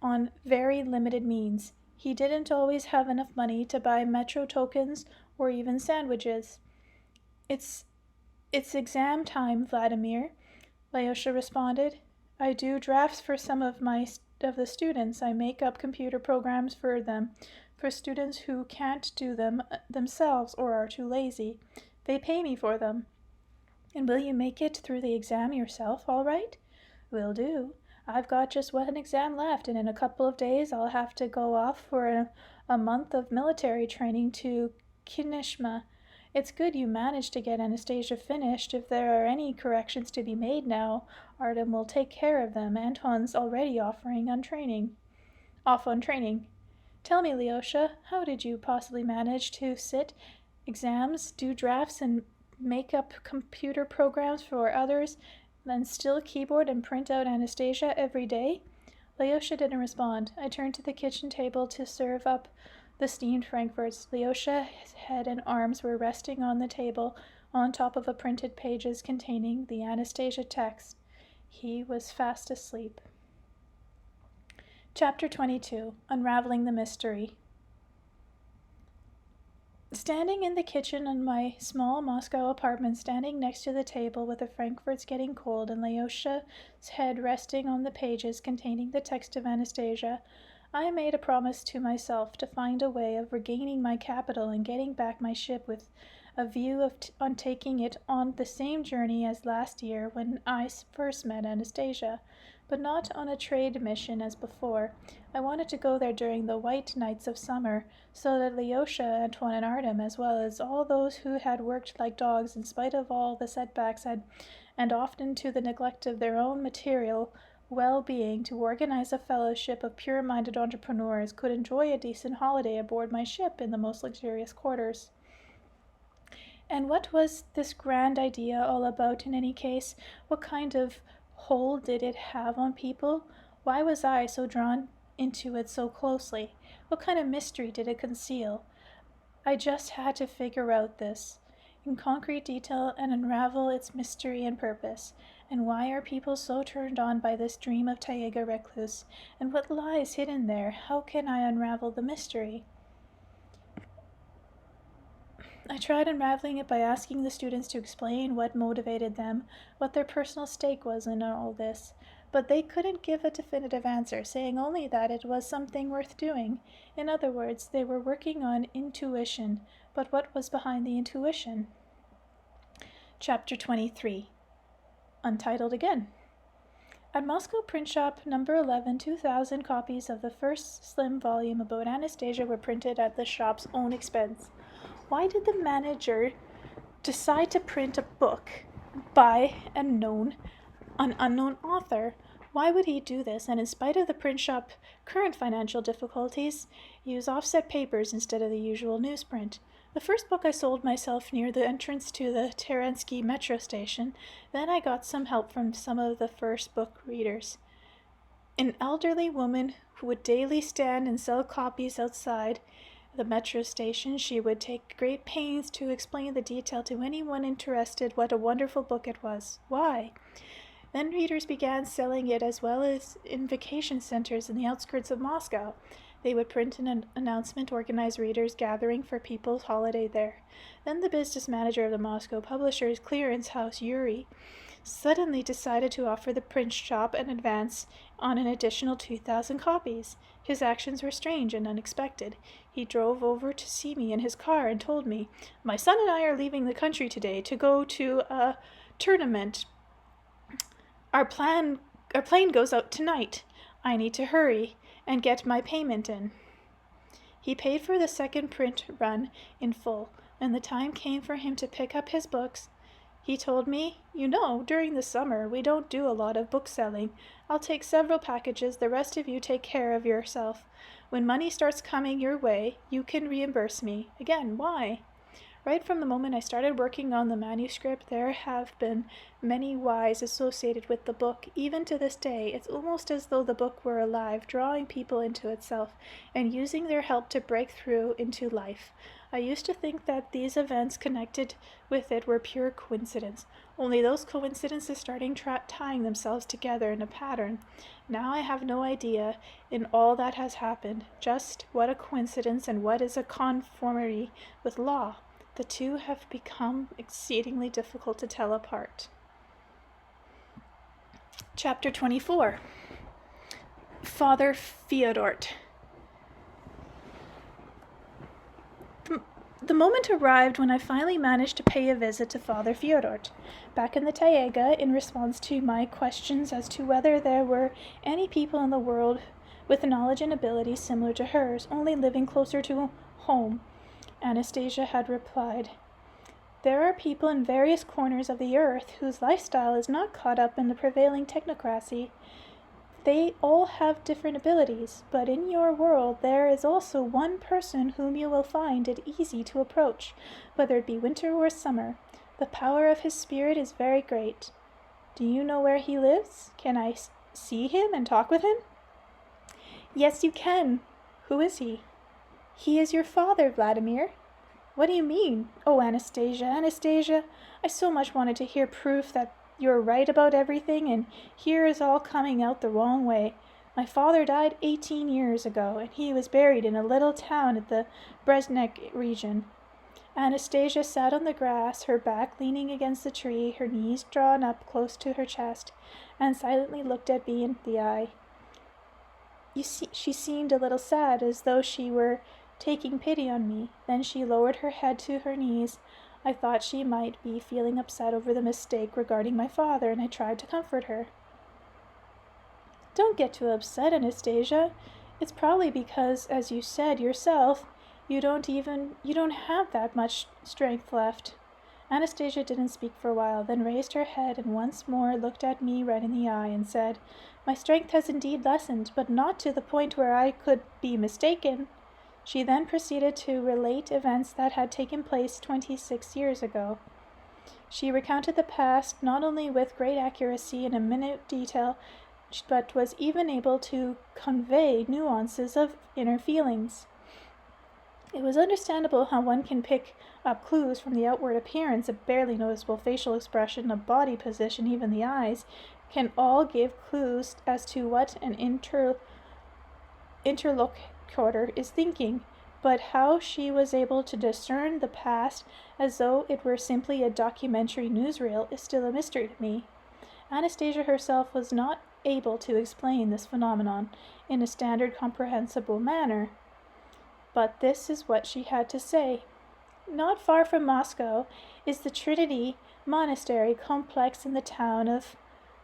on very limited means. He didn't always have enough money to buy metro tokens or even sandwiches. It's exam time, Vladimir," Leosha responded. "I do drafts for some of the students. I make up computer programs for them, for students who can't do them themselves or are too lazy. They pay me for them." "And will you make it through the exam yourself all right?" "Will do. I've got just one exam left, and in a couple of days I'll have to go off for a month of military training to Kinishma. It's good you managed to get Anastasia finished. If there are any corrections to be made now, Artem will take care of them. Anton's already off on training. Tell me, Leosha, how did you possibly manage to sit exams, do drafts, and make up computer programs for others, then still keyboard and print out Anastasia every day?" Leosha didn't respond. I turned to the kitchen table to serve up the steamed frankfurts. Leosha's head and arms were resting on the table on top of a printed pages containing the Anastasia text. He was fast asleep. Chapter 22. Unraveling the Mystery. Standing in the kitchen in my small Moscow apartment, standing next to the table with the frankfurts getting cold and Leosha's head resting on the pages containing the text of Anastasia, I made a promise to myself to find a way of regaining my capital and getting back my ship with a view on taking it on the same journey as last year when I first met Anastasia, but not on a trade mission as before. I wanted to go there during the white nights of summer, so that Leosha, Antoine, and Artem, as well as all those who had worked like dogs in spite of all the setbacks and often to the neglect of their own material well-being to organize a fellowship of pure-minded entrepreneurs, could enjoy a decent holiday aboard my ship in the most luxurious quarters. And what was this grand idea all about in any case? What kind of hold did it have on people? Why was I so drawn into it so closely? What kind of mystery did it conceal? I just had to figure out this in concrete detail and unravel its mystery and purpose. And why are people so turned on by this dream of Taiga Recluse? And what lies hidden there? How can I unravel the mystery? I tried unraveling it by asking the students to explain what motivated them, what their personal stake was in all this, but they couldn't give a definitive answer, saying only that it was something worth doing. In other words, they were working on intuition, but what was behind the intuition? Chapter 23. Untitled again. At Moscow Print Shop, number 11, 2,000 copies of the first slim volume about Anastasia were printed at the shop's own expense. Why did the manager decide to print a book by an unknown author? Why would he do this, and in spite of the print shop's current financial difficulties, use offset papers instead of the usual newsprint? The first book I sold myself near the entrance to the Terensky metro station. Then I got some help from some of the first book readers. An elderly woman who would daily stand and sell copies outside the metro station. She would take great pains to explain the detail to anyone interested what a wonderful book it was. Why? Then readers began selling it as well as in vacation centers in the outskirts of Moscow. They would print an announcement, organize readers gathering for people's holiday there. Then the business manager of the Moscow Publishers Clearance House, Yuri, suddenly decided to offer the print shop an advance on an additional 2,000 copies. His actions were strange and unexpected. He drove over to see me in his car and told me, "My son and I are leaving the country today to go to a tournament Our plane goes out tonight. I need to hurry and get my payment in." He paid for the second print run in full, and the time came for him to pick up his books. He told me, during the summer we don't do a lot of book selling. I'll take several packages, the rest of you take care of yourself. When money starts coming your way, you can reimburse me." Again, why? Right from the moment I started working on the manuscript, there have been many whys associated with the book. Even to this day, it's almost as though the book were alive, drawing people into itself, and using their help to break through into life. I used to think that these events connected with it were pure coincidence, only those coincidences starting tying themselves together in a pattern. Now I have no idea in all that has happened, just what a coincidence and what is a conformity with law. The two have become exceedingly difficult to tell apart. Chapter 24. Father Fyodor. The moment arrived when I finally managed to pay a visit to Father Fyodor, back in the Taiga, in response to my questions as to whether there were any people in the world with knowledge and ability similar to hers, only living closer to home. Anastasia had replied, "There are people in various corners of the earth whose lifestyle is not caught up in the prevailing technocracy. They all have different abilities, but in your world there is also one person whom you will find it easy to approach, whether it be winter or summer. The power of his spirit is very great. Do you know where he lives? Can I see him and talk with him?" "Yes, you can." "Who is he?" "He is your father, Vladimir." "What do you mean?" "Oh, Anastasia, I so much wanted to hear proof that you're right about everything, and here is all coming out the wrong way. My father died 18 years ago, and he was buried in a little town at the Dashnick region." Anastasia sat on the grass, her back leaning against the tree, her knees drawn up close to her chest, and silently looked at me in the eye. She seemed a little sad, as though she were taking pity on me. Then she lowered her head to her knees. I thought she might be feeling upset over the mistake regarding my father, and I tried to comfort her. "Don't get too upset, Anastasia. It's probably because, as you said yourself, you don't have that much strength left." Anastasia didn't speak for a while, then raised her head and once more looked at me right in the eye and said, "My strength has indeed lessened, but not to the point where I could be mistaken." She then proceeded to relate events that had taken place 26 years ago. She recounted the past not only with great accuracy and a minute detail, but was even able to convey nuances of inner feelings. It was understandable how one can pick up clues from the outward appearance, a barely noticeable facial expression, a body position, even the eyes, can all give clues as to what an interlocutor is thinking, but how she was able to discern the past as though it were simply a documentary newsreel is still a mystery to me. Anastasia herself was not able to explain this phenomenon in a standard comprehensible manner, but this is what she had to say. Not far from Moscow is the Trinity Monastery complex in the town of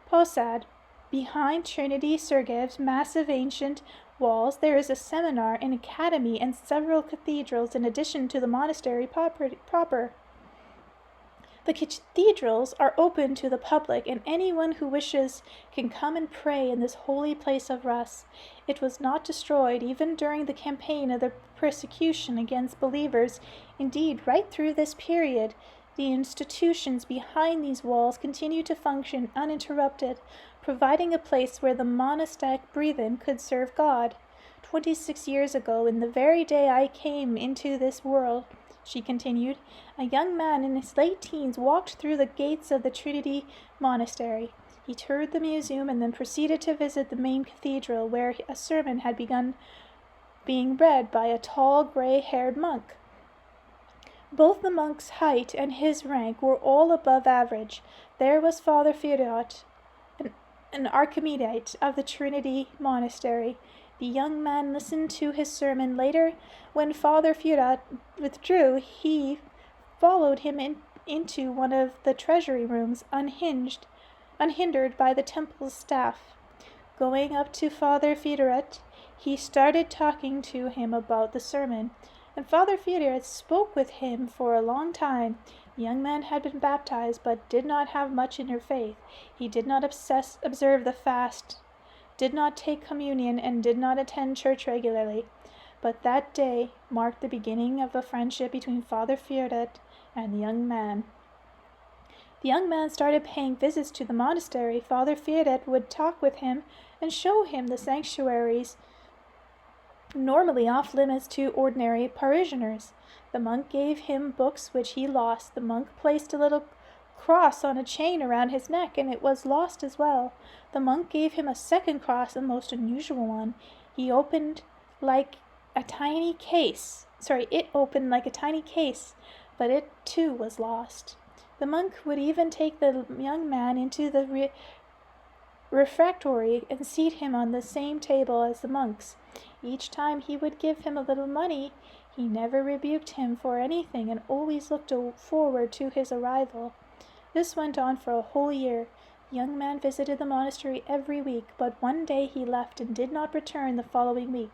Posad. Behind Trinity Sergeyev's massive ancient walls there is a seminar, an academy, and several cathedrals in addition to the monastery proper. The cathedrals are open to the public, and anyone who wishes can come and pray in this holy place of Rus. It was not destroyed even during the campaign of the persecution against believers. Indeed, right through this period, the institutions behind these walls continue to function uninterrupted, providing a place where the monastic brethren could serve God. 26 years ago, in the very day I came into this world, she continued, a young man in his late teens walked through the gates of the Trinity Monastery. He toured the museum and then proceeded to visit the main cathedral, where a sermon had begun being read by a tall, gray-haired monk. Both the monk's height and his rank were all above average. There was Father Fyodor, an Archimandrite of the Trinity Monastery. The young man listened to his sermon. Later, when Father Fyodor withdrew, he followed him into one of the treasury rooms, unhindered by the temple's staff. Going up to Father Fyodor, he started talking to him about the sermon, and Father Fyodor spoke with him for a long time. The young man had been baptized, but did not have much inner faith. He did not observe the fast, did not take communion, and did not attend church regularly. But that day marked the beginning of a friendship between Father Fyodor and the young man. The young man started paying visits to the monastery. Father Fyodor would talk with him and show him the sanctuaries normally off limits to ordinary parishioners. The monk gave him books which he lost. The monk placed a little cross on a chain around his neck, and it was lost as well. The monk gave him a second cross, a most unusual one. It opened like a tiny case, but it too was lost. The monk would even take the young man into the refectory and seat him on the same table as the monks. Each time he would give him a little money. He never rebuked him for anything and always looked forward to his arrival. This went on for a whole year. The young man visited the monastery every week, but one day he left and did not return the following week.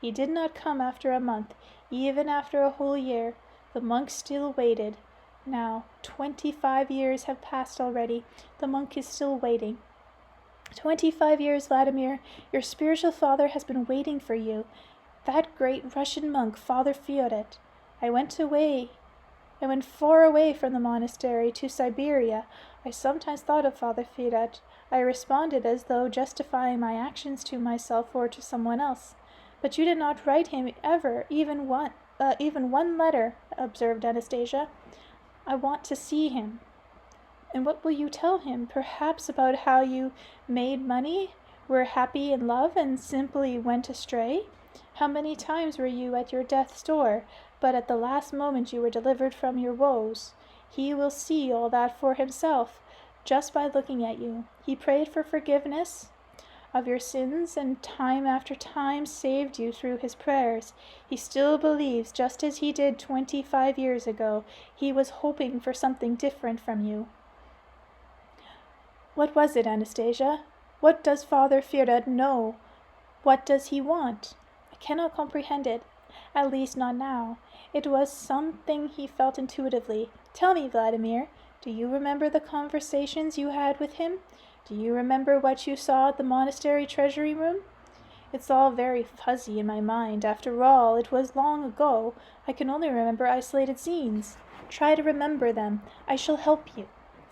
He did not come after a month, even after a whole year. The monk still waited. Now, 25 years have passed already. The monk is still waiting. 25 years, Vladimir. Your spiritual father has been waiting for you. That great Russian monk, Father Fyodor. I went far away from the monastery to Siberia. I sometimes thought of Father Fyodor. I responded as though justifying my actions to myself or to someone else. But you did not write him ever, even one letter, observed Anastasia. I want to see him. And what will you tell him? Perhaps about how you made money, were happy in love, and simply went astray? How many times were you at your death's door, but at the last moment you were delivered from your woes? He will see all that for himself, just by looking at you. He prayed for forgiveness of your sins, and time after time saved you through his prayers. He still believes, just as he did 25 years ago. He was hoping for something different from you. What was it, Anastasia? What does Father Fyodor know? What does he want? I cannot comprehend it, at least not now. It was something he felt intuitively. Tell me, Vladimir, do you remember the conversations you had with him? Do you remember what you saw at the monastery treasury room? It's all very fuzzy in my mind. After all, it was long ago. I can only remember isolated scenes. Try to remember them. I shall help you.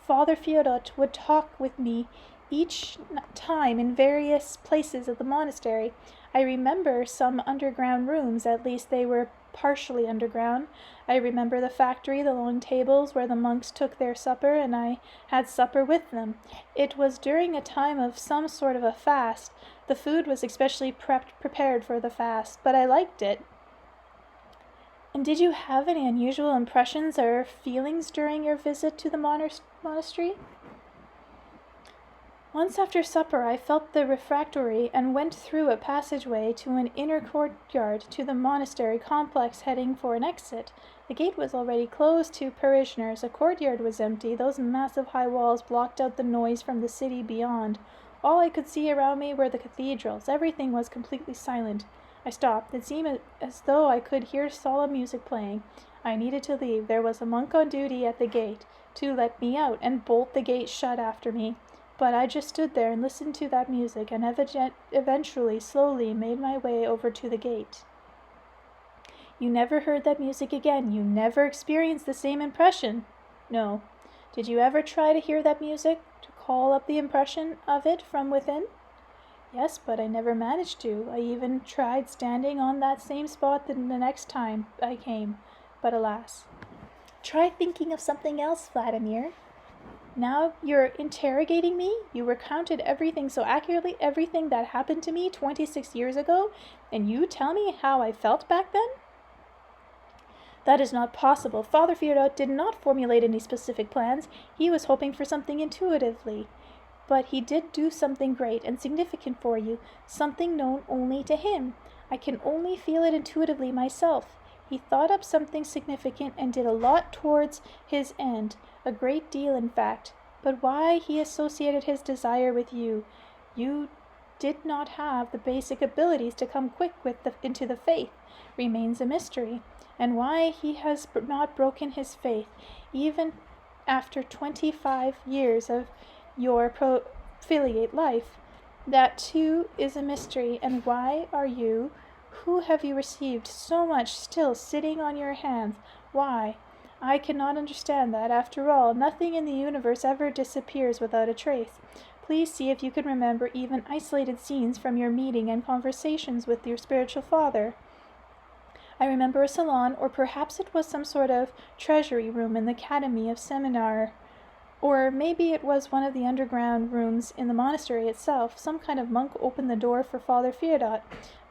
Father Fyodor would talk with me each time in various places of the monastery. I remember some underground rooms, at least they were partially underground. I remember the factory, the long tables where the monks took their supper, and I had supper with them. It was during a time of some sort of a fast. The food was especially prepared for the fast, but I liked it. And did you have any unusual impressions or feelings during your visit to the monastery? Once after supper I felt the refectory and went through a passageway to an inner courtyard to the monastery complex, heading for an exit. The gate was already closed to parishioners. The courtyard was empty. Those massive high walls blocked out the noise from the city beyond. All I could see around me were the cathedrals. Everything was completely silent. I stopped. It seemed as though I could hear solemn music playing. I needed to leave. There was a monk on duty at the gate to let me out and bolt the gate shut after me. But I just stood there and listened to that music, and eventually, slowly made my way over to the gate. You never heard that music again? You never experienced the same impression? No. Did you ever try to hear that music, to call up the impression of it from within? Yes, but I never managed to. I even tried standing on that same spot the next time I came, but alas. Try thinking of something else, Vladimir. Now you're interrogating me? You recounted everything so accurately, everything that happened to me 26 years ago, and you tell me how I felt back then? That is not possible. Father Fyodor did not formulate any specific plans. He was hoping for something intuitively. But he did do something great and significant for you, something known only to him. I can only feel it intuitively myself. He thought up something significant and did a lot towards his end, a great deal in fact. But why he associated his desire with you did not have the basic abilities to come quick into the faith remains a mystery, and why he has not broken his faith even after 25 years of your filiate life. That too is a mystery, and why are you, who have you received so much, still sitting on your hands? Why? I cannot understand that. After all, nothing in the universe ever disappears without a trace. Please see if you can remember even isolated scenes from your meeting and conversations with your spiritual father. I remember a salon, or perhaps it was some sort of treasury room in the academy of seminar, or maybe it was one of the underground rooms in the monastery itself. Some kind of monk opened the door for Father Fyodor,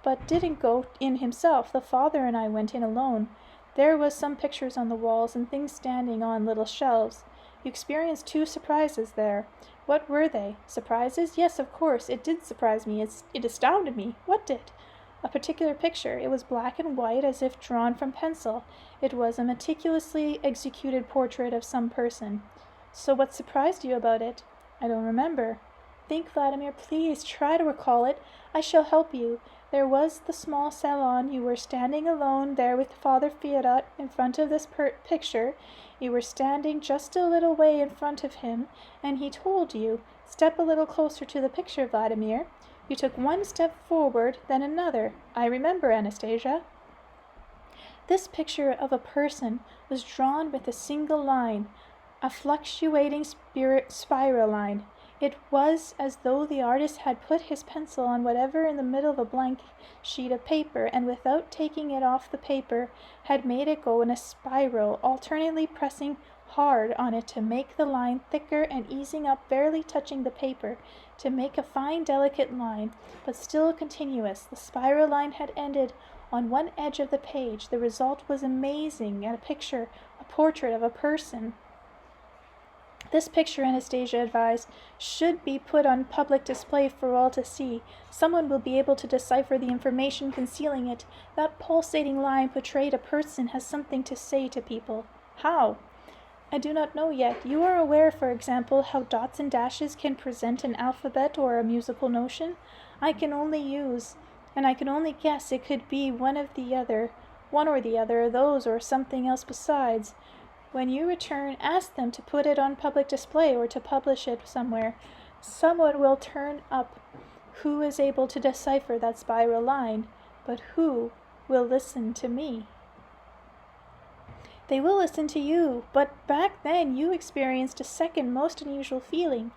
but didn't go in himself. The father and I went in alone. There was some pictures on the walls and things standing on little shelves. You experienced 2 surprises there. What were they? Surprises? Yes, of course. It did surprise me. It astounded me. What did? A particular picture. It was black and white, as if drawn from pencil. It was a meticulously executed portrait of some person. So what surprised you about it? I don't remember. Think, Vladimir, please. Try to recall it. I shall help you. There was the small salon. You were standing alone there with Father Fyodor in front of this picture. You were standing just a little way in front of him, and he told you, "Step a little closer to the picture, Vladimir." You took 1 step forward, then another. I remember, Anastasia. This picture of a person was drawn with a single line, a fluctuating spiral line. It was as though the artist had put his pencil on whatever in the middle of a blank sheet of paper, and without taking it off the paper, had made it go in a spiral, alternately pressing hard on it to make the line thicker and easing up, barely touching the paper, to make a fine, delicate line, but still continuous. The spiral line had ended on one edge of the page. The result was amazing, and a portrait of a person. This picture, Anastasia advised, should be put on public display for all to see. Someone will be able to decipher the information concealing it. That pulsating line portrayed a person has something to say to people. How? I do not know yet. You are aware, for example, how dots and dashes can present an alphabet or a musical notion? I can only guess it could be one or the other of those, or something else besides. When you return, ask them to put it on public display or to publish it somewhere. Someone will turn up who is able to decipher that spiral line, but who will listen to me? They will listen to you, but back then you experienced a second most unusual feeling.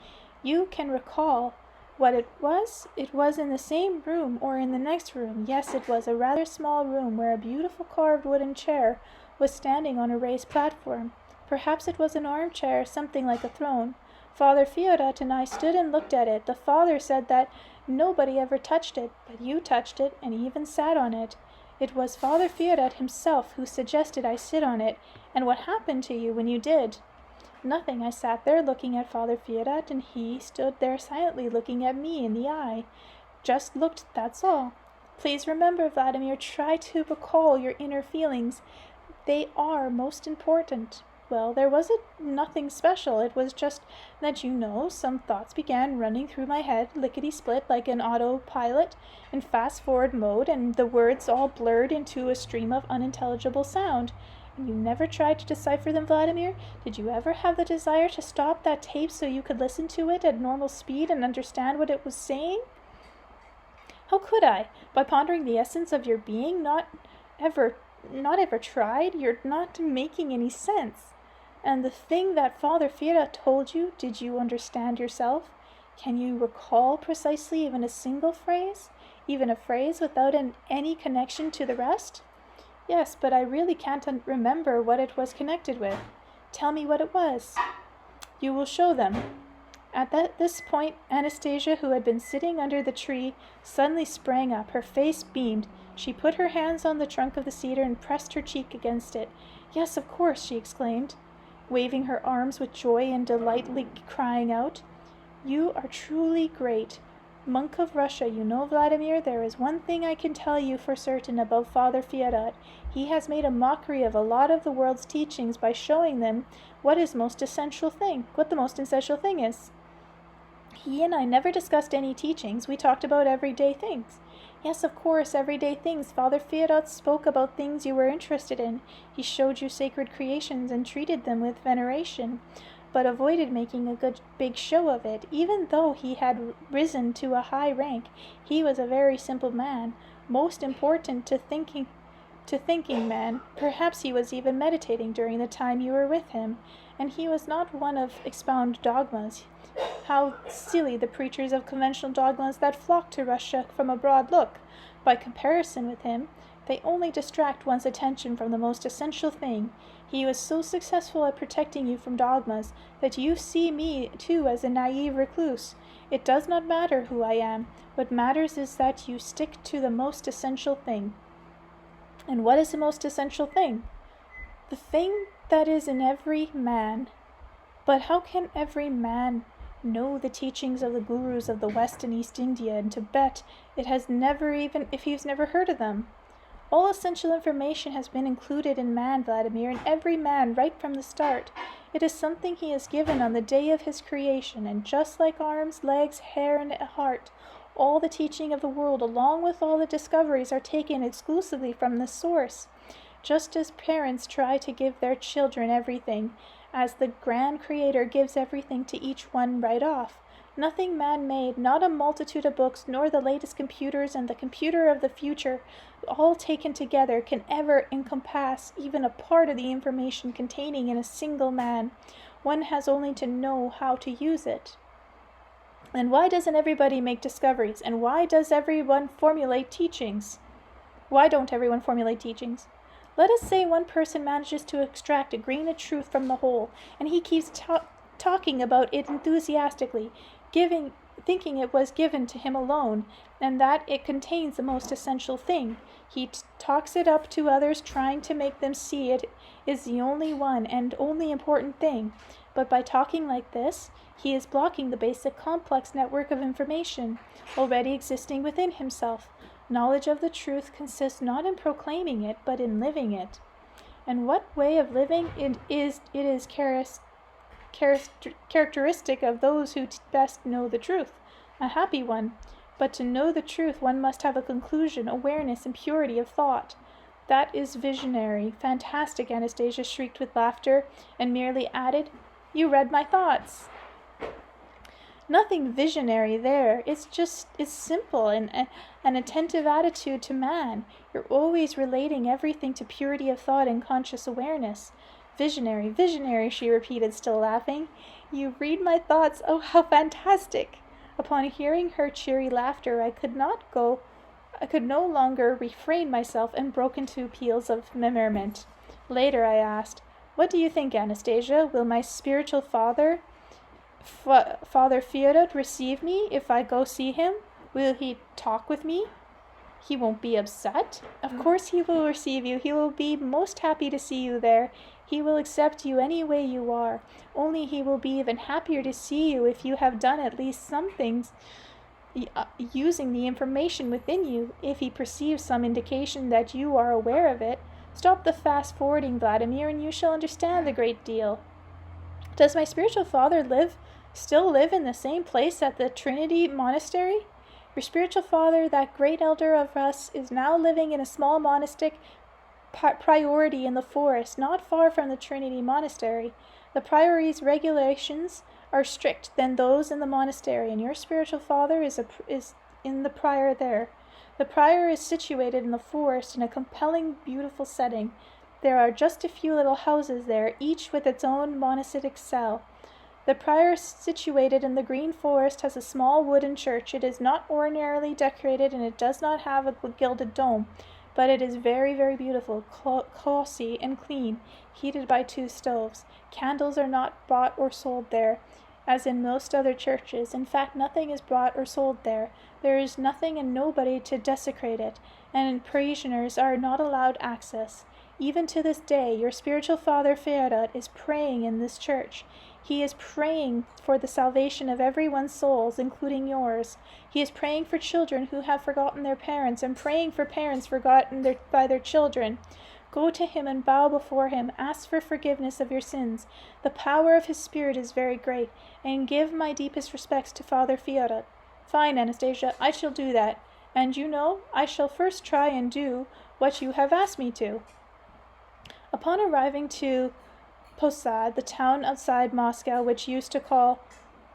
You can recall what it was? It was in the same room or in the next room. Yes, it was a rather small room where a beautiful carved wooden chair was standing on a raised platform. Perhaps it was an armchair, something like a throne. Father Fyodor and I stood and looked at it. The father said that nobody ever touched it, but you touched it and even sat on it. It was Father Fyodor himself who suggested I sit on it. And what happened to you when you did? Nothing. I sat there looking at Father Fyodor, and he stood there silently looking at me in the eye. Just looked, that's all. Please remember, Vladimir, try to recall your inner feelings. They are most important. Well, there wasn't nothing special. It was just that, some thoughts began running through my head, lickety-split, like an autopilot, in fast-forward mode, and the words all blurred into a stream of unintelligible sound. And you never tried to decipher them, Vladimir? Did you ever have the desire to stop that tape so you could listen to it at normal speed and understand what it was saying? How could I? By pondering the essence of your being? Not ever tried? You're not making any sense. And the thing that Father Fyodor told you, did you understand yourself? Can you recall precisely even a single phrase? Even a phrase without any connection to the rest? Yes, but I really can't remember what it was connected with. Tell me what it was. You will show them. At this point, Anastasia, who had been sitting under the tree, suddenly sprang up. Her face beamed. She put her hands on the trunk of the cedar and pressed her cheek against it. Yes, of course, she exclaimed, waving her arms with joy and delightedly crying out. You are truly great. monk of Russia, you know, Vladimir, there is one thing I can tell you for certain about Father Fyodor. He has made a mockery of a lot of the world's teachings by showing them what the most essential thing is. He and I never discussed any teachings. We talked about everyday things. Yes, of course, everyday things. Father Fyodor spoke about things you were interested in. He showed you sacred creations and treated them with veneration, but avoided making a good big show of it. Even though he had risen to a high rank, he was a very simple man, most important to thinking man. Perhaps he was even meditating during the time you were with him, and he was not one of expound dogmas. How silly the preachers of conventional dogmas that flock to Russia from abroad look. By comparison with him, they only distract one's attention from the most essential thing. He was so successful at protecting you from dogmas that you see me, too, as a naive recluse. It does not matter who I am. What matters is that you stick to the most essential thing. And what is the most essential thing? The thing that is in every man. But how can every man know the teachings of the gurus of the West and East India and Tibet if he's never heard of them? All essential information has been included in man, Vladimir, in every man right from the start. It is something he is given on the day of his creation, and just like arms, legs, hair, and a heart, all the teaching of the world, along with all the discoveries, are taken exclusively from this source. Just as parents try to give their children everything, as the grand Creator gives everything to each one right off. Nothing man-made, not a multitude of books, nor the latest computers and the computer of the future, all taken together, can ever encompass even a part of the information containing in a single man. One has only to know how to use it. And why doesn't everybody make discoveries? And why does everyone formulate teachings? Why don't everyone formulate teachings? Let us say one person manages to extract a grain of truth from the whole, and he keeps talking about it enthusiastically, thinking it was given to him alone, and that it contains the most essential thing. He talks it up to others, trying to make them see it is the only one and only important thing. But by talking like this, he is blocking the basic complex network of information already existing within himself. Knowledge of the truth consists not in proclaiming it, but in living it. And what way of living it is characteristic of those who best know the truth, a happy one. But to know the truth, one must have a conclusion, awareness, and purity of thought. That is visionary. Fantastic, Anastasia shrieked with laughter, and merely added, "You read my thoughts." Nothing visionary there. It's simple and an attentive attitude to man. You're always relating everything to purity of thought and conscious awareness. Visionary, visionary, she repeated, still laughing. You read my thoughts. Oh, how fantastic! Upon hearing her cheery laughter, I could no longer refrain myself and broke into peals of merriment. Later I asked, "What do you think, Anastasia? Will my spiritual father, Father Fyodor, receive me if I go see him? Will he talk with me? He won't be upset? Of course he will receive you. He will be most happy to see you there. He will accept you any way you are. Only he will be even happier to see you if you have done at least some things using the information within you. If he perceives some indication that you are aware of it, stop the fast-forwarding, Vladimir, and you shall understand a great deal. Does my spiritual father still live in the same place at the Trinity Monastery? Your spiritual father, that great elder of us, is now living in a small monastic priory in the forest, not far from the Trinity Monastery. The priory's regulations are stricter than those in the monastery, and your spiritual father is in the prior there. The prior is situated in the forest in a compelling, beautiful setting. There are just a few little houses there, each with its own monastic cell. The prior situated in the green forest has a small wooden church. It is not ordinarily decorated, and it does not have a gilded dome, but it is very, very beautiful, cozy and clean, heated by 2 stoves. Candles are not bought or sold there, as in most other churches. In fact, nothing is bought or sold there. There is nothing and nobody to desecrate it, and parishioners are not allowed access. Even to this day, your spiritual father Fyodor is praying in this church. He is praying for the salvation of everyone's souls, including yours. He is praying for children who have forgotten their parents and praying for parents forgotten by their children. Go to him and bow before him. Ask for forgiveness of your sins. The power of his spirit is very great, and give my deepest respects to Father Fyodor. Fine, Anastasia, I shall do that. And you know, I shall first try and do what you have asked me to. Upon arriving to Posad, the town outside Moscow, which used to call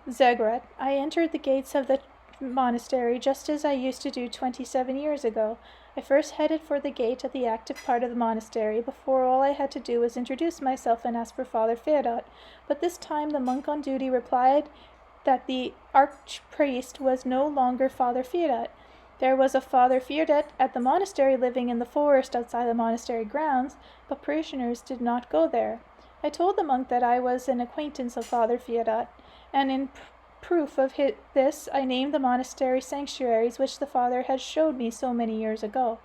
Zagreb, I entered the gates of the monastery just as I used to do 27 years ago. I first headed for the gate at the active part of the monastery. Before, all I had to do was introduce myself and ask for Father Fyodor, but this time the monk on duty replied that the archpriest was no longer Father Fyodor. There was a Father Fyodor at the monastery living in the forest outside the monastery grounds, but parishioners did not go there. I told the monk that I was an acquaintance of Father Fyodor, and in proof of this, I named the monastery sanctuaries which the father had showed me so many years ago.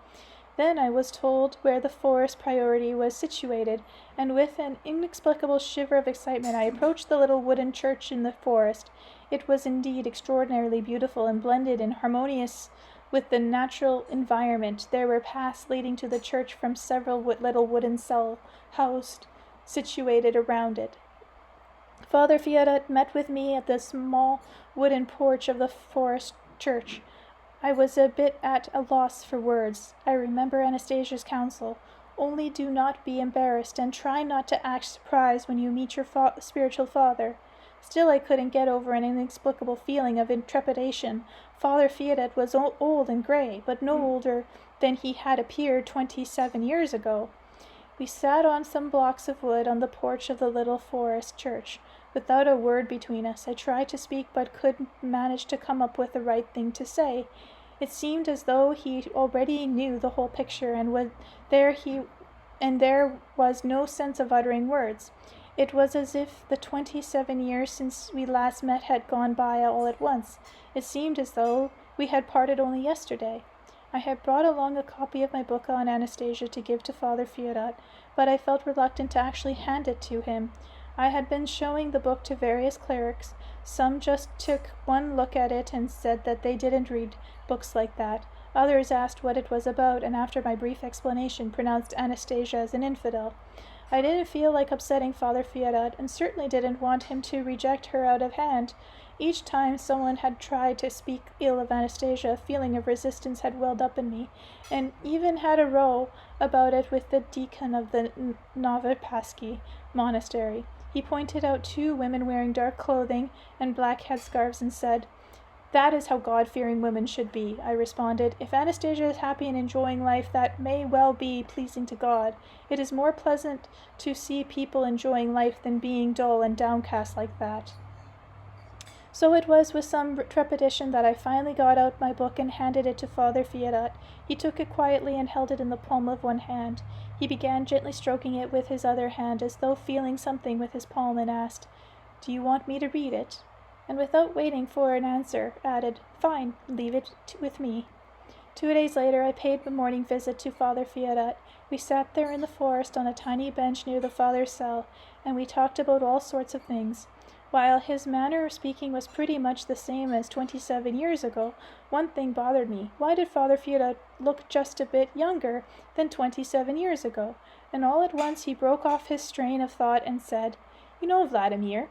Then I was told where the forest priority was situated, and with an inexplicable shiver of excitement I approached the little wooden church in the forest. It was indeed extraordinarily beautiful and blended and harmonious with the natural environment. There were paths leading to the church from several little wooden cell houses situated around it. Father Fyodor met with me at the small wooden porch of the forest church. I was a bit at a loss for words. I remember Anastasia's counsel. Only do not be embarrassed, and try not to act surprised when you meet your spiritual father. Still, I couldn't get over an inexplicable feeling of trepidation. Father Fyodor was old and gray, but no older than he had appeared 27 years ago. We sat on some blocks of wood on the porch of the little forest church. Without a word between us, I tried to speak but couldn't manage to come up with the right thing to say. It seemed as though he already knew the whole picture, and there was no sense of uttering words. It was as if the 27 years since we last met had gone by all at once. It seemed as though we had parted only yesterday. I had brought along a copy of my book on Anastasia to give to Father Fyodor, but I felt reluctant to actually hand it to him. I had been showing the book to various clerics. Some just took one look at it and said that they didn't read books like that. Others asked what it was about, and after my brief explanation pronounced Anastasia as an infidel. I didn't feel like upsetting Father Fyodor, and certainly didn't want him to reject her out of hand. Each time someone had tried to speak ill of Anastasia, a feeling of resistance had welled up in me, and even had a row about it with the deacon of the Novopasky monastery. He pointed out 2 women wearing dark clothing and black headscarves and said, "That is how God-fearing women should be." I responded, "If Anastasia is happy and enjoying life, that may well be pleasing to God. It is more pleasant to see people enjoying life than being dull and downcast like that." So it was with some trepidation that I finally got out my book and handed it to Father Fyodor. He took it quietly and held it in the palm of one hand. He began gently stroking it with his other hand, as though feeling something with his palm, and asked, "Do you want me to read it?" And without waiting for an answer, added, "Fine, leave it with me." 2 days later, I paid a morning visit to Father Fyodor. We sat there in the forest on a tiny bench near the father's cell, and we talked about all sorts of things. While his manner of speaking was pretty much the same as 27 years ago, one thing bothered me. Why did Father Fyodor look just a bit younger than 27 years ago? And all at once he broke off his strain of thought and said, "You know, Vladimir,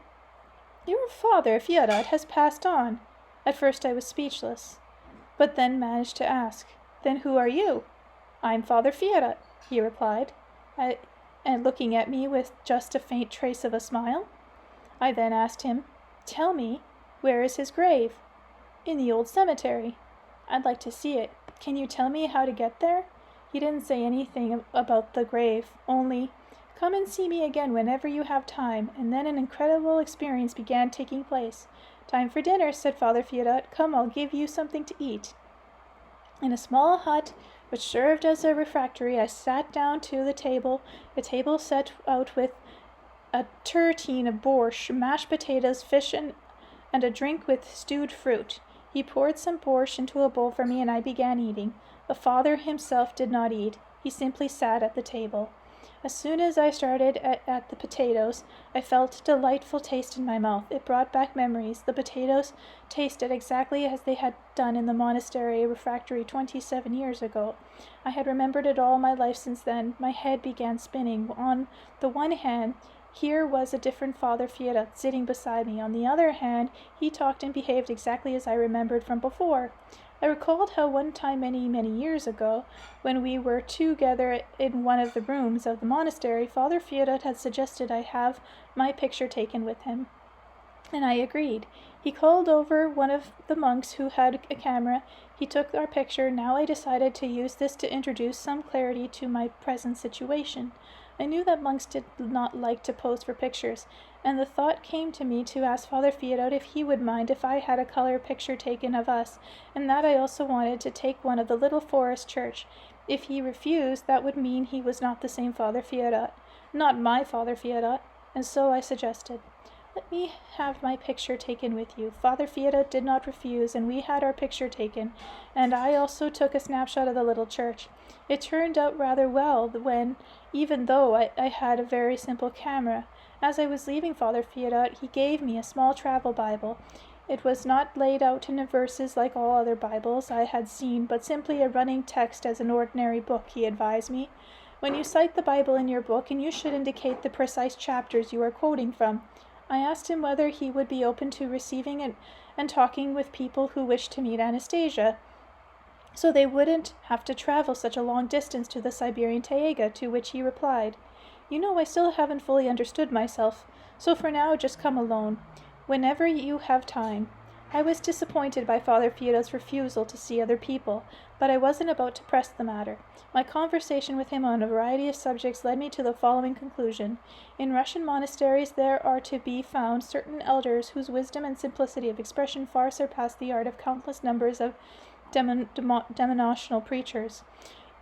your father Fyodor has passed on." At first I was speechless, but then managed to ask, "Then who are you?" "I'm Father Fyodor," he replied, and looking at me with just a faint trace of a smile. I then asked him, "Tell me, where is his grave?" "In the old cemetery." "I'd like to see it. Can you tell me how to get there?" He didn't say anything about the grave, only, "Come and see me again whenever you have time," and then an incredible experience began taking place. "Time for dinner," said Father Fyodor. "Come, I'll give you something to eat." In a small hut, which served as a refectory, I sat down to the table, a table set out with a tureen of borscht, mashed potatoes, fish, and a drink with stewed fruit. He poured some borscht into a bowl for me, and I began eating. The father himself did not eat. He simply sat at the table. As soon as I started at the potatoes, I felt a delightful taste in my mouth. It brought back memories. The potatoes tasted exactly as they had done in the monastery refectory 27 years ago. I had remembered it all my life since then. My head began spinning. On the one hand, here was a different Father Fyodor sitting beside me. On the other hand, he talked and behaved exactly as I remembered from before. I recalled how one time many years ago, when we were together in one of the rooms of the monastery, Father Fyodor had suggested I have my picture taken with him, and I agreed. He called over one of the monks who had a camera. He took our picture. Now I decided to use this to introduce some clarity to my present situation. I knew that monks did not like to pose for pictures, and the thought came to me to ask Father Fyodor if he would mind if I had a color picture taken of us, and that I also wanted to take one of the little forest church. If he refused, that would mean he was not the same Father Fyodor, not my Father Fyodor, and so I suggested, "Let me have my picture taken with you." Father Fyodor did not refuse, and we had our picture taken, and I also took a snapshot of the little church. It turned out rather well even though I had a very simple camera. As I was leaving Father Fyodor, he gave me a small travel Bible. It was not laid out in verses like all other Bibles I had seen, but simply a running text as an ordinary book, he advised me. When you cite the Bible in your book, and you should indicate the precise chapters you are quoting from. I asked him whether he would be open to receiving and talking with people who wished to meet Anastasia, so they wouldn't have to travel such a long distance to the Siberian taiga, to which he replied, "You know, I still haven't fully understood myself, so for now just come alone, whenever you have time." I was disappointed by Father Fyodor's refusal to see other people, but I wasn't about to press the matter. My conversation with him on a variety of subjects led me to the following conclusion. In Russian monasteries there are to be found certain elders whose wisdom and simplicity of expression far surpass the art of countless numbers of denominational preachers,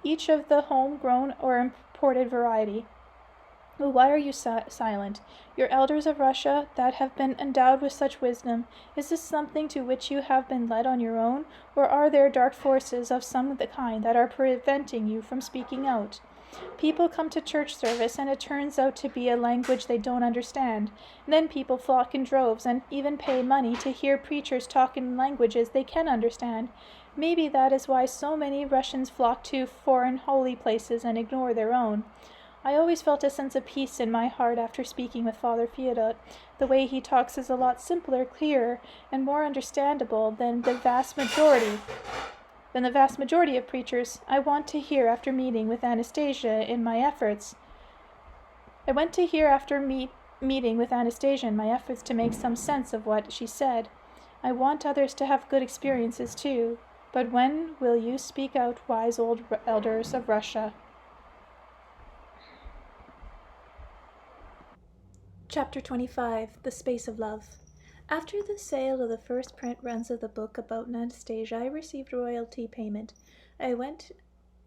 each of the home-grown or imported variety. Well, why are you silent? Your elders of Russia that have been endowed with such wisdom, is this something to which you have been led on your own, or are there dark forces of some kind that are preventing you from speaking out? People come to church service, and it turns out to be a language they don't understand. Then people flock in droves, and even pay money to hear preachers talk in languages they can understand. Maybe that is why so many Russians flock to foreign holy places and ignore their own. I always felt a sense of peace in my heart after speaking with Father Fyodor. The way he talks is a lot simpler, clearer, and more understandable than the vast majority of preachers. I went to hear after meeting with Anastasia in my efforts to make some sense of what she said. I want others to have good experiences too. But when will you speak out, wise old elders of Russia? Chapter 25, The Space of Love. After the sale of the first print runs of the book about Anastasia, I received royalty payment. I went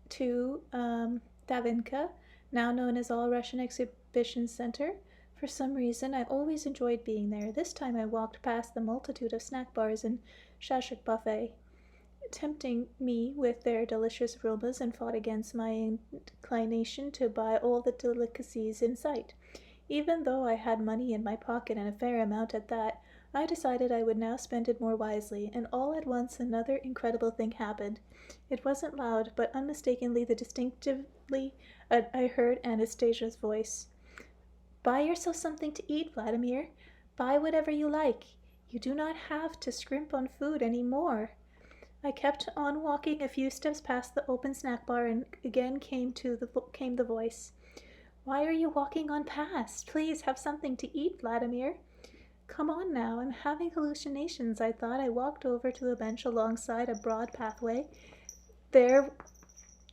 to Davinka, now known as All Russian Exhibition Center. For some reason, I always enjoyed being there. This time I walked past the multitude of snack bars and shashlik buffet, tempting me with their delicious aromas, and fought against my inclination to buy all the delicacies in sight. Even though I had money in my pocket, and a fair amount at that, I decided I would now spend it more wisely, and all at once another incredible thing happened. It wasn't loud, but unmistakably distinctively I heard Anastasia's voice. "Buy yourself something to eat, Vladimir. Buy whatever you like. You do not have to scrimp on food any more." I kept on walking a few steps past the open snack bar, and again came the voice. "Why are you walking on past? Please have something to eat, Vladimir." "Come on now, I'm having hallucinations," I thought. I walked over to a bench alongside a broad pathway,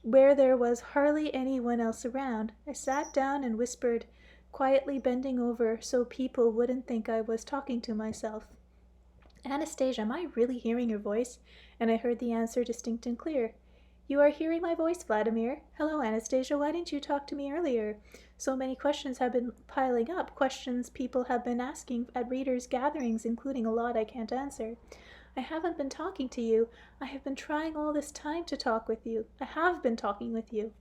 where there was hardly anyone else around. I sat down and whispered, quietly bending over so people wouldn't think I was talking to myself. "Anastasia, am I really hearing your voice?" And I heard the answer distinct and clear. "You are hearing my voice, Vladimir. Hello, Anastasia, why didn't you talk to me earlier? So many questions have been piling up, questions people have been asking at readers' gatherings, including a lot I can't answer. I haven't been talking to you. I have been trying all this time to talk with you. I have been talking with you."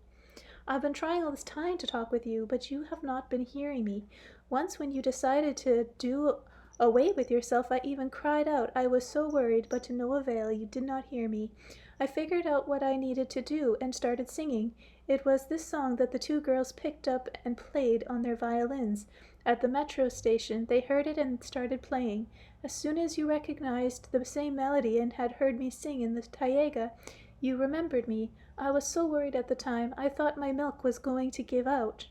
I've been trying all this time to talk with you, but you have not been hearing me. Once when you decided to do away with yourself, I even cried out. I was so worried, but to no avail. You did not hear me. I figured out what I needed to do and started singing. It was this song that the two girls picked up and played on their violins. At the metro station, they heard it and started playing. As soon as you recognized the same melody and had heard me sing in the taiga, you remembered me. I was so worried at the time, I thought my milk was going to give out.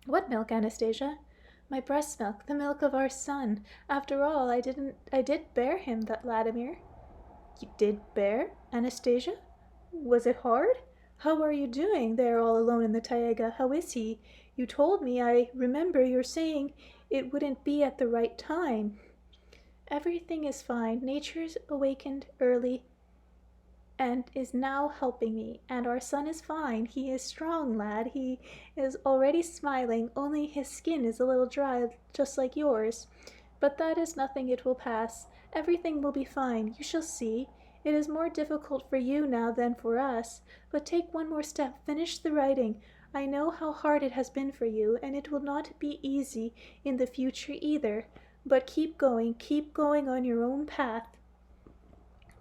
What milk, Anastasia? My breast milk, the milk of our son. After all, I did bear him, that Vladimir. You did bear, Anastasia? Was it hard? How are you doing there all alone in the taiga? How is he? You told me, I remember your saying it wouldn't be at the right time. Everything is fine. Nature's awakened early and is now helping me, and our son is fine. He is strong, lad. He is already smiling, only his skin is a little dry, just like yours. But that is nothing, it will pass. Everything will be fine, you shall see. It is more difficult for you now than for us, but take one more step, finish the writing. I know how hard it has been for you, and it will not be easy in the future either. But keep going on your own path.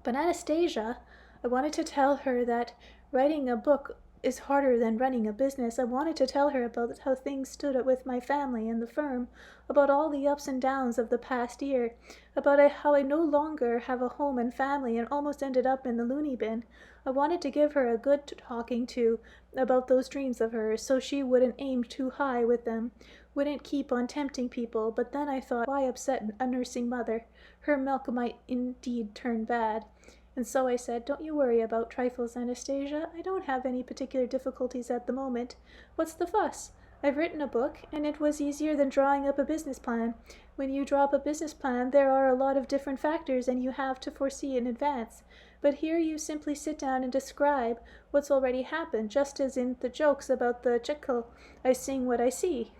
But Anastasia, I wanted to tell her that writing a book is harder than running a business. I wanted to tell her about how things stood with my family and the firm, about all the ups and downs of the past year, about how I no longer have a home and family and almost ended up in the loony bin. I wanted to give her a good talking to about those dreams of hers, so she wouldn't aim too high with them, wouldn't keep on tempting people. But then I thought, why upset a nursing mother? Her milk might indeed turn bad. And so I said, don't you worry about trifles, Anastasia. I don't have any particular difficulties at the moment. What's the fuss? I've written a book, and it was easier than drawing up a business plan. When you draw up a business plan, there are a lot of different factors, and you have to foresee in advance. But here you simply sit down and describe what's already happened, just as in the jokes about the chickle, I sing what I see.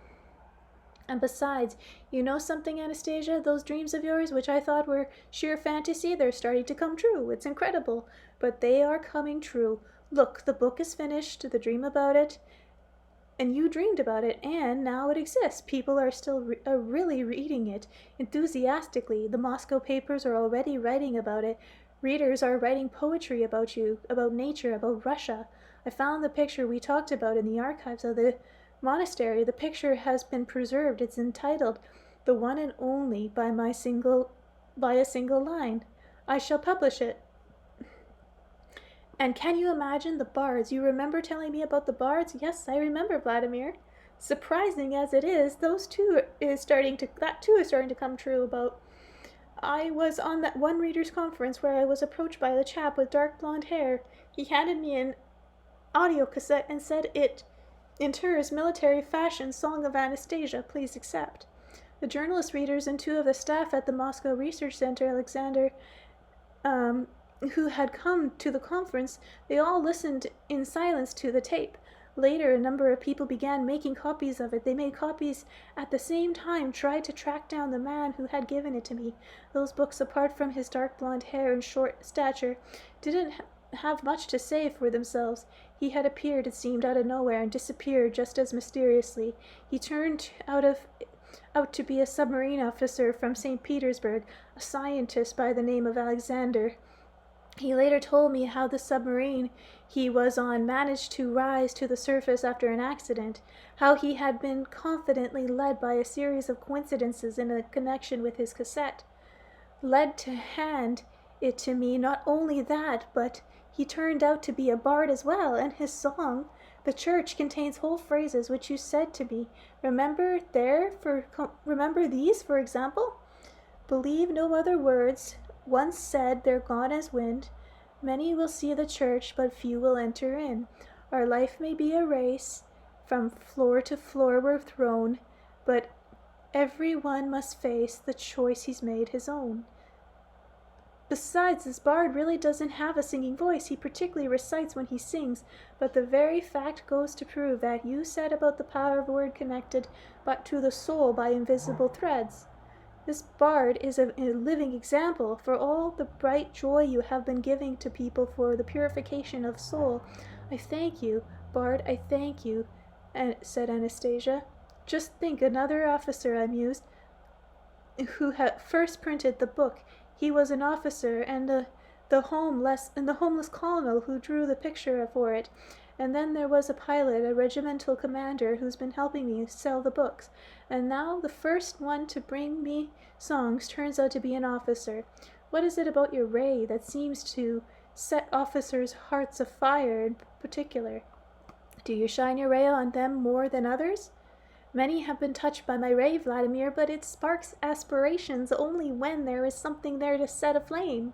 And besides, you know something, Anastasia? Those dreams of yours, which I thought were sheer fantasy, they're starting to come true. It's incredible. But they are coming true. Look, the book is finished, the dream about it, and you dreamed about it, and now it exists. People are still really reading it enthusiastically. The Moscow papers are already writing about it. Readers are writing poetry about you, about nature, about Russia. I found the picture we talked about in the archives of the monastery. The picture has been preserved. It's entitled "The One and Only" by a single line. I shall publish it. And can you imagine the bards? You remember telling me about the bards? Yes, I remember, Vladimir. Surprising as it is, that too is starting to come true. About I was on that one readers' conference where I was approached by the chap with dark blonde hair. He handed me an audio cassette and said it inters military fashion Song of Anastasia, please accept. The journalist readers and two of the staff at the Moscow Research Center, Alexander, who had come to the conference, they all listened in silence to the tape. Later, a number of people began making copies of it. They made copies at the same time, tried to track down the man who had given it to me. Those books, apart from his dark blonde hair and short stature, didn't have much to say for themselves. He had appeared, it seemed, out of nowhere and disappeared just as mysteriously. He turned out to be a submarine officer from St. Petersburg, a scientist by the name of Alexander. He later told me how the submarine he was on managed to rise to the surface after an accident, how he had been confidently led by a series of coincidences in a connection with his cassette. Led to hand it to me. Not only that, but he turned out to be a bard as well, and his song, "The Church," contains whole phrases which you said to me. Remember these, for example? "Believe no other words. Once said, they're gone as wind. Many will see the church, but few will enter in. Our life may be a race. From floor to floor we're thrown, but every one must face the choice he's made his own." Besides, this bard really doesn't have a singing voice. He particularly recites when he sings, but the very fact goes to prove that you said about the power of word connected but to the soul by invisible threads. This bard is a living example for all the bright joy you have been giving to people for the purification of soul. I thank you. Bard, I thank you, said Anastasia. Just think, another officer, I mused, who had first printed the book. He was an officer, and the homeless colonel who drew the picture for it. And then there was a pilot, a regimental commander, who's been helping me sell the books. And now the first one to bring me songs turns out to be an officer. What is it about your ray that seems to set officers' hearts afire in particular? Do you shine your ray on them more than others? Many have been touched by my ray, Vladimir, but it sparks aspirations only when there is something there to set aflame.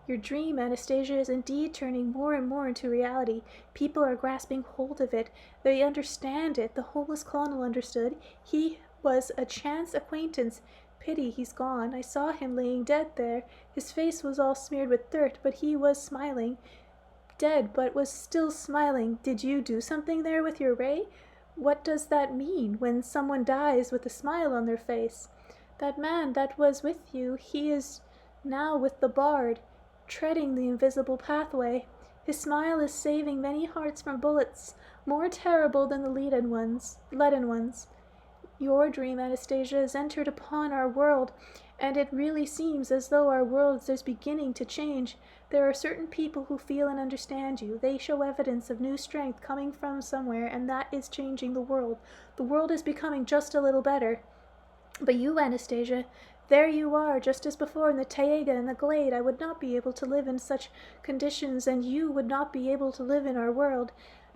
Your dream, Anastasia, is indeed turning more and more into reality. People are grasping hold of it. They understand it. The homeless colonel understood. He was a chance acquaintance. Pity he's gone. I saw him laying dead there. His face was all smeared with dirt, but he was smiling. Dead, but was still smiling. Did you do something there with your ray? What does that mean when someone dies with a smile on their face? That man that was with you, he is now with the Bard, treading the invisible pathway. His smile is saving many hearts from bullets, more terrible than the leaden ones. Your dream, Anastasia, has entered upon our world, and it really seems as though our world is beginning to change. There are certain people who feel and understand you. They show evidence of new strength coming from somewhere, and that is changing the world. The world is becoming just a little better. But you, Anastasia, there you are, just as before in the taiga and the glade. I would not be able to live in such conditions, and you would not be able to live in our world.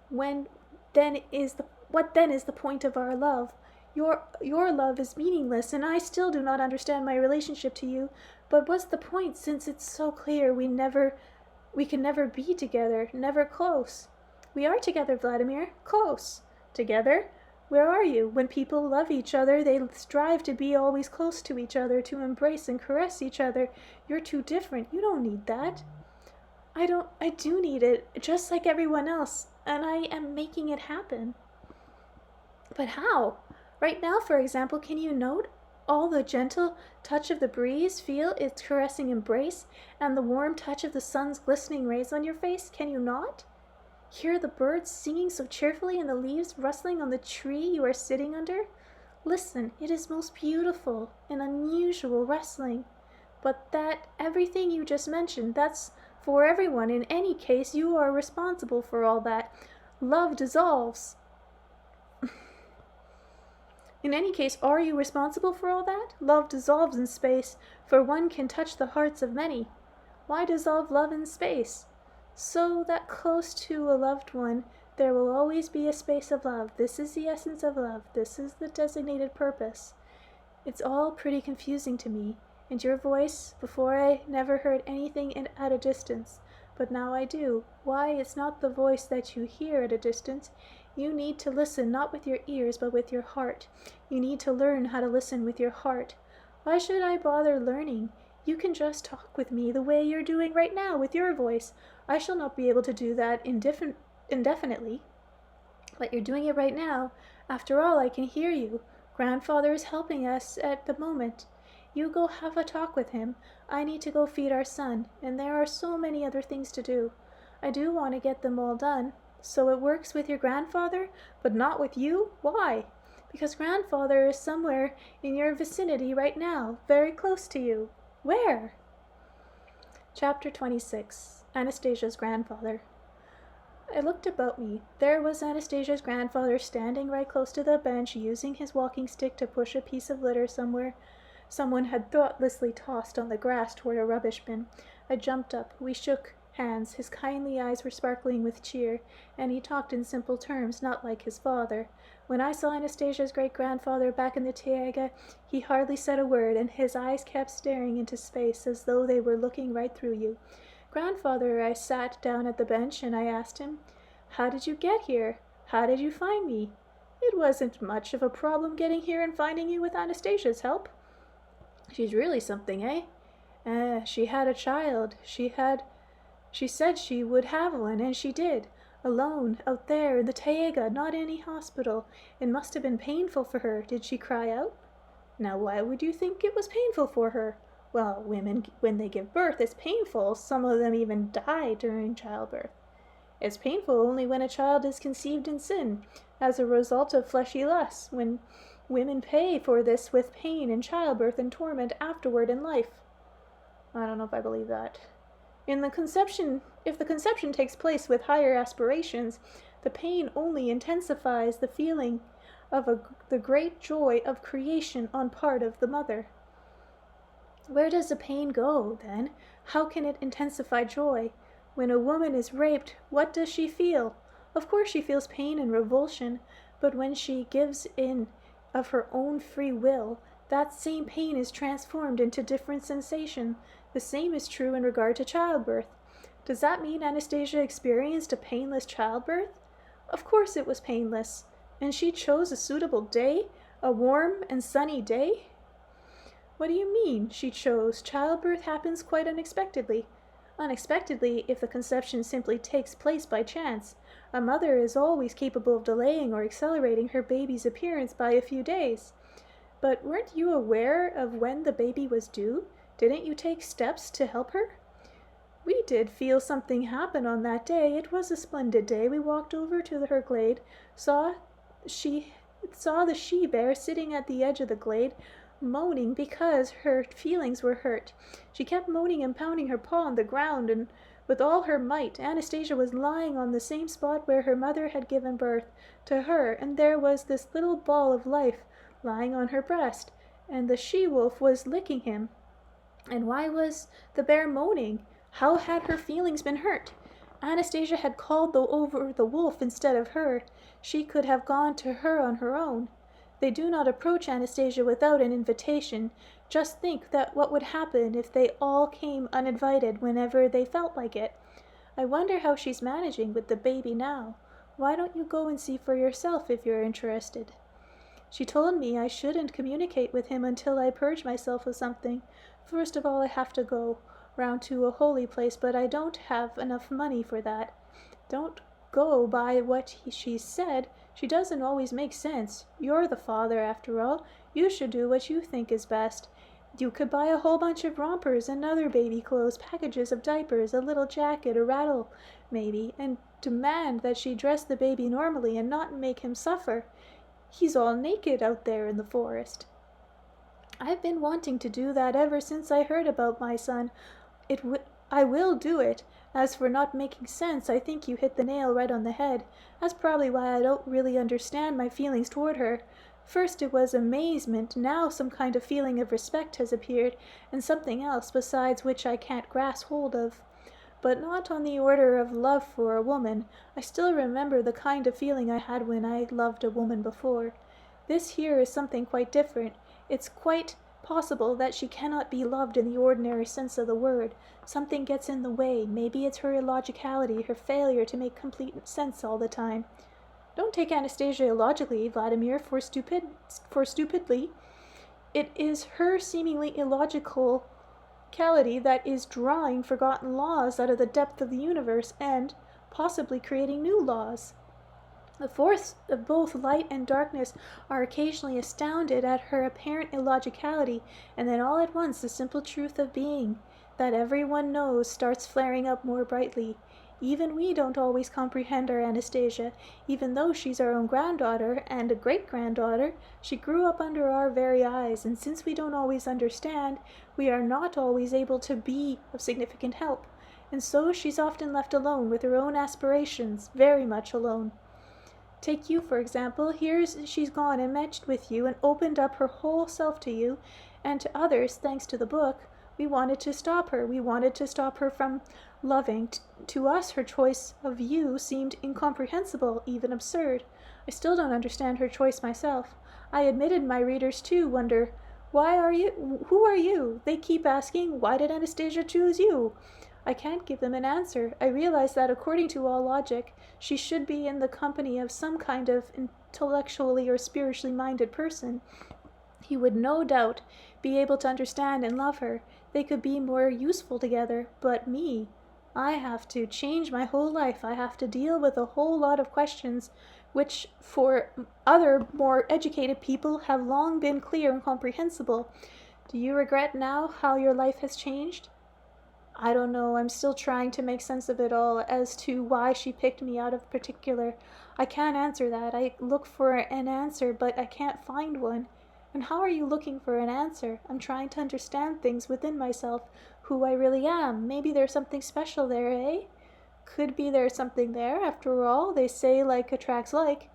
What then is the point of our love? Your love is meaningless, and I still do not understand my relationship to you. But what's the point, since it's so clear we can never be together, never close? We are together, Vladimir, close. Together? Where are you? When people love each other, they strive to be always close to each other, to embrace and caress each other. You're too different. You don't need that. I do need it, just like everyone else, and I am making it happen. But how? Right now, for example, can you note all the gentle touch of the breeze, feel its caressing embrace, and the warm touch of the sun's glistening rays on your face? Can you not? Hear the birds singing so cheerfully and the leaves rustling on the tree you are sitting under? Listen, it is most beautiful and unusual rustling. But that everything you just mentioned, that's for everyone. In any case, you are responsible for all that. Love dissolves. In any case, are you responsible for all that? Love dissolves in space, for one can touch the hearts of many. Why dissolve love in space? So that close to a loved one, there will always be a space of love. This is the essence of love. This is the designated purpose. It's all pretty confusing to me. And your voice, before I never heard anything at a distance, but now I do. Why, it's not the voice that you hear at a distance. You need to listen not with your ears, but with your heart. You need to learn how to listen with your heart. Why should I bother learning? You can just talk with me the way you're doing right now with your voice. I shall not be able to do that indefinitely. But you're doing it right now. After all, I can hear you. Grandfather is helping us at the moment. You go have a talk with him. I need to go feed our son, and there are so many other things to do. I do want to get them all done. So it works with your grandfather, but not with you? Why? Because grandfather is somewhere in your vicinity right now, very close to you. Where? Chapter 26. Anastasia's grandfather. I looked about me. There was Anastasia's grandfather standing right close to the bench, using his walking stick to push a piece of litter somewhere someone had thoughtlessly tossed on the grass toward a rubbish bin. I jumped up. We shook hands. His kindly eyes were sparkling with cheer, and he talked in simple terms, not like his father. When I saw Anastasia's great-grandfather back in the taiga, he hardly said a word, and his eyes kept staring into space as though they were looking right through you. Grandfather, I sat down at the bench, and I asked him, "How did you get here? How did you find me?" "It wasn't much of a problem getting here and finding you with Anastasia's help." "She's really something, eh?" She had a child. She said she would have one, and she did. Alone, out there in the taiga, not in any hospital. It must have been painful for her. Did she cry out? Now, why would you think it was painful for her? Well, women, when they give birth, it's painful. Some of them even die during childbirth. It's painful only when a child is conceived in sin, as a result of fleshy lusts, when women pay for this with pain in childbirth and torment afterward in life. I don't know if I believe that. If the conception takes place with higher aspirations, the pain only intensifies the feeling of the great joy of creation on part of the mother. Where does the pain go, then? How can it intensify joy? When a woman is raped, what does she feel? Of course she feels pain and revulsion, but when she gives in of her own free will, that same pain is transformed into different sensation. The same is true in regard to childbirth. Does that mean Anastasia experienced a painless childbirth? Of course it was painless. And she chose a suitable day? A warm and sunny day? What do you mean, she chose? Childbirth happens quite unexpectedly. Unexpectedly, if the conception simply takes place by chance. A mother is always capable of delaying or accelerating her baby's appearance by a few days. But weren't you aware of when the baby was due? Didn't you take steps to help her? We did feel something happen on that day. It was a splendid day. We walked over to her glade, saw the she-bear sitting at the edge of the glade, moaning because her feelings were hurt. She kept moaning and pounding her paw on the ground, and with all her might. Anastasia was lying on the same spot where her mother had given birth to her, and there was this little ball of life lying on her breast, and the she-wolf was licking him. And why was the bear moaning? How had her feelings been hurt? Anastasia had called over the wolf instead of her. She could have gone to her on her own. They do not approach Anastasia without an invitation. Just think that what would happen if they all came uninvited whenever they felt like it. I wonder how she's managing with the baby now. Why don't you go and see for yourself if you're interested? She told me I shouldn't communicate with him until I purge myself of something. First of all, I have to go round to a holy place, but I don't have enough money for that. Don't go by what she said. She doesn't always make sense. You're the father, after all. You should do what you think is best. You could buy a whole bunch of rompers and other baby clothes, packages of diapers, a little jacket, a rattle, maybe, and demand that she dress the baby normally and not make him suffer. He's all naked out there in the forest. I've been wanting to do that ever since I heard about my son. I will do it. As for not making sense, I think you hit the nail right on the head. That's probably why I don't really understand my feelings toward her. First it was amazement, now some kind of feeling of respect has appeared, and something else besides which I can't grasp hold of. But not on the order of love for a woman. I still remember the kind of feeling I had when I loved a woman before. This here is something quite different. It's quite possible that she cannot be loved in the ordinary sense of the word. Something gets in the way. Maybe it's her illogicality, her failure to make complete sense all the time. Don't take Anastasia illogically, Vladimir, for stupidly. It is her seemingly illogicality that is drawing forgotten laws out of the depth of the universe and possibly creating new laws. The force of both light and darkness are occasionally astounded at her apparent illogicality, and then all at once the simple truth of being, that everyone knows, starts flaring up more brightly. Even we don't always comprehend our Anastasia. Even though she's our own granddaughter and a great-granddaughter, she grew up under our very eyes, and since we don't always understand, we are not always able to be of significant help. And so she's often left alone with her own aspirations, very much alone. Take you, for example. She's gone and met with you and opened up her whole self to you and to others, thanks to the book. We wanted to stop her. We wanted to stop her from loving. To us, her choice of you seemed incomprehensible, even absurd. I still don't understand her choice myself. I admitted my readers, too, wonder, who are you? They keep asking, why did Anastasia choose you? I can't give them an answer. I realize that according to all logic, she should be in the company of some kind of intellectually or spiritually minded person. He would no doubt be able to understand and love her. They could be more useful together. But me, I have to change my whole life. I have to deal with a whole lot of questions which for other more educated people have long been clear and comprehensible. Do you regret now how your life has changed? I don't know, I'm still trying to make sense of it all as to why she picked me out of particular. I can't answer that. I look for an answer, but I can't find one. And how are you looking for an answer? I'm trying to understand things within myself, who I really am. Maybe there's something special there, eh? Could be there's something there. After all, they say like attracts like.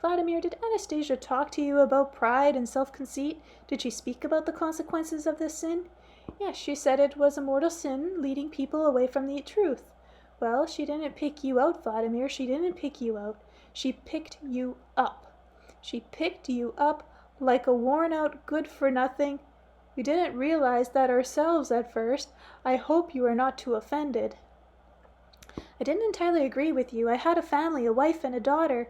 Vladimir, did Anastasia talk to you about pride and self-conceit? Did she speak about the consequences of this sin? Yes, she said it was a mortal sin, leading people away from the truth. Well, she didn't pick you out, Vladimir. She didn't pick you out. She picked you up. She picked you up like a worn-out good-for-nothing. We didn't realize that ourselves at first. I hope you are not too offended. I didn't entirely agree with you. I had a family, a wife and a daughter.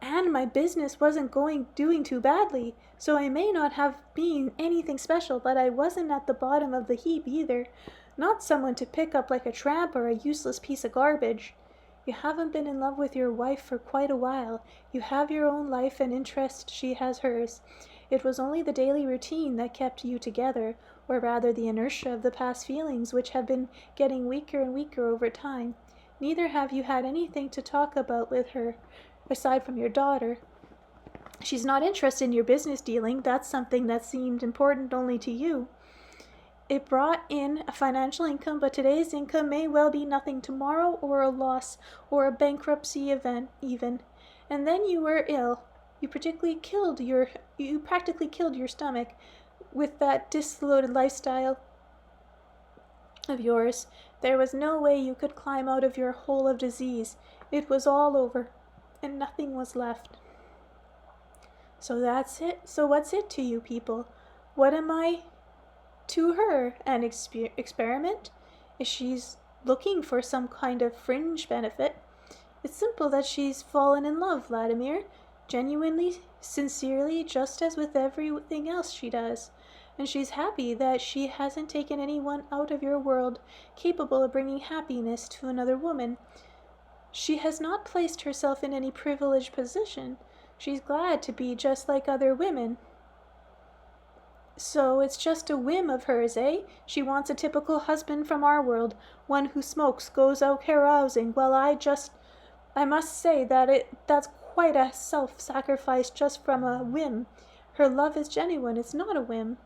And my business wasn't doing too badly, so I may not have been anything special, but I wasn't at the bottom of the heap either. Not someone to pick up like a tramp or a useless piece of garbage. You haven't been in love with your wife for quite a while. You have your own life and interest, she has hers. It was only the daily routine that kept you together, or rather the inertia of the past feelings which have been getting weaker and weaker over time. Neither have you had anything to talk about with her, aside from your daughter. She's not interested in your business dealing. That's something that seemed important only to you. It brought in a financial income, but today's income may well be nothing tomorrow, or a loss, or a bankruptcy event even. And then you were ill. You practically killed your stomach with that disloaded lifestyle of yours. There was no way you could climb out of your hole of disease. It was all over, and nothing was left. So that's it. So what's it to you people? What am I to her? An experiment? Is she's looking for some kind of fringe benefit? It's simple that she's fallen in love, Vladimir. Genuinely, sincerely, just as with everything else she does. And she's happy that she hasn't taken anyone out of your world capable of bringing happiness to another woman. She has not placed herself in any privileged position. She's glad to be just like other women. So it's just a whim of hers, eh? She wants a typical husband from our world, one who smokes, goes out carousing, while I must say that that's quite a self-sacrifice just from a whim. Her love is genuine, it's not a whim.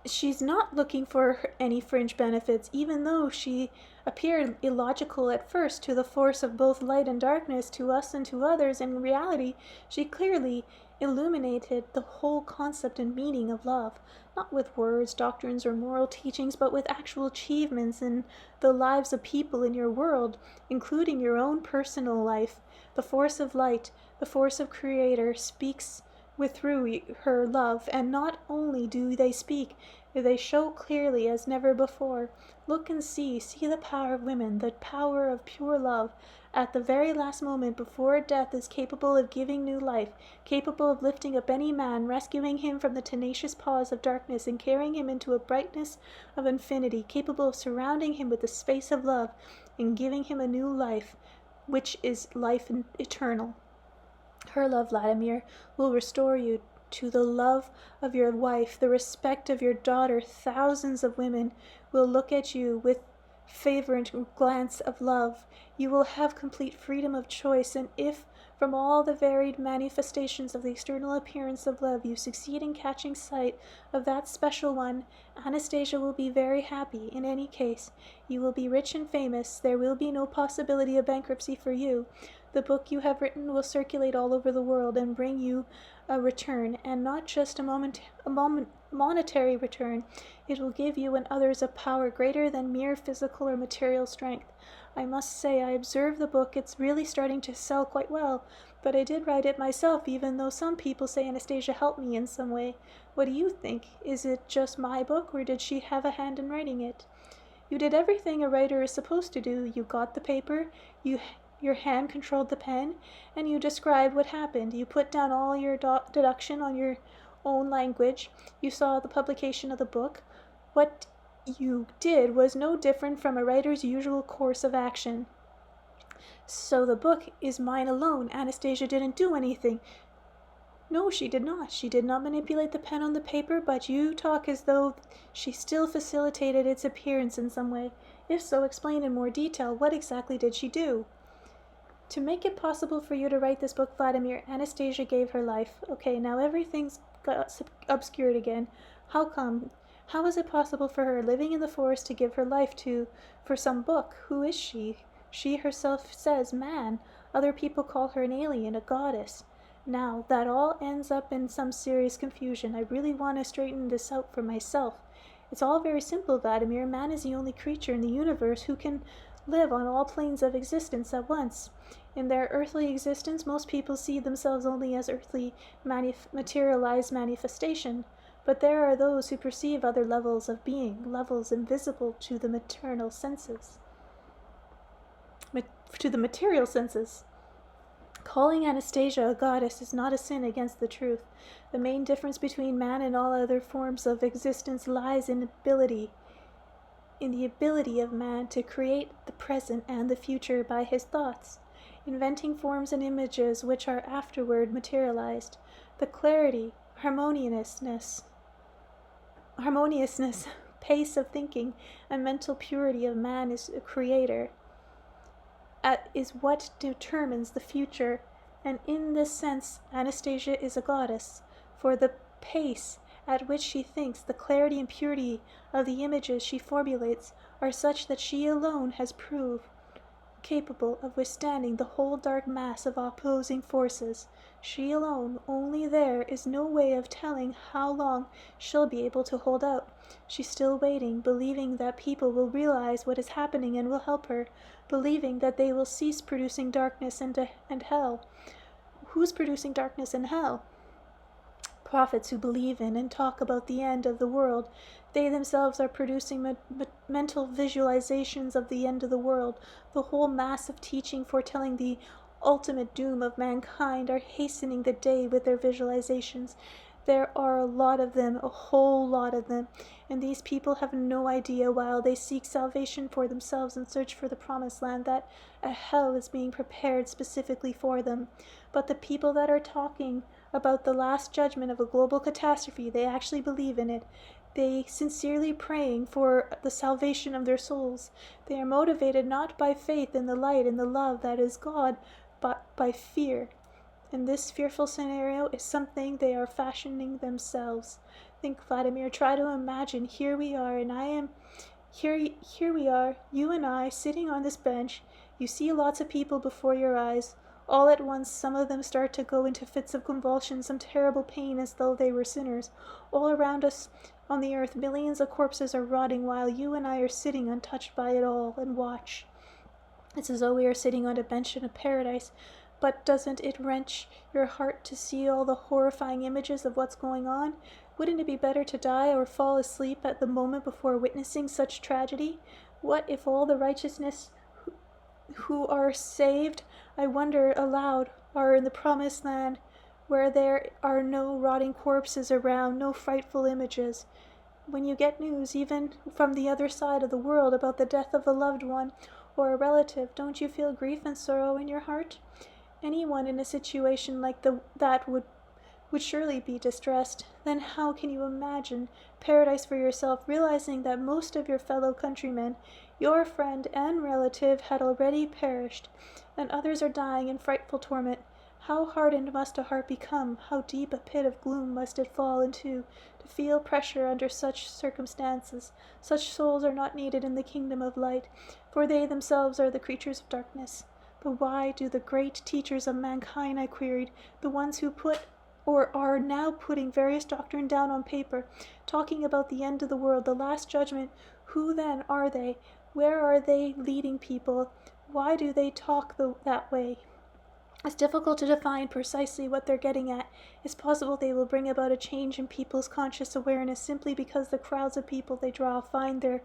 She's not looking for any fringe benefits, even though she appeared illogical at first to the force of both light and darkness, to us and to others. In reality, she clearly illuminated the whole concept and meaning of love, not with words, doctrines, or moral teachings, but with actual achievements in the lives of people in your world, including your own personal life. The force of light, the force of Creator, speaks through her love, and not only do they speak, they show clearly as never before. Look and see the power of women, the power of pure love. At the very last moment before death is capable of giving new life, capable of lifting up any man, rescuing him from the tenacious paws of darkness and carrying him into a brightness of infinity, capable of surrounding him with the space of love and giving him a new life, which is life eternal. Her love, Vladimir, will restore you to the love of your wife, the respect of your daughter. Thousands of women will look at you with fervent glance of love. You will have complete freedom of choice, and if from all the varied manifestations of the external appearance of love you succeed in catching sight of that special one, Anastasia will be very happy. In any case, you will be rich and famous. There will be no possibility of bankruptcy for you. The book you have written will circulate all over the world and bring you a return, and not just a monetary return. It will give you and others a power greater than mere physical or material strength. I must say, I observe the book. It's really starting to sell quite well, but I did write it myself, even though some people say Anastasia helped me in some way. What do you think? Is it just my book, or did she have a hand in writing it? You did everything a writer is supposed to do. You got the paper, your hand controlled the pen, and you described what happened. You put down all your deduction on your own language. You saw the publication of the book. What you did was no different from a writer's usual course of action. So the book is mine alone. Anastasia didn't do anything. No, she did not. She did not manipulate the pen on the paper, but you talk as though she still facilitated its appearance in some way. If so, explain in more detail. What exactly did she do? To make it possible for you to write this book, Vladimir, Anastasia gave her life. Okay, now everything's got obscured again. How come? How is it possible for her, living in the forest, to give her life for some book? Who is she? She herself says man. Other people call her an alien, a goddess. Now, that all ends up in some serious confusion. I really want to straighten this out for myself. It's all very simple, Vladimir. Man is the only creature in the universe who can live on all planes of existence at once. In their earthly existence, most people see themselves only as earthly materialized manifestation. But there are those who perceive other levels of being, levels invisible to the material senses. Calling Anastasia a goddess is not a sin against the truth. The main difference between man and all other forms of existence lies in the ability of man to create the present and the future by his thoughts, inventing forms and images which are afterward materialized. The clarity, harmoniousness, pace of thinking, and mental purity of man is a creator. Is what determines the future, and in this sense Anastasia is a goddess, for the pace at which she thinks, the clarity and purity of the images she formulates are such that she alone has proved capable of withstanding the whole dark mass of opposing forces. She alone, only there is no way of telling how long she'll be able to hold out. She's still waiting, believing that people will realize what is happening and will help her, believing that they will cease producing darkness and hell. Who's producing darkness and hell? Prophets who believe in and talk about the end of the world. They themselves are producing mental visualizations of the end of the world. The whole mass of teaching foretelling the ultimate doom of mankind are hastening the day with their visualizations. There are a lot of them, a whole lot of them, and these people have no idea, while they seek salvation for themselves and search for the promised land, that a hell is being prepared specifically for them. But the people that are talking about the last judgment of a global catastrophe, they actually believe in it. They sincerely praying for the salvation of their souls. They are motivated not by faith in the light and the love that is God, but by fear. And this fearful scenario is something they are fashioning themselves. Think, Vladimir, try to imagine, here we are, and here we are, you and I, sitting on this bench. You see lots of people before your eyes. All at once, some of them start to go into fits of convulsion, some terrible pain as though they were sinners. All around us on the earth, millions of corpses are rotting, while you and I are sitting untouched by it all, and watch. It's as though we are sitting on a bench in a paradise. But doesn't it wrench your heart to see all the horrifying images of what's going on? Wouldn't it be better to die or fall asleep at the moment before witnessing such tragedy? What if all the righteousness who are saved, I wonder aloud, are in the promised land, where there are no rotting corpses around, no frightful images? When you get news, even from the other side of the world, about the death of a loved one or a relative, don't you feel grief and sorrow in your heart? Anyone in a situation like that would surely be distressed. Then how can you imagine paradise for yourself, realizing that most of your fellow countrymen, your friend and relative, had already perished, and others are dying in frightful torment? How hardened must a heart become, how deep a pit of gloom must it fall into, to feel pressure under such circumstances? Such souls are not needed in the kingdom of light, for they themselves are the creatures of darkness. But why do the great teachers of mankind, I queried, the ones who put or are now putting various doctrine down on paper, talking about the end of the world, the last judgment, who then are they? Where are they leading people? Why do they talk that way? It's difficult to define precisely what they're getting at. It's possible they will bring about a change in people's conscious awareness simply because the crowds of people they draw find their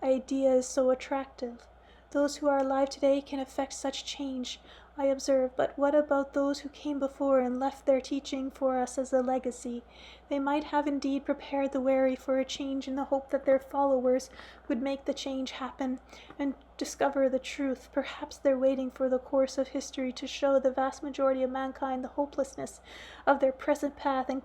ideas so attractive. Those who are alive today can effect such change. I observe, but what about those who came before and left their teaching for us as a legacy? They might have indeed prepared the wary for a change in the hope that their followers would make the change happen and discover the truth. Perhaps they're waiting for the course of history to show the vast majority of mankind the hopelessness of their present path and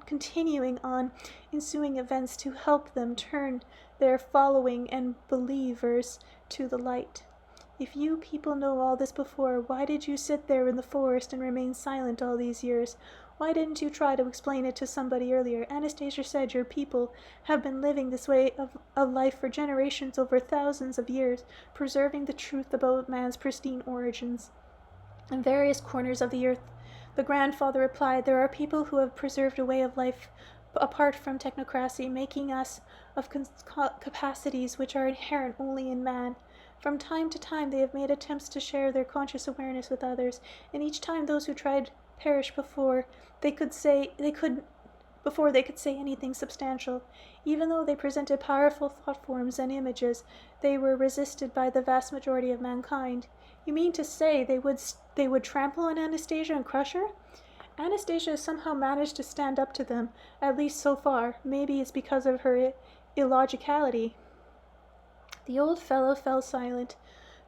continuing on ensuing events to help them turn their following and believers to the light. If you people know all this before, why did you sit there in the forest and remain silent all these years? Why didn't you try to explain it to somebody earlier? Anastasia said your people have been living this way of life for generations over thousands of years, preserving the truth about man's pristine origins. In various corners of the earth, the grandfather replied, there are people who have preserved a way of life apart from technocracy, making us of capacities which are inherent only in man. From time to time they have made attempts to share their conscious awareness with others, and each time those who tried perished before they could say anything substantial. Even though they presented powerful thought forms and images, they were resisted by the vast majority of mankind. You mean to say they would trample on Anastasia and crush her? Anastasia has somehow managed to stand up to them, at least so far. Maybe it's because of her illogicality. The old fellow fell silent,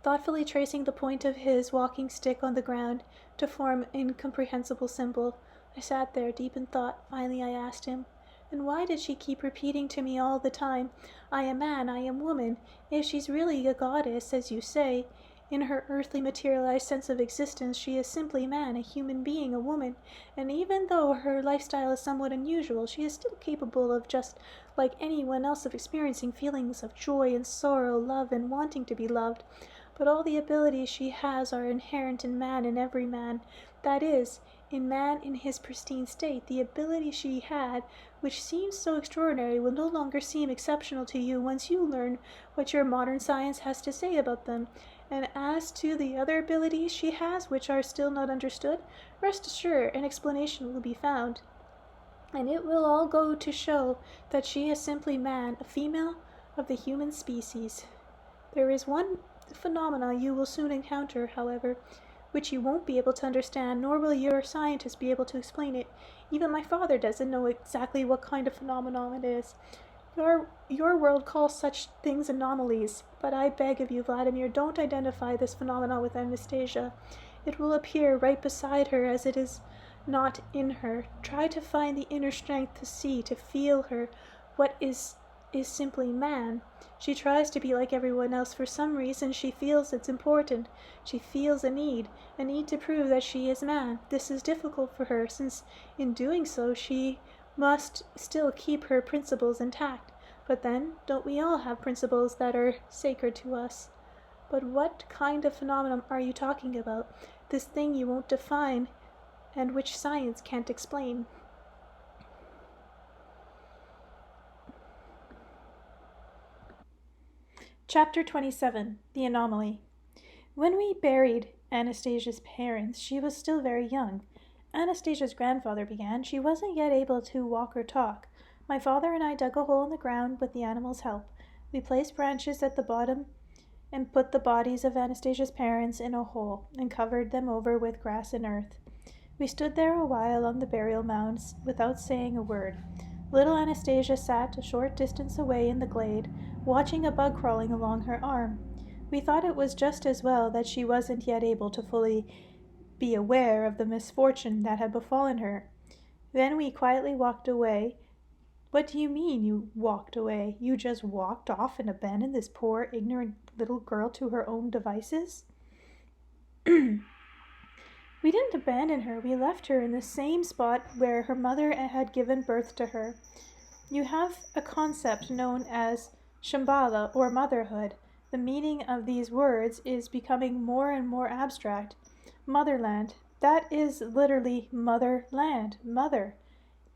thoughtfully tracing the point of his walking stick on the ground to form an incomprehensible symbol. I sat there, deep in thought. Finally I asked him, and why did she keep repeating to me all the time, I am man, I am woman? If she's really a goddess, as you say, in her earthly materialized sense of existence, she is simply man, a human being, a woman, and even though her lifestyle is somewhat unusual, she is still capable of, just like anyone else, of experiencing feelings of joy and sorrow, love and wanting to be loved. But all the abilities she has are inherent in man, in every man. That is, in man in his pristine state. The ability she had, which seems so extraordinary, will no longer seem exceptional to you once you learn what your modern science has to say about them. And as to the other abilities she has, which are still not understood, rest assured an explanation will be found. And it will all go to show that she is simply man, a female of the human species. There is one phenomena you will soon encounter, however, which you won't be able to understand, nor will your scientists be able to explain it. Even my father doesn't know exactly what kind of phenomenon it is. Your world calls such things anomalies, but I beg of you, Vladimir, don't identify this phenomenon with Anastasia. It will appear right beside her as it is not in her. Try to find the inner strength to see, to feel her, what is simply man. She tries to be like everyone else. For some reason she feels it's important. She feels a need to prove that she is man. This is difficult for her, since in doing so she must still keep her principles intact. But then, don't we all have principles that are sacred to us? But what kind of phenomenon are you talking about? This thing you won't define, and which science can't explain. Chapter 27. The Anomaly. When we buried Anastasia's parents, she was still very young. Anastasia's grandfather began. She wasn't yet able to walk or talk. My father and I dug a hole in the ground with the animal's help. We placed branches at the bottom and put the bodies of Anastasia's parents in a hole and covered them over with grass and earth. We stood there a while on the burial mounds without saying a word. Little Anastasia sat a short distance away in the glade, watching a bug crawling along her arm. We thought it was just as well that she wasn't yet able to fully be aware of the misfortune that had befallen her. Then we quietly walked away. What do you mean, you walked away? You just walked off and abandoned this poor, ignorant little girl to her own devices? We didn't abandon her. We left her in the same spot where her mother had given birth to her. You have a concept known as Shambhala, or motherhood. The meaning of these words is becoming more and more abstract. Motherland. That is literally motherland. Mother.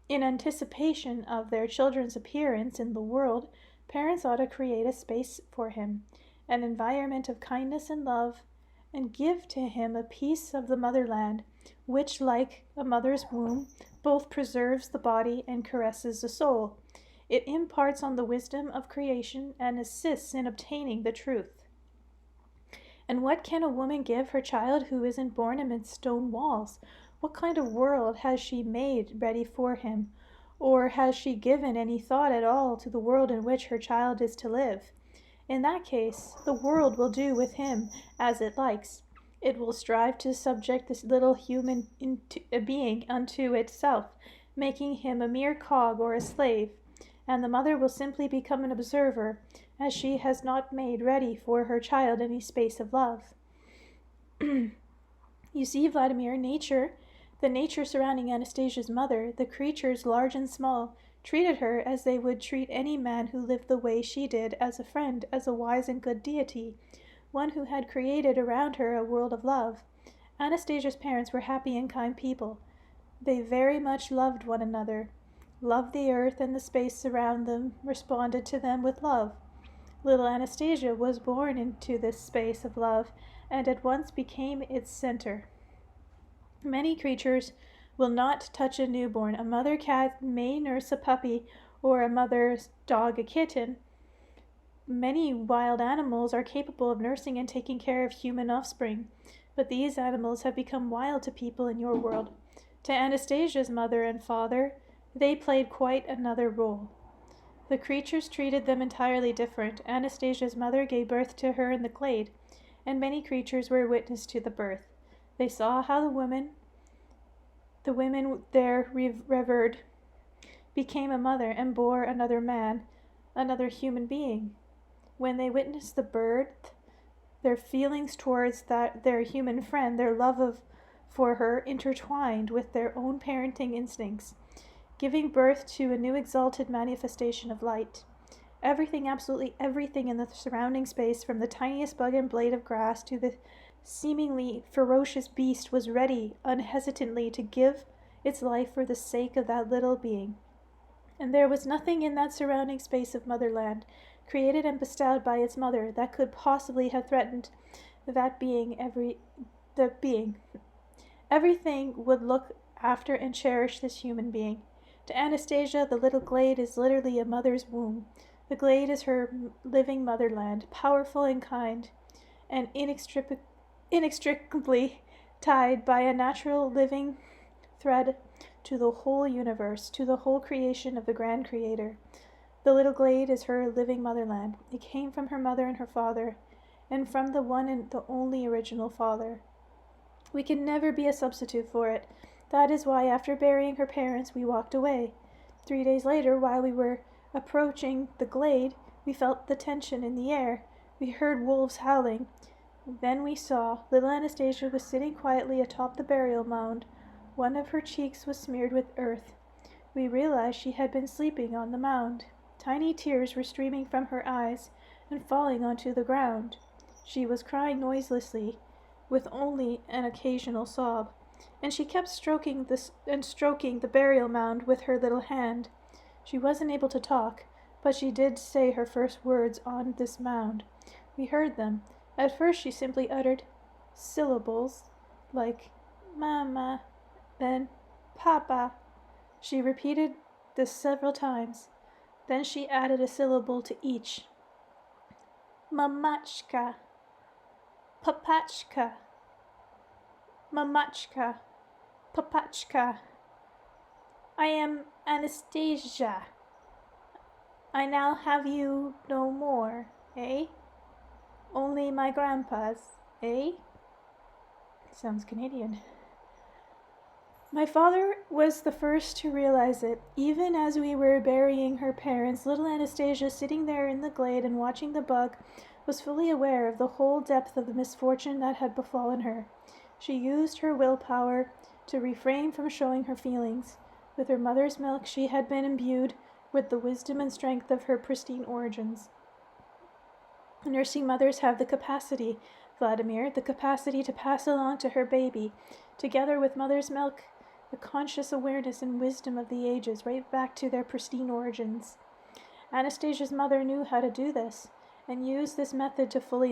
In anticipation of their children's appearance in the world, parents ought to create a space for him, an environment of kindness and love, and give to him a piece of the motherland, which, like a mother's womb, both preserves the body and caresses the soul. It imparts on the wisdom of creation and assists in obtaining the truth. And what can a woman give her child who isn't born amidst stone walls? What kind of world has she made ready for him? Or has she given any thought at all to the world in which her child is to live? In that case, the world will do with him as it likes. It will strive to subject this little human being unto itself, making him a mere cog or a slave, and the mother will simply become an observer, as she has not made ready for her child any space of love. You see, Vladimir, the nature surrounding Anastasia's mother, the creatures large and small, treated her as they would treat any man who lived the way she did, as a friend, as a wise and good deity, one who had created around her a world of love. Anastasia's parents were happy and kind people. They very much loved one another, loved the earth and the space around them, responded to them with love. Little Anastasia was born into this space of love, and at once became its center. Many creatures will not touch a newborn. A mother cat may nurse a puppy, or a mother's dog a kitten. Many wild animals are capable of nursing and taking care of human offspring, but these animals have become wild to people in your world. To Anastasia's mother and father, they played quite another role. The creatures treated them entirely different. Anastasia's mother gave birth to her in the glade, and many creatures were witness to the birth. They saw how the women there revered, became a mother and bore another man, another human being. When they witnessed the birth, their feelings towards their human friend, their love for her, intertwined with their own parenting instincts, giving birth to a new exalted manifestation of light. Everything, absolutely everything in the surrounding space, from the tiniest bug and blade of grass to the seemingly ferocious beast, was ready unhesitantly to give its life for the sake of that little being. And there was nothing in that surrounding space of motherland, created and bestowed by its mother, that could possibly have threatened that being. Everything would look after and cherish this human being. To Anastasia, the little glade is literally a mother's womb. The glade is her living motherland, powerful and kind, and inextricably tied by a natural living thread to the whole universe, to the whole creation of the grand creator. The little glade is her living motherland. It came from her mother and her father, and from the one and the only original father. We can never be a substitute for it. That is why, after burying her parents, we walked away. 3 days later, while we were approaching the glade, we felt the tension in the air. We heard wolves howling. Then we saw little Anastasia was sitting quietly atop the burial mound. One of her cheeks was smeared with earth. We realized she had been sleeping on the mound. Tiny tears were streaming from her eyes and falling onto the ground. She was crying noiselessly, with only an occasional sob, and she kept stroking the burial mound with her little hand. She wasn't able to talk, but she did say her first words on this mound. We heard them. At first she simply uttered syllables like Mama, then Papa. She repeated this several times. Then she added a syllable to each. Mamachka, Papachka, Mamachka, Papachka. I am Anastasia. I now have you no more, eh? Only my grandpa's, eh? Sounds Canadian. My father was the first to realize it. Even as we were burying her parents, little Anastasia, sitting there in the glade and watching the bug, was fully aware of the whole depth of the misfortune that had befallen her. She used her willpower to refrain from showing her feelings. With her mother's milk, she had been imbued with the wisdom and strength of her pristine origins. Nursing mothers have the capacity, Vladimir, the capacity to pass along to her baby, together with mother's milk, the conscious awareness and wisdom of the ages, right back to their pristine origins. Anastasia's mother knew how to do this, and used this method to full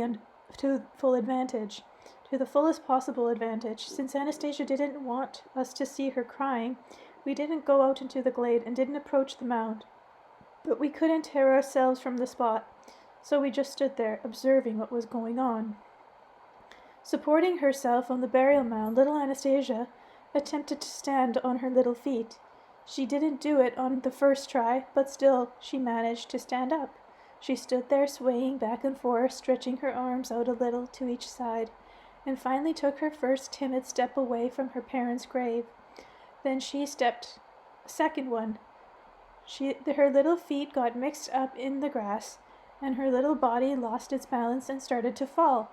advantage, to the fullest possible advantage. Since Anastasia didn't want us to see her crying, we didn't go out into the glade and didn't approach the mound. But we couldn't tear ourselves from the spot, so we just stood there, observing what was going on. Supporting herself on the burial mound, little Anastasia attempted to stand on her little feet. She didn't do it on the first try, but still she managed to stand up. She stood there swaying back and forth, stretching her arms out a little to each side, and finally took her first timid step away from her parents' grave. Then she stepped a second one. Her little feet got mixed up in the grass, and her little body lost its balance and started to fall.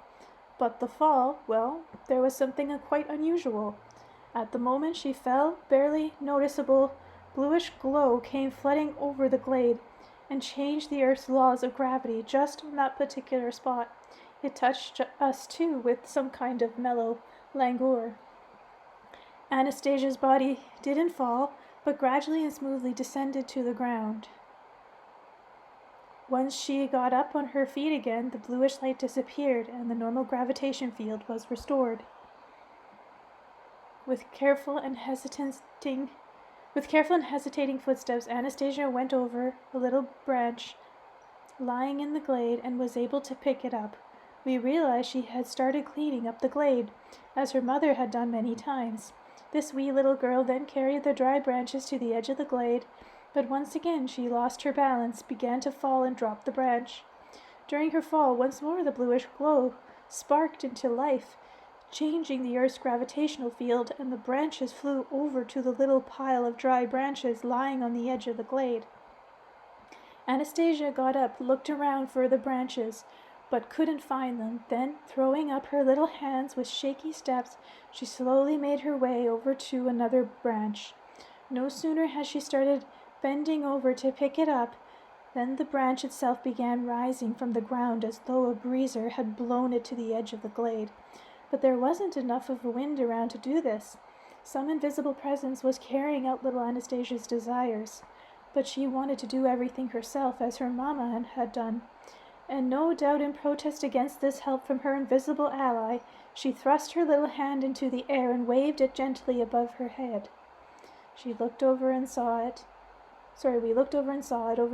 But the fall, well, there was something quite unusual. At the moment she fell, barely noticeable bluish glow came flooding over the glade and changed the earth's laws of gravity just on that particular spot. It touched us too with some kind of mellow languor. Anastasia's body didn't fall, but gradually and smoothly descended to the ground. Once she got up on her feet again, the bluish light disappeared and the normal gravitation field was restored. With careful and hesitating footsteps, Anastasia went over a little branch lying in the glade and was able to pick it up. We realized she had started cleaning up the glade, as her mother had done many times. This wee little girl then carried the dry branches to the edge of the glade, but once again she lost her balance, began to fall, and dropped the branch. During her fall, once more the bluish glow sparked into life, changing the Earth's gravitational field, and the branches flew over to the little pile of dry branches lying on the edge of the glade. Anastasia got up, looked around for the branches, but couldn't find them. Then, throwing up her little hands with shaky steps, she slowly made her way over to another branch. No sooner had she started bending over to pick it up than the branch itself began rising from the ground as though a breezer had blown it to the edge of the glade. But there wasn't enough of a wind around to do this. Some invisible presence was carrying out little Anastasia's desires, but she wanted to do everything herself as her mama had done. And no doubt in protest against this help from her invisible ally, she thrust her little hand into the air and waved it gently above her head. We looked over and saw it. Over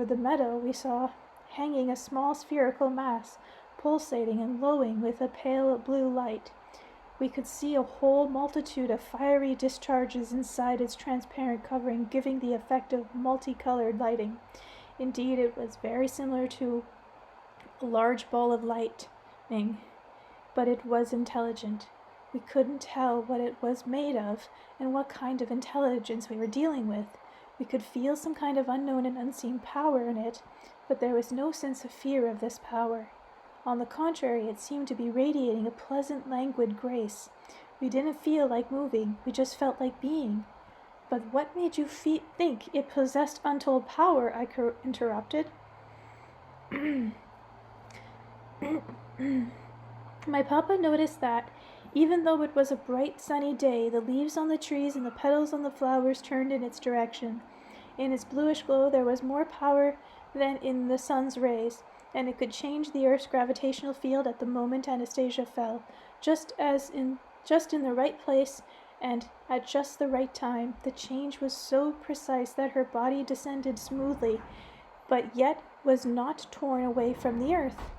the meadow we saw hanging a small spherical mass, pulsating and glowing with a pale blue light. We could see a whole multitude of fiery discharges inside its transparent covering, giving the effect of multicolored lighting. Indeed, it was very similar to a large ball of lightning, but it was intelligent. We couldn't tell what it was made of and what kind of intelligence we were dealing with. We could feel some kind of unknown and unseen power in it, but there was no sense of fear of this power. On the contrary, it seemed to be radiating a pleasant, languid grace. We didn't feel like moving, we just felt like being. But what made you think it possessed untold power? I interrupted. My papa noticed that, even though it was a bright sunny day, the leaves on the trees and the petals on the flowers turned in its direction. In its bluish glow there was more power than in the sun's rays, and it could change the Earth's gravitational field at the moment Anastasia fell, just in the right place and at just the right time. The change was so precise that her body descended smoothly, but yet was not torn away from the earth.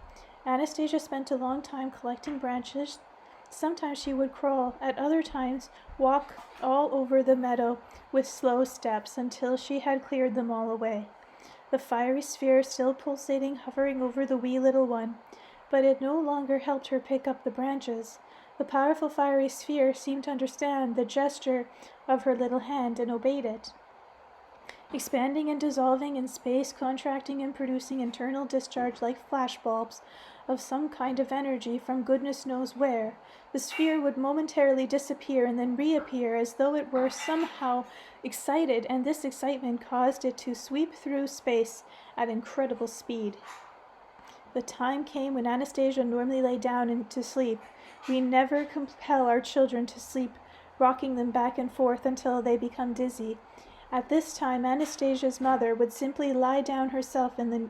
Anastasia spent a long time collecting branches. Sometimes she would crawl, at other times walk all over the meadow with slow steps until she had cleared them all away. The fiery sphere still pulsating, hovering over the wee little one, but it no longer helped her pick up the branches. The powerful fiery sphere seemed to understand the gesture of her little hand and obeyed it. Expanding and dissolving in space, contracting and producing internal discharge like flashbulbs of some kind of energy from goodness knows where, the sphere would momentarily disappear and then reappear as though it were somehow excited, and this excitement caused it to sweep through space at incredible speed. The time came when Anastasia normally lay down and to sleep. We never compel our children to sleep, rocking them back and forth until they become dizzy. At this time, Anastasia's mother would simply lie down herself in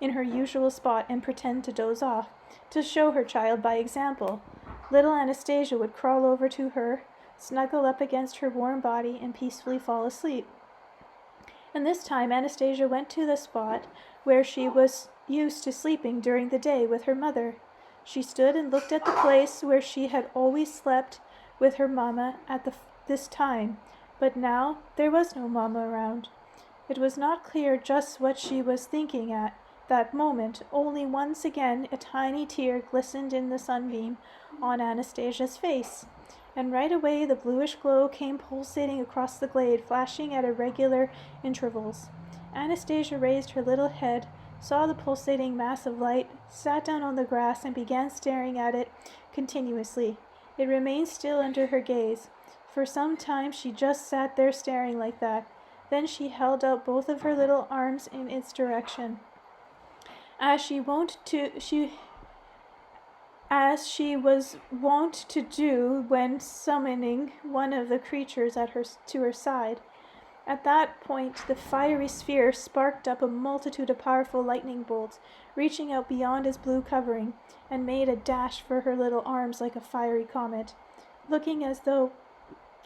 her usual spot and pretend to doze off, to show her child by example. Little Anastasia would crawl over to her, snuggle up against her warm body, and peacefully fall asleep. And this time Anastasia went to the spot where she was used to sleeping during the day with her mother. She stood and looked at the place where she had always slept with her mamma at this time, but now there was no mamma around. It was not clear just what she was thinking at that moment, only once again a tiny tear glistened in the sunbeam on Anastasia's face, and right away the bluish glow came pulsating across the glade, flashing at irregular intervals. Anastasia raised her little head, saw the pulsating mass of light, sat down on the grass, and began staring at it continuously. It remained still under her gaze. For some time she just sat there staring like that. Then she held out both of her little arms in its direction. As she was wont to do when summoning one of the creatures to her side. At that point, the fiery sphere sparked up a multitude of powerful lightning bolts, reaching out beyond its blue covering, and made a dash for her little arms like a fiery comet, looking as though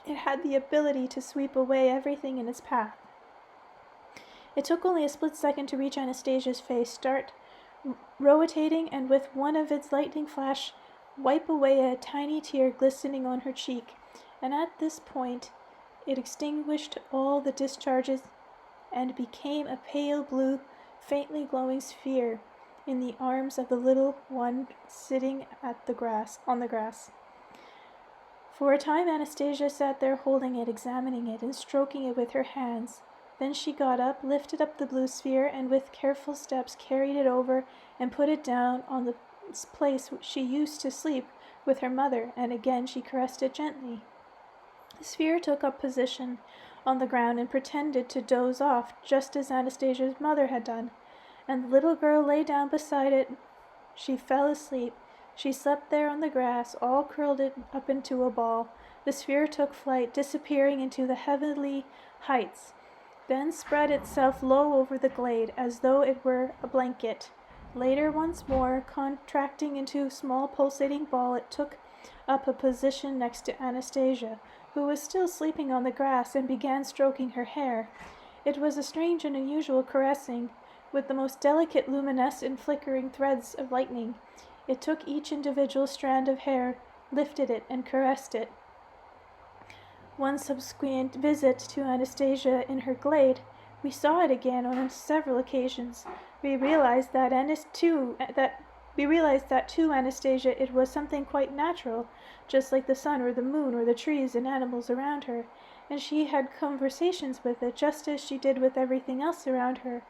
it had the ability to sweep away everything in its path. It took only a split second to reach Anastasia's face, start rotating, and with one of its lightning flash, wipe away a tiny tear glistening on her cheek, and at this point it extinguished all the discharges and became a pale blue, faintly glowing sphere in the arms of the little one sitting on the grass. For a time Anastasia sat there holding it, examining it, and stroking it with her hands. Then she got up, lifted up the blue sphere, and with careful steps carried it over and put it down on the place she used to sleep with her mother, and again she caressed it gently. The sphere took up position on the ground and pretended to doze off, just as Anastasia's mother had done, and the little girl lay down beside it. She fell asleep. She slept there on the grass, all curled up into a ball. The sphere took flight, disappearing into the heavenly heights, then spread itself low over the glade as though it were a blanket. Later, once more, contracting into a small pulsating ball, it took up a position next to Anastasia, who was still sleeping on the grass, and began stroking her hair. It was a strange and unusual caressing, with the most delicate luminescent flickering threads of lightning. It took each individual strand of hair, lifted it, and caressed it. One subsequent visit to Anastasia in her glade, we saw it again on several occasions. We realized that to Anastasia it was something quite natural, just like the sun or the moon or the trees and animals around her, and she had conversations with it just as she did with everything else around her.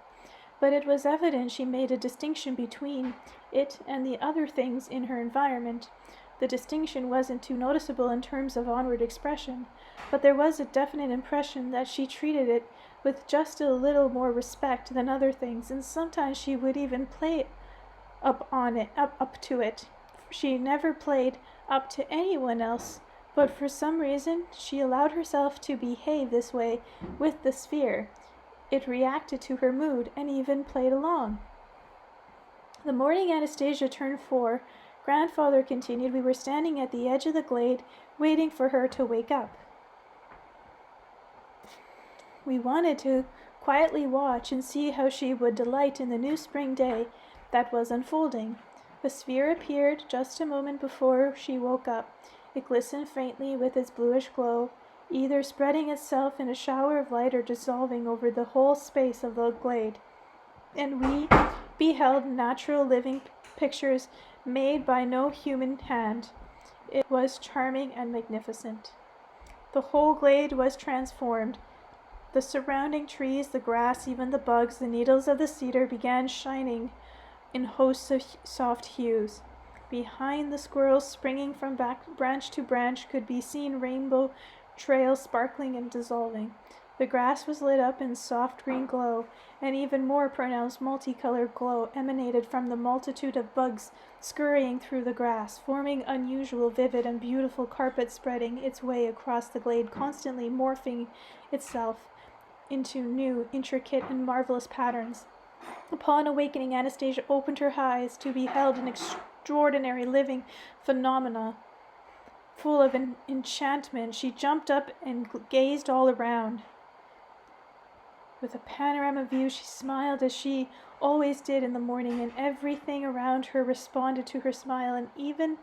But it was evident she made a distinction between it and the other things in her environment. The distinction wasn't too noticeable in terms of outward expression, but there was a definite impression that she treated it with just a little more respect than other things, and sometimes she would even play up to it. She never played up to anyone else, but for some reason she allowed herself to behave this way with the sphere. It reacted to her mood and even played along. The morning Anastasia turned 4, Grandfather continued, we were standing at the edge of the glade, waiting for her to wake up. We wanted to quietly watch and see how she would delight in the new spring day that was unfolding. The sphere appeared just a moment before she woke up. It glistened faintly with its bluish glow, either spreading itself in a shower of light or dissolving over the whole space of the glade. And we beheld natural living pictures made by no human hand. It was charming and magnificent. The whole glade was transformed. The surrounding trees, the grass, even the bugs, the needles of the cedar began shining in hosts of soft hues. Behind the squirrels, springing from branch to branch, could be seen rainbow trails sparkling and dissolving. The grass was lit up in soft green glow, and even more pronounced multicolored glow emanated from the multitude of bugs scurrying through the grass, forming unusual, vivid, and beautiful carpet spreading its way across the glade, constantly morphing itself into new, intricate, and marvelous patterns. Upon awakening, Anastasia opened her eyes to behold an extraordinary living phenomena. Full of enchantment, she jumped up and gazed all around. With a panorama view, she smiled as she always did in the morning, and everything around her responded to her smile, an even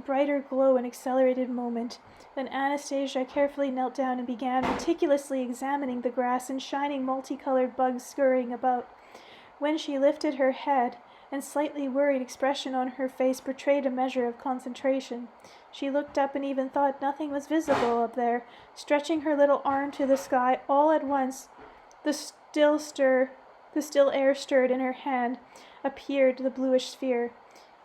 brighter glow and accelerated moment. Then Anastasia carefully knelt down and began meticulously examining the grass and shining multicolored bugs scurrying about. When she lifted her head, and slightly worried expression on her face betrayed a measure of concentration. She looked up and even thought nothing was visible up there. Stretching her little arm to the sky, all at once the still air stirred in her hand, appeared the bluish sphere.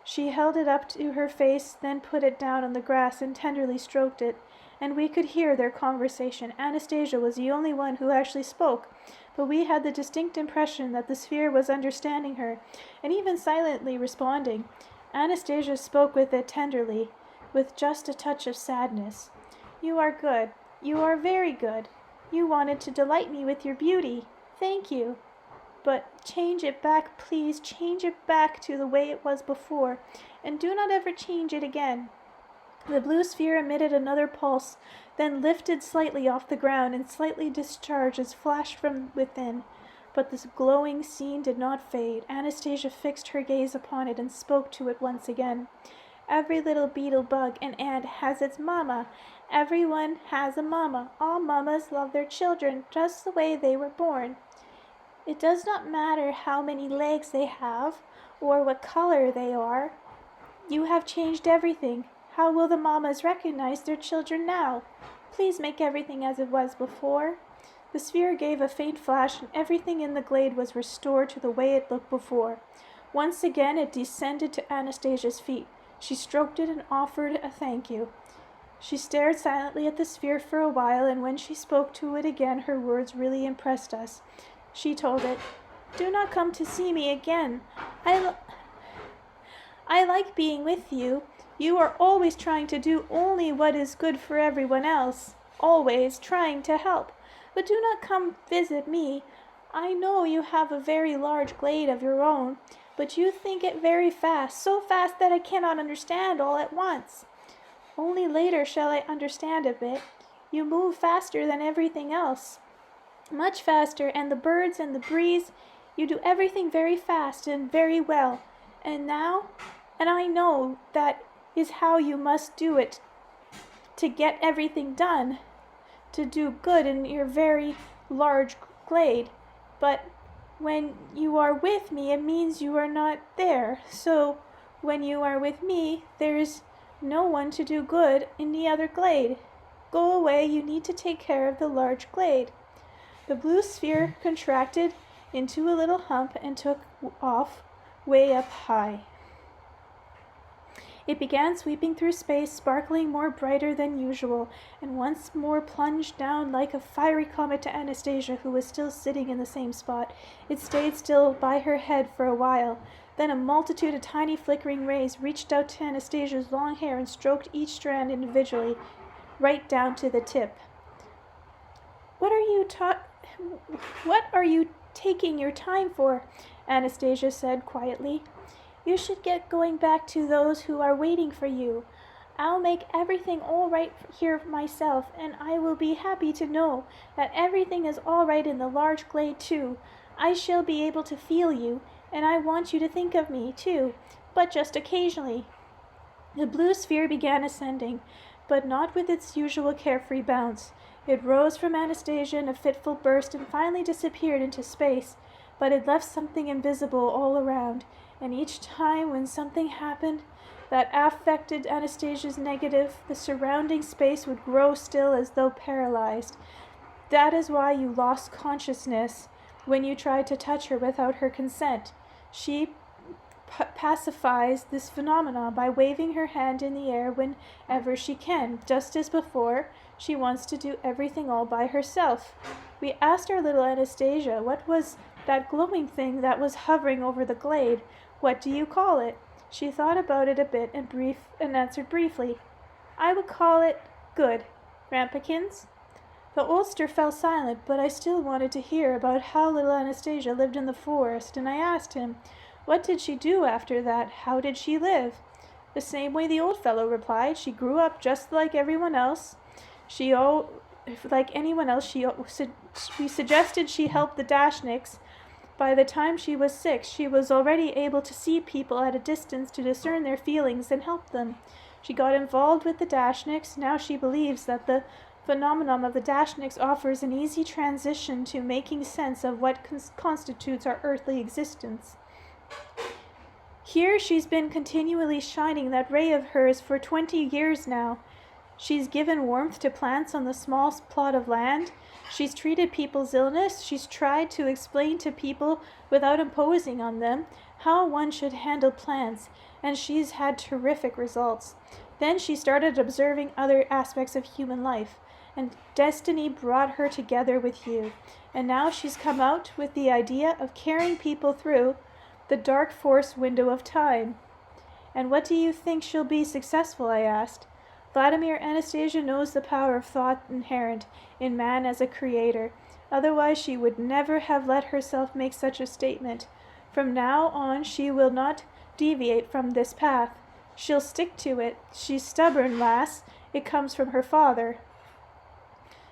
She held it up to her face, then put it down on the grass and tenderly stroked it, and we could hear their conversation. Anastasia was the only one who actually spoke, but we had the distinct impression that the sphere was understanding her, and even silently responding. Anastasia spoke with it tenderly, with just a touch of sadness. "You are good. You are very good. You wanted to delight me with your beauty. Thank you. But change it back, please. Change it back to the way it was before, and do not ever change it again." The blue sphere emitted another pulse, then lifted slightly off the ground and slightly discharged as flashed from within. But this glowing scene did not fade. Anastasia fixed her gaze upon it and spoke to it once again. "Every little beetle, bug, and ant has its mama. Everyone has a mama. All mamas love their children just the way they were born. It does not matter how many legs they have or what color they are. You have changed everything. How will the mamas recognize their children now? Please make everything as it was before." The sphere gave a faint flash, and everything in the glade was restored to the way it looked before. Once again it descended to Anastasia's feet. She stroked it and offered a thank you. She stared silently at the sphere for a while, and when she spoke to it again, her words really impressed us. She told it, "Do not come to see me again. I like being with you. You are always trying to do only what is good for everyone else, always trying to help. But do not come visit me. I know you have a very large glade of your own, but you think it very fast, so fast that I cannot understand all at once. Only later shall I understand a bit. You move faster than everything else, much faster, and the birds and the breeze, you do everything very fast and very well. And I know that is how you must do it, to get everything done, to do good in your very large glade. But when you are with me, it means you are not there. So when you are with me, there is no one to do good in the other glade. Go away, you need to take care of the large glade." The blue sphere contracted into a little hump and took off way up high. It began sweeping through space, sparkling more brighter than usual, and once more plunged down like a fiery comet to Anastasia, who was still sitting in the same spot. It stayed still by her head for a while. Then a multitude of tiny flickering rays reached out to Anastasia's long hair and stroked each strand individually, right down to the tip. What are you taking your time for?" Anastasia said quietly. "You should get going back to those who are waiting for you. I'll make everything all right here myself, and I will be happy to know that everything is all right in the large glade too. I shall be able to feel you, and I want you to think of me too, but just occasionally." The blue sphere began ascending, but not with its usual carefree bounce. It rose from Anastasia in a fitful burst and finally disappeared into space, but it left something invisible all around, and each time when something happened that affected Anastasia's negative, the surrounding space would grow still as though paralyzed. That is why you lost consciousness when you tried to touch her without her consent. She pacifies this phenomenon by waving her hand in the air whenever she can. Just as before, she wants to do everything all by herself. We asked our little Anastasia what was that glowing thing that was hovering over the glade. What do you call it? She thought about it a bit and answered briefly. "I would call it good. Rampikins?" The oldster fell silent, but I still wanted to hear about how little Anastasia lived in the forest, and I asked him, what did she do after that? How did she live? "The same way the old fellow replied. She grew up just like everyone else. She like anyone else, we suggested she help the Dashnicks. By the time she was 6, she was already able to see people at a distance to discern their feelings and help them. She got involved with the Dashnicks. Now she believes that the phenomenon of the Dashnicks offers an easy transition to making sense of what constitutes our earthly existence. Here she's been continually shining that ray of hers for 20 years now. She's given warmth to plants on the small plot of land. She's treated people's illness. She's tried to explain to people, without imposing on them, how one should handle plants, and she's had terrific results. Then she started observing other aspects of human life, and destiny brought her together with you. And now she's come out with the idea of carrying people through the dark force window of time. And what do you think she'll be successful? I asked. Vladimir, Anastasia knows the power of thought inherent in man as a creator. Otherwise she would never have let herself make such a statement. From now on she will not deviate from this path. She'll stick to it. She's stubborn, lass. It comes from her father.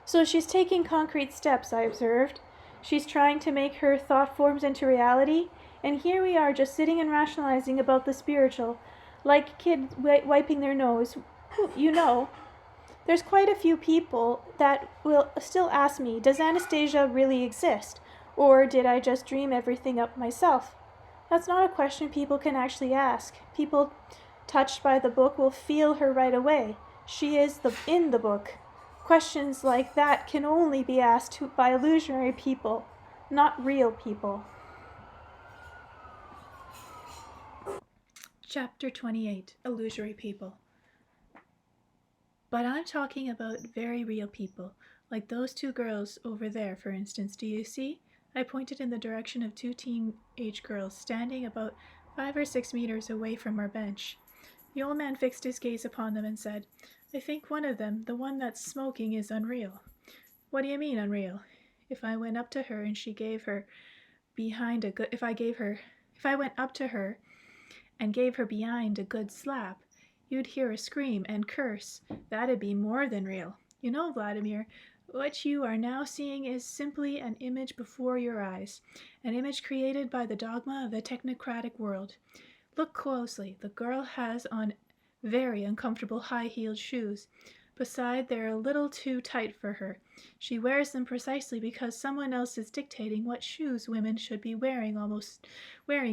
So she's taking concrete steps, I observed. She's trying to make her thought forms into reality. And here we are just sitting and rationalizing about the spiritual, like kids wiping their nose. You know, there's quite a few people that will still ask me, does Anastasia really exist? Or did I just dream everything up myself? That's not a question people can actually ask. People touched by the book will feel her right away. She is in the book. Questions like that can only be asked by illusionary people, not real people. Chapter 28, Illusory People. But I'm talking about very real people, like those 2 girls over there, for instance. Do you see? I pointed in the direction of 2 teenage girls standing about 5 or 6 meters away from our bench. The old man fixed his gaze upon them and said, I think one of them, the one that's smoking, is unreal. What do you mean, unreal? If I went up to her and she gave her behind a good, if I went up to her and gave her behind a good slap, you'd hear her scream and curse. That'd be more than real. You know, Vladimir, what you are now seeing is simply an image before your eyes, an image created by the dogma of the technocratic world. Look closely. The girl has on very uncomfortable high-heeled shoes. Besides, they're a little too tight for her. She wears them precisely because someone else is dictating what shoes women should be wearing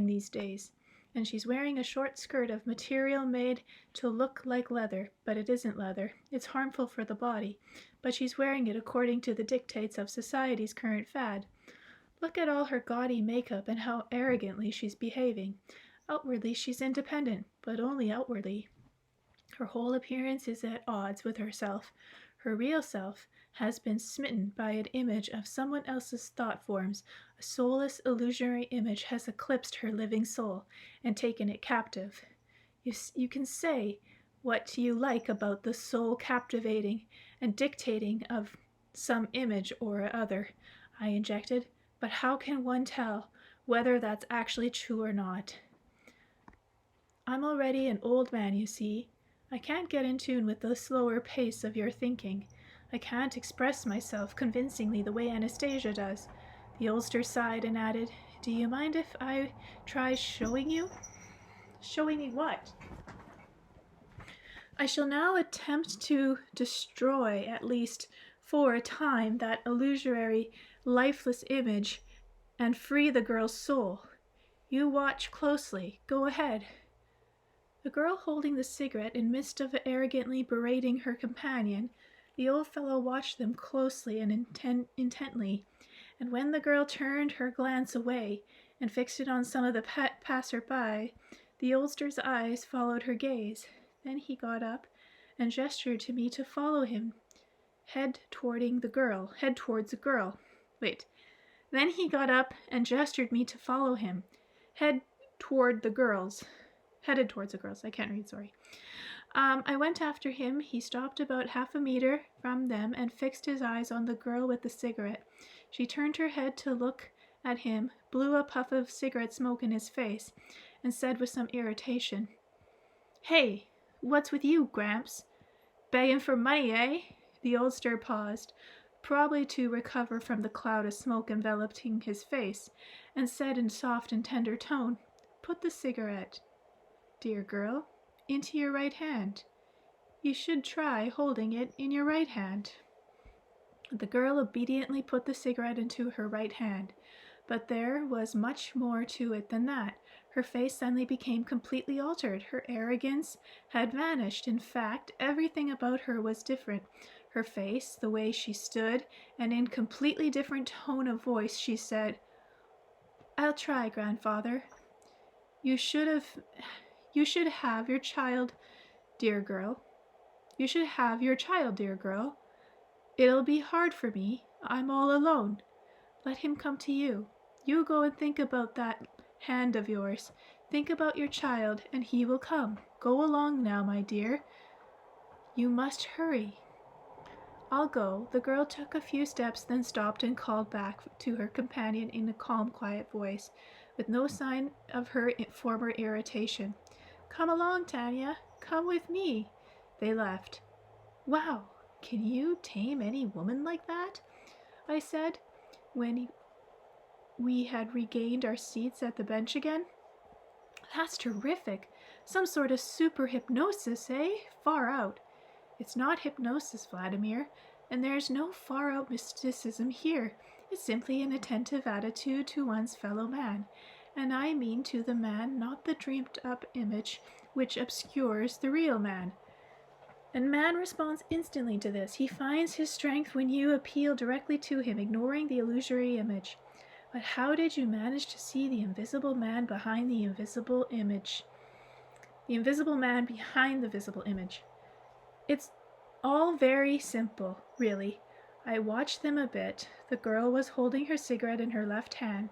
these days. And she's wearing a short skirt of material made to look like leather, but it isn't leather. It's harmful for the body, but she's wearing it according to the dictates of society's current fad. Look at all her gaudy makeup and how arrogantly she's behaving. Outwardly, she's independent, but only outwardly. Her whole appearance is at odds with herself. Her real self has been smitten by an image of someone else's thought forms. A soulless, illusionary image has eclipsed her living soul and taken it captive. You can say what you like about the soul captivating and dictating of some image or other, I injected, but how can one tell whether that's actually true or not? I'm already an old man, you see. I can't get in tune with the slower pace of your thinking. I can't express myself convincingly the way Anastasia does. The oldster sighed and added, Do you mind if I try showing you? Showing me what? I shall now attempt to destroy, at least for a time, that illusory, lifeless image and free the girl's soul. You watch closely. Go ahead. The girl holding the cigarette in midst of arrogantly berating her companion, the old fellow watched them closely and intently, and when the girl turned her glance away and fixed it on some of the passer-by, the oldster's eyes followed her gaze. Then he got up and gestured to me to follow him, head towards the girl. Then he got up and gestured me to follow him, headed towards the girls. I can't read, sorry. I went after him. He stopped about half a meter from them and fixed his eyes on the girl with the cigarette. She turned her head to look at him, blew a puff of cigarette smoke in his face, and said with some irritation, Hey, what's with you, Gramps? Begging for money, eh? The oldster paused, probably to recover from the cloud of smoke enveloping his face, and said in soft and tender tone, "Put the cigarette, dear girl, into your right hand. You should try holding it in your right hand." The girl obediently put the cigarette into her right hand, but there was much more to it than that. Her face suddenly became completely altered. Her arrogance had vanished. In fact, everything about her was different. Her face, the way she stood, and in completely different tone of voice she said, "I'll try, grandfather. You should have your child, dear girl. You should have your child, dear girl. It'll be hard for me. I'm all alone. Let him come to you. You go and think about that hand of yours. Think about your child, and he will come. Go along now, my dear. You must hurry." "I'll go." The girl took a few steps, then stopped and called back to her companion in a calm, quiet voice, with no sign of her former irritation. "Come along, Tanya. Come with me." They left. "Wow, can you tame any woman like that?" I said, when we had regained our seats at the bench again. "That's terrific. Some sort of super hypnosis, eh? Far out." "It's not hypnosis, Vladimir, and there's no far out mysticism here. It's simply an attentive attitude to one's fellow man, and I mean to the man, not the dreamed up image which obscures the real man. And man responds instantly to this. He finds his strength when you appeal directly to him, ignoring the illusory image. But how did you manage to see the invisible man behind the invisible image? The invisible man behind the visible image. It's all very simple, really. I watched them a bit. The girl was holding her cigarette in her left hand.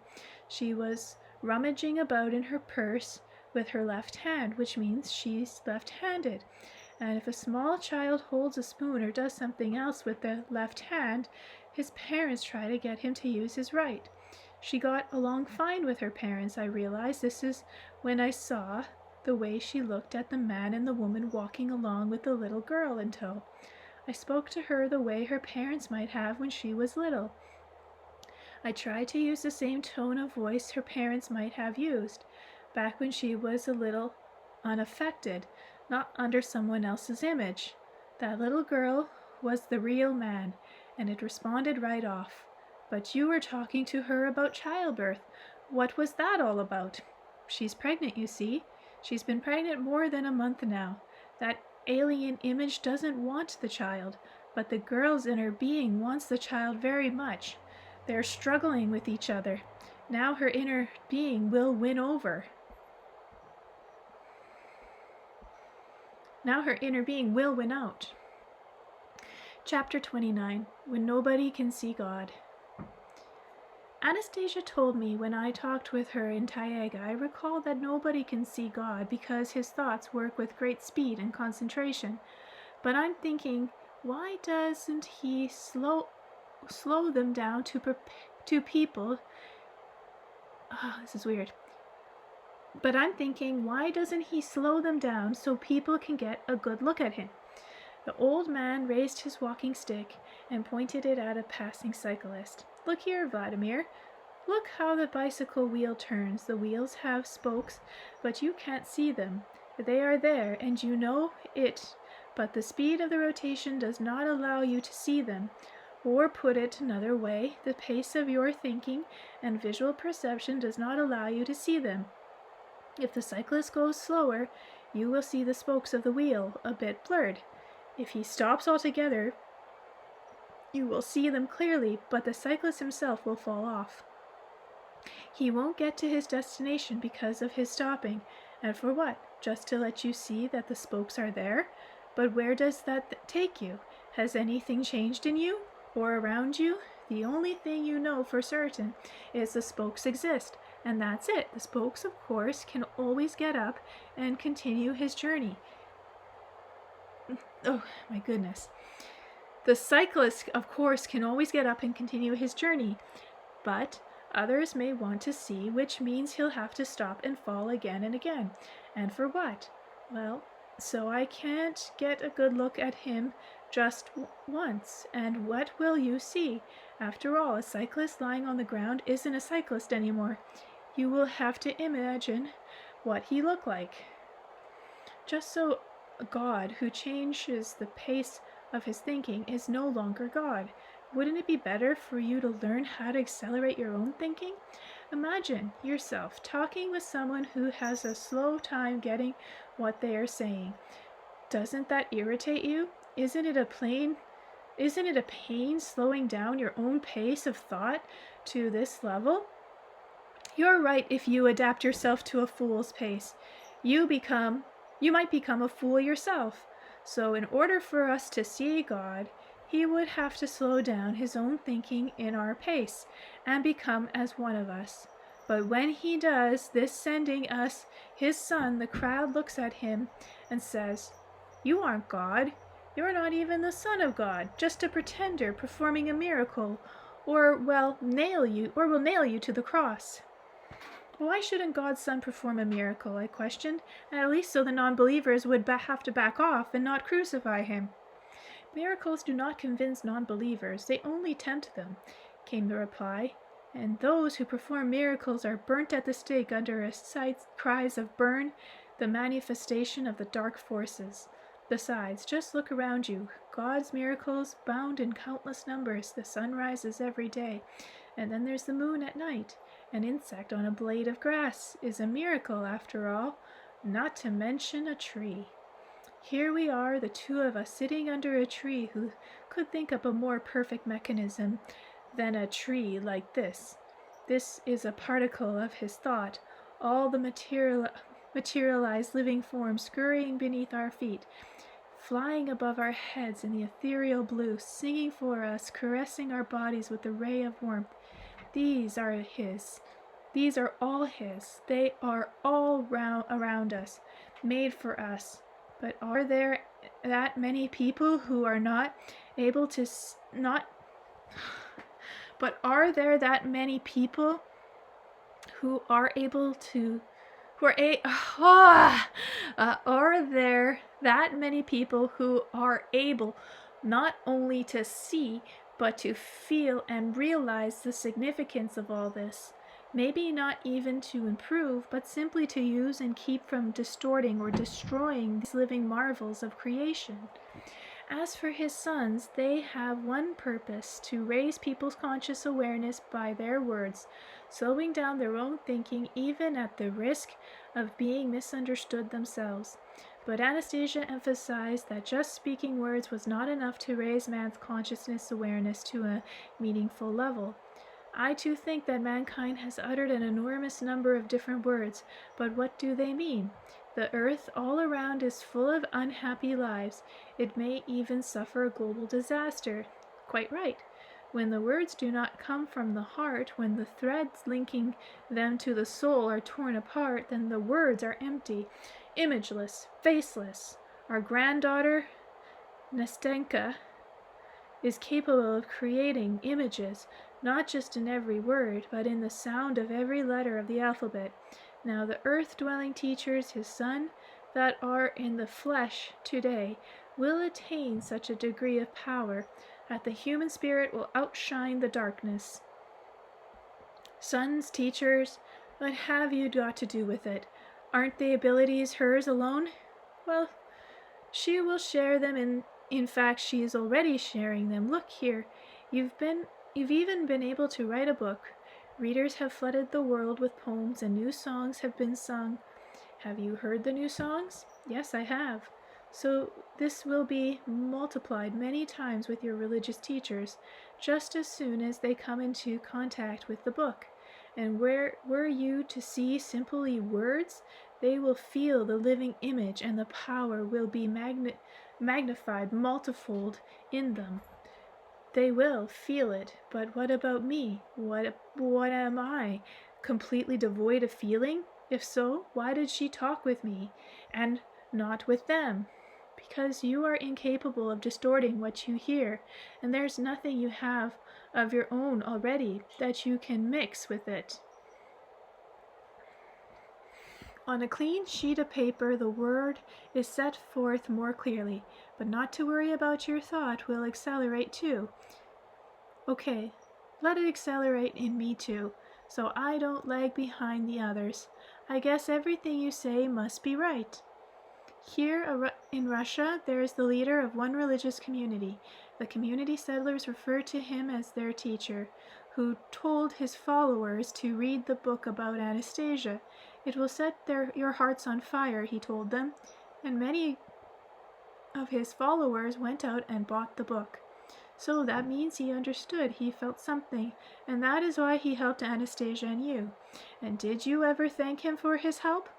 She was rummaging about in her purse with her left hand, which means she's left-handed. And if a small child holds a spoon or does something else with the left hand, his parents try to get him to use his right. She got along fine with her parents, I realized. This is when I saw the way she looked at the man and the woman walking along with the little girl in tow. I spoke to her the way her parents might have when she was little. I tried to use the same tone of voice her parents might have used, back when she was a little unaffected, not under someone else's image. That little girl was the real man, and it responded right off. But you were talking to her about childbirth. What was that all about? She's pregnant, you see. She's been pregnant more than a month now. That alien image doesn't want the child, but the girl's inner being wants the child very much. They're struggling with each other. Now her inner being will win over. Now her inner being will win out. Chapter 29. When Nobody Can See God. Anastasia told me when I talked with her in Tyaga, I recall that nobody can see God because his thoughts work with great speed and concentration. But I'm thinking, why doesn't he slow them down to people? This is weird. But I'm thinking, why doesn't he slow them down so people can get a good look at him? The old man raised his walking stick and pointed it at a passing cyclist. "Look here, Vladimir. Look how the bicycle wheel turns. The wheels have spokes, but you can't see them. They are there, and you know it, but the speed of the rotation does not allow you to see them. Or put it another way, the pace of your thinking and visual perception does not allow you to see them. If the cyclist goes slower, you will see the spokes of the wheel a bit blurred. If he stops altogether, you will see them clearly, but the cyclist himself will fall off. He won't get to his destination because of his stopping. And for what? Just to let you see that the spokes are there? But where does that take you? Has anything changed in you or around you? The only thing you know for certain is the spokes exist, and that's it. The spokes, of course, can always get up and continue his journey. Oh, my goodness. The cyclist, of course, can always get up and continue his journey, but others may want to see, which means he'll have to stop and fall again and again. And for what? Well, so I can't get a good look at him just once. And what will you see? After all, a cyclist lying on the ground isn't a cyclist anymore. You will have to imagine what he looked like. Just so God, who changes the pace of his thinking, is no longer God. Wouldn't it be better for you to learn how to accelerate your own thinking? Imagine yourself talking with someone who has a slow time getting what they are saying. Doesn't that irritate you? Isn't it a pain slowing down your own pace of thought to this level? You're right if you adapt yourself to a fool's pace. You might become a fool yourself. So in order for us to see God, he would have to slow down his own thinking in our pace and become as one of us. But when he does this, sending us his son, the crowd looks at him and says, "You aren't God. You're not even the Son of God, just a pretender performing a miracle, or we'll nail you to the cross." Why shouldn't God's Son perform a miracle? I questioned, at least so the non-believers would have to back off and not crucify him. Miracles do not convince non-believers, they only tempt them, came the reply. And those who perform miracles are burnt at the stake under a cries of burn, the manifestation of the dark forces. Besides, just look around you. God's miracles bound in countless numbers. The sun rises every day, and then there's the moon at night. An insect on a blade of grass is a miracle after all, not to mention a tree. Here we are, the two of us, sitting under a tree who could think up a more perfect mechanism than a tree like this. This is a particle of his thought, all the materialized living forms scurrying beneath our feet, flying above our heads in the ethereal blue, singing for us, caressing our bodies with a ray of warmth. These are his. These are all his. They are all around us, made for us. But are there that many people who are not able to But are there that many people who are able to are there that many people who are able not only to see but to feel and realize the significance of all this? Maybe not even to improve, but simply to use and keep from distorting or destroying these living marvels of creation. As for his sons, they have one purpose: to raise people's conscious awareness by their words, slowing down their own thinking even at the risk of being misunderstood themselves. But Anastasia emphasized that just speaking words was not enough to raise man's consciousness awareness to a meaningful level. I too think that mankind has uttered an enormous number of different words, but what do they mean? The earth all around is full of unhappy lives. It may even suffer a global disaster. Quite right. When the words do not come from the heart, when the threads linking them to the soul are torn apart, then the words are empty, imageless, faceless. Our granddaughter, Nastenka, is capable of creating images, not just in every word, but in the sound of every letter of the alphabet. Now the earth-dwelling teachers, his son, that are in the flesh today, will attain such a degree of power that the human spirit will outshine the darkness. Sons, teachers, what have you got to do with it? Aren't the abilities hers alone? Well, she will share them. In fact, she is already sharing them. Look here, you've even been able to write a book. Readers have flooded the world with poems, and new songs have been sung. Have you heard the new songs? Yes, I have. So this will be multiplied many times with your religious teachers, just as soon as they come into contact with the book. And were you to see simply words, they will feel the living image, and the power will be magnified multifold in them. They will feel it. But what about me? What am I? Completely devoid of feeling? If so, why did she talk with me and not with them? Because you are incapable of distorting what you hear, and there's nothing you have of your own already that you can mix with it. On a clean sheet of paper, the word is set forth more clearly, but not to worry about your thought will accelerate too. Okay, let it accelerate in me too, so I don't lag behind the others. I guess everything you say must be right. Here in Russia, there is the leader of one religious community. The community settlers refer to him as their teacher, who told his followers to read the book about Anastasia. It will set your hearts on fire, he told them, and many of his followers went out and bought the book. So that means he understood, he felt something, and that is why he helped Anastasia and you. And did you ever thank him for his help?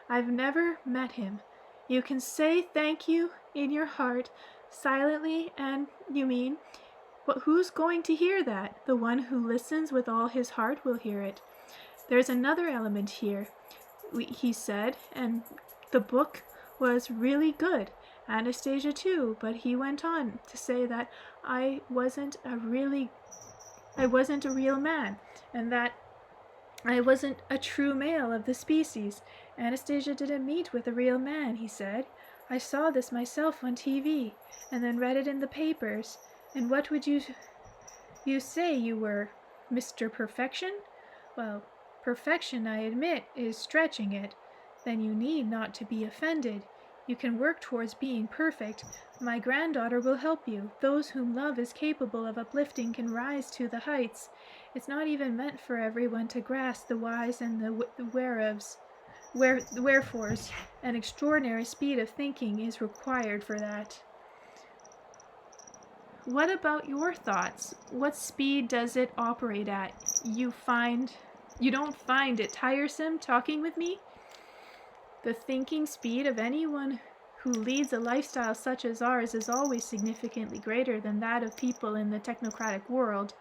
I've never met him. You can say thank you in your heart, silently, and you mean, but who's going to hear that? The one who listens with all his heart will hear it. There's another element here, he said, and the book was really good. Anastasia too, but he went on to say that I wasn't a real man, and that I wasn't a true male of the species. Anastasia didn't meet with a real man, he said. I saw this myself on TV, and then read it in the papers. And what would you say you were, Mr. Perfection? Well, perfection, I admit, is stretching it. Then you need not to be offended. You can work towards being perfect. My granddaughter will help you. Those whom love is capable of uplifting can rise to the heights. It's not even meant for everyone to grasp the whys and the wherefores. An extraordinary speed of thinking is required for that. What about your thoughts? What speed does it operate at? You don't find it tiresome talking with me? The thinking speed of anyone who leads a lifestyle such as ours is always significantly greater than that of people in the technocratic world.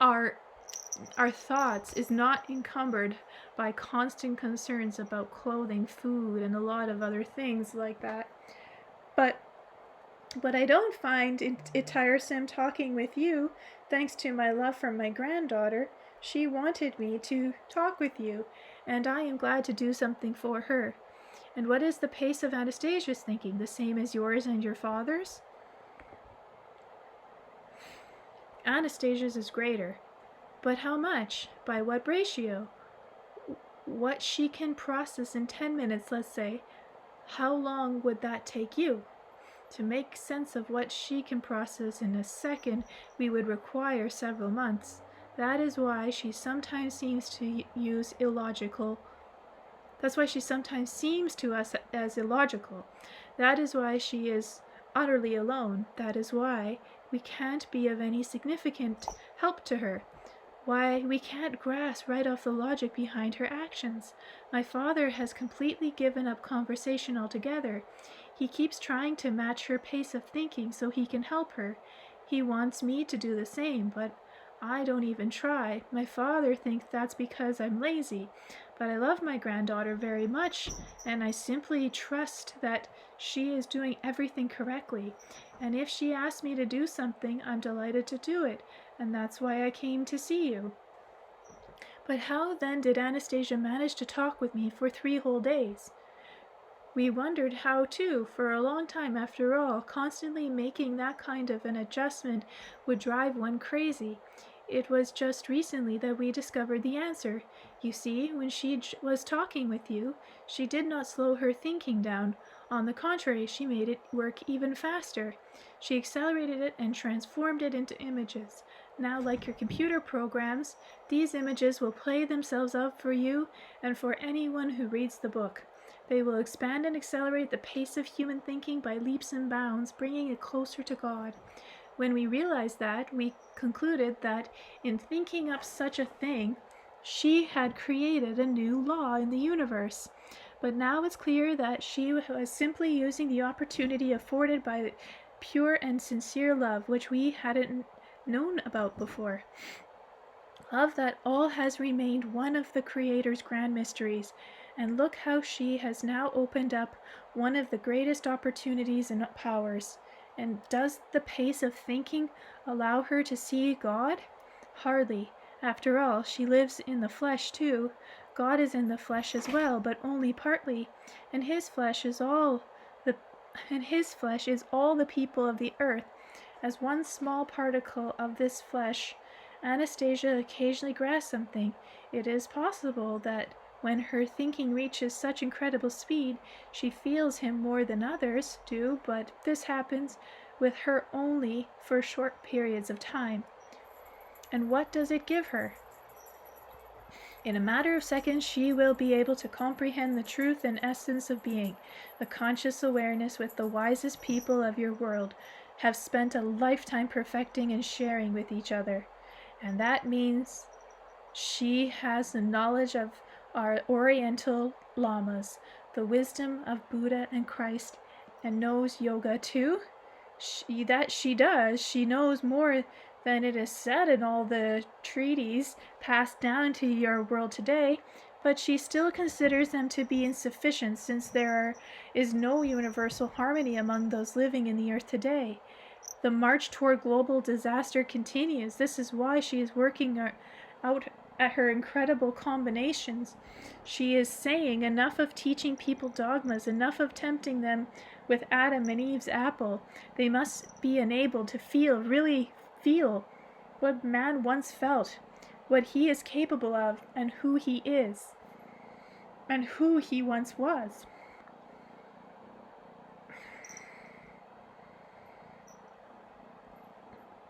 Our thoughts is not encumbered by constant concerns about clothing, food, and a lot of other things like that. But I don't find it tiresome talking with you, thanks to my love for my granddaughter. She wanted me to talk with you, and I am glad to do something for her. And what is the pace of Anastasia's thinking, the same as yours and your father's? Anastasia's is greater. But how much? By what ratio? What she can process in 10 minutes, let's say, how long would that take you? To make sense of what she can process in a second, we would require several months. That is why she sometimes seems to use illogical. That's why she sometimes seems to us as illogical. That is why she is utterly alone. That is why we can't be of any significant help to her. Why we can't grasp right off the logic behind her actions. My father has completely given up conversation altogether. He keeps trying to match her pace of thinking so he can help her. He wants me to do the same, but I don't even try. My father thinks that's because I'm lazy. But I love my granddaughter very much, and I simply trust that she is doing everything correctly. And if she asks me to do something, I'm delighted to do it, and that's why I came to see you. But how then did Anastasia manage to talk with me for 3 whole days? We wondered how too, for a long time after all. Constantly making that kind of an adjustment would drive one crazy. It was just recently that we discovered the answer. You see, when she was talking with you, she did not slow her thinking down. On the contrary, she made it work even faster. She accelerated it and transformed it into images. Now, like your computer programs, these images will play themselves out for you and for anyone who reads the book. They will expand and accelerate the pace of human thinking by leaps and bounds, bringing it closer to God. When we realized that, we concluded that in thinking up such a thing, she had created a new law in the universe. But now it's clear that she was simply using the opportunity afforded by pure and sincere love, which we hadn't known about before. Love that all has remained one of the Creator's grand mysteries, and look how she has now opened up one of the greatest opportunities and powers. And does the pace of thinking allow her to see God? Hardly. After all, she lives in the flesh too. God is in the flesh as well, but only partly, and his flesh is all the people of the earth. As one small particle of this flesh, Anastasia occasionally grasps something. It is possible that when her thinking reaches such incredible speed, she feels him more than others do, but this happens with her only for short periods of time. And what does it give her? In a matter of seconds, she will be able to comprehend the truth and essence of being, the conscious awareness with the wisest people of your world have spent a lifetime perfecting and sharing with each other. And that means she has the knowledge of our Oriental lamas, the wisdom of Buddha and Christ, and knows yoga too. She does. She knows more than it is said in all the treaties passed down to your world today, but she still considers them to be insufficient since there is no universal harmony among those living in the earth today. The march toward global disaster continues. This is why she is working out at her incredible combinations. She is saying enough of teaching people dogmas, enough of tempting them with Adam and Eve's apple. They must be enabled to really feel what man once felt, what he is capable of, and who he is, and who he once was.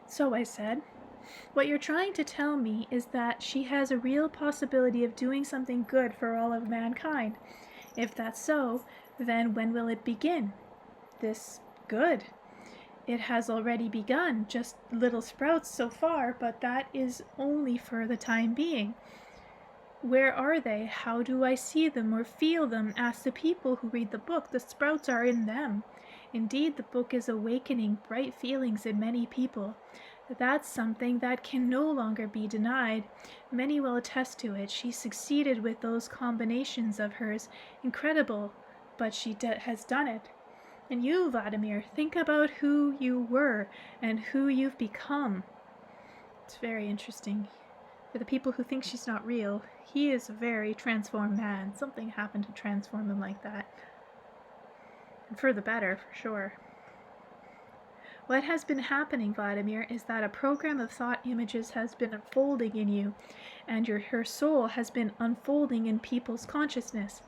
So I said, what you're trying to tell me is that she has a real possibility of doing something good for all of mankind. If that's so, then when will it begin? This good. It has already begun, just little sprouts so far, but that is only for the time being. Where are they? How do I see them or feel them? Ask the people who read the book. The sprouts are in them. Indeed, the book is awakening bright feelings in many people. That's something that can no longer be denied. Many will attest to it. She succeeded with those combinations of hers. Incredible, but she has done it. And you, Vladimir, think about who you were and who you've become. It's very interesting. For the people who think she's not real, he is a very transformed man. Something happened to transform him like that. And for the better, for sure. What has been happening, Vladimir, is that a program of thought images has been unfolding in you, and her soul has been unfolding in people's consciousness.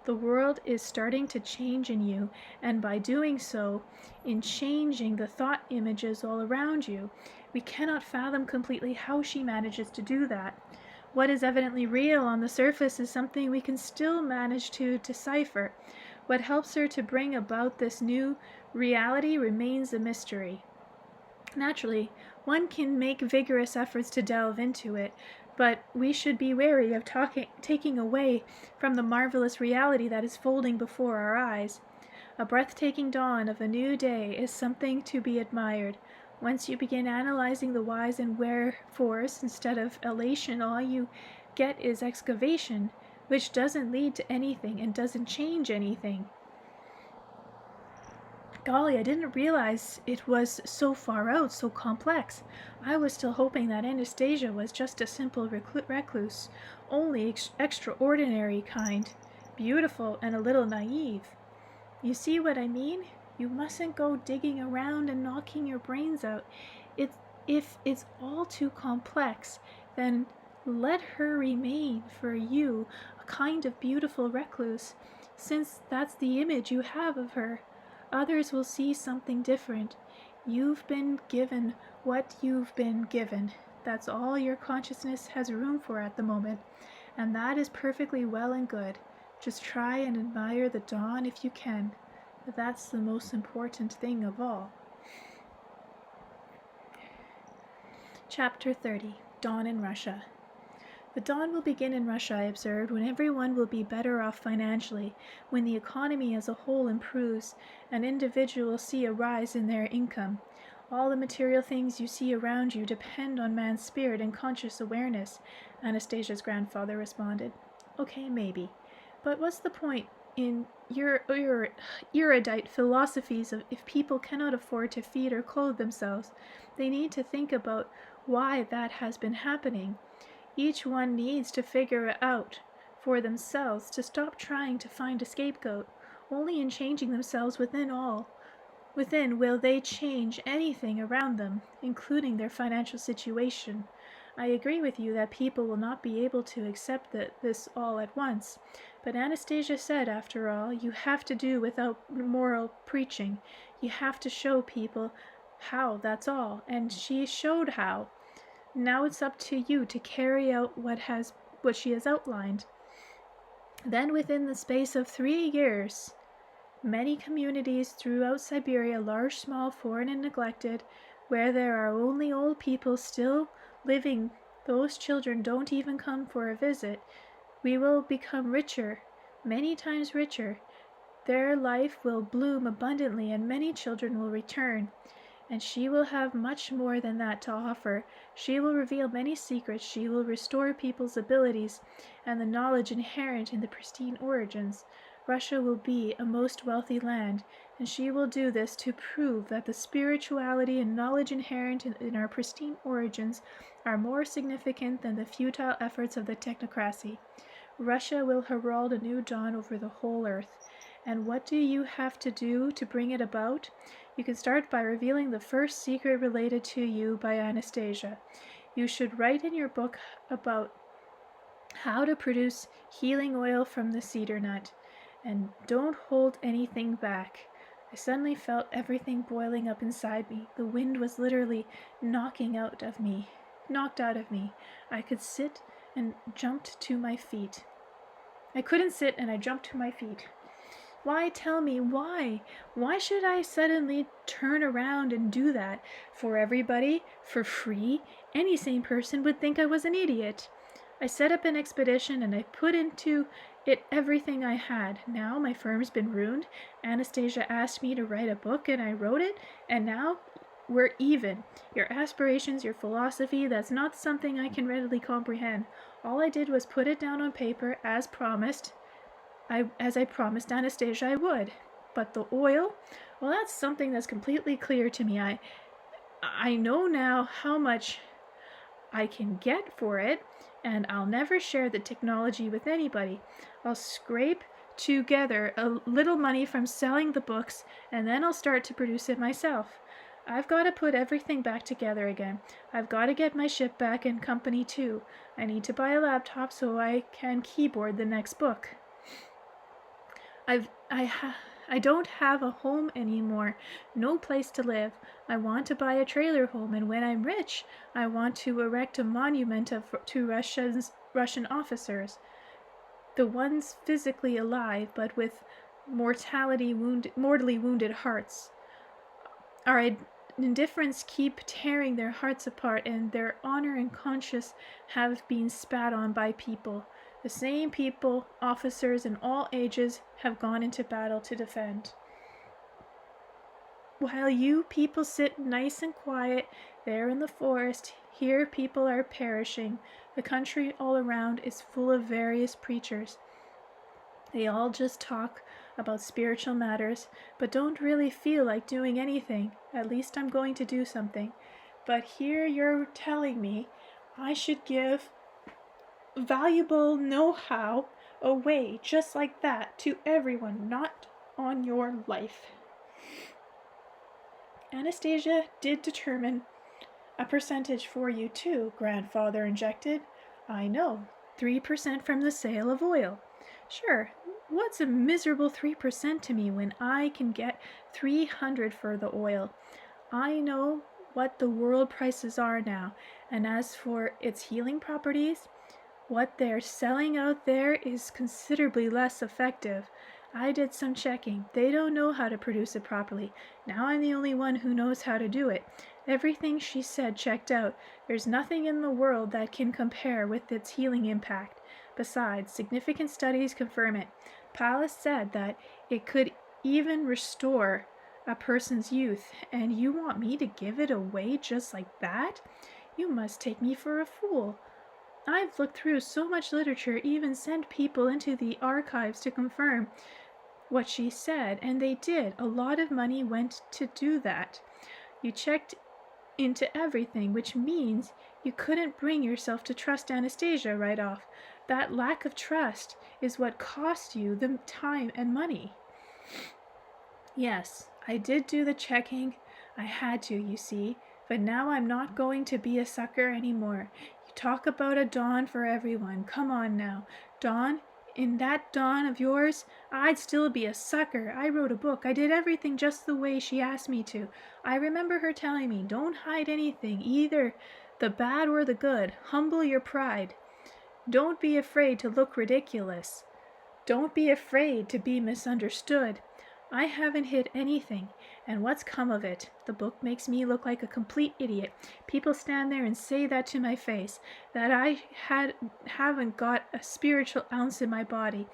The world is starting to change in you, and by doing so, in changing the thought images all around you, we cannot fathom completely how she manages to do that. What is evidently real on the surface is something we can still manage to decipher. What helps her to bring about this new reality remains a mystery. Naturally, one can make vigorous efforts to delve into it, but we should be wary of taking away from the marvelous reality that is folding before our eyes. A breathtaking dawn of a new day is something to be admired. Once you begin analyzing the whys and wherefores instead of elation, all you get is excavation, which doesn't lead to anything and doesn't change anything. Golly, I didn't realize it was so far out, so complex. I was still hoping that Anastasia was just a simple recluse, only extraordinary kind, beautiful and a little naive. You see what I mean? You mustn't go digging around and knocking your brains out. If it's all too complex, then let her remain for you a kind of beautiful recluse, since that's the image you have of her. Others will see something different. You've been given what you've been given. That's all your consciousness has room for at the moment, and that is perfectly well and good. Just try and admire the dawn if you can. That's the most important thing of all. Chapter 30. Dawn in Russia. The dawn will begin in Russia, I observed, when everyone will be better off financially, when the economy as a whole improves, and individuals see a rise in their income. All the material things you see around you depend on man's spirit and conscious awareness, Anastasia's grandfather responded. Okay, maybe. But what's the point in erudite philosophies of if people cannot afford to feed or clothe themselves? They need to think about why that has been happening. Each one needs to figure it out for themselves, to stop trying to find a scapegoat. Only in changing themselves within will they change anything around them, including their financial situation. I agree with you that people will not be able to accept this all at once. But Anastasia said, after all, you have to do without moral preaching. You have to show people how, that's all. And she showed how. Now it's up to you to carry out what she has outlined. Then within the space of 3 years, many communities throughout Siberia, large, small, foreign, and neglected, where there are only old people still living, those children don't even come for a visit. We will become richer, many times richer. Their life will bloom abundantly, and many children will return. And she will have much more than that to offer. She will reveal many secrets. She will restore people's abilities and the knowledge inherent in the pristine origins. Russia will be a most wealthy land, and she will do this to prove that the spirituality and knowledge inherent in our pristine origins are more significant than the futile efforts of the technocracy. Russia will herald a new dawn over the whole earth. And what do you have to do to bring it about? You can start by revealing the first secret related to you by Anastasia. You should write in your book about how to produce healing oil from the cedar nut. And don't hold anything back. I suddenly felt everything boiling up inside me. The wind was literally knocked out of me. I could sit and jumped to my feet. I couldn't sit and I jumped to my feet. Why, tell me, why? Why should I suddenly turn around and do that? For everybody? For free? Any sane person would think I was an idiot. I set up an expedition and I put into it everything I had. Now my firm's been ruined. Anastasia asked me to write a book and I wrote it, and now we're even. Your aspirations, your philosophy, that's not something I can readily comprehend. All I did was put it down on paper as promised. As I promised Anastasia I would. But the oil, well, that's something that's completely clear to me. I know now how much I can get for it, and I'll never share the technology with anybody. I'll scrape together a little money from selling the books, and then I'll start to produce it myself. I've got to put everything back together again. I've got to get my ship back in company too. I need to buy a laptop so I can keyboard the next book. I don't have a home anymore, no place to live. I want to buy a trailer home, and when I'm rich, I want to erect a monument to Russian officers, the ones physically alive but with mortally wounded hearts. Our indifference keep tearing their hearts apart, and their honor and conscience have been spat on by people. The same people, officers in all ages, have gone into battle to defend. While you people sit nice and quiet there in the forest, here people are perishing. The country all around is full of various preachers. They all just talk about spiritual matters, but don't really feel like doing anything. At least I'm going to do something. But here you're telling me I should give valuable know-how away just like that to everyone, not on your life. Anastasia did determine a percentage for you too, grandfather injected. I know, 3% from the sale of oil. Sure, what's a miserable 3% to me when I can get 300 for the oil? I know what the world prices are now, and as for its healing properties, what they're selling out there is considerably less effective. I did some checking. They don't know how to produce it properly. Now I'm the only one who knows how to do it. Everything she said checked out. There's nothing in the world that can compare with its healing impact. Besides, significant studies confirm it. Pallas said that it could even restore a person's youth, and you want me to give it away just like that? You must take me for a fool. I've looked through so much literature, even sent people into the archives to confirm what she said, and they did. A lot of money went to do that. You checked into everything, which means you couldn't bring yourself to trust Anastasia right off. That lack of trust is what cost you the time and money. Yes, I did do the checking. I had to, you see. But now I'm not going to be a sucker anymore. You talk about a dawn for everyone. Come on now. Dawn? In that dawn of yours, I'd still be a sucker. I wrote a book. I did everything just the way she asked me to. I remember her telling me, don't hide anything, either the bad or the good. Humble your pride. Don't be afraid to look ridiculous. Don't be afraid to be misunderstood. I haven't hid anything, and what's come of it? The book makes me look like a complete idiot. People stand there and say that to my face, that I haven't got a spiritual ounce in my body,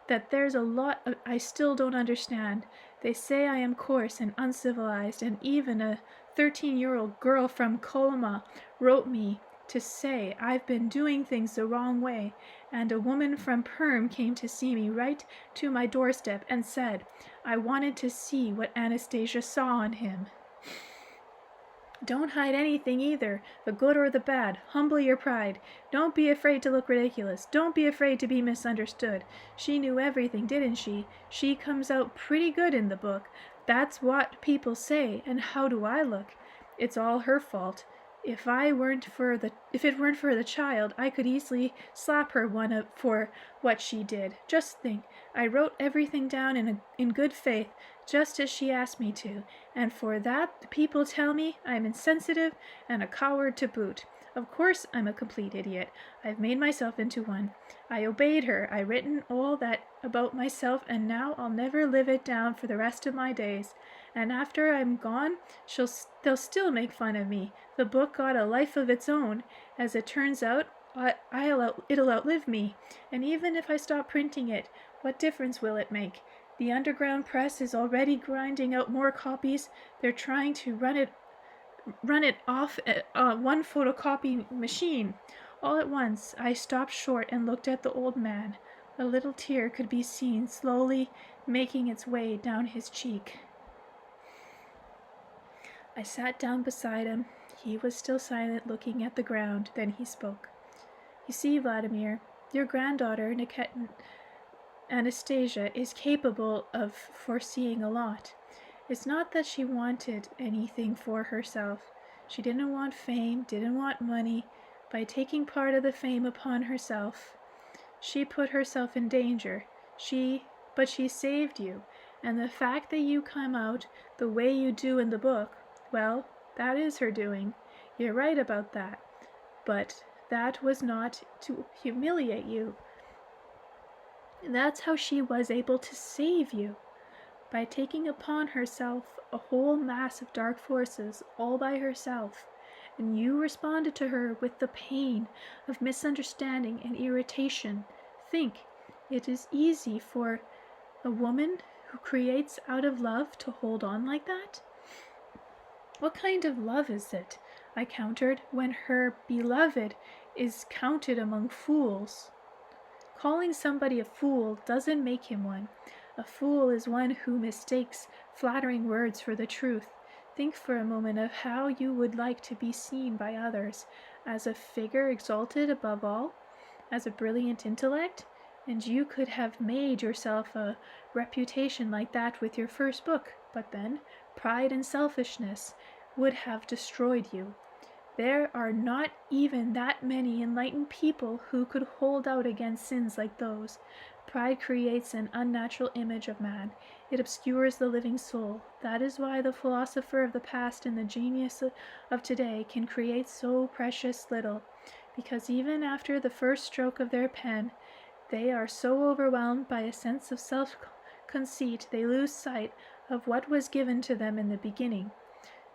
that there's a lot I still don't understand. They say I am coarse and uncivilized, and even a 13-year-old girl from Coloma wrote me to say I've been doing things the wrong way, and a woman from Perm came to see me right to my doorstep and said I wanted to see what Anastasia saw in him. Don't hide anything either, the good or the bad. Humble your pride. Don't be afraid to look ridiculous. Don't be afraid to be misunderstood. She knew everything, didn't she? She comes out pretty good in the book. That's what people say, and how do I look? It's all her fault. If it weren't for the child, I could easily slap her one up for what she did. Just think, I wrote everything down in good faith, just as she asked me to, and for that the people tell me I'm insensitive and a coward to boot. Of course I'm a complete idiot. I've made myself into one. I obeyed her. I written all that about myself, and now I'll never live it down for the rest of my days. And after I'm gone, they'll still make fun of me. The book got a life of its own. As it turns out, it'll outlive me. And even if I stop printing it, what difference will it make? The underground press is already grinding out more copies. They're trying to run it off one photocopy machine. All at once, I stopped short and looked at the old man. A little tear could be seen slowly making its way down his cheek. I sat down beside him. He was still silent, looking at the ground. Then he spoke. You see, Vladimir, your granddaughter, Anastasia, is capable of foreseeing a lot. It's not that she wanted anything for herself. She didn't want fame, didn't want money. By taking part of the fame upon herself, she put herself in danger. But she saved you. And the fact that you come out the way you do in the book, well, that is her doing. You're right about that. But that was not to humiliate you. That's how she was able to save you. By taking upon herself a whole mass of dark forces all by herself, and you responded to her with the pain of misunderstanding and irritation. Think, it is easy for a woman who creates out of love to hold on like that? What kind of love is it, I countered, when her beloved is counted among fools? Calling somebody a fool doesn't make him one. A fool is one who mistakes flattering words for the truth. Think for a moment of how you would like to be seen by others, as a figure exalted above all, as a brilliant intellect, and you could have made yourself a reputation like that with your first book, but then pride and selfishness would have destroyed you. There are not even that many enlightened people who could hold out against sins like those. Pride creates an unnatural image of man. It obscures the living soul. That is why the philosopher of the past and the genius of today can create so precious little, because even after the first stroke of their pen, they are so overwhelmed by a sense of self-conceit they lose sight of what was given to them in the beginning.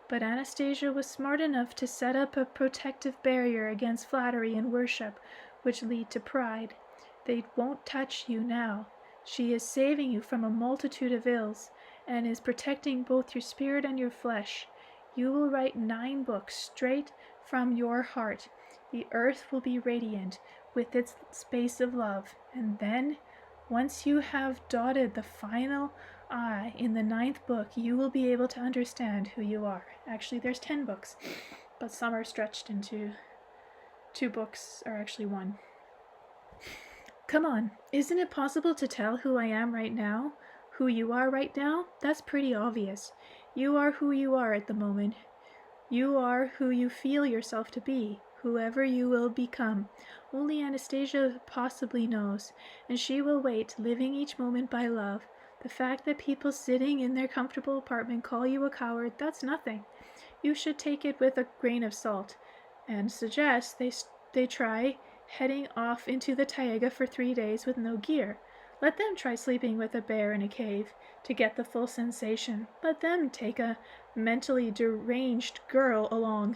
But Anastasia was smart enough to set up a protective barrier against flattery and worship, which lead to pride. They won't touch you now. She is saving you from a multitude of ills, and is protecting both your spirit and your flesh. You will write 9 books straight from your heart. The earth will be radiant with its space of love, and then, once you have dotted the final I in the 9th book, you will be able to understand who you are. Actually, there's 10 books, but some are stretched into 2 books, or actually 1. Come on, isn't it possible to tell who I am right now? Who you are right now? That's pretty obvious. You are who you are at the moment. You are who you feel yourself to be, whoever you will become. Only Anastasia possibly knows, and she will wait, living each moment by love. The fact that people sitting in their comfortable apartment call you a coward, that's nothing. You should take it with a grain of salt, and suggest they try heading off into the taiga for 3 days with no gear. Let them try sleeping with a bear in a cave to get the full sensation. Let them take a mentally deranged girl along.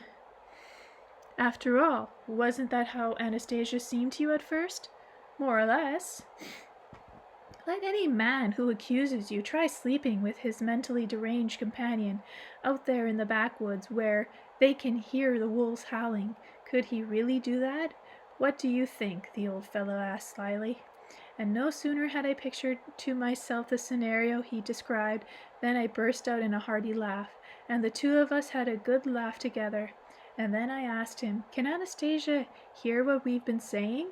After all, wasn't that how Anastasia seemed to you at first? More or less. Let any man who accuses you try sleeping with his mentally deranged companion out there in the backwoods where they can hear the wolves howling. Could he really do that? What do you think? The old fellow asked slyly. And no sooner had I pictured to myself the scenario he described than I burst out in a hearty laugh, and the two of us had a good laugh together. And then I asked him, "Can Anastasia hear what we've been saying?"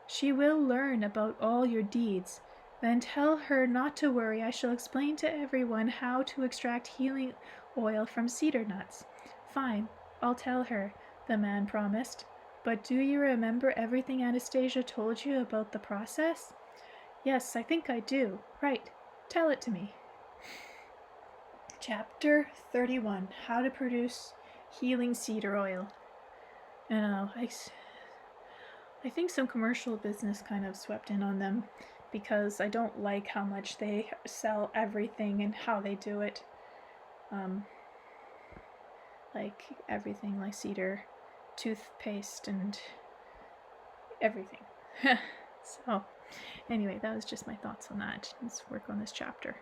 "She will learn about all your deeds. Then tell her not to worry. I shall explain to everyone how to extract healing oil from cedar nuts." "Fine, I'll tell her," the man promised. "But do you remember everything Anastasia told you about the process?" "Yes, I think I do. Right. Tell it to me." Chapter 31. How to produce healing cedar oil. I think some commercial business kind of swept in on them because I don't like how much they sell everything and how they do it. Like everything, like cedar toothpaste and everything. So, anyway, that was just my thoughts on that. Let's work on this chapter.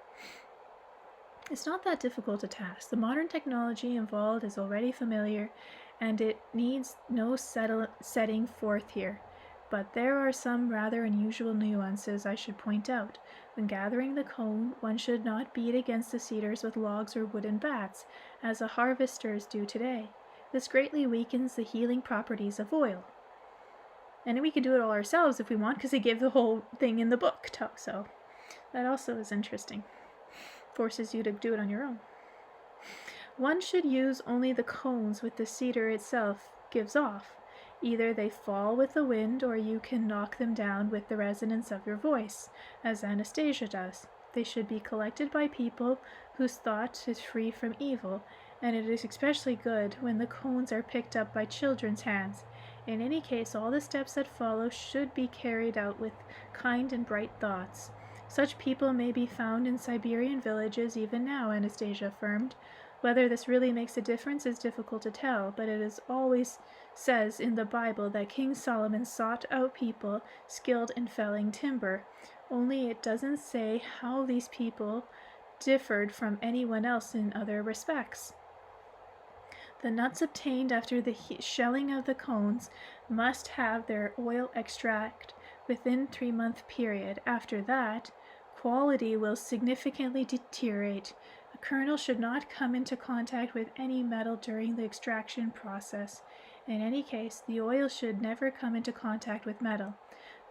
It's not that difficult a task. The modern technology involved is already familiar, and it needs no setting forth here. But there are some rather unusual nuances I should point out. When gathering the cone, one should not beat against the cedars with logs or wooden bats, as the harvesters do today. This greatly weakens the healing properties of oil. And we can do it all ourselves if we want, because they give the whole thing in the book, so that also is interesting. Forces you to do it on your own. One should use only the cones which the cedar itself gives off. Either they fall with the wind, or you can knock them down with the resonance of your voice, as Anastasia does. They should be collected by people whose thought is free from evil, and it is especially good when the cones are picked up by children's hands. In any case, all the steps that follow should be carried out with kind and bright thoughts. Such people may be found in Siberian villages even now, Anastasia affirmed. Whether this really makes a difference is difficult to tell, but it is always says in the Bible that King Solomon sought out people skilled in felling timber. Only it doesn't say how these people differed from anyone else in other respects. The nuts obtained after the shelling of the cones must have their oil extract within 3-month period. After that, quality will significantly deteriorate. The kernel should not come into contact with any metal during the extraction process. In any case, the oil should never come into contact with metal.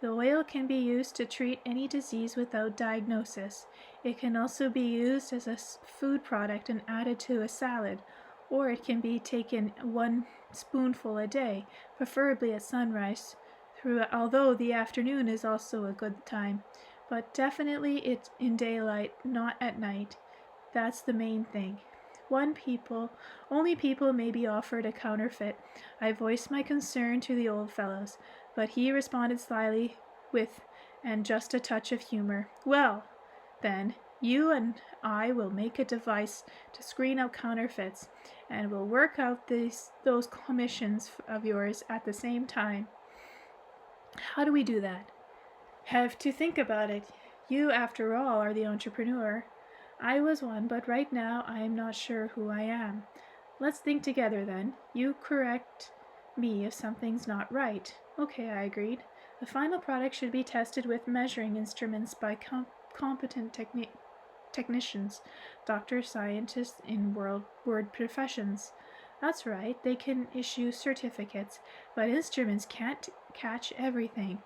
The oil can be used to treat any disease without diagnosis. It can also be used as a food product and added to a salad, or it can be taken 1 spoonful a day, preferably at sunrise, although the afternoon is also a good time. But definitely it's in daylight, not at night. That's the main thing. Only people may be offered a counterfeit. I voiced my concern to the old fellows, but he responded slyly and just a touch of humor. "Well, then, you and I will make a device to screen out counterfeits, and we'll work out those commissions of yours at the same time." "How do we do that?" "Have to think about it. You, after all, are the entrepreneur. I was one, but right now I am not sure who I am. Let's think together then. You correct me if something's not right." "Okay," I agreed. "The final product should be tested with measuring instruments by competent technicians, doctors, scientists in word professions." "That's right, they can issue certificates, but instruments can't catch everything.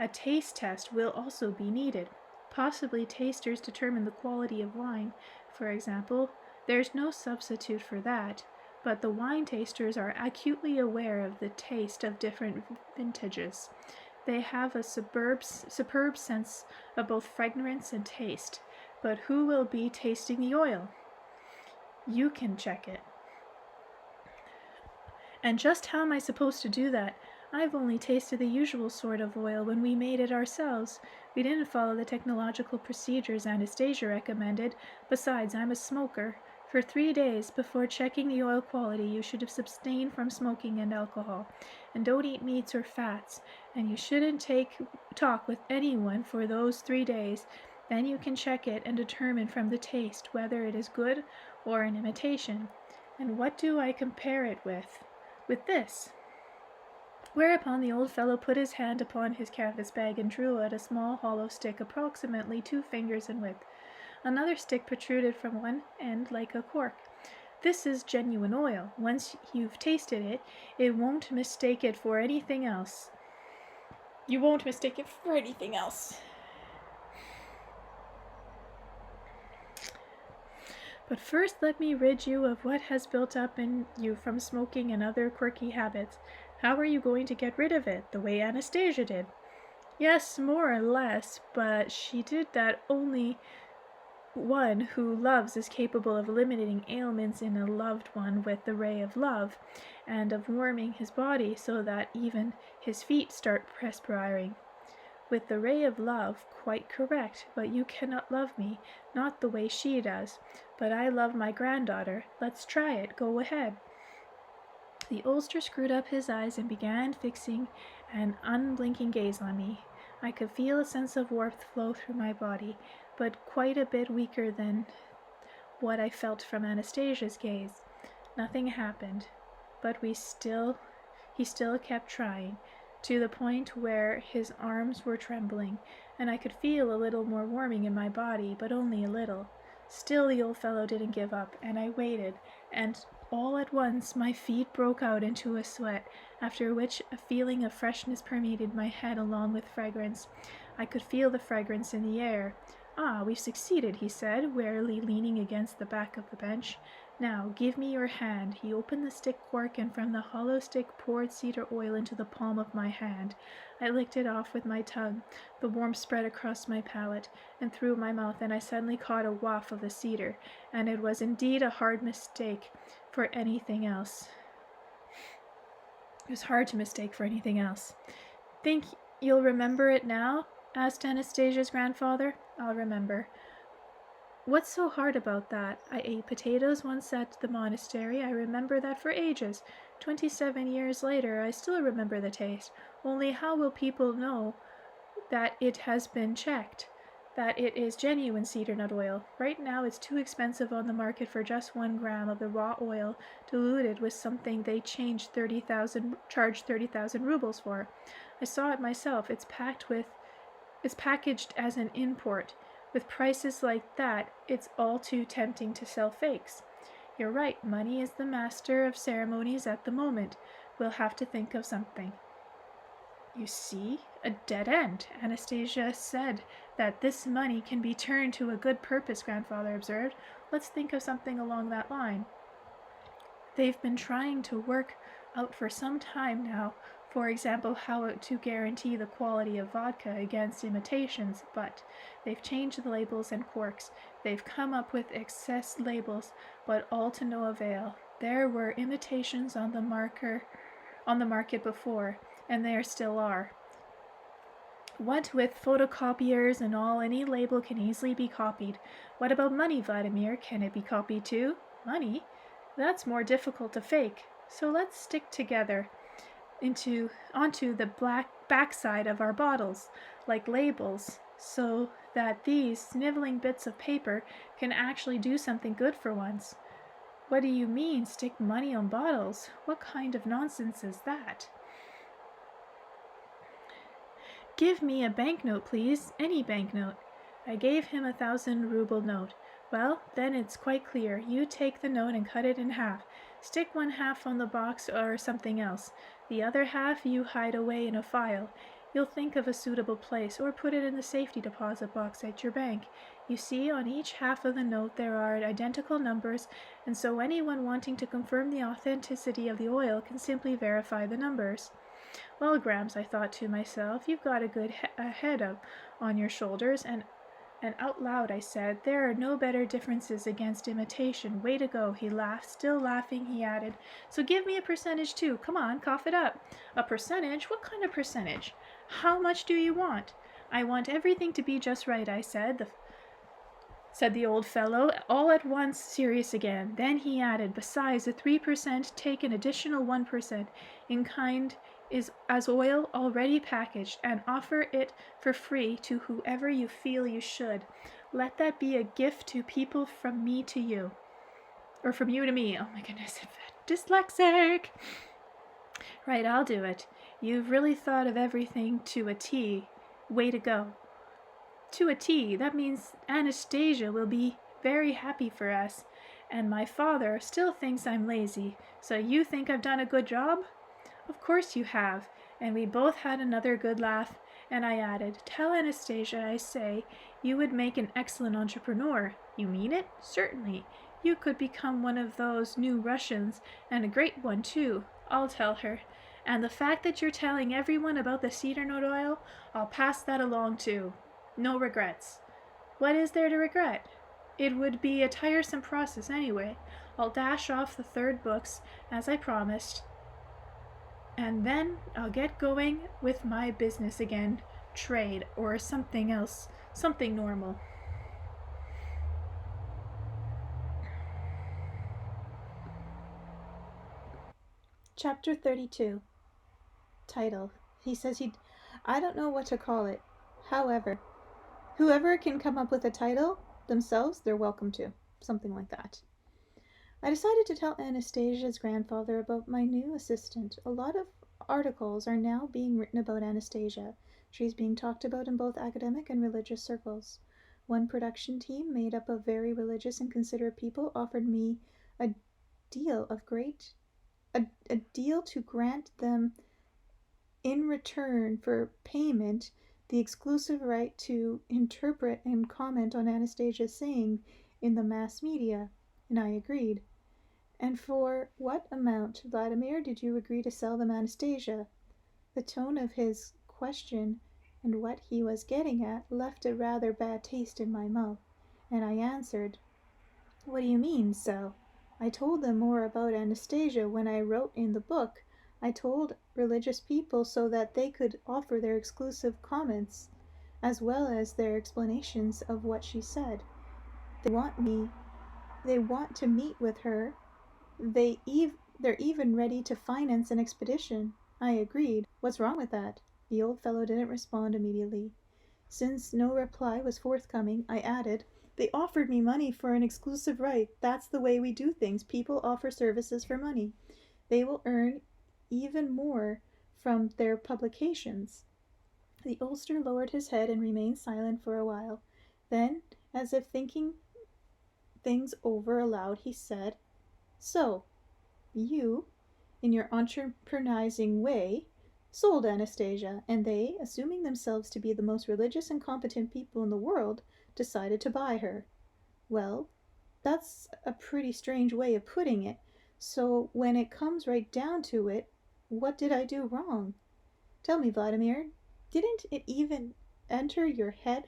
A taste test will also be needed. Possibly tasters determine the quality of wine, for example. There's no substitute for that, but the wine tasters are acutely aware of the taste of different vintages. They have a superb sense of both fragrance and taste. But who will be tasting the oil? You can check it. And just how am I supposed to do that? I've only tasted the usual sort of oil when we made it ourselves. We didn't follow the technological procedures Anastasia recommended. Besides, I'm a smoker. For 3 days before checking the oil quality, you should abstain from smoking and alcohol. And don't eat meats or fats. And you shouldn't talk with anyone for those 3 days. Then you can check it and determine from the taste whether it is good or an imitation. And what do I compare it with? With this. Whereupon the old fellow put his hand upon his canvas bag and drew out a small hollow stick approximately 2 fingers in width. Another stick protruded from one end like a cork. This is genuine oil. Once you've tasted it, it won't mistake it for anything else. You won't mistake it for anything else. But first let me rid you of what has built up in you from smoking and other quirky habits. How are you going to get rid of it, the way Anastasia did? Yes, more or less, but she did that only one who loves is capable of eliminating ailments in a loved one with the ray of love, and of warming his body so that even his feet start perspiring. With the ray of love, quite correct, but you cannot love me, not the way she does. But I love my granddaughter. Let's try it. Go ahead. The oldster screwed up his eyes and began fixing an unblinking gaze on me. I could feel a sense of warmth flow through my body, but quite a bit weaker than what I felt from Anastasia's gaze. Nothing happened, but he still kept trying, to the point where his arms were trembling, and I could feel a little more warming in my body, but only a little. Still the old fellow didn't give up, and I waited, and all at once my feet broke out into a sweat, after which a feeling of freshness permeated my head along with fragrance. I could feel the fragrance in the air. "Ah, we've succeeded," he said, wearily leaning against the back of the bench. "Now, give me your hand." He opened the stick cork, and from the hollow stick poured cedar oil into the palm of my hand. I licked it off with my tongue. The warmth spread across my palate and through my mouth, and I suddenly caught a waft of the cedar, and it was indeed a hard mistake for anything else. It was hard to mistake for anything else. "Think you'll remember it now?" asked Anastasia's grandfather. "I'll remember." "What's so hard about that? I ate potatoes once at the monastery. I remember that for ages. 27 years later, I still remember the taste. Only how will people know that it has been checked, that it is genuine cedar nut oil? Right now it's too expensive on the market for just 1 gram of the raw oil diluted with something they charge 30,000 rubles for. I saw it myself. It's packaged as an import. With prices like that, it's all too tempting to sell fakes. You're right, money is the master of ceremonies at the moment. We'll have to think of something." "You see, a dead end." Anastasia said that this money can be turned to a good purpose, grandfather observed. "Let's think of something along that line." "They've been trying to work out for some time now, for example, how to guarantee the quality of vodka against imitations, but they've changed the labels and corks. They've come up with excess labels, but all to no avail. There were imitations on the market before, and there still are. What with photocopiers and all, any label can easily be copied. What about money, Vladimir? Can it be copied too?" "Money? That's more difficult to fake. So let's stick together onto the backside of our bottles, like labels, so that these sniveling bits of paper can actually do something good for once." "What do you mean, stick money on bottles? What kind of nonsense is that?" "Give me a banknote, please. Any banknote." I gave him 1,000-ruble note. "Well, then it's quite clear. You take the note and cut it in half. Stick 1/2 on the box or something else. The other half you hide away in a file. You'll think of a suitable place, or put it in the safety deposit box at your bank. You see, on each half of the note there are identical numbers, and so anyone wanting to confirm the authenticity of the oil can simply verify the numbers. Well, Gramps, I thought to myself, you've got a good head on your shoulders, and out loud I said, there are no better differences against imitation. Way to go. He laughed. Still laughing, he added, so give me a percentage too. Come on, cough it up. A percentage? What kind of percentage? How much do you want? I want everything to be just right, I said the old fellow, all at once serious again. Then he added, besides the 3%, take an additional 1% in kind is as oil already packaged, and offer it for free to whoever you feel you should. Let that be a gift to people from me to you. Or from you to me. Oh my goodness, dyslexic. Right, I'll do it. You've really thought of everything to a T. Way to go. To a T. That means Anastasia will be very happy for us. And my father still thinks I'm lazy. So you think I've done a good job? Of course you have. And we both had another good laugh. And I added, tell Anastasia I say you would make an excellent entrepreneur. You mean it? Certainly. You could become one of those new Russians, and a great one too. I'll tell her. And the fact that you're telling everyone about the cedar nut oil, I'll pass that along too. No regrets. What is there to regret? It would be a tiresome process anyway. I'll dash off the 3rd books, as I promised, and then I'll get going with my business again, trade, or something else, something normal. Chapter 32. Title. He says I don't know what to call it. However, whoever can come up with a title themselves, they're welcome to. Something like that. I decided to tell Anastasia's grandfather about my new assistant. A lot of articles are now being written about Anastasia. She's being talked about in both academic and religious circles. One production team, made up of very religious and considerate people, offered me a deal to grant them in return for payment the exclusive right to interpret and comment on Anastasia's saying in the mass media, and I agreed. And for what amount, Vladimir, did you agree to sell them Anastasia? The tone of his question and what he was getting at left a rather bad taste in my mouth, and I answered, what do you mean, sell? I told them more about Anastasia when I wrote in the book. I told religious people so that they could offer their exclusive comments, as well as their explanations of what she said. They want to meet with her. They're even ready to finance an expedition. I agreed. What's wrong with that? The old fellow didn't respond immediately. Since no reply was forthcoming, I added, they offered me money for an exclusive right. That's the way we do things. People offer services for money. They will earn even more from their publications. The oldster lowered his head and remained silent for a while. Then, as if thinking things over aloud, he said, so, you, in your entrepreneurizing way, sold Anastasia, and they, assuming themselves to be the most religious and competent people in the world, decided to buy her. Well, that's a pretty strange way of putting it. So when it comes right down to it, what did I do wrong? Tell me, Vladimir, didn't it even enter your head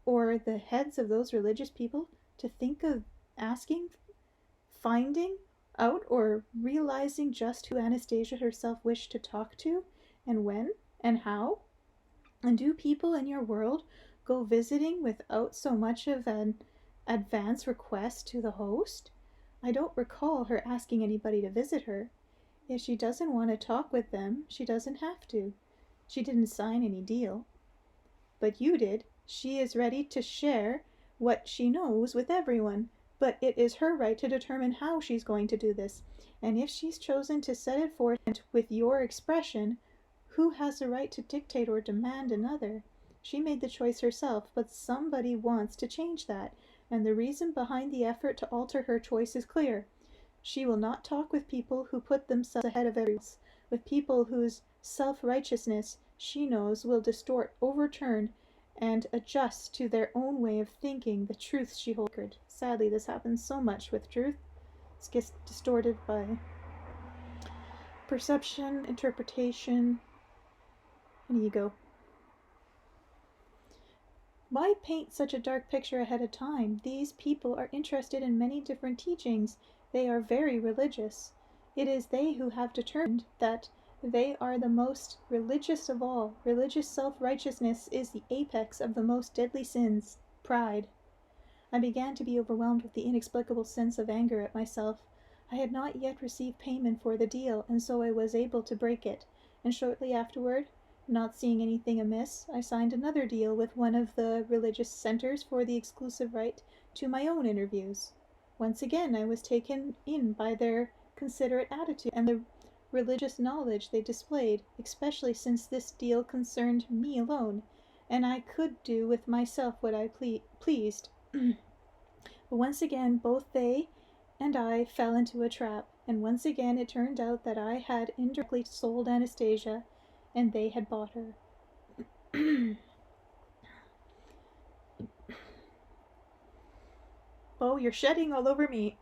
or the heads of those religious people to think of asking, finding out, or realizing just who Anastasia herself wished to talk to, and when, and how? And do people in your world go visiting without so much of an advance request to the host? I don't recall her asking anybody to visit her. If she doesn't want to talk with them, she doesn't have to. She didn't sign any deal. But you did. She is ready to share what she knows with everyone, but it is her right to determine how she's going to do this. And if she's chosen to set it forth with your expression, who has the right to dictate or demand another? She made the choice herself, but somebody wants to change that, and the reason behind the effort to alter her choice is clear. She will not talk with people who put themselves ahead of everyone else, with people whose self-righteousness she knows will distort, overturn, and adjust to their own way of thinking the truths she holds sacred. Sadly, this happens so much with truth. It gets distorted by perception, interpretation, and ego. Why paint such a dark picture ahead of time? These people are interested in many different teachings. They are very religious. It is they who have determined that they are the most religious of all. Religious self-righteousness is the apex of the most deadly sins, pride. I began to be overwhelmed with the inexplicable sense of anger at myself. I had not yet received payment for the deal, and so I was able to break it. And shortly afterward, not seeing anything amiss, I signed another deal with one of the religious centers for the exclusive right to my own interviews. Once again, I was taken in by their considerate attitude and the religious knowledge they displayed, especially since this deal concerned me alone, and I could do with myself what I pleased. But once again, both they and I fell into a trap, and once again it turned out that I had indirectly sold Anastasia, and they had bought her. Oh, you're shedding all over me.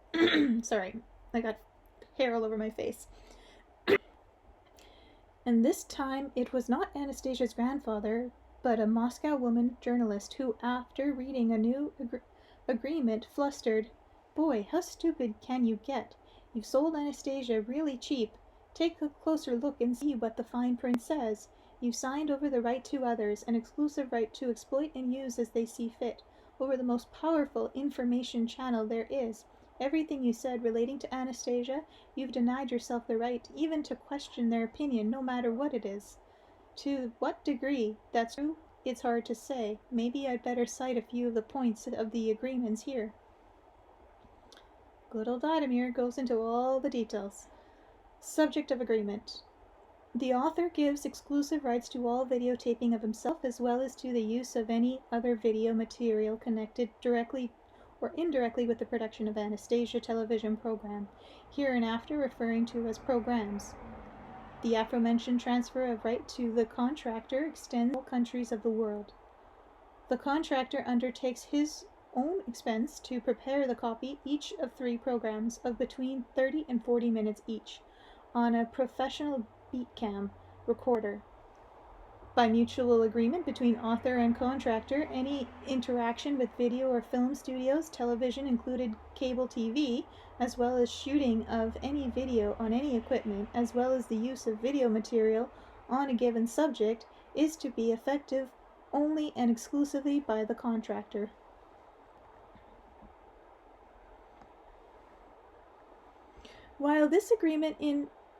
Sorry, I got hair all over my face. And this time it was not Anastasia's grandfather, but a Moscow woman journalist who, after reading a new agreement, flustered, "Boy, how stupid can you get? You've sold Anastasia really cheap. Take a closer look and see what the fine print says. You've signed over the right to others, an exclusive right to exploit and use as they see fit, over the most powerful information channel there is. Everything you said relating to Anastasia, you've denied yourself the right even to question their opinion, no matter what it is. To what degree that's true, it's hard to say. Maybe I'd better cite a few of the points of the agreements here." Good old Vladimir goes into all the details. Subject of agreement. The author gives exclusive rights to all videotaping of himself, as well as to the use of any other video material connected directly or indirectly with the production of Anastasia television program, hereinafter referring to as programs. The aforementioned transfer of right to the contractor extends to all countries of the world. The contractor undertakes his own expense to prepare the copy each of 3 programs of between 30 and 40 minutes each on a professional beatcam recorder. By mutual agreement between author and contractor, any interaction with video or film studios, television included cable TV, as well as shooting of any video on any equipment, as well as the use of video material on a given subject, is to be effective only and exclusively by the contractor. While this agreement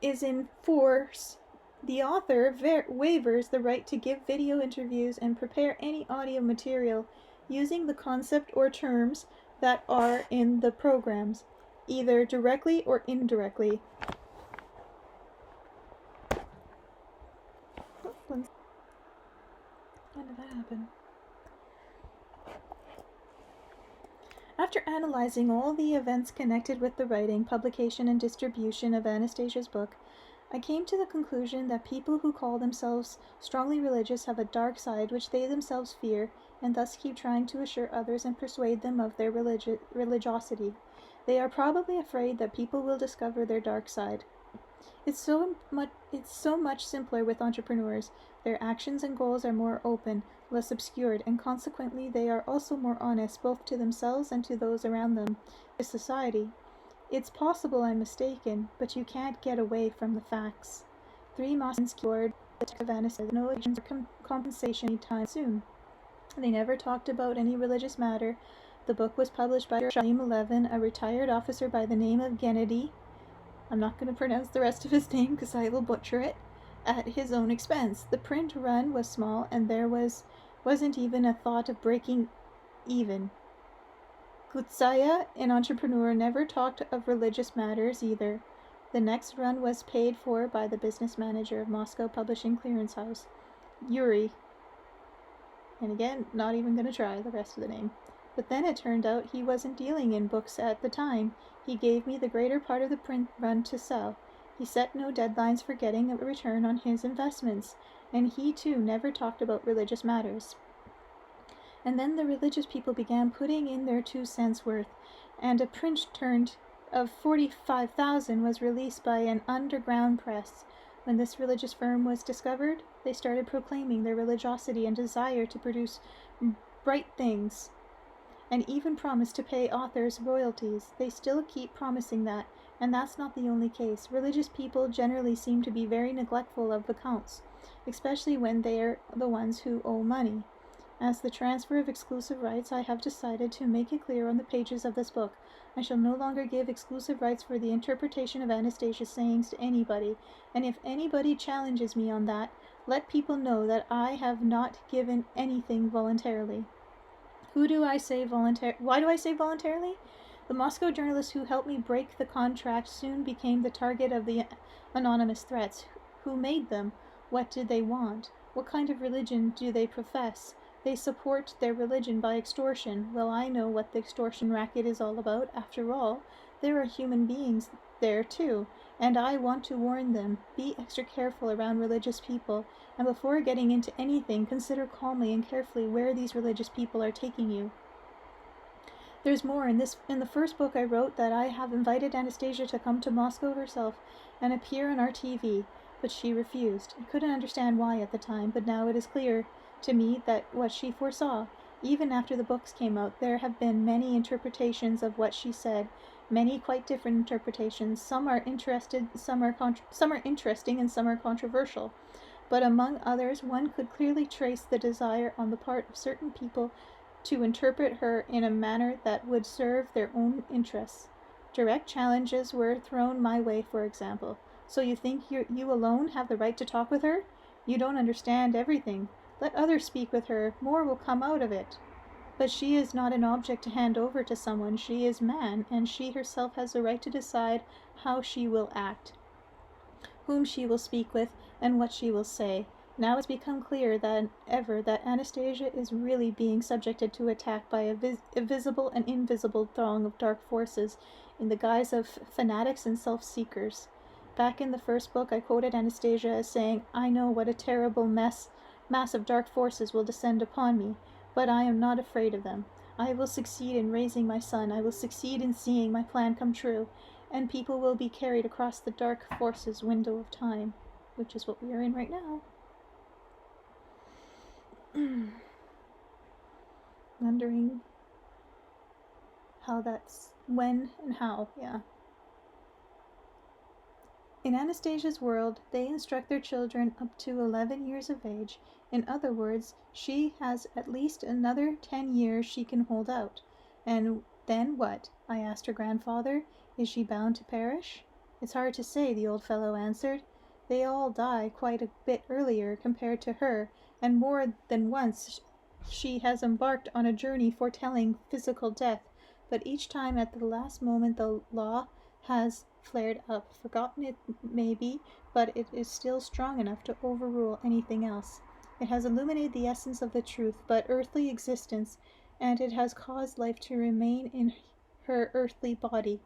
is in force, the author waivers the right to give video interviews and prepare any audio material using the concept or terms that are in the programs, either directly or indirectly. When did that happen? After analyzing all the events connected with the writing, publication, and distribution of Anastasia's book, I came to the conclusion that people who call themselves strongly religious have a dark side which they themselves fear, and thus keep trying to assure others and persuade them of their religiosity. They are probably afraid that people will discover their dark side. It's so much simpler with entrepreneurs. Their actions and goals are more open, less obscured, and consequently they are also more honest, both to themselves and to those around them, to society. It's possible I'm mistaken, but you can't get away from the facts. 3 Moscows cured of Anastasia, no occasions for compensation anytime soon. They never talked about any religious matter. The book was published by Volume 11, a retired officer by the name of Gennady. I'm not going to pronounce the rest of his name because I will butcher it. At his own expense. The print run was small, and there wasn't even a thought of breaking even. Gutsaya, an entrepreneur, never talked of religious matters either. The next run was paid for by the business manager of Moscow Publishing Clearance House, Yuri. And again, not even going to try the rest of the name. But then it turned out he wasn't dealing in books at the time. He gave me the greater part of the print run to sell. He set no deadlines for getting a return on his investments, and he too never talked about religious matters. And then the religious people began putting in their 2 cents worth, and a print turned of 45,000 was released by an underground press. When this religious firm was discovered, they started proclaiming their religiosity and desire to produce bright things, and even promised to pay authors royalties. They still keep promising that, and that's not the only case. Religious people generally seem to be very neglectful of the counts, especially when they're the ones who owe money. As the transfer of exclusive rights, I have decided to make it clear on the pages of this book. I shall no longer give exclusive rights for the interpretation of Anastasia's sayings to anybody, and if anybody challenges me on that, let people know that I have not given anything voluntarily. Why do I say voluntarily? The Moscow journalists who helped me break the contract soon became the target of the anonymous threats. Who made them? What did they want? What kind of religion do they profess? They support their religion by extortion. Well, I know what the extortion racket is all about. After all, there are human beings there too, and I want to warn them. Be extra careful around religious people, and before getting into anything, consider calmly and carefully where these religious people are taking you. There's more. In the first book I wrote that I have invited Anastasia to come to Moscow herself and appear on our TV, but she refused. I couldn't understand why at the time, but now it is clear to me that what she foresaw. Even after the books came out, there have been many interpretations of what she said, many quite different interpretations. Some are interesting, and some are controversial. But among others, one could clearly trace the desire on the part of certain people to interpret her in a manner that would serve their own interests. Direct challenges were thrown my way, for example. So you think you alone have the right to talk with her? You don't understand everything. Let others speak with her. More will come out of it. But she is not an object to hand over to someone. She is man, and she herself has the right to decide how she will act, whom she will speak with, and what she will say. Now it's become clearer than ever that Anastasia is really being subjected to attack by a visible and invisible throng of dark forces in the guise of fanatics and self-seekers. Back in the first book, I quoted Anastasia as saying, "I know what a terrible mass of dark forces will descend upon me, but I am not afraid of them. I will succeed in raising my son. I will succeed in seeing my plan come true, and people will be carried across the dark forces window of time," which is what we are in right now. Wondering how that's when and how, yeah. In Anastasia's world, they instruct their children up to 11 years of age. In other words, she has at least another 10 years she can hold out. And then what? I asked her grandfather. Is she bound to perish? It's hard to say, the old fellow answered. They all die quite a bit earlier compared to her, and more than once she has embarked on a journey foretelling physical death, but each time at the last moment the law has flared up. Forgotten it may be, but it is still strong enough to overrule anything else. It has illuminated the essence of the truth, but earthly existence, and it has caused life to remain in her earthly body.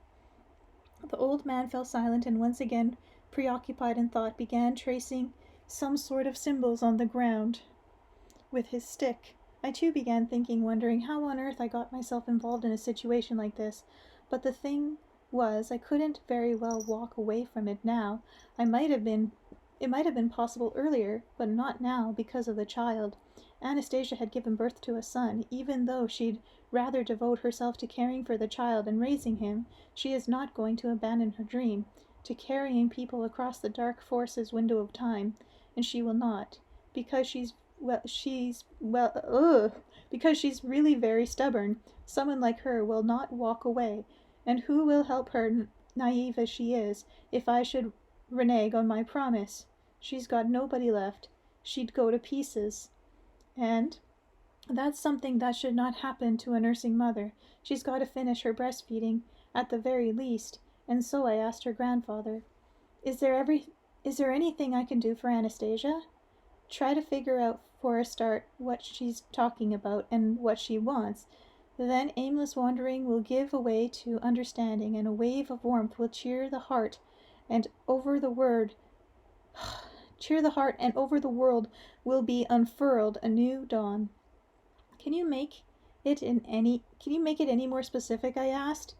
The old man fell silent and once again, preoccupied in thought, began tracing some sort of symbols on the ground with his stick. I too began thinking, wondering how on earth I got myself involved in a situation like this. But the thing was, I couldn't very well walk away from it now. It might have been possible earlier, but not now because of the child. Anastasia had given birth to a son. Even though she'd rather devote herself to caring for the child and raising him, she is not going to abandon her dream, to carrying people across the dark forces window of time, and she will not, because she's really very stubborn. Someone like her will not walk away, and who will help her, naive as she is, if I should renege on my promise? She's got nobody left. She'd go to pieces. And that's something that should not happen to a nursing mother. She's got to finish her breastfeeding, at the very least. And so I asked her grandfather, Is there anything I can do for Anastasia? Try to figure out for a start what she's talking about and what she wants. Then aimless wandering will give way to understanding, and a wave of warmth will cheer the heart and over the word cheer the heart, and over the world will be unfurled a new dawn. Can you make it any more specific? I asked.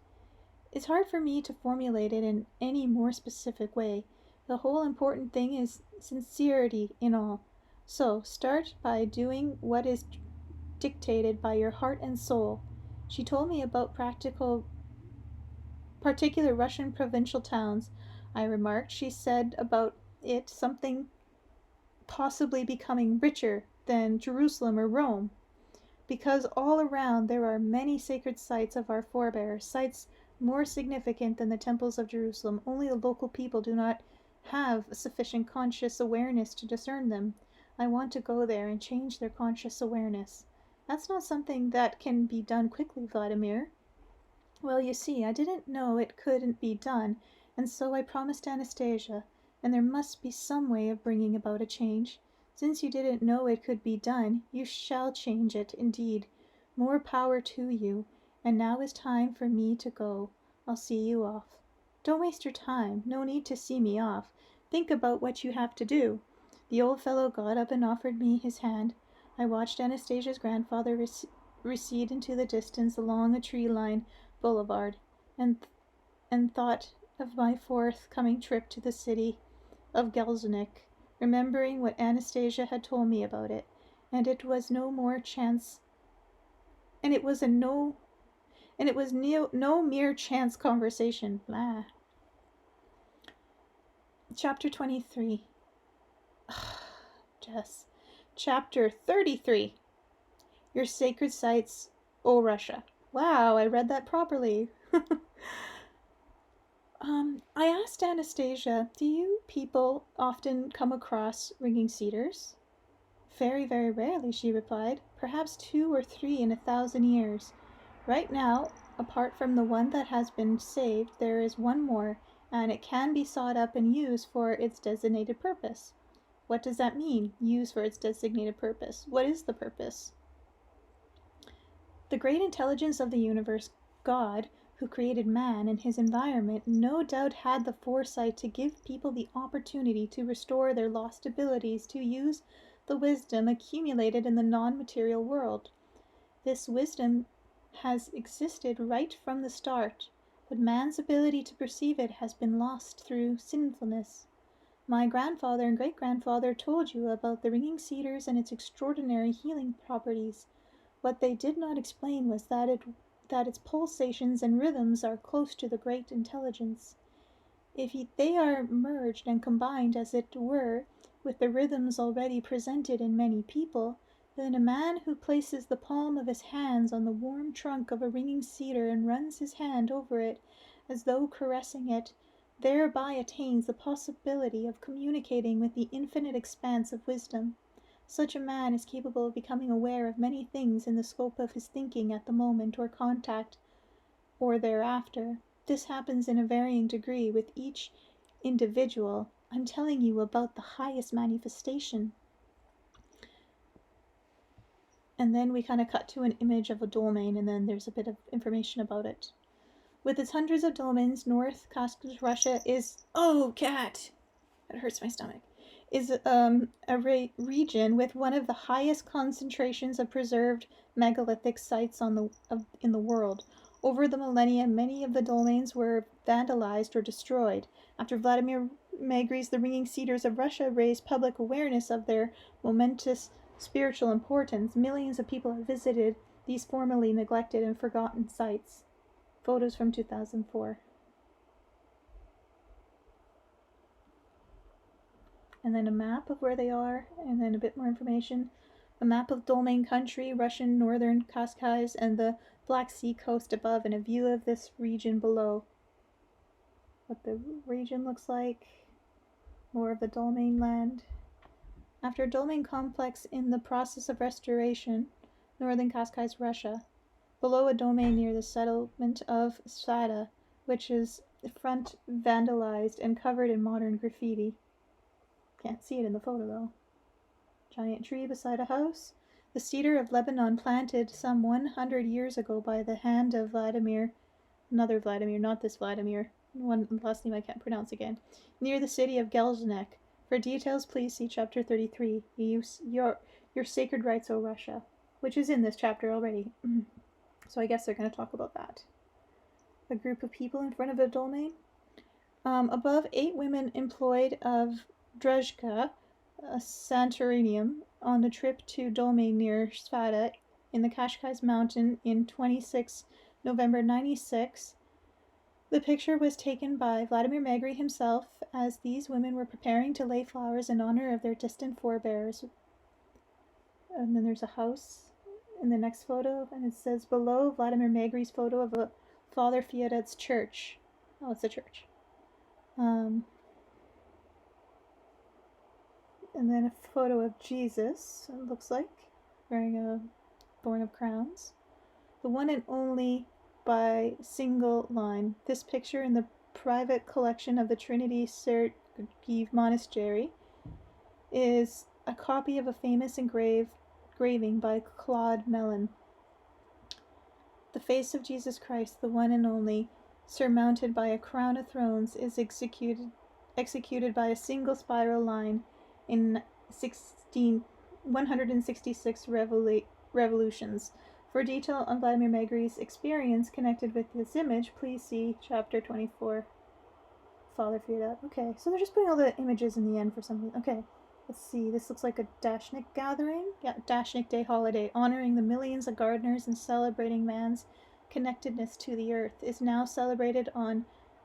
It's hard for me to formulate it in any more specific way. The whole important thing is sincerity in all. So, start by doing what is dictated by your heart and soul. She told me about particular Russian provincial towns. I remarked. She said about it something possibly becoming richer than Jerusalem or Rome, because all around there are many sacred sites of our forebears, sites more significant than the temples of Jerusalem. Only the local people do not have sufficient conscious awareness to discern them. I want to go there and change their conscious awareness. That's not something that can be done quickly, Vladimir. Well, you see, I didn't know it couldn't be done, and so I promised Anastasia, and there must be some way of bringing about a change. Since you didn't know it could be done, you shall change it, indeed. More power to you, and now is time for me to go. I'll see you off. Don't waste your time. No need to see me off. Think about what you have to do. The old fellow got up and offered me his hand. I watched Anastasia's grandfather recede into the distance along a tree-lined boulevard, and thought of my forthcoming trip to the city of Gelsenik, remembering what Anastasia had told me about it, and it was no mere chance conversation. Blah. Chapter 23. Jess. Chapter 33. Your sacred sites, O Russia. Wow, I read that properly. I asked Anastasia, do you people often come across ringing cedars? Very, very rarely, she replied. Perhaps 2 or 3 in 1,000 years. Right now, apart from the one that has been saved, there is one more, and it can be sought up and used for its designated purpose. What does that mean, used for its designated purpose? What is the purpose? The great intelligence of the universe, God, who created man and his environment, no doubt had the foresight to give people the opportunity to restore their lost abilities to use the wisdom accumulated in the non-material world. This wisdom has existed right from the start, but man's ability to perceive it has been lost through sinfulness. My grandfather and great-grandfather told you about the ringing cedars and its extraordinary healing properties. What they did not explain was that its pulsations and rhythms are close to the great intelligence. If they are merged and combined, as it were, with the rhythms already presented in many people, then a man who places the palm of his hands on the warm trunk of a ringing cedar and runs his hand over it as though caressing it, thereby attains the possibility of communicating with the infinite expanse of wisdom. Such a man is capable of becoming aware of many things in the scope of his thinking at the moment or contact or thereafter. This happens in a varying degree with each individual. I'm telling you about the highest manifestation. And then we kind of cut to an image of a dolmen, and then there's a bit of information about it. With its hundreds of dolmens, North Caucasus, Russia is... Oh, cat! That hurts my stomach. Is a region with one of the highest concentrations of preserved megalithic sites in the world. Over the millennia, many of the dolmens were vandalized or destroyed. After Vladimir Magri's The Ringing Cedars of Russia raised public awareness of their momentous spiritual importance, millions of people have visited these formerly neglected and forgotten sites. Photos from 2004. And then a map of where they are, and then a bit more information. A map of Dolmen country, Russian northern Caucasus, and the Black Sea coast above, and a view of this region below. What the region looks like. More of the Dolmen land. After a dolmen complex in the process of restoration, northern Caucasus, Russia. Below a dolmen near the settlement of Sada, which is front vandalized and covered in modern graffiti. Can't see it in the photo though. Giant tree beside a house. The cedar of Lebanon planted some 100 years ago by the hand of Vladimir. Another Vladimir, not this Vladimir. one last name I can't pronounce again, near the city of Gelznek. For details, please see chapter 33, your sacred rights, O Russia, which is in this chapter already. So I guess they're going to talk about that. A group of people in front of a dolmen. Above 8 women employed of Druzhka, a Santorinium, on a trip to dolmen near Svata in the Kashkai's mountain in 26 November 96. The picture was taken by Vladimir Megri himself, as these women were preparing to lay flowers in honor of their distant forebears. And then there's a house in the next photo, and it says below Vladimir Megri's photo of a Father Fyodor's church. Oh, it's a church. And then a photo of Jesus, it looks like, wearing a thorn of crowns. The one and only by single line. This picture in the private collection of the Trinity Sergiv Monastery is a copy of a famous engraving by Claude Mellon. The face of Jesus Christ, the one and only, surmounted by a crown of thrones, is executed by a single spiral line in 166 revolutions. For detail on Vladimir Megri's experience connected with this image, please see chapter 24. Father Fyodor. Okay, so they're just putting all the images in the end for some reason. Okay, let's see. This looks like a Dashnick gathering. Yeah, Dashnick Day holiday, honoring the millions of gardeners and celebrating man's connectedness to the earth, is now celebrated on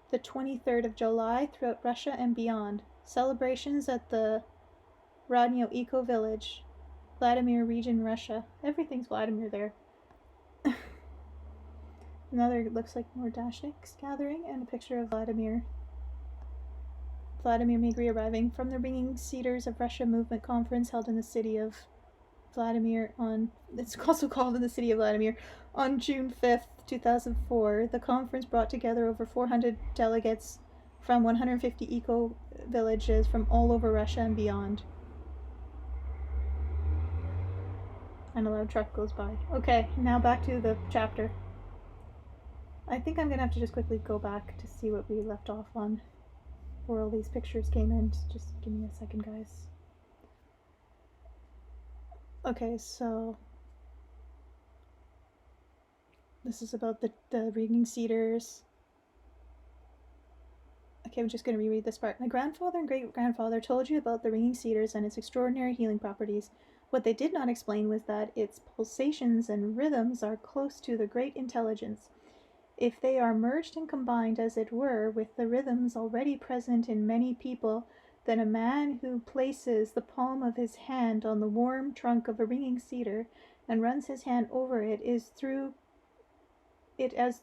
the 23rd of July throughout Russia and beyond. Celebrations at the Rodnyo Eco Village, Vladimir region, Russia. Everything's Vladimir there. Another looks like more Dashnick's gathering, and a picture of Vladimir Megri arriving from the Ringing Cedars of Russia movement conference held in the city of Vladimir it's also called in the city of Vladimir, on June 5th, 2004. The conference brought together over 400 delegates from 150 eco villages from all over Russia and beyond. And a loud truck goes by. Okay, now back to the chapter. I think I'm going to have to just quickly go back to see what we left off on before all these pictures came in. Just give me a second, guys. Okay, so this is about the Ringing Cedars. Okay, I'm just going to reread this part. My grandfather and great-grandfather told you about the Ringing Cedars and its extraordinary healing properties. What they did not explain was that its pulsations and rhythms are close to the great intelligence. If they are merged and combined, as it were, with the rhythms already present in many people, then a man who places the palm of his hand on the warm trunk of a ringing cedar and runs his hand over it is through it as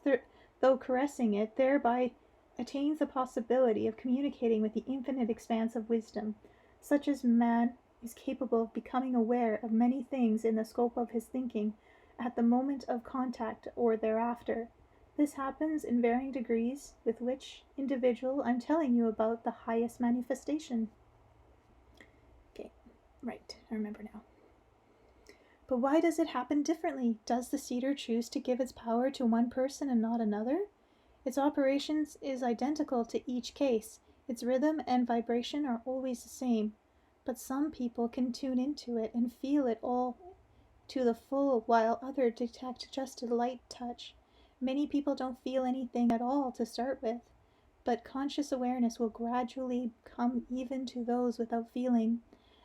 though caressing it, thereby attains the possibility of communicating with the infinite expanse of wisdom. Such as man is capable of becoming aware of many things in the scope of his thinking at the moment of contact or thereafter. This happens in varying degrees with which individual I'm telling you about the highest manifestation. Okay, right, I remember now. But why does it happen differently? Does the cedar choose to give its power to one person and not another? Its operations is identical to each case. Its rhythm and vibration are always the same. But some people can tune into it and feel it all to the full, while others detect just a light touch. Many people don't feel anything at all to start with, but conscious awareness will gradually come even to those without feeling.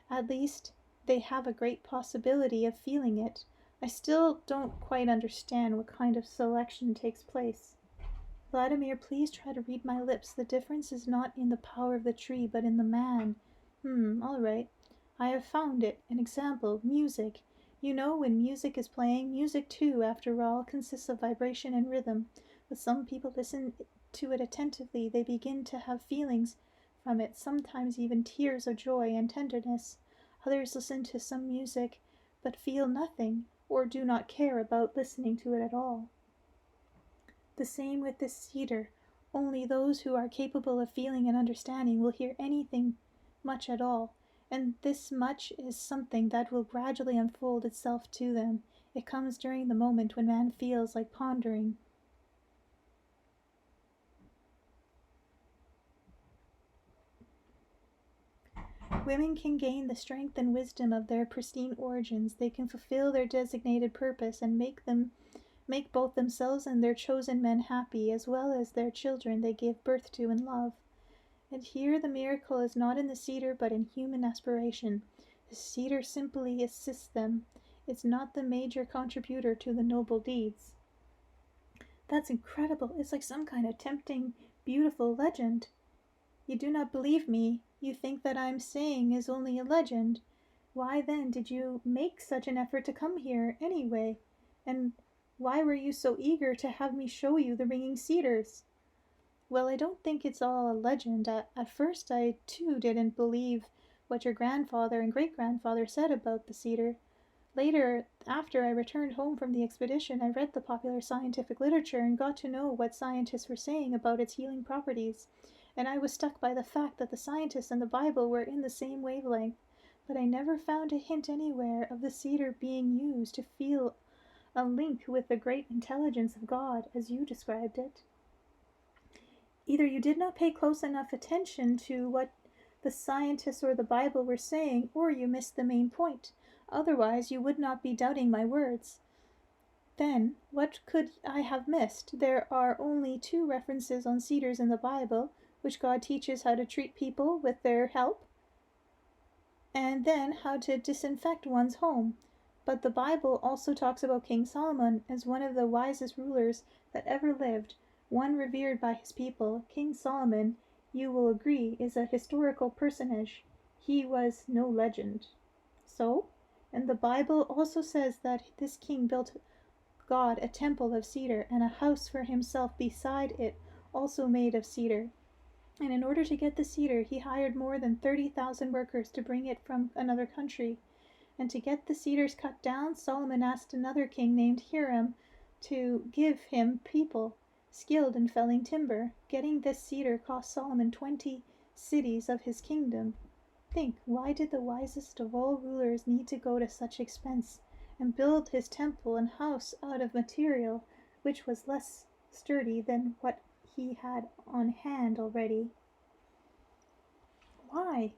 At least, they have a great possibility of feeling it. I still don't quite understand what kind of selection takes place. Vladimir, please try to read my lips. The difference is not in the power of the tree, but in the man. All right. I have found it. An example. Music. You know, when music is playing, music too, after all, consists of vibration and rhythm. But some people listen to it attentively. They begin to have feelings from it, sometimes even tears of joy and tenderness. Others listen to some music, but feel nothing, or do not care about listening to it at all. The same with this cedar. Only those who are capable of feeling and understanding will hear anything much at all. And this much is something that will gradually unfold itself to them. It comes during the moment when man feels like pondering. Women can gain the strength and wisdom of their pristine origins. They can fulfill their designated purpose and make both themselves and their chosen men happy, as well as their children they give birth to and love. And here the miracle is not in the cedar, but in human aspiration. The cedar simply assists them. It's not the major contributor to the noble deeds. That's incredible. It's like some kind of tempting, beautiful legend. You do not believe me. You think that I'm saying is only a legend. Why then did you make such an effort to come here, anyway? And why were you so eager to have me show you the ringing cedars? Well, I don't think it's all a legend. At first I, too, didn't believe what your grandfather and great-grandfather said about the cedar. Later, after I returned home from the expedition, I read the popular scientific literature and got to know what scientists were saying about its healing properties. And I was struck by the fact that the scientists and the Bible were in the same wavelength. But I never found a hint anywhere of the cedar being used to feel a link with the great intelligence of God, as you described it. Either you did not pay close enough attention to what the scientists or the Bible were saying, or you missed the main point. Otherwise, you would not be doubting my words. Then, what could I have missed? There are only 2 references on cedars in the Bible, which God teaches how to treat people with their help, and then how to disinfect one's home. But the Bible also talks about King Solomon as one of the wisest rulers that ever lived, one revered by his people. King Solomon, you will agree, is a historical personage. He was no legend. So? And the Bible also says that this king built God a temple of cedar and a house for himself beside it, also made of cedar. And in order to get the cedar, he hired more than 30,000 workers to bring it from another country. And to get the cedars cut down, Solomon asked another king named Hiram to give him people skilled in felling timber. Getting this cedar cost Solomon 20 cities of his kingdom. Think, why did the wisest of all rulers need to go to such expense and build his temple and house out of material which was less sturdy than what he had on hand already? Why?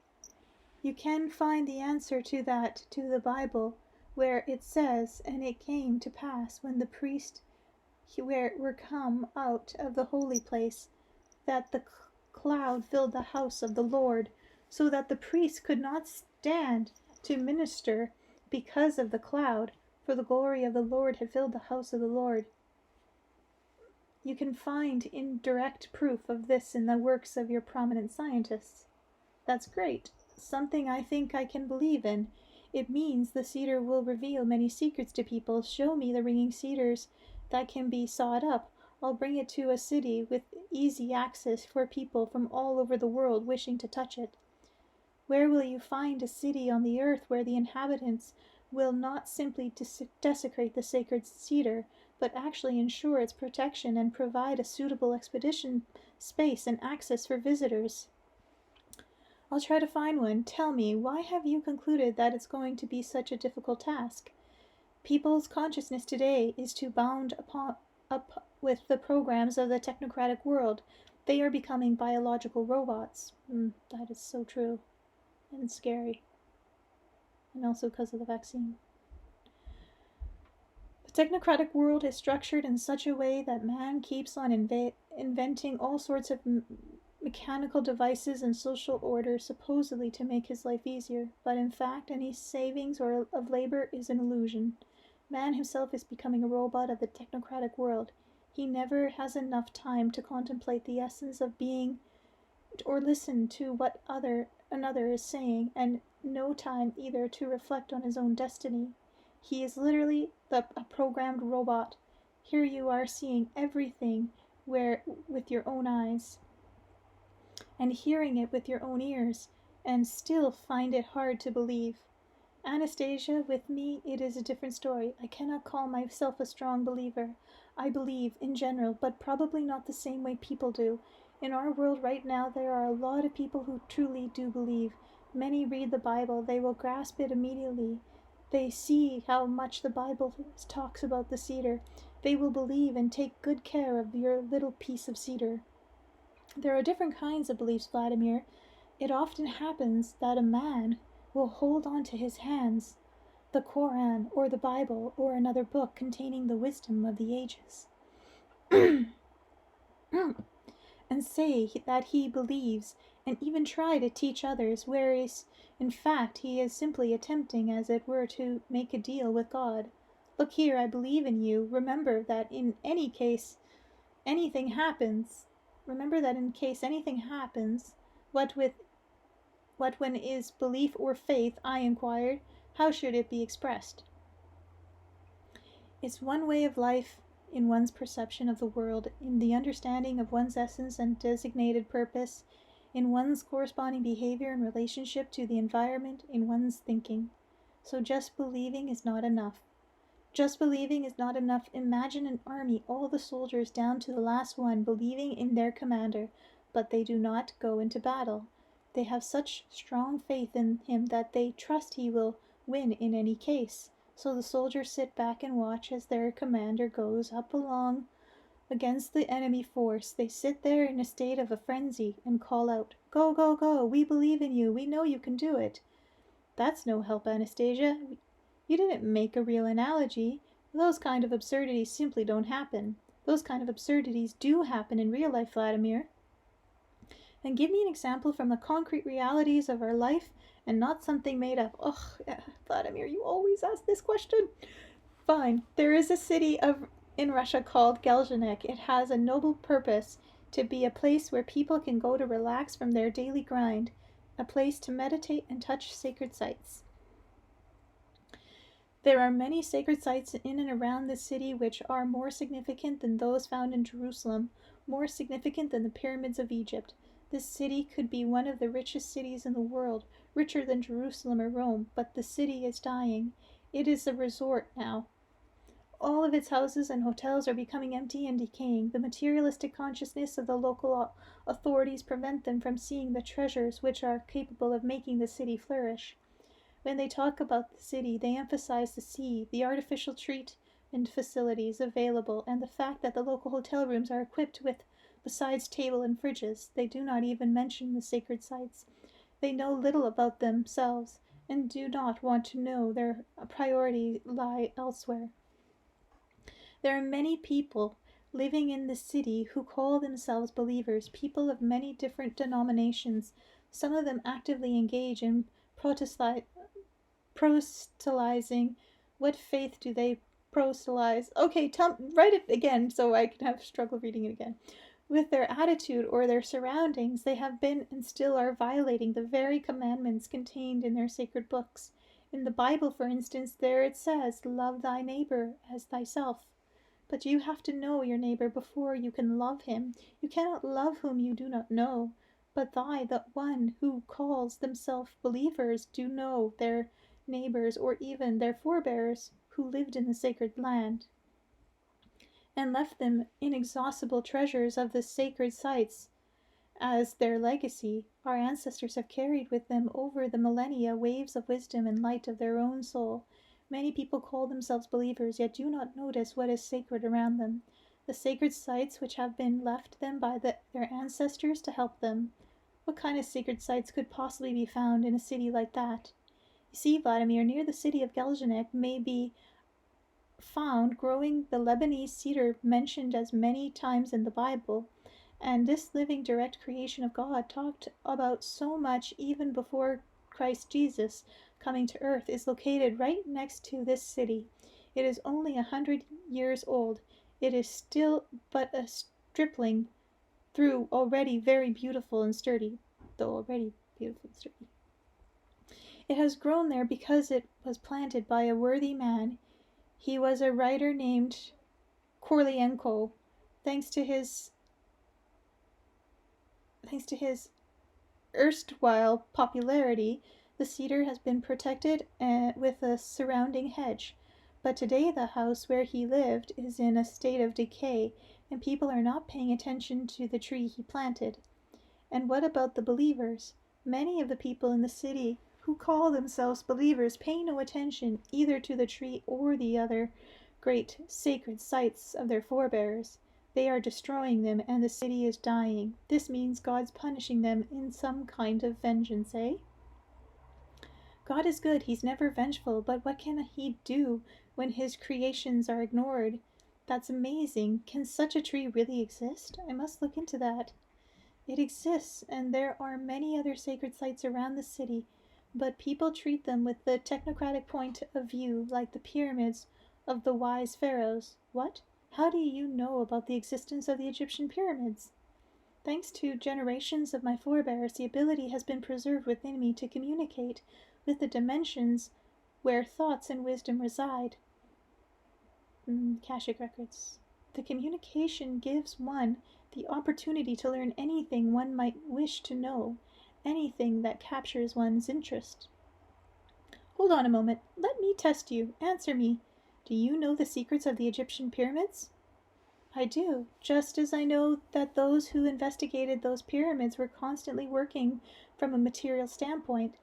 You can find the answer to that to the Bible, where it says, and it came to pass when the priests were come out of the holy place, that the cloud filled the house of the Lord, so that the priests could not stand to minister because of the cloud, for the glory of the Lord had filled the house of the Lord. You can find indirect proof of this in the works of your prominent scientists. That's great. Something I think I can believe in. It means the cedar will reveal many secrets to people. Show me the ringing cedars that can be sawed up. I'll bring it to a city with easy access for people from all over the world wishing to touch it. Where will you find a city on the earth where the inhabitants will not simply desecrate the sacred cedar, but actually ensure its protection and provide a suitable expedition space and access for visitors? I'll try to find one. Tell me, why have you concluded that it's going to be such a difficult task? People's consciousness today is too bound up with the programs of the technocratic world. They are becoming biological robots. That is so true. And scary. And also because of the vaccine. The technocratic world is structured in such a way that man keeps on inventing all sorts of mechanical devices and social order supposedly to make his life easier, but in fact any savings of labor is an illusion. Man himself is becoming a robot of the technocratic world. He never has enough time to contemplate the essence of being or listen to what another is saying, and no time either to reflect on his own destiny. He is literally a programmed robot. Here you are seeing everything with your own eyes, and hearing it with your own ears, and still find it hard to believe. Anastasia, with me it is a different story. I cannot call myself a strong believer. I believe, in general, but probably not the same way people do. In our world right now, there are a lot of people who truly do believe. Many read the Bible. They will grasp it immediately. They see how much the Bible talks about the cedar. They will believe and take good care of your little piece of cedar. There are different kinds of beliefs, Vladimir. It often happens that a man will hold on to his hands the Koran or the Bible or another book containing the wisdom of the ages and say that he believes and even try to teach others, whereas in fact he is simply attempting, as it were, to make a deal with God. Look here, I believe in you. Remember that in case anything happens, what when is belief or faith? I inquired. How should it be expressed? It's one way of life in one's perception of the world, in the understanding of one's essence and designated purpose, in one's corresponding behavior in relationship to the environment, in one's thinking. So just believing is not enough. Just believing is not enough. Imagine an army, all the soldiers down to the last one, believing in their commander, but they do not go into battle. They have such strong faith in him that they trust he will win in any case. So the soldiers sit back and watch as their commander goes up along against the enemy force. They sit there in a state of a frenzy and call out, "Go, go, go! We believe in you! We know you can do it!" That's no help, Anastasia. You didn't make a real analogy. Those kind of absurdities simply don't happen. Those kind of absurdities do happen in real life, Vladimir. And give me an example from the concrete realities of our life and not something made up. Ugh, Vladimir, you always ask this question. Fine. There is a city in Russia called Geljanek. It has a noble purpose to be a place where people can go to relax from their daily grind, a place to meditate and touch sacred sites. There are many sacred sites in and around this city which are more significant than those found in Jerusalem, more significant than the pyramids of Egypt. This city could be one of the richest cities in the world, richer than Jerusalem or Rome, but the city is dying. It is a resort now. All of its houses and hotels are becoming empty and decaying. The materialistic consciousness of the local authorities prevent them from seeing the treasures which are capable of making the city flourish. When they talk about the city, they emphasize the sea, the artificial treatment facilities available, and the fact that the local hotel rooms are equipped with, besides table and fridges. They do not even mention the sacred sites. They know little about themselves and do not want to know. Their priorities lie elsewhere. There are many people living in the city who call themselves believers, people of many different denominations. Some of them actively engage in proselytizing. What faith do they proselytize? Okay, write it again so I can have struggle reading it again. With their attitude or their surroundings, they have been and still are violating the very commandments contained in their sacred books. In the Bible, for instance, there it says, "Love thy neighbor as thyself." But you have to know your neighbor before you can love him. You cannot love whom you do not know. But the one who calls themselves believers, do know their neighbors or even their forebears who lived in the sacred land and left them inexhaustible treasures of the sacred sites as their legacy. Our ancestors have carried with them over the millennia waves of wisdom and light of their own soul. Many people call themselves believers, yet do not notice what is sacred around them, the sacred sites which have been left them by their ancestors to help them. What kind of sacred sites could possibly be found in a city like that? You see, Vladimir, near the city of Geljanek may be found growing the Lebanese cedar mentioned as many times in the Bible, and this living direct creation of God talked about so much even before Christ Jesus coming to earth is located right next to this city. It is only 100 years old. It is still but a stripling through already very beautiful and sturdy, It has grown there because it was planted by a worthy man. He was a writer named Korlienko. Thanks to his erstwhile popularity, the cedar has been protected with a surrounding hedge. But today the house where he lived is in a state of decay, and people are not paying attention to the tree he planted. And what about the believers? Many of the people in the city who call themselves believers pay no attention either to the tree or the other great sacred sites of their forebears. They are destroying them, and the city is dying. This means God's punishing them in some kind of vengeance, eh? God is good, he's never vengeful, but what can he do when his creations are ignored? That's amazing. Can such a tree really exist? I must look into that. It exists, and there are many other sacred sites around the city, but people treat them with the technocratic point of view, like the pyramids of the wise pharaohs. What? How do you know about the existence of the Egyptian pyramids? Thanks to generations of my forebears, the ability has been preserved within me to communicate with the dimensions where thoughts and wisdom reside. Akashic records. The communication gives one the opportunity to learn anything one might wish to know, anything that captures one's interest. Hold on a moment. Let me test you. Answer me. Do you know the secrets of the Egyptian pyramids? I do, just as I know that those who investigated those pyramids were constantly working from a material standpoint.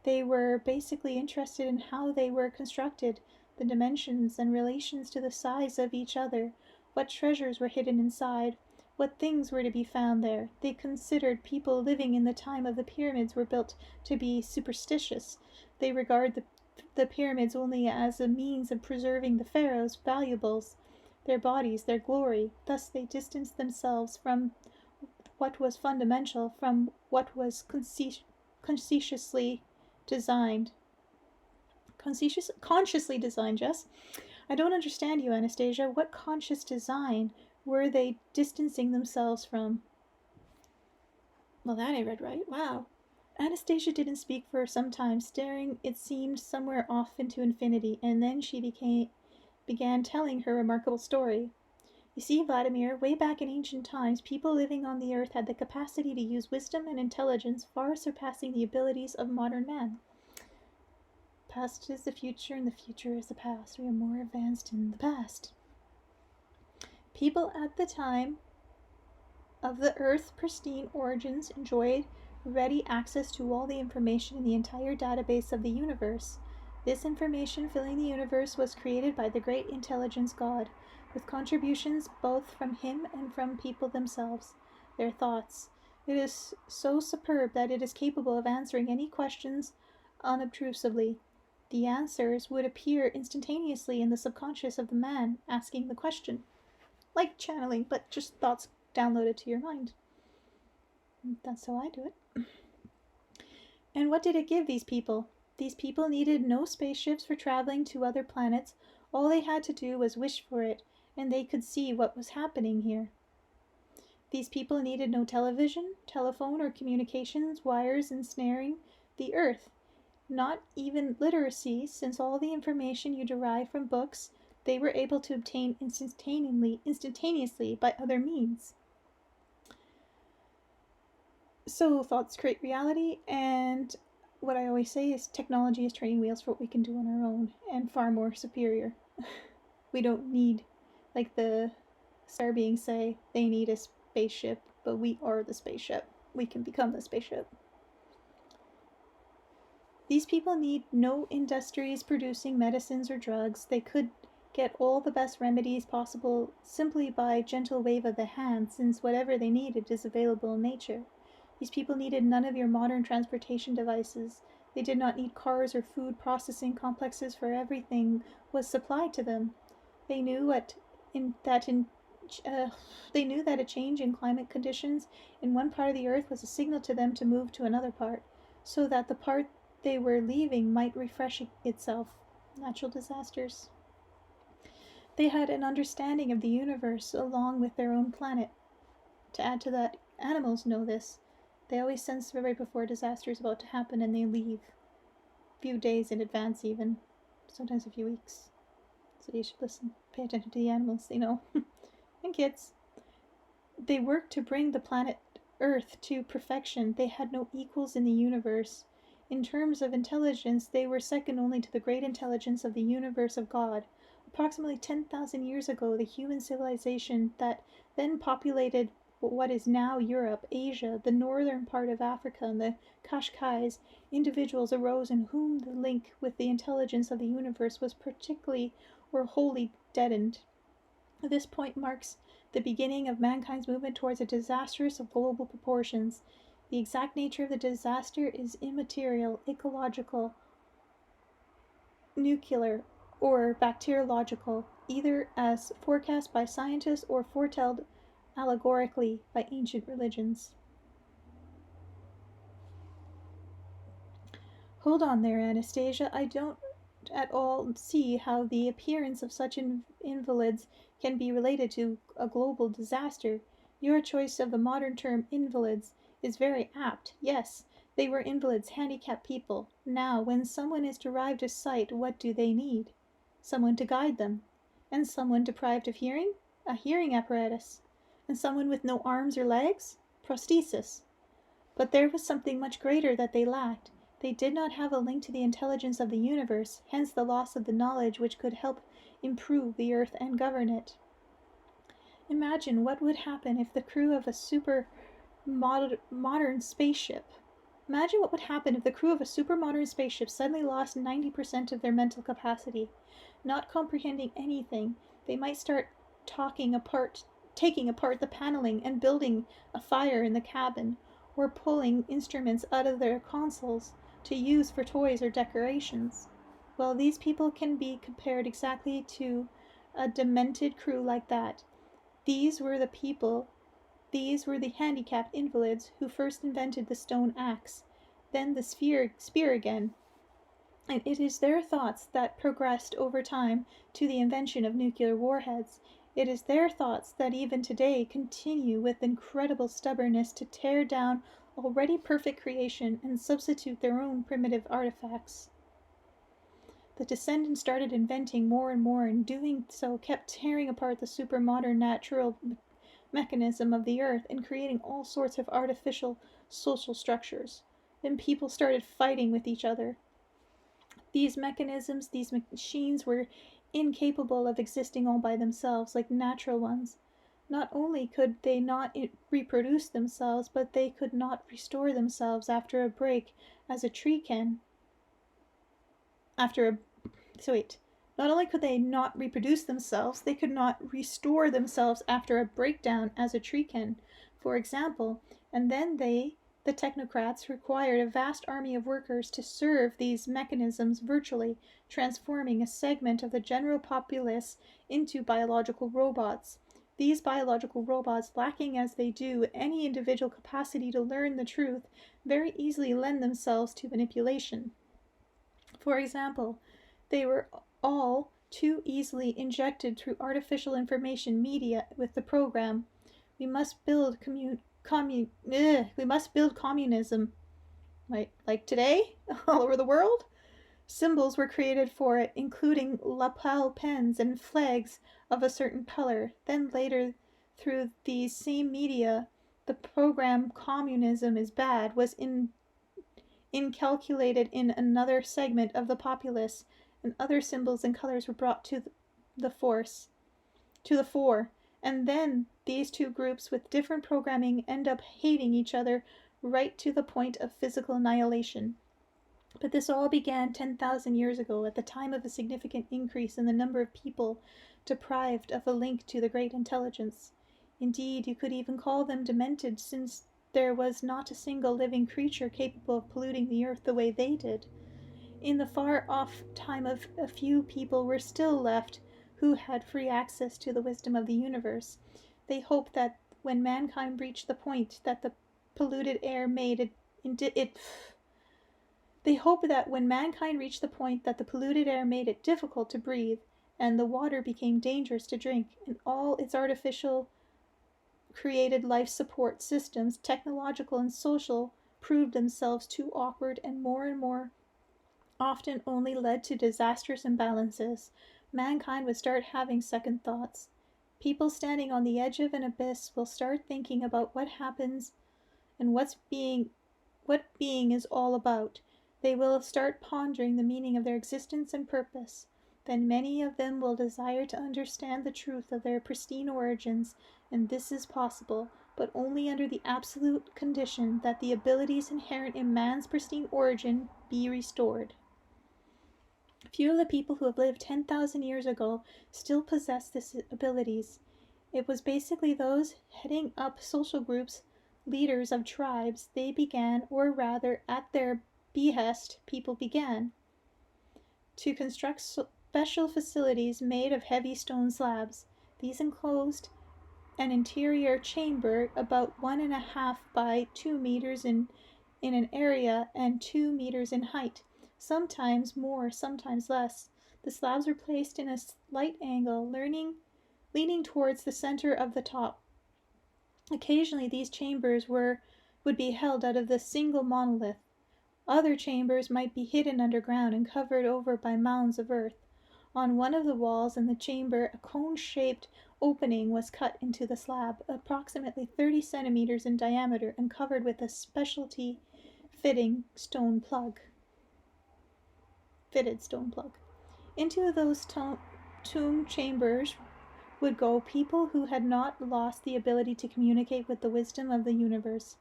They were basically interested in how they were constructed, the dimensions and relations to the size of each other, what treasures were hidden inside, what things were to be found there. They considered people living in the time of the pyramids were built to be superstitious. They regard the pyramids only as a means of preserving the pharaoh's valuables, their bodies, their glory. Thus they distanced themselves from what was fundamental, from what was consciously designed. Consciously designed, Jess. I don't understand you, Anastasia. What conscious design were they distancing themselves from? Well, that I read right. Wow. Anastasia didn't speak for some time, staring, it seemed, somewhere off into infinity, and then she began telling her remarkable story. You see, Vladimir, way back in ancient times, people living on the earth had the capacity to use wisdom and intelligence far surpassing the abilities of modern man. Past is the future, and the future is the past. We are more advanced in the past. People at the time of the Earth's pristine origins enjoyed ready access to all the information in the entire database of the universe. This information filling the universe was created by the great intelligence God, with contributions both from him and from people themselves, their thoughts. It is so superb that it is capable of answering any questions unobtrusively. The answers would appear instantaneously in the subconscious of the man asking the question. Like channeling, but just thoughts downloaded to your mind. That's how I do it. And what did it give these people? These people needed no spaceships for traveling to other planets. All they had to do was wish for it, and they could see what was happening here. These people needed no television, telephone, or communications wires ensnaring the earth. Not even literacy, since all the information you derive from books they were able to obtain instantaneously by other means. So thoughts create reality, and what I always say is technology is training wheels for what we can do on our own, and far more superior. We don't need, like the star beings say, they need a spaceship, but we are the spaceship. We can become the spaceship. These people need no industries producing medicines or drugs. They could get all the best remedies possible simply by gentle wave of the hand, since whatever they needed is available in nature. These people needed none of your modern transportation devices. They did not need cars or food processing complexes, for everything was supplied to them. They knew that a change in climate conditions in one part of the earth was a signal to them to move to another part, so that the part they were leaving might refresh itself. Natural disasters. They had an understanding of the universe along with their own planet. To add to that, animals know this. They always sense right before a disaster is about to happen, and they leave. A few days in advance even. Sometimes a few weeks. So you should listen. Pay attention to the animals, they know. And kids. They worked to bring the planet Earth to perfection. They had no equals in the universe. In terms of intelligence, they were second only to the great intelligence of the universe of God. Approximately 10,000 years ago, the human civilization that then populated what is now Europe, Asia, the northern part of Africa, and the Kashkais, individuals arose in whom the link with the intelligence of the universe was particularly or wholly deadened. This point marks the beginning of mankind's movement towards a disaster of global proportions. The exact nature of the disaster is immaterial, ecological, nuclear, or bacteriological, either as forecast by scientists or foretold allegorically by ancient religions. Hold on there, Anastasia. I don't at all see how the appearance of such invalids can be related to a global disaster. Your choice of the modern term invalids is very apt. Yes, they were invalids, handicapped people. Now, when someone is deprived of sight, what do they need? Someone to guide them. And someone deprived of hearing? A hearing apparatus. And someone with no arms or legs? Prosthesis. But there was something much greater that they lacked. They did not have a link to the intelligence of the universe, hence the loss of the knowledge which could help improve the earth and govern it. Imagine what would happen if the crew of a modern spaceship suddenly lost 90% of their mental capacity. Not comprehending anything, they might start taking apart the paneling and building a fire in the cabin, or pulling instruments out of their consoles to use for toys or decorations. Well, these people can be compared exactly to a demented crew like that. These were the handicapped invalids who first invented the stone axe, then the spear again. And it is their thoughts that progressed over time to the invention of nuclear warheads. It is their thoughts that even today continue with incredible stubbornness to tear down already perfect creation and substitute their own primitive artifacts. The descendants started inventing more and more, and doing so kept tearing apart the supermodern natural mechanism of the earth and creating all sorts of artificial social structures. Then people started fighting with each other. These mechanisms, these machines were incapable of existing all by themselves like natural ones. Not only could they not reproduce themselves, but they could not restore themselves after a break as a tree can. Not only could they not reproduce themselves, they could not restore themselves after a breakdown as a tree can, for example, and then the technocrats, required a vast army of workers to serve these mechanisms virtually, transforming a segment of the general populace into biological robots. These biological robots, lacking as they do any individual capacity to learn the truth, very easily lend themselves to manipulation. For example, they were all too easily injected through artificial information media with the program, "We must build communism," like today, all over the world. Symbols were created for it, including lapel pins and flags of a certain color. Then later, through these same media, the program "Communism is bad" was inculcated in another segment of the populace, and other symbols and colors were brought to the fore. And then these two groups with different programming end up hating each other right to the point of physical annihilation. But this all began 10,000 years ago, at the time of a significant increase in the number of people deprived of a link to the great intelligence. Indeed, you could even call them demented, since there was not a single living creature capable of polluting the earth the way they did. In the far-off time of a few people were still left who had free access to the wisdom of the universe. They hoped that when mankind reached the point that the polluted air made it difficult to breathe, and the water became dangerous to drink, and all its artificial created life support systems, technological and social, proved themselves too awkward and more often only led to disastrous imbalances, mankind would start having second thoughts. People standing on the edge of an abyss will start thinking about what happens and what being is all about. They will start pondering the meaning of their existence and purpose. Then many of them will desire to understand the truth of their pristine origins, and this is possible, but only under the absolute condition that the abilities inherent in man's pristine origin be restored. Few of the people who have lived 10,000 years ago still possess these abilities. It was basically those heading up social groups, leaders of tribes. They began, or rather, at their behest, people began, to construct special facilities made of heavy stone slabs. These enclosed an interior chamber about 1.5 by 2 meters in an area and 2 meters in height, sometimes more, sometimes less. The slabs were placed in a slight angle, leaning towards the center of the top. Occasionally these chambers would be held out of the single monolith. Other chambers might be hidden underground and covered over by mounds of earth. On one of the walls in the chamber a cone-shaped opening was cut into the slab, approximately 30 centimeters in diameter, and covered with a specialty fitted stone plug. Into those tomb chambers would go people who had not lost the ability to communicate with the wisdom of the universe.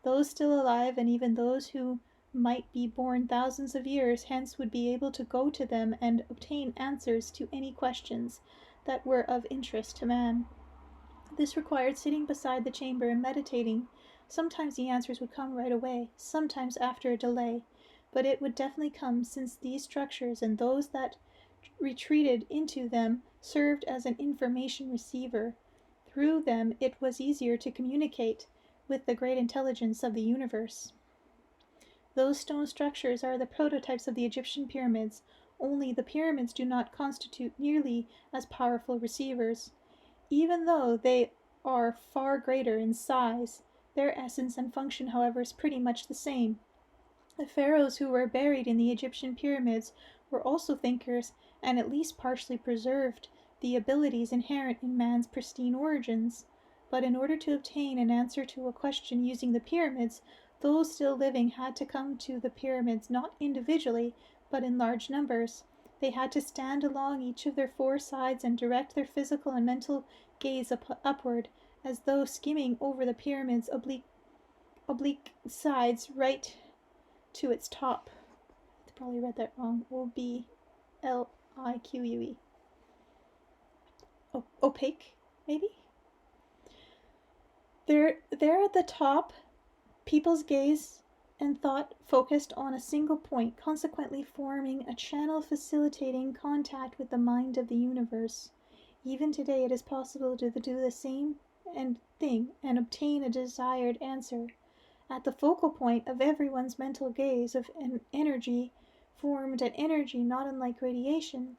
Those still alive, and even those who might be born thousands of years hence, would be able to go to them and obtain answers to any questions that were of interest to man. This required sitting beside the chamber and meditating. Sometimes the answers would come right away, sometimes after a delay, but it would definitely come, since these structures and those that retreated into them served as an information receiver. Through them it was easier to communicate with the great intelligence of the universe. Those stone structures are the prototypes of the Egyptian pyramids, only the pyramids do not constitute nearly as powerful receivers. Even though they are far greater in size, their essence and function, however, is pretty much the same. The pharaohs who were buried in the Egyptian pyramids were also thinkers, and at least partially preserved the abilities inherent in man's pristine origins. But in order to obtain an answer to a question using the pyramids, those still living had to come to the pyramids not individually, but in large numbers. They had to stand along each of their 4 sides and direct their physical and mental gaze upward, as though skimming over the pyramid's oblique sides right to its top. I probably read that wrong. Oblique. Opaque, maybe? There at the top, people's gaze and thought focused on a single point, consequently forming a channel facilitating contact with the mind of the universe. Even today it is possible to do the same thing and obtain a desired answer. At the focal point of everyone's mental gaze of an energy formed an energy not unlike radiation.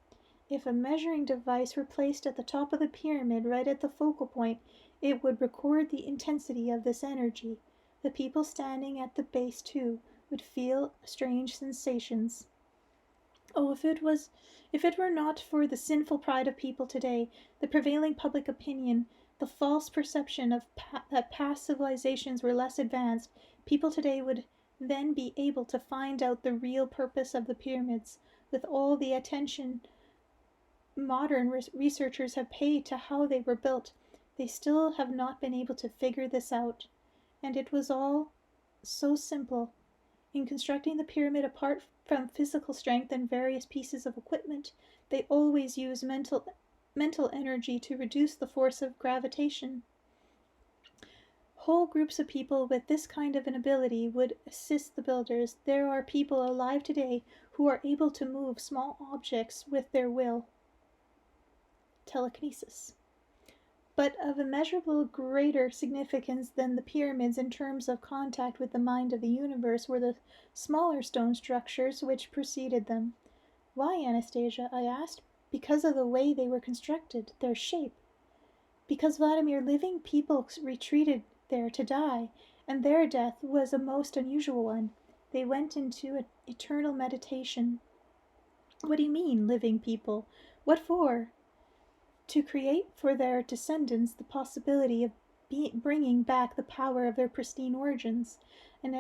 If a measuring device were placed at the top of the pyramid right at the focal point, it would record the intensity of this energy. The people standing at the base, too, would feel strange sensations. Oh, if it were not for the sinful pride of people today, the prevailing public opinion, the false perception of that past civilizations were less advanced, people today would then be able to find out the real purpose of the pyramids. With all the attention modern researchers have paid to how they were built, they still have not been able to figure this out. And it was all so simple. In constructing the pyramid, apart from physical strength and various pieces of equipment, they always use mental energy to reduce the force of gravitation. Whole groups of people with this kind of an ability would assist the builders. There are people alive today who are able to move small objects with their will. Telekinesis. But of immeasurable greater significance than the pyramids in terms of contact with the mind of the universe were the smaller stone structures which preceded them. Why, Anastasia? I asked. Because of the way they were constructed, their shape. Because, Vladimir, living people retreated there to die, and their death was a most unusual one. They went into eternal meditation. What do you mean, living people? What for? To create for their descendants the possibility of bringing back the power of their pristine origins. An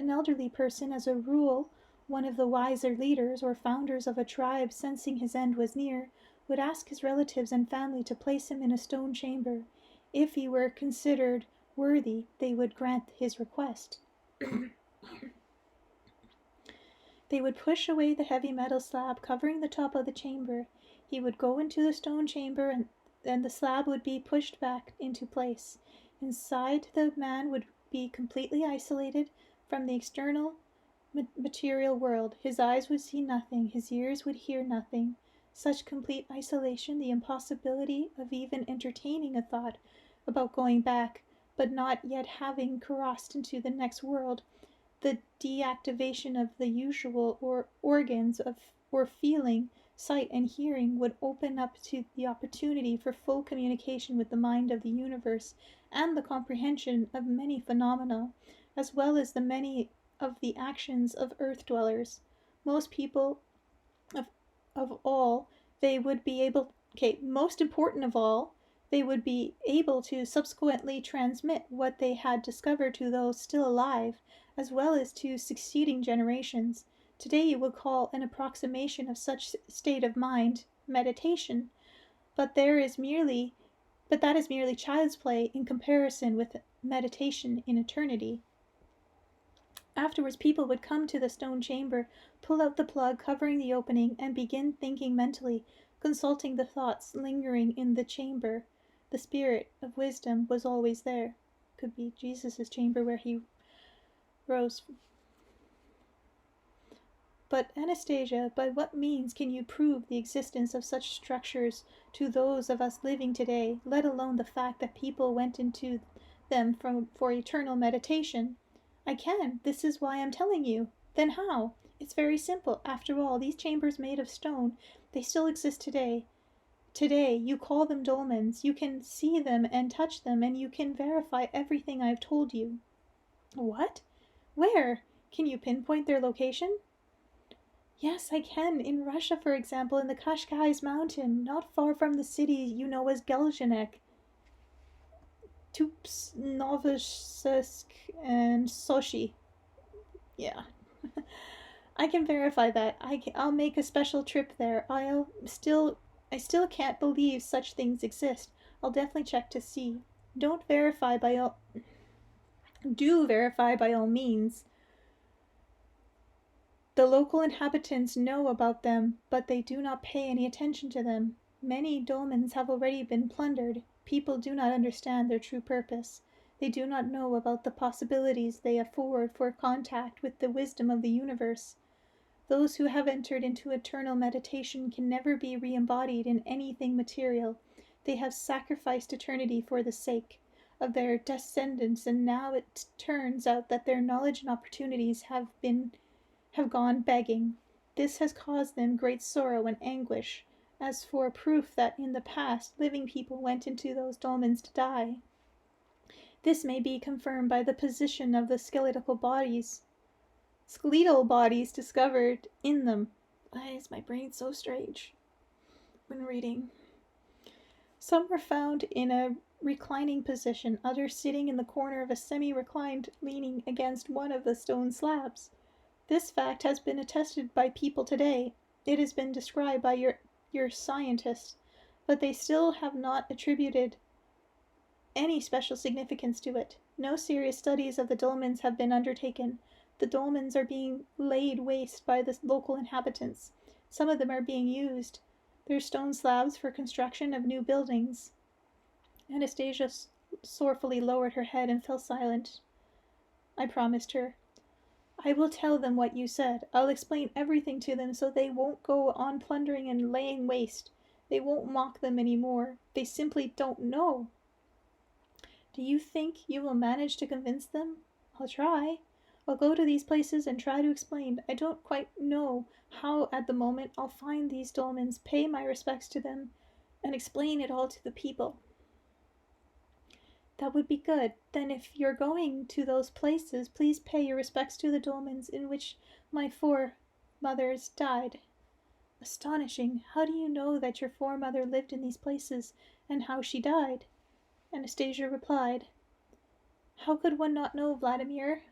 elderly person, as a rule, one of the wiser leaders or founders of a tribe, sensing his end was near, would ask his relatives and family to place him in a stone chamber. If he were considered worthy, they would grant his request. They would push away the heavy metal slab covering the top of the chamber. He would go into the stone chamber, and the slab would be pushed back into place. Inside, the man would be completely isolated from the external material world. His eyes would see nothing, his ears would hear nothing. Such complete isolation, the impossibility of even entertaining a thought about going back, but not yet having crossed into the next world, the deactivation of the usual organs or feeling, sight and hearing would open up to the opportunity for full communication with the mind of the universe and the comprehension of many phenomena, as well as the many of the actions of earth dwellers. Most people of all, they would be able, most important of all, they would be able to subsequently transmit what they had discovered to those still alive, as well as to succeeding generations. Today you would call an approximation of such state of mind meditation, but that is merely child's play in comparison with meditation in eternity. Afterwards, people would come to the stone chamber, pull out the plug covering the opening, and begin thinking mentally, consulting the thoughts lingering in the chamber. The spirit of wisdom was always there. Could be Jesus' chamber where he rose. But, Anastasia, by what means can you prove the existence of such structures to those of us living today, let alone the fact that people went into them for eternal meditation? I can. This is why I'm telling you. Then how? It's very simple. After all, these chambers made of stone, they still exist today. Today, you call them dolmens. You can see them and touch them, and you can verify everything I've told you. What? Where? Can you pinpoint their location? Yes, I can. In Russia, for example, in the Kashkai's mountain, not far from the city you know as Geljanek. Tups, Novosibirsk, and Sochi. Yeah. I can verify that. I'll make a special trip there. I still can't believe such things exist. I'll definitely check to see. Do verify by all means. The local inhabitants know about them, but they do not pay any attention to them. Many dolmens have already been plundered. People do not understand their true purpose. They do not know about the possibilities they afford for contact with the wisdom of the universe. Those who have entered into eternal meditation can never be re-embodied in anything material. They have sacrificed eternity for the sake of their descendants, and now it turns out that their knowledge and opportunities have gone begging. This has caused them great sorrow and anguish, as for proof that in the past living people went into those dolmens to die. This may be confirmed by the position of the skeletal bodies discovered in them. Why is my brain so strange when reading? Some were found in a reclining position, others sitting in the corner of a semi-reclined, leaning against one of the stone slabs. This fact has been attested by people today. It has been described by your scientists, but they still have not attributed any special significance to it. No serious studies of the dolmens have been undertaken. The dolmens are being laid waste by the local inhabitants. Some of them are being used, their stone slabs, for construction of new buildings. Anastasia sorrowfully lowered her head and fell silent. I promised her. I will tell them what you said. I'll explain everything to them so they won't go on plundering and laying waste. They won't mock them any more. They simply don't know. Do you think you will manage to convince them? I'll try. I'll go to these places and try to explain. I don't quite know how at the moment. I'll find these dolmens, pay my respects to them, and explain it all to the people. That would be good. Then if you're going to those places, please pay your respects to the dolmens in which my foremothers died. Astonishing. How do you know that your foremother lived in these places, and how she died? Anastasia replied. How could one not know, Vladimir?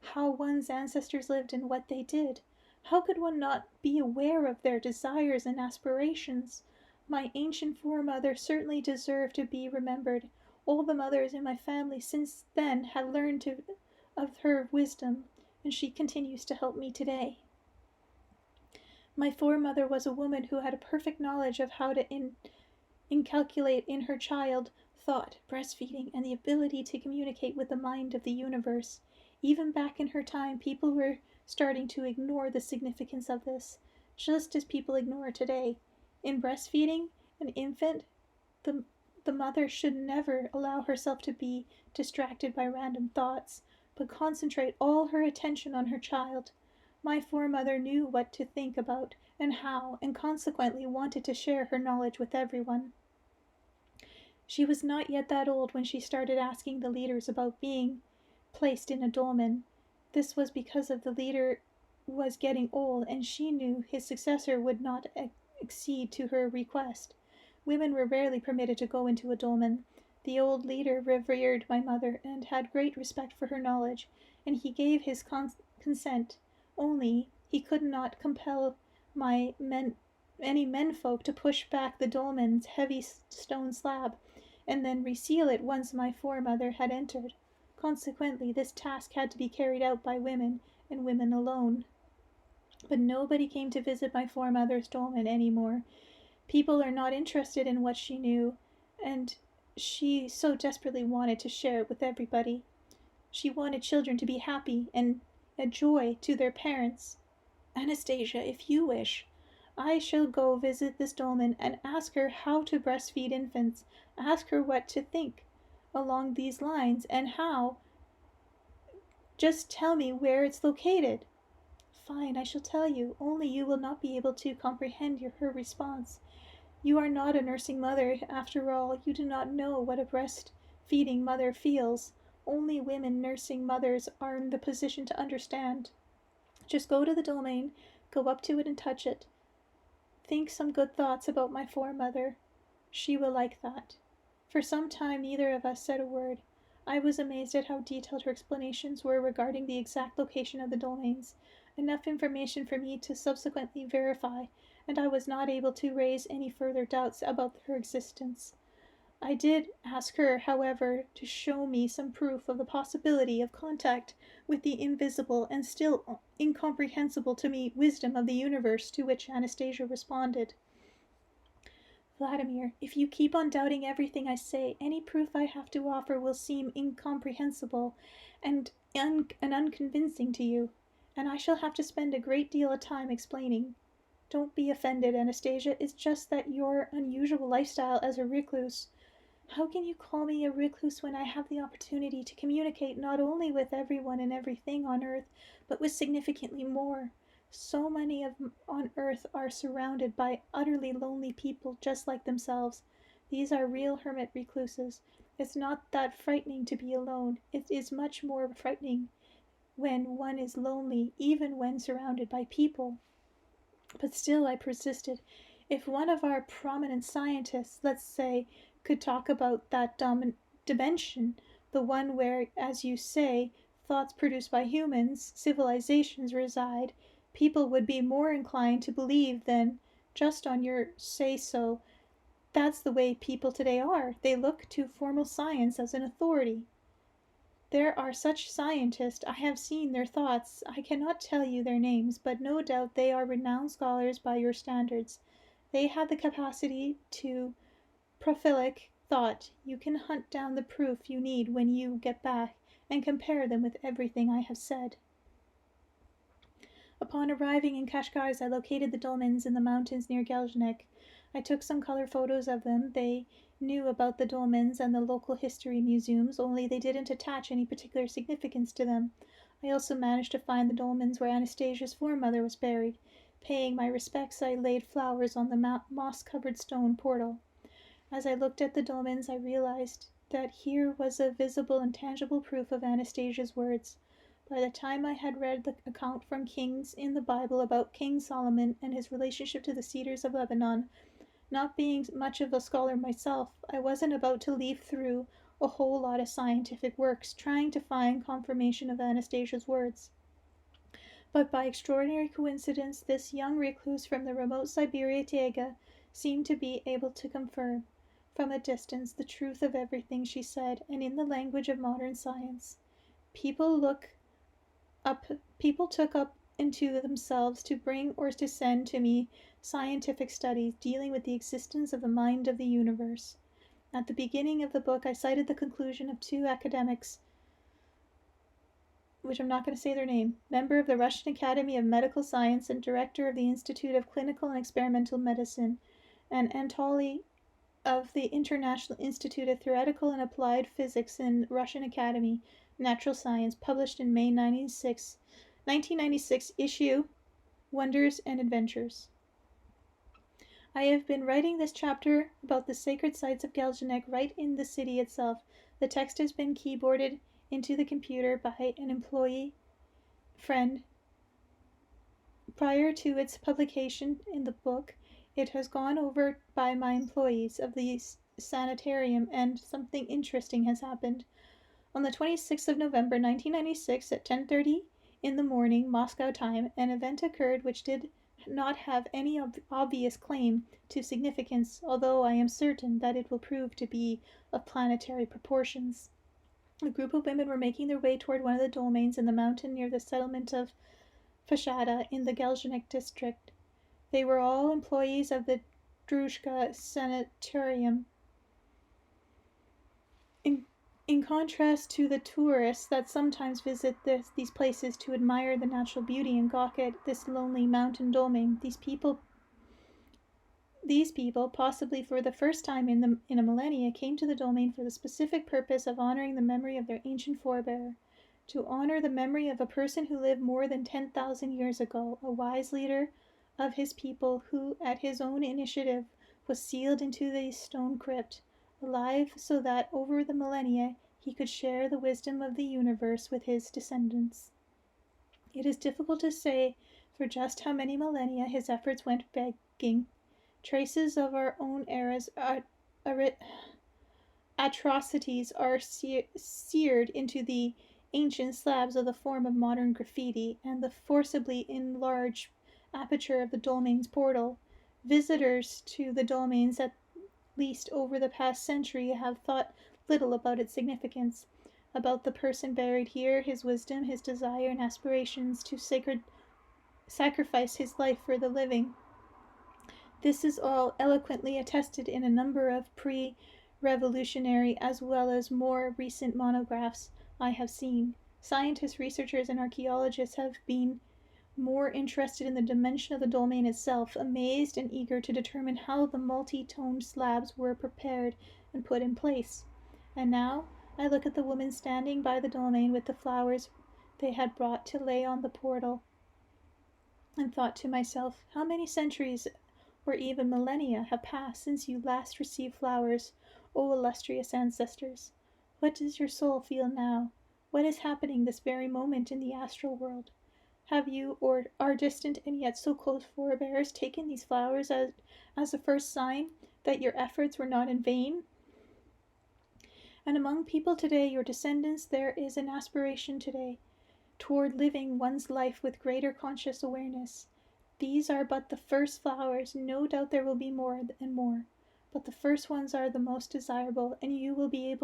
How one's ancestors lived and what they did? How could one not be aware of their desires and aspirations? My ancient foremother certainly deserved to be remembered. All the mothers in my family since then have learned of her wisdom, and she continues to help me today. My foremother was a woman who had a perfect knowledge of how to inculcate in her child thought, breastfeeding, and the ability to communicate with the mind of the universe. Even back in her time, people were starting to ignore the significance of this, just as people ignore today. In breastfeeding an infant, the mother should never allow herself to be distracted by random thoughts, but concentrate all her attention on her child. My foremother knew what to think about and how, and consequently wanted to share her knowledge with everyone. She was not yet that old when she started asking the leaders about being placed in a dolmen. This was because of the leader was getting old, and she knew his successor would not accede to her request. Women were rarely permitted to go into a dolmen. The old leader revered my mother and had great respect for her knowledge, and he gave his consent. Only he could not compel any menfolk to push back the dolmen's heavy stone slab, and then reseal it once my foremother had entered. Consequently, this task had to be carried out by women, and women alone. But nobody came to visit my foremother's dolmen any more. People are not interested in what she knew, and she so desperately wanted to share it with everybody. She wanted children to be happy and a joy to their parents. Anastasia, if you wish, I shall go visit this dolmen and ask her how to breastfeed infants, ask her what to think along these lines, and how. Just tell me where it's located. Fine, I shall tell you, only you will not be able to comprehend her response. You are not a nursing mother, after all. You do not know what a breastfeeding mother feels. Only women nursing mothers are in the position to understand. Just go to the dolmen, go up to it and touch it. Think some good thoughts about my foremother. She will like that. For some time neither of us said a word. I was amazed at how detailed her explanations were regarding the exact location of the dolmens, enough information for me to subsequently verify, and I was not able to raise any further doubts about her existence. I did ask her, however, to show me some proof of the possibility of contact with the invisible and still incomprehensible to me wisdom of the universe, to which Anastasia responded. Vladimir, if you keep on doubting everything I say, any proof I have to offer will seem incomprehensible and unconvincing to you, and I shall have to spend a great deal of time explaining. Don't be offended, Anastasia. It's just that your unusual lifestyle as a recluse. How can you call me a recluse when I have the opportunity to communicate not only with everyone and everything on earth, but with significantly more? So many on earth are surrounded by utterly lonely people just like themselves. These are real hermit recluses. It's not that frightening to be alone. It is much more frightening when one is lonely, even when surrounded by people. But still I persisted. If one of our prominent scientists, let's say, could talk about that dimension, the one where, as you say, thoughts produced by humans, civilizations reside, people would be more inclined to believe than just on your say-so. That's the way people today are. They look to formal science as an authority. There are such scientists. I have seen their thoughts. I cannot tell you their names, but no doubt they are renowned scholars by your standards. They have the capacity to prolific thought. You can hunt down the proof you need when you get back, and compare them with everything I have said. Upon arriving in Kashgar's, I located the dolmens in the mountains near Dashnick. I took some color photos of them. They knew about the dolmens and the local history museums, only they didn't attach any particular significance to them. I also managed to find the dolmens where Anastasia's foremother was buried. Paying my respects, I laid flowers on the moss-covered stone portal. As I looked at the dolmens, I realized that here was a visible and tangible proof of Anastasia's words. By the time I had read the account from Kings in the Bible about King Solomon and his relationship to the cedars of Lebanon, not being much of a scholar myself, I wasn't about to leaf through a whole lot of scientific works trying to find confirmation of Anastasia's words. But by extraordinary coincidence, this young recluse from the remote Siberia taiga seemed to be able to confirm, from a distance, the truth of everything she said, and in the language of modern science. People took up into themselves to bring or to send to me scientific studies dealing with the existence of the mind of the universe. At the beginning of the book, I cited the conclusion of two academics, which I'm not going to say their name, member of the Russian Academy of Medical Science and director of the Institute of Clinical and Experimental Medicine, and Anomaly of the International Institute of Theoretical and Applied Physics in Russian Academy, Natural Science, published in May 1996 issue, Wonders and Adventures. I have been writing this chapter about the sacred sites of Geljanek right in the city itself. The text has been keyboarded into the computer by an employee friend. Prior to its publication in the book, it has gone over by my employees of the sanitarium, and something interesting has happened. On the 26th of November 1996 at 10:30 in the morning Moscow time, an event occurred which did not have any obvious claim to significance, although I am certain that it will prove to be of planetary proportions. A group of women were making their way toward one of the dolmens in the mountain near the settlement of Fashada in the Geljanek district. They were all employees of the Drushka Sanitarium. In contrast to the tourists that sometimes visit these places to admire the natural beauty and gawk at this lonely mountain dolmen, these people, possibly for the first time in a millennia, came to the dolmen for the specific purpose of honoring the memory of their ancient forebear, to honor the memory of a person who lived more than 10,000 years ago, a wise leader of his people who, at his own initiative, was sealed into the stone crypt, alive so that over the millennia he could share the wisdom of the universe with his descendants. It is difficult to say for just how many millennia his efforts went begging. Traces of our own era's atrocities are seared into the ancient slabs of the form of modern graffiti and the forcibly enlarged aperture of the dolmen's portal. Visitors to the dolmens, at least over the past century, have thought little about its significance, about the person buried here, his wisdom, his desire and aspirations to sacrifice his life for the living. This is all eloquently attested in a number of pre-revolutionary as well as more recent monographs I have seen. Scientists, researchers, and archaeologists have been more interested in the dimension of the dolmen itself, amazed and eager to determine how the multi-toned slabs were prepared and put in place. And now I look at the women standing by the dolmen with the flowers they had brought to lay on the portal, and thought to myself, how many centuries or even millennia have passed since you last received flowers, O illustrious ancestors? What does your soul feel now? What is happening this very moment in the astral world? Have you, or our distant and yet so close forebears, taken these flowers as a first sign that your efforts were not in vain? And among people today, your descendants, there is an aspiration today toward living one's life with greater conscious awareness. These are but the first flowers. No doubt there will be more and more, but the first ones are the most desirable, and you will be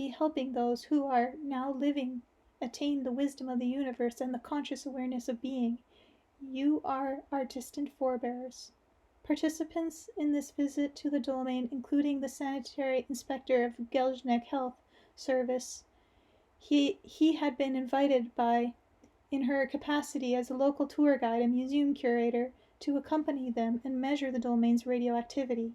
helping those who are now living attain the wisdom of the universe and the conscious awareness of being. You are our distant forebears. Participants in this visit to the dolmen, including the sanitary inspector of Geljanek Health Service, he had been invited by, in her capacity as a local tour guide and museum curator, to accompany them and measure the dolmen's radioactivity.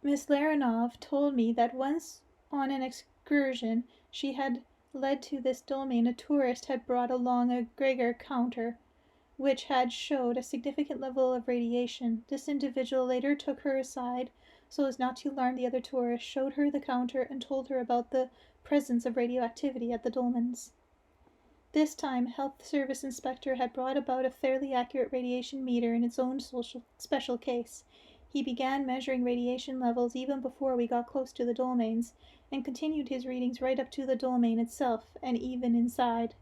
Miss Laranov told me that once on an excursion she had led to this dolmen, a tourist had brought along a Geiger counter, which had showed a significant level of radiation. This individual later took her aside so as not to alarm the other tourists, showed her the counter, and told her about the presence of radioactivity at the dolmens. This time, Health Service Inspector had brought about a fairly accurate radiation meter in its own special case. He began measuring radiation levels even before we got close to the dolmens, and continued his readings right up to the dolmen itself, and even inside.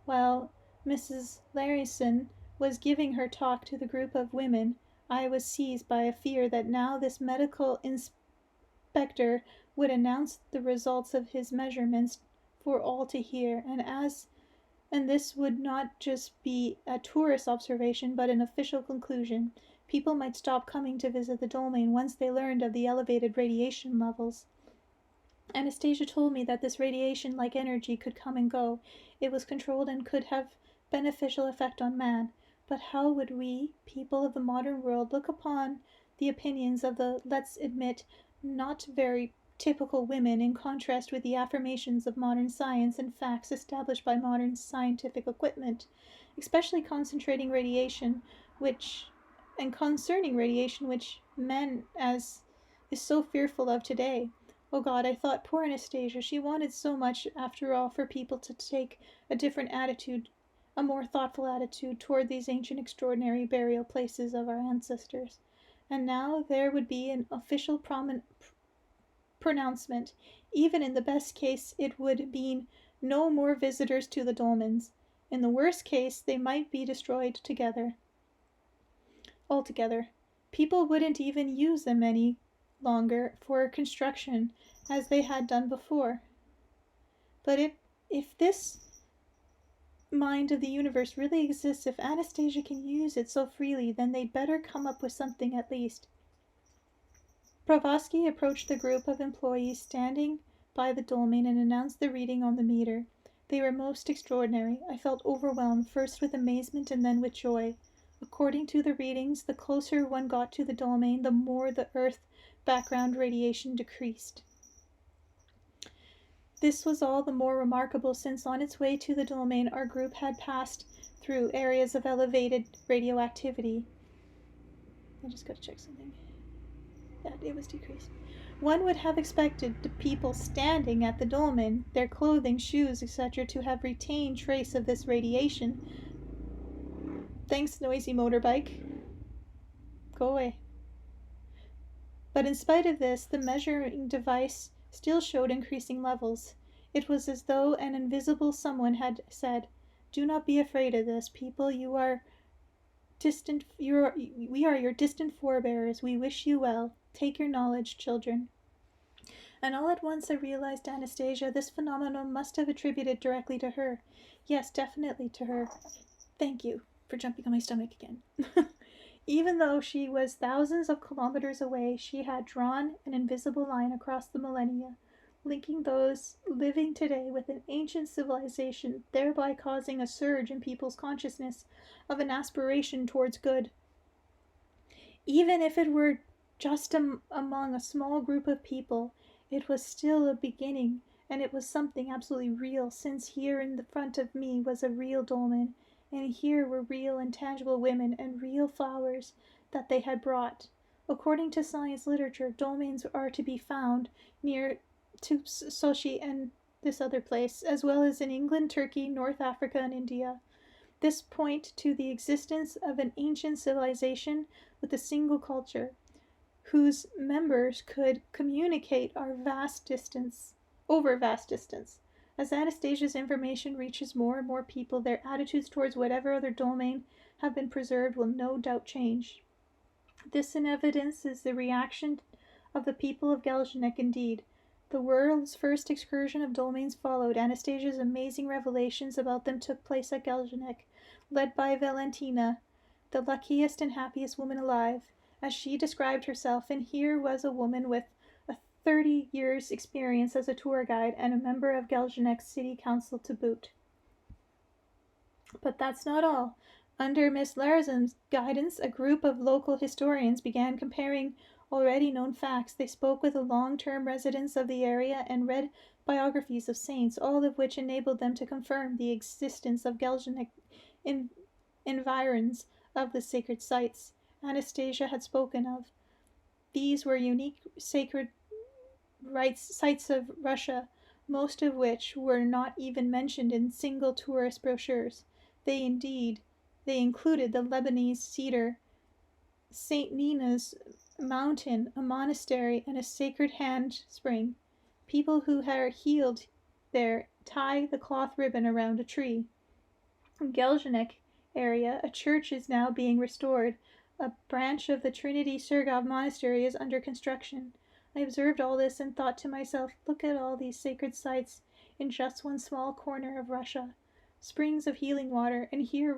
While Mrs. Larison was giving her talk to the group of women, I was seized by a fear that now this medical inspector would announce the results of his measurements for all to hear, and And this would not just be a tourist observation, but an official conclusion. People might stop coming to visit the Dolmen once they learned of the elevated radiation levels. Anastasia told me that this radiation, like energy, could come and go. It was controlled and could have beneficial effect on man. But how would we, people of the modern world, look upon the opinions of the, let's admit, not very typical women in contrast with the affirmations of modern science and facts established by modern scientific equipment, especially concentrating radiation, concerning radiation, which men as is so fearful of today? Oh God, I thought poor Anastasia, she wanted so much, after all, for people to take a different attitude, a more thoughtful attitude toward these ancient extraordinary burial places of our ancestors. And now there would be an official pronouncement. Even in the best case, it would mean no more visitors to the Dolmens. In the worst case, they might be destroyed altogether. People wouldn't even use them any longer for construction as they had done before. But if this mind of the universe really exists, if Anastasia can use it so freely, then they'd better come up with something at least. Blavatsky approached the group of employees standing by the Dolmen and announced the reading on the meter. They were most extraordinary. I felt overwhelmed, first with amazement and then with joy. According to the readings, the closer one got to the Dolmen, the more the Earth background radiation decreased. This was all the more remarkable since on its way to the Dolmen our group had passed through areas of elevated radioactivity. I just gotta check something. Yeah, it was decreased. One would have expected the people standing at the Dolmen, their clothing, shoes, etc., to have retained trace of this radiation. Thanks, noisy motorbike. Go away. But in spite of this, the measuring device still showed increasing levels. It was as though an invisible someone had said, "Do not be afraid of this, people. We are your distant forebears. We wish you well. Take your knowledge, children." And all at once I realized Anastasia, this phenomenon must have attributed directly to her. Yes, definitely to her. Thank you for jumping on my stomach again. Even though she was thousands of kilometers away, she had drawn an invisible line across the millennia, linking those living today with an ancient civilization, thereby causing a surge in people's consciousness of an aspiration towards good. Even if it were just among a small group of people, it was still a beginning, and it was something absolutely real, since here in the front of me was a real dolmen, and here were real and tangible women and real flowers that they had brought. According to science literature, dolmens are to be found near to Sochi and this other place, as well as in England, Turkey, North Africa, and India. This point to the existence of an ancient civilization with a single culture, whose members could communicate over vast distance. As Anastasia's information reaches more and more people, their attitudes towards whatever other domain have been preserved will no doubt change. This in evidence is the reaction of the people of Geljanek indeed. The world's first excursion of dolmens followed. Anastasia's amazing revelations about them took place at Geljanek, led by Valentina, the luckiest and happiest woman alive, as she described herself, and here was a woman with 30 years' experience as a tour guide and a member of Geljanek's city council to boot. But that's not all. Under Miss Larzum's guidance, a group of local historians began comparing already known facts. They spoke with the long-term residents of the area and read biographies of saints, all of which enabled them to confirm the existence of Geljanek environs of the sacred sites Anastasia had spoken of. These were unique sacred sites of Russia, most of which were not even mentioned in single tourist brochures. They included the Lebanese cedar, St. Nina's mountain, a monastery, and a sacred hand spring. People who are healed there tie the cloth ribbon around a tree. In Geljanek area, a church is now being restored. A branch of the Trinity Sergov monastery is under construction. I observed all this and thought to myself, look at all these sacred sites in just one small corner of Russia. springs of healing water, and here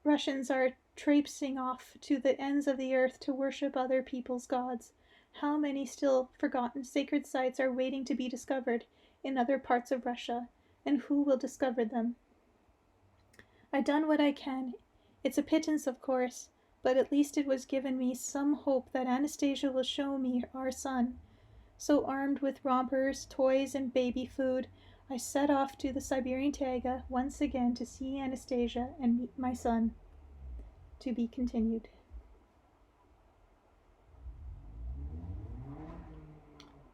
Russians are traipsing off to the ends of the earth to worship other people's gods. How many still forgotten sacred sites are waiting to be discovered in other parts of Russia, and who will discover them? I've done what I can. It's a pittance, of course, but at least it was given me some hope that Anastasia will show me our son. So armed with rompers, toys, and baby food, I set off to the Siberian taiga once again to see Anastasia and meet my son. To be continued.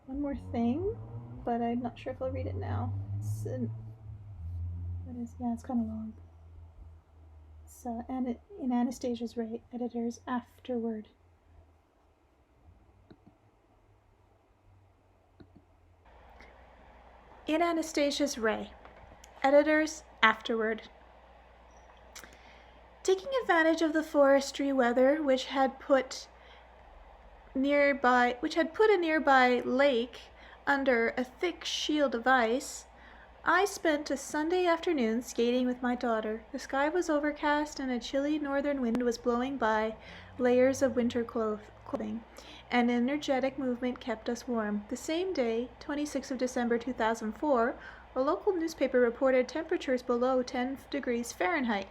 One more thing, but I'm not sure if I'll read it now. It's kind of long. It's in Anastasia's Ray, editors afterward. In Anastasia's Ray, editors afterward. Taking advantage of the forestry weather, which had put a nearby lake under a thick shield of ice, I spent a Sunday afternoon skating with my daughter. The sky was overcast and a chilly northern wind was blowing by layers of winter clothing, and energetic movement kept us warm. The same day, 26th of December 2004, a local newspaper reported temperatures below 10 degrees Fahrenheit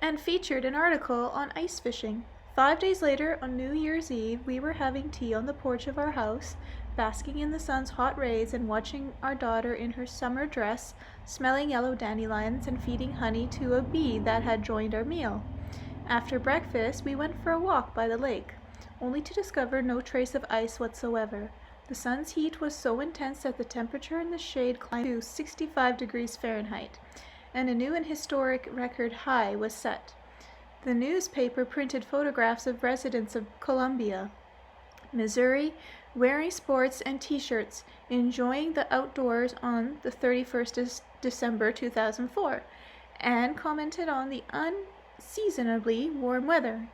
and featured an article on ice fishing. 5 days later, on New Year's Eve, we were having tea on the porch of our house, basking in the sun's hot rays and watching our daughter in her summer dress, smelling yellow dandelions and feeding honey to a bee that had joined our meal. After breakfast, we went for a walk by the lake, only to discover no trace of ice whatsoever. The sun's heat was so intense that the temperature in the shade climbed to 65 degrees Fahrenheit, and a new and historic record high was set. The newspaper printed photographs of residents of Columbia, Missouri, wearing sports and t-shirts, enjoying the outdoors on the 31st of December 2004, and commented on the unseasonably warm weather.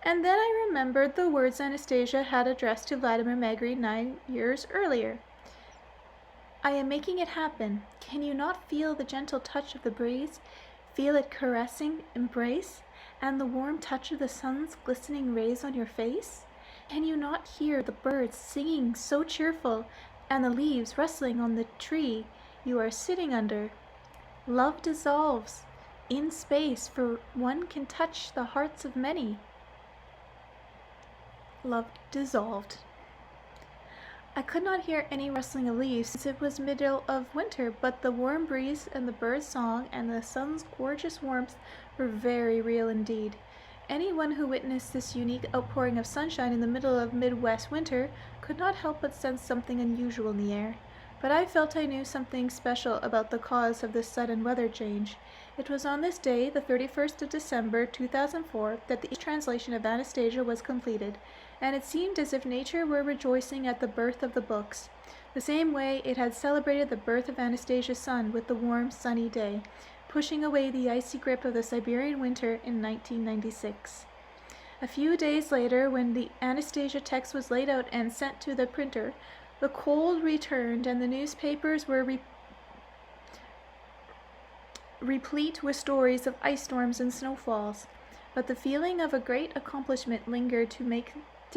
And then I remembered the words Anastasia had addressed to Vladimir Magri 9 years earlier. I am making it happen. Can you not feel the gentle touch of the breeze? Feel it caressing embrace, and the warm touch of the sun's glistening rays on your face? Can you not hear the birds singing so cheerful, and the leaves rustling on the tree you are sitting under? Love dissolves in space, for one can touch the hearts of many. Love dissolved. I could not hear any rustling of leaves since it was middle of winter, but the warm breeze and the bird's song and the sun's gorgeous warmth were very real indeed. Anyone who witnessed this unique outpouring of sunshine in the middle of Midwest winter could not help but sense something unusual in the air. But I felt I knew something special about the cause of this sudden weather change. It was on this day, the 31st of December 2004, that the translation of Anastasia was completed, and it seemed as if nature were rejoicing at the birth of the books, the same way it had celebrated the birth of Anastasia's son with the warm, sunny day, pushing away the icy grip of the Siberian winter in 1996. A few days later, when the Anastasia text was laid out and sent to the printer, the cold returned and the newspapers were replete with stories of ice storms and snowfalls. But the feeling of a great accomplishment lingered to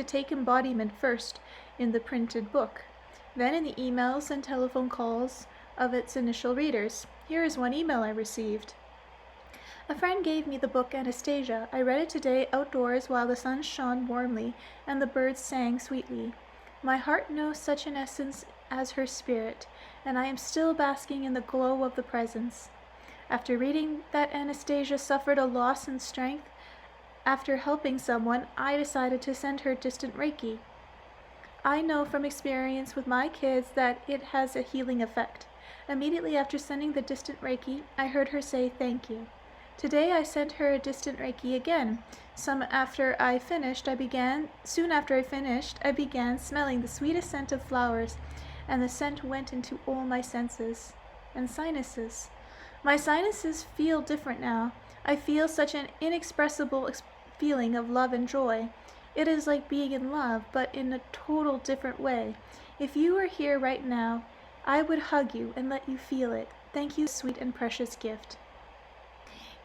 take embodiment first in the printed book, then in the emails and telephone calls of its initial readers. Here is one email I received. A friend gave me the book Anastasia. I read it today outdoors while the sun shone warmly and the birds sang sweetly. My heart knows such an essence as her spirit, and I am still basking in the glow of the presence. After reading that Anastasia suffered a loss in strength after helping someone, I decided to send her distant Reiki. I know from experience with my kids that it has a healing effect. Immediately after sending the distant Reiki, I heard her say thank you. Today I sent her a distant Reiki again. Soon after I finished, I began smelling the sweetest scent of flowers, and the scent went into all my senses and sinuses. My sinuses feel different now. I feel such an inexpressible feeling of love and joy. It is like being in love, but in a total different way. If you were here right now, I would hug you and let you feel it. Thank you, sweet and precious gift.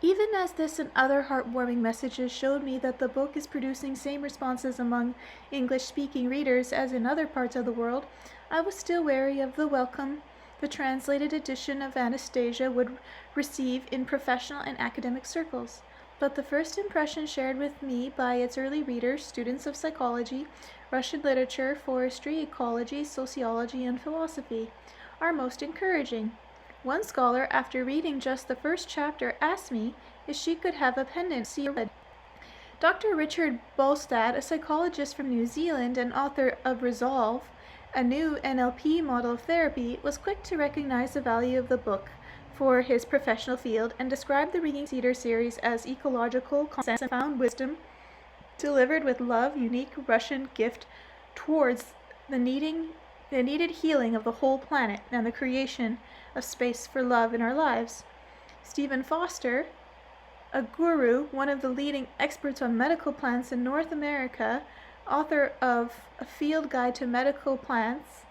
Even as this and other heartwarming messages showed me that the book is producing same responses among English-speaking readers as in other parts of the world, I was still wary of the welcome the translated edition of Anastasia would receive in professional and academic circles. But the first impression shared with me by its early readers, students of psychology, Russian literature, forestry, ecology, sociology, and philosophy, are most encouraging. One scholar, after reading just the first chapter, asked me if she could have a pendant she read. Dr. Richard Bolstad, a psychologist from New Zealand and author of Resolve, a new NLP model of therapy, was quick to recognize the value of the book for his professional field and described the Ringing Cedars series as ecological, consensus, and found wisdom delivered with love, unique Russian gift towards the needed healing of the whole planet and the creation of space for love in our lives. Stephen Foster, a guru, one of the leading experts on medical plants in North America, author of A Field Guide to Medical Plants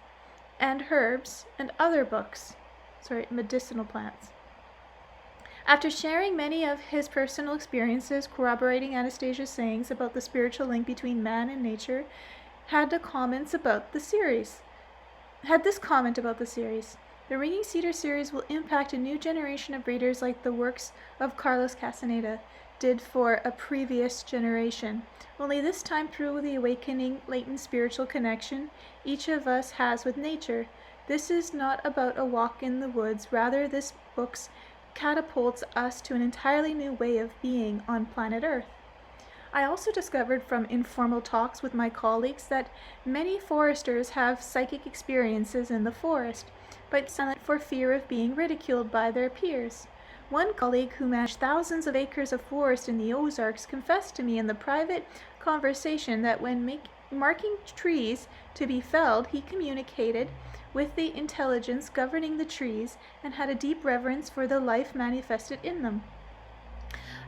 and Herbs and other books, medicinal plants. After sharing many of his personal experiences corroborating Anastasia's sayings about the spiritual link between man and nature, had this comment about the series. The Ringing Cedars series will impact a new generation of readers like the works of Carlos Castaneda did for a previous generation, only this time through the awakening latent spiritual connection each of us has with nature. This is not about a walk in the woods, rather this book catapults us to an entirely new way of being on planet Earth. I also discovered from informal talks with my colleagues that many foresters have psychic experiences in the forest, but silent for fear of being ridiculed by their peers. One colleague who managed thousands of acres of forest in the Ozarks confessed to me in the private conversation that when marking trees to be felled, he communicated with the intelligence governing the trees and had a deep reverence for the life manifested in them.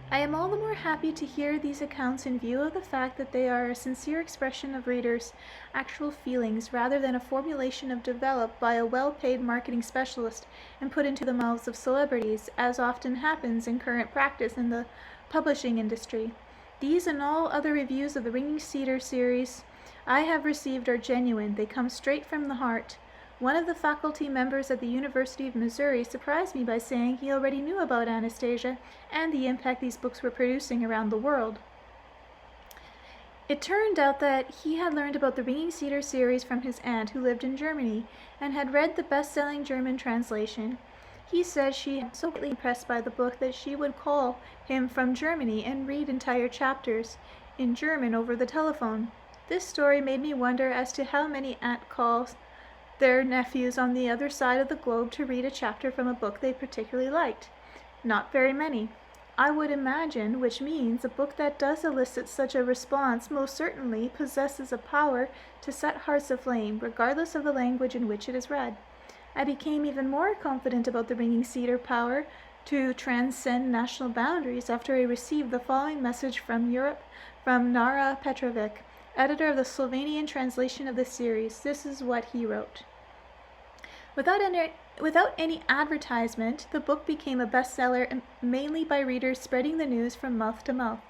I am all the more happy to hear these accounts in view of the fact that they are a sincere expression of readers' actual feelings rather than a formulation developed by a well-paid marketing specialist and put into the mouths of celebrities, as often happens in current practice in the publishing industry. These and all other reviews of the Ringing Cedars series I have received are genuine. They come straight from the heart. One of the faculty members at the University of Missouri surprised me by saying he already knew about Anastasia and the impact these books were producing around the world. It turned out that he had learned about the Ringing Cedars series from his aunt, who lived in Germany, and had read the best-selling German translation. He said she had so greatly impressed by the book that she would call him from Germany and read entire chapters in German over the telephone. This story made me wonder as to how many aunts call their nephews on the other side of the globe to read a chapter from a book they particularly liked. Not very many, I would imagine, which means a book that does elicit such a response most certainly possesses a power to set hearts aflame, regardless of the language in which it is read. I became even more confident about the Ringing Cedar power to transcend national boundaries after I received the following message from Europe from Nara Petrovic, editor of the Slovenian translation of the series. This is what he wrote. Without any advertisement, the book became a bestseller mainly by readers spreading the news from mouth to mouth.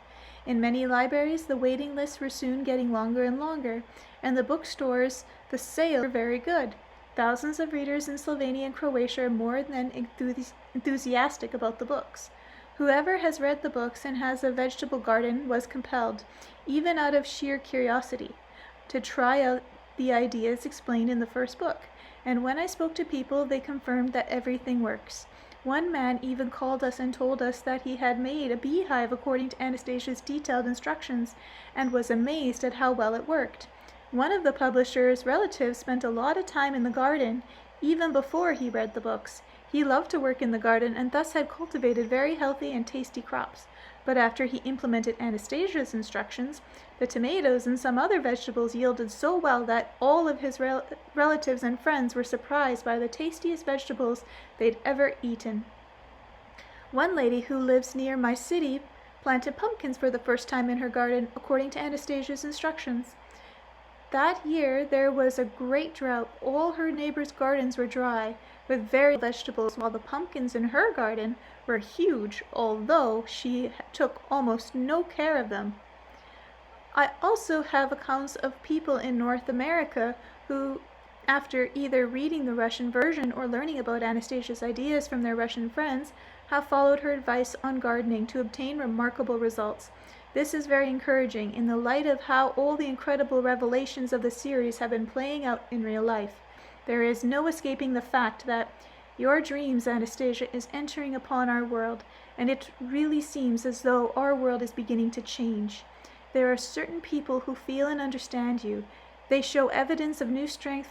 In many libraries, the waiting lists were soon getting longer and longer, and the bookstores, the sales were very good. Thousands of readers in Slovenia and Croatia are more than enthusiastic about the books. Whoever has read the books and has a vegetable garden was compelled, even out of sheer curiosity, to try out the ideas explained in the first book. And when I spoke to people, they confirmed that everything works. One man even called us and told us that he had made a beehive according to Anastasia's detailed instructions and was amazed at how well it worked. One of the publisher's relatives spent a lot of time in the garden, even before he read the books. He loved to work in the garden and thus had cultivated very healthy and tasty crops. But after he implemented Anastasia's instructions, the tomatoes and some other vegetables yielded so well that all of his relatives and friends were surprised by the tastiest vegetables they'd ever eaten. One lady who lives near my city planted pumpkins for the first time in her garden according to Anastasia's instructions. that year there was a great drought. All her neighbors' gardens were dry, with very little vegetables, while the pumpkins in her garden were huge, although she took almost no care of them. I also have accounts of people in North America who, after either reading the Russian version or learning about Anastasia's ideas from their Russian friends, have followed her advice on gardening to obtain remarkable results. This is very encouraging in the light of how all the incredible revelations of the series have been playing out in real life. There is no escaping the fact that your dreams, Anastasia, is entering upon our world, and it really seems as though our world is beginning to change. There are certain people who feel and understand you. They show evidence of new strength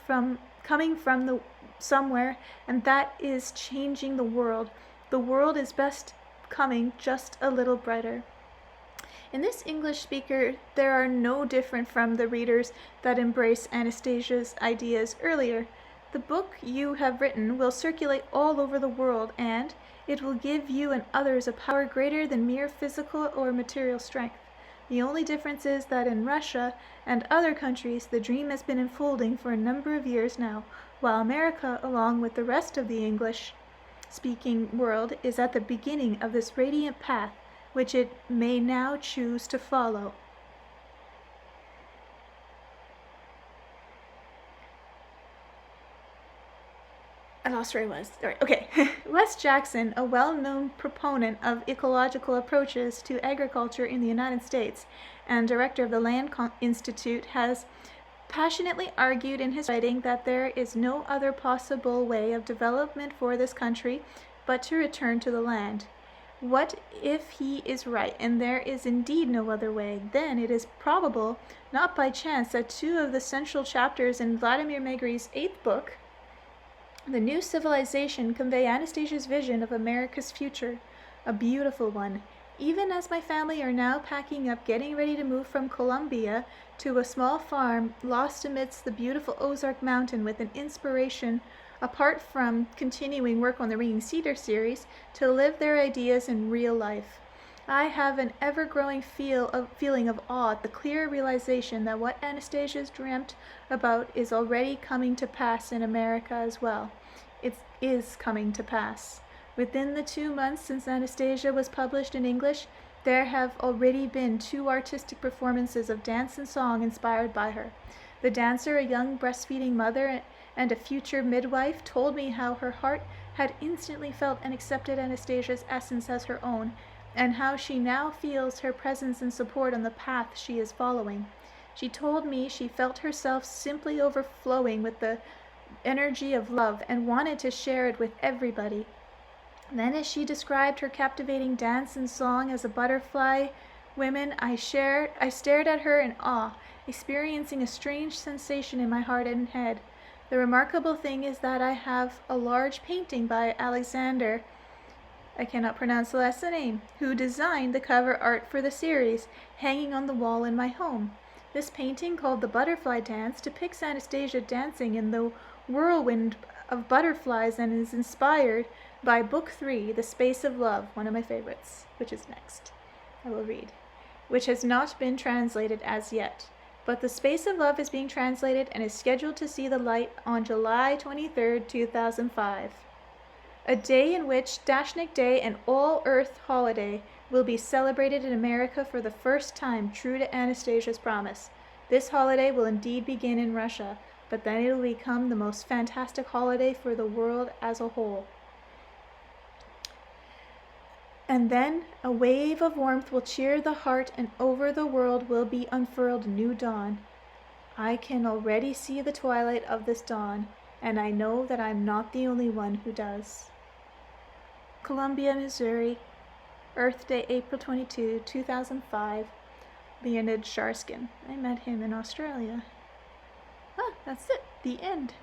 coming from somewhere, and that is changing the world. The world is best coming just a little brighter. In this English speaker, there are no different from the readers that embrace Anastasia's ideas earlier. The book you have written will circulate all over the world, and it will give you and others a power greater than mere physical or material strength. The only difference is that in Russia and other countries, the dream has been unfolding for a number of years now, while America, along with the rest of the English-speaking world, is at the beginning of this radiant path, which it may now choose to follow. I lost where I was. All right, okay. Wes Jackson, a well-known proponent of ecological approaches to agriculture in the United States and director of the Land Institute, has passionately argued in his writing that there is no other possible way of development for this country but to return to the land. What if he is right, and there is indeed no other way? Then it is probable, not by chance, that two of the central chapters in Vladimir Megri's 8th book, The New Civilization, convey Anastasia's vision of America's future, a beautiful one. Even as my family are now packing up, getting ready to move from Colombia to a small farm lost amidst the beautiful Ozark Mountain, with an inspiration, apart from continuing work on the Ringing Cedar series, to live their ideas in real life. I have an ever-growing feeling of awe at the clear realization that what Anastasia's dreamt about is already coming to pass in America as well. It is coming to pass. Within the 2 months since Anastasia was published in English, there have already been 2 artistic performances of dance and song inspired by her. The dancer, a young breastfeeding mother and a future midwife, told me how her heart had instantly felt and accepted Anastasia's essence as her own, and how she now feels her presence and support on the path she is following. She told me she felt herself simply overflowing with the energy of love and wanted to share it with everybody. Then, as she described her captivating dance and song as a butterfly woman, I stared at her in awe, experiencing a strange sensation in my heart and head. The remarkable thing is that I have a large painting by Alexander, I cannot pronounce the last name, who designed the cover art for the series, hanging on the wall in my home. This painting, called The Butterfly Dance, depicts Anastasia dancing in the whirlwind of butterflies and is inspired by Book 3, The Space of Love, one of my favorites, which is next. I will read. Which has not been translated as yet. But The Space of Love is being translated and is scheduled to see the light on July 23rd, 2005. A day in which Dashnick Day, an all-Earth holiday, will be celebrated in America for the first time, true to Anastasia's promise. This holiday will indeed begin in Russia, but then it will become the most fantastic holiday for the world as a whole. And then a wave of warmth will cheer the heart, and over the world will be unfurled new dawn. I can already see the twilight of this dawn, and I know that I'm not the only one who does. Columbia, Missouri, Earth Day, April 22, 2005, Leonid Sharskin. I met him in Australia. That's it. The end.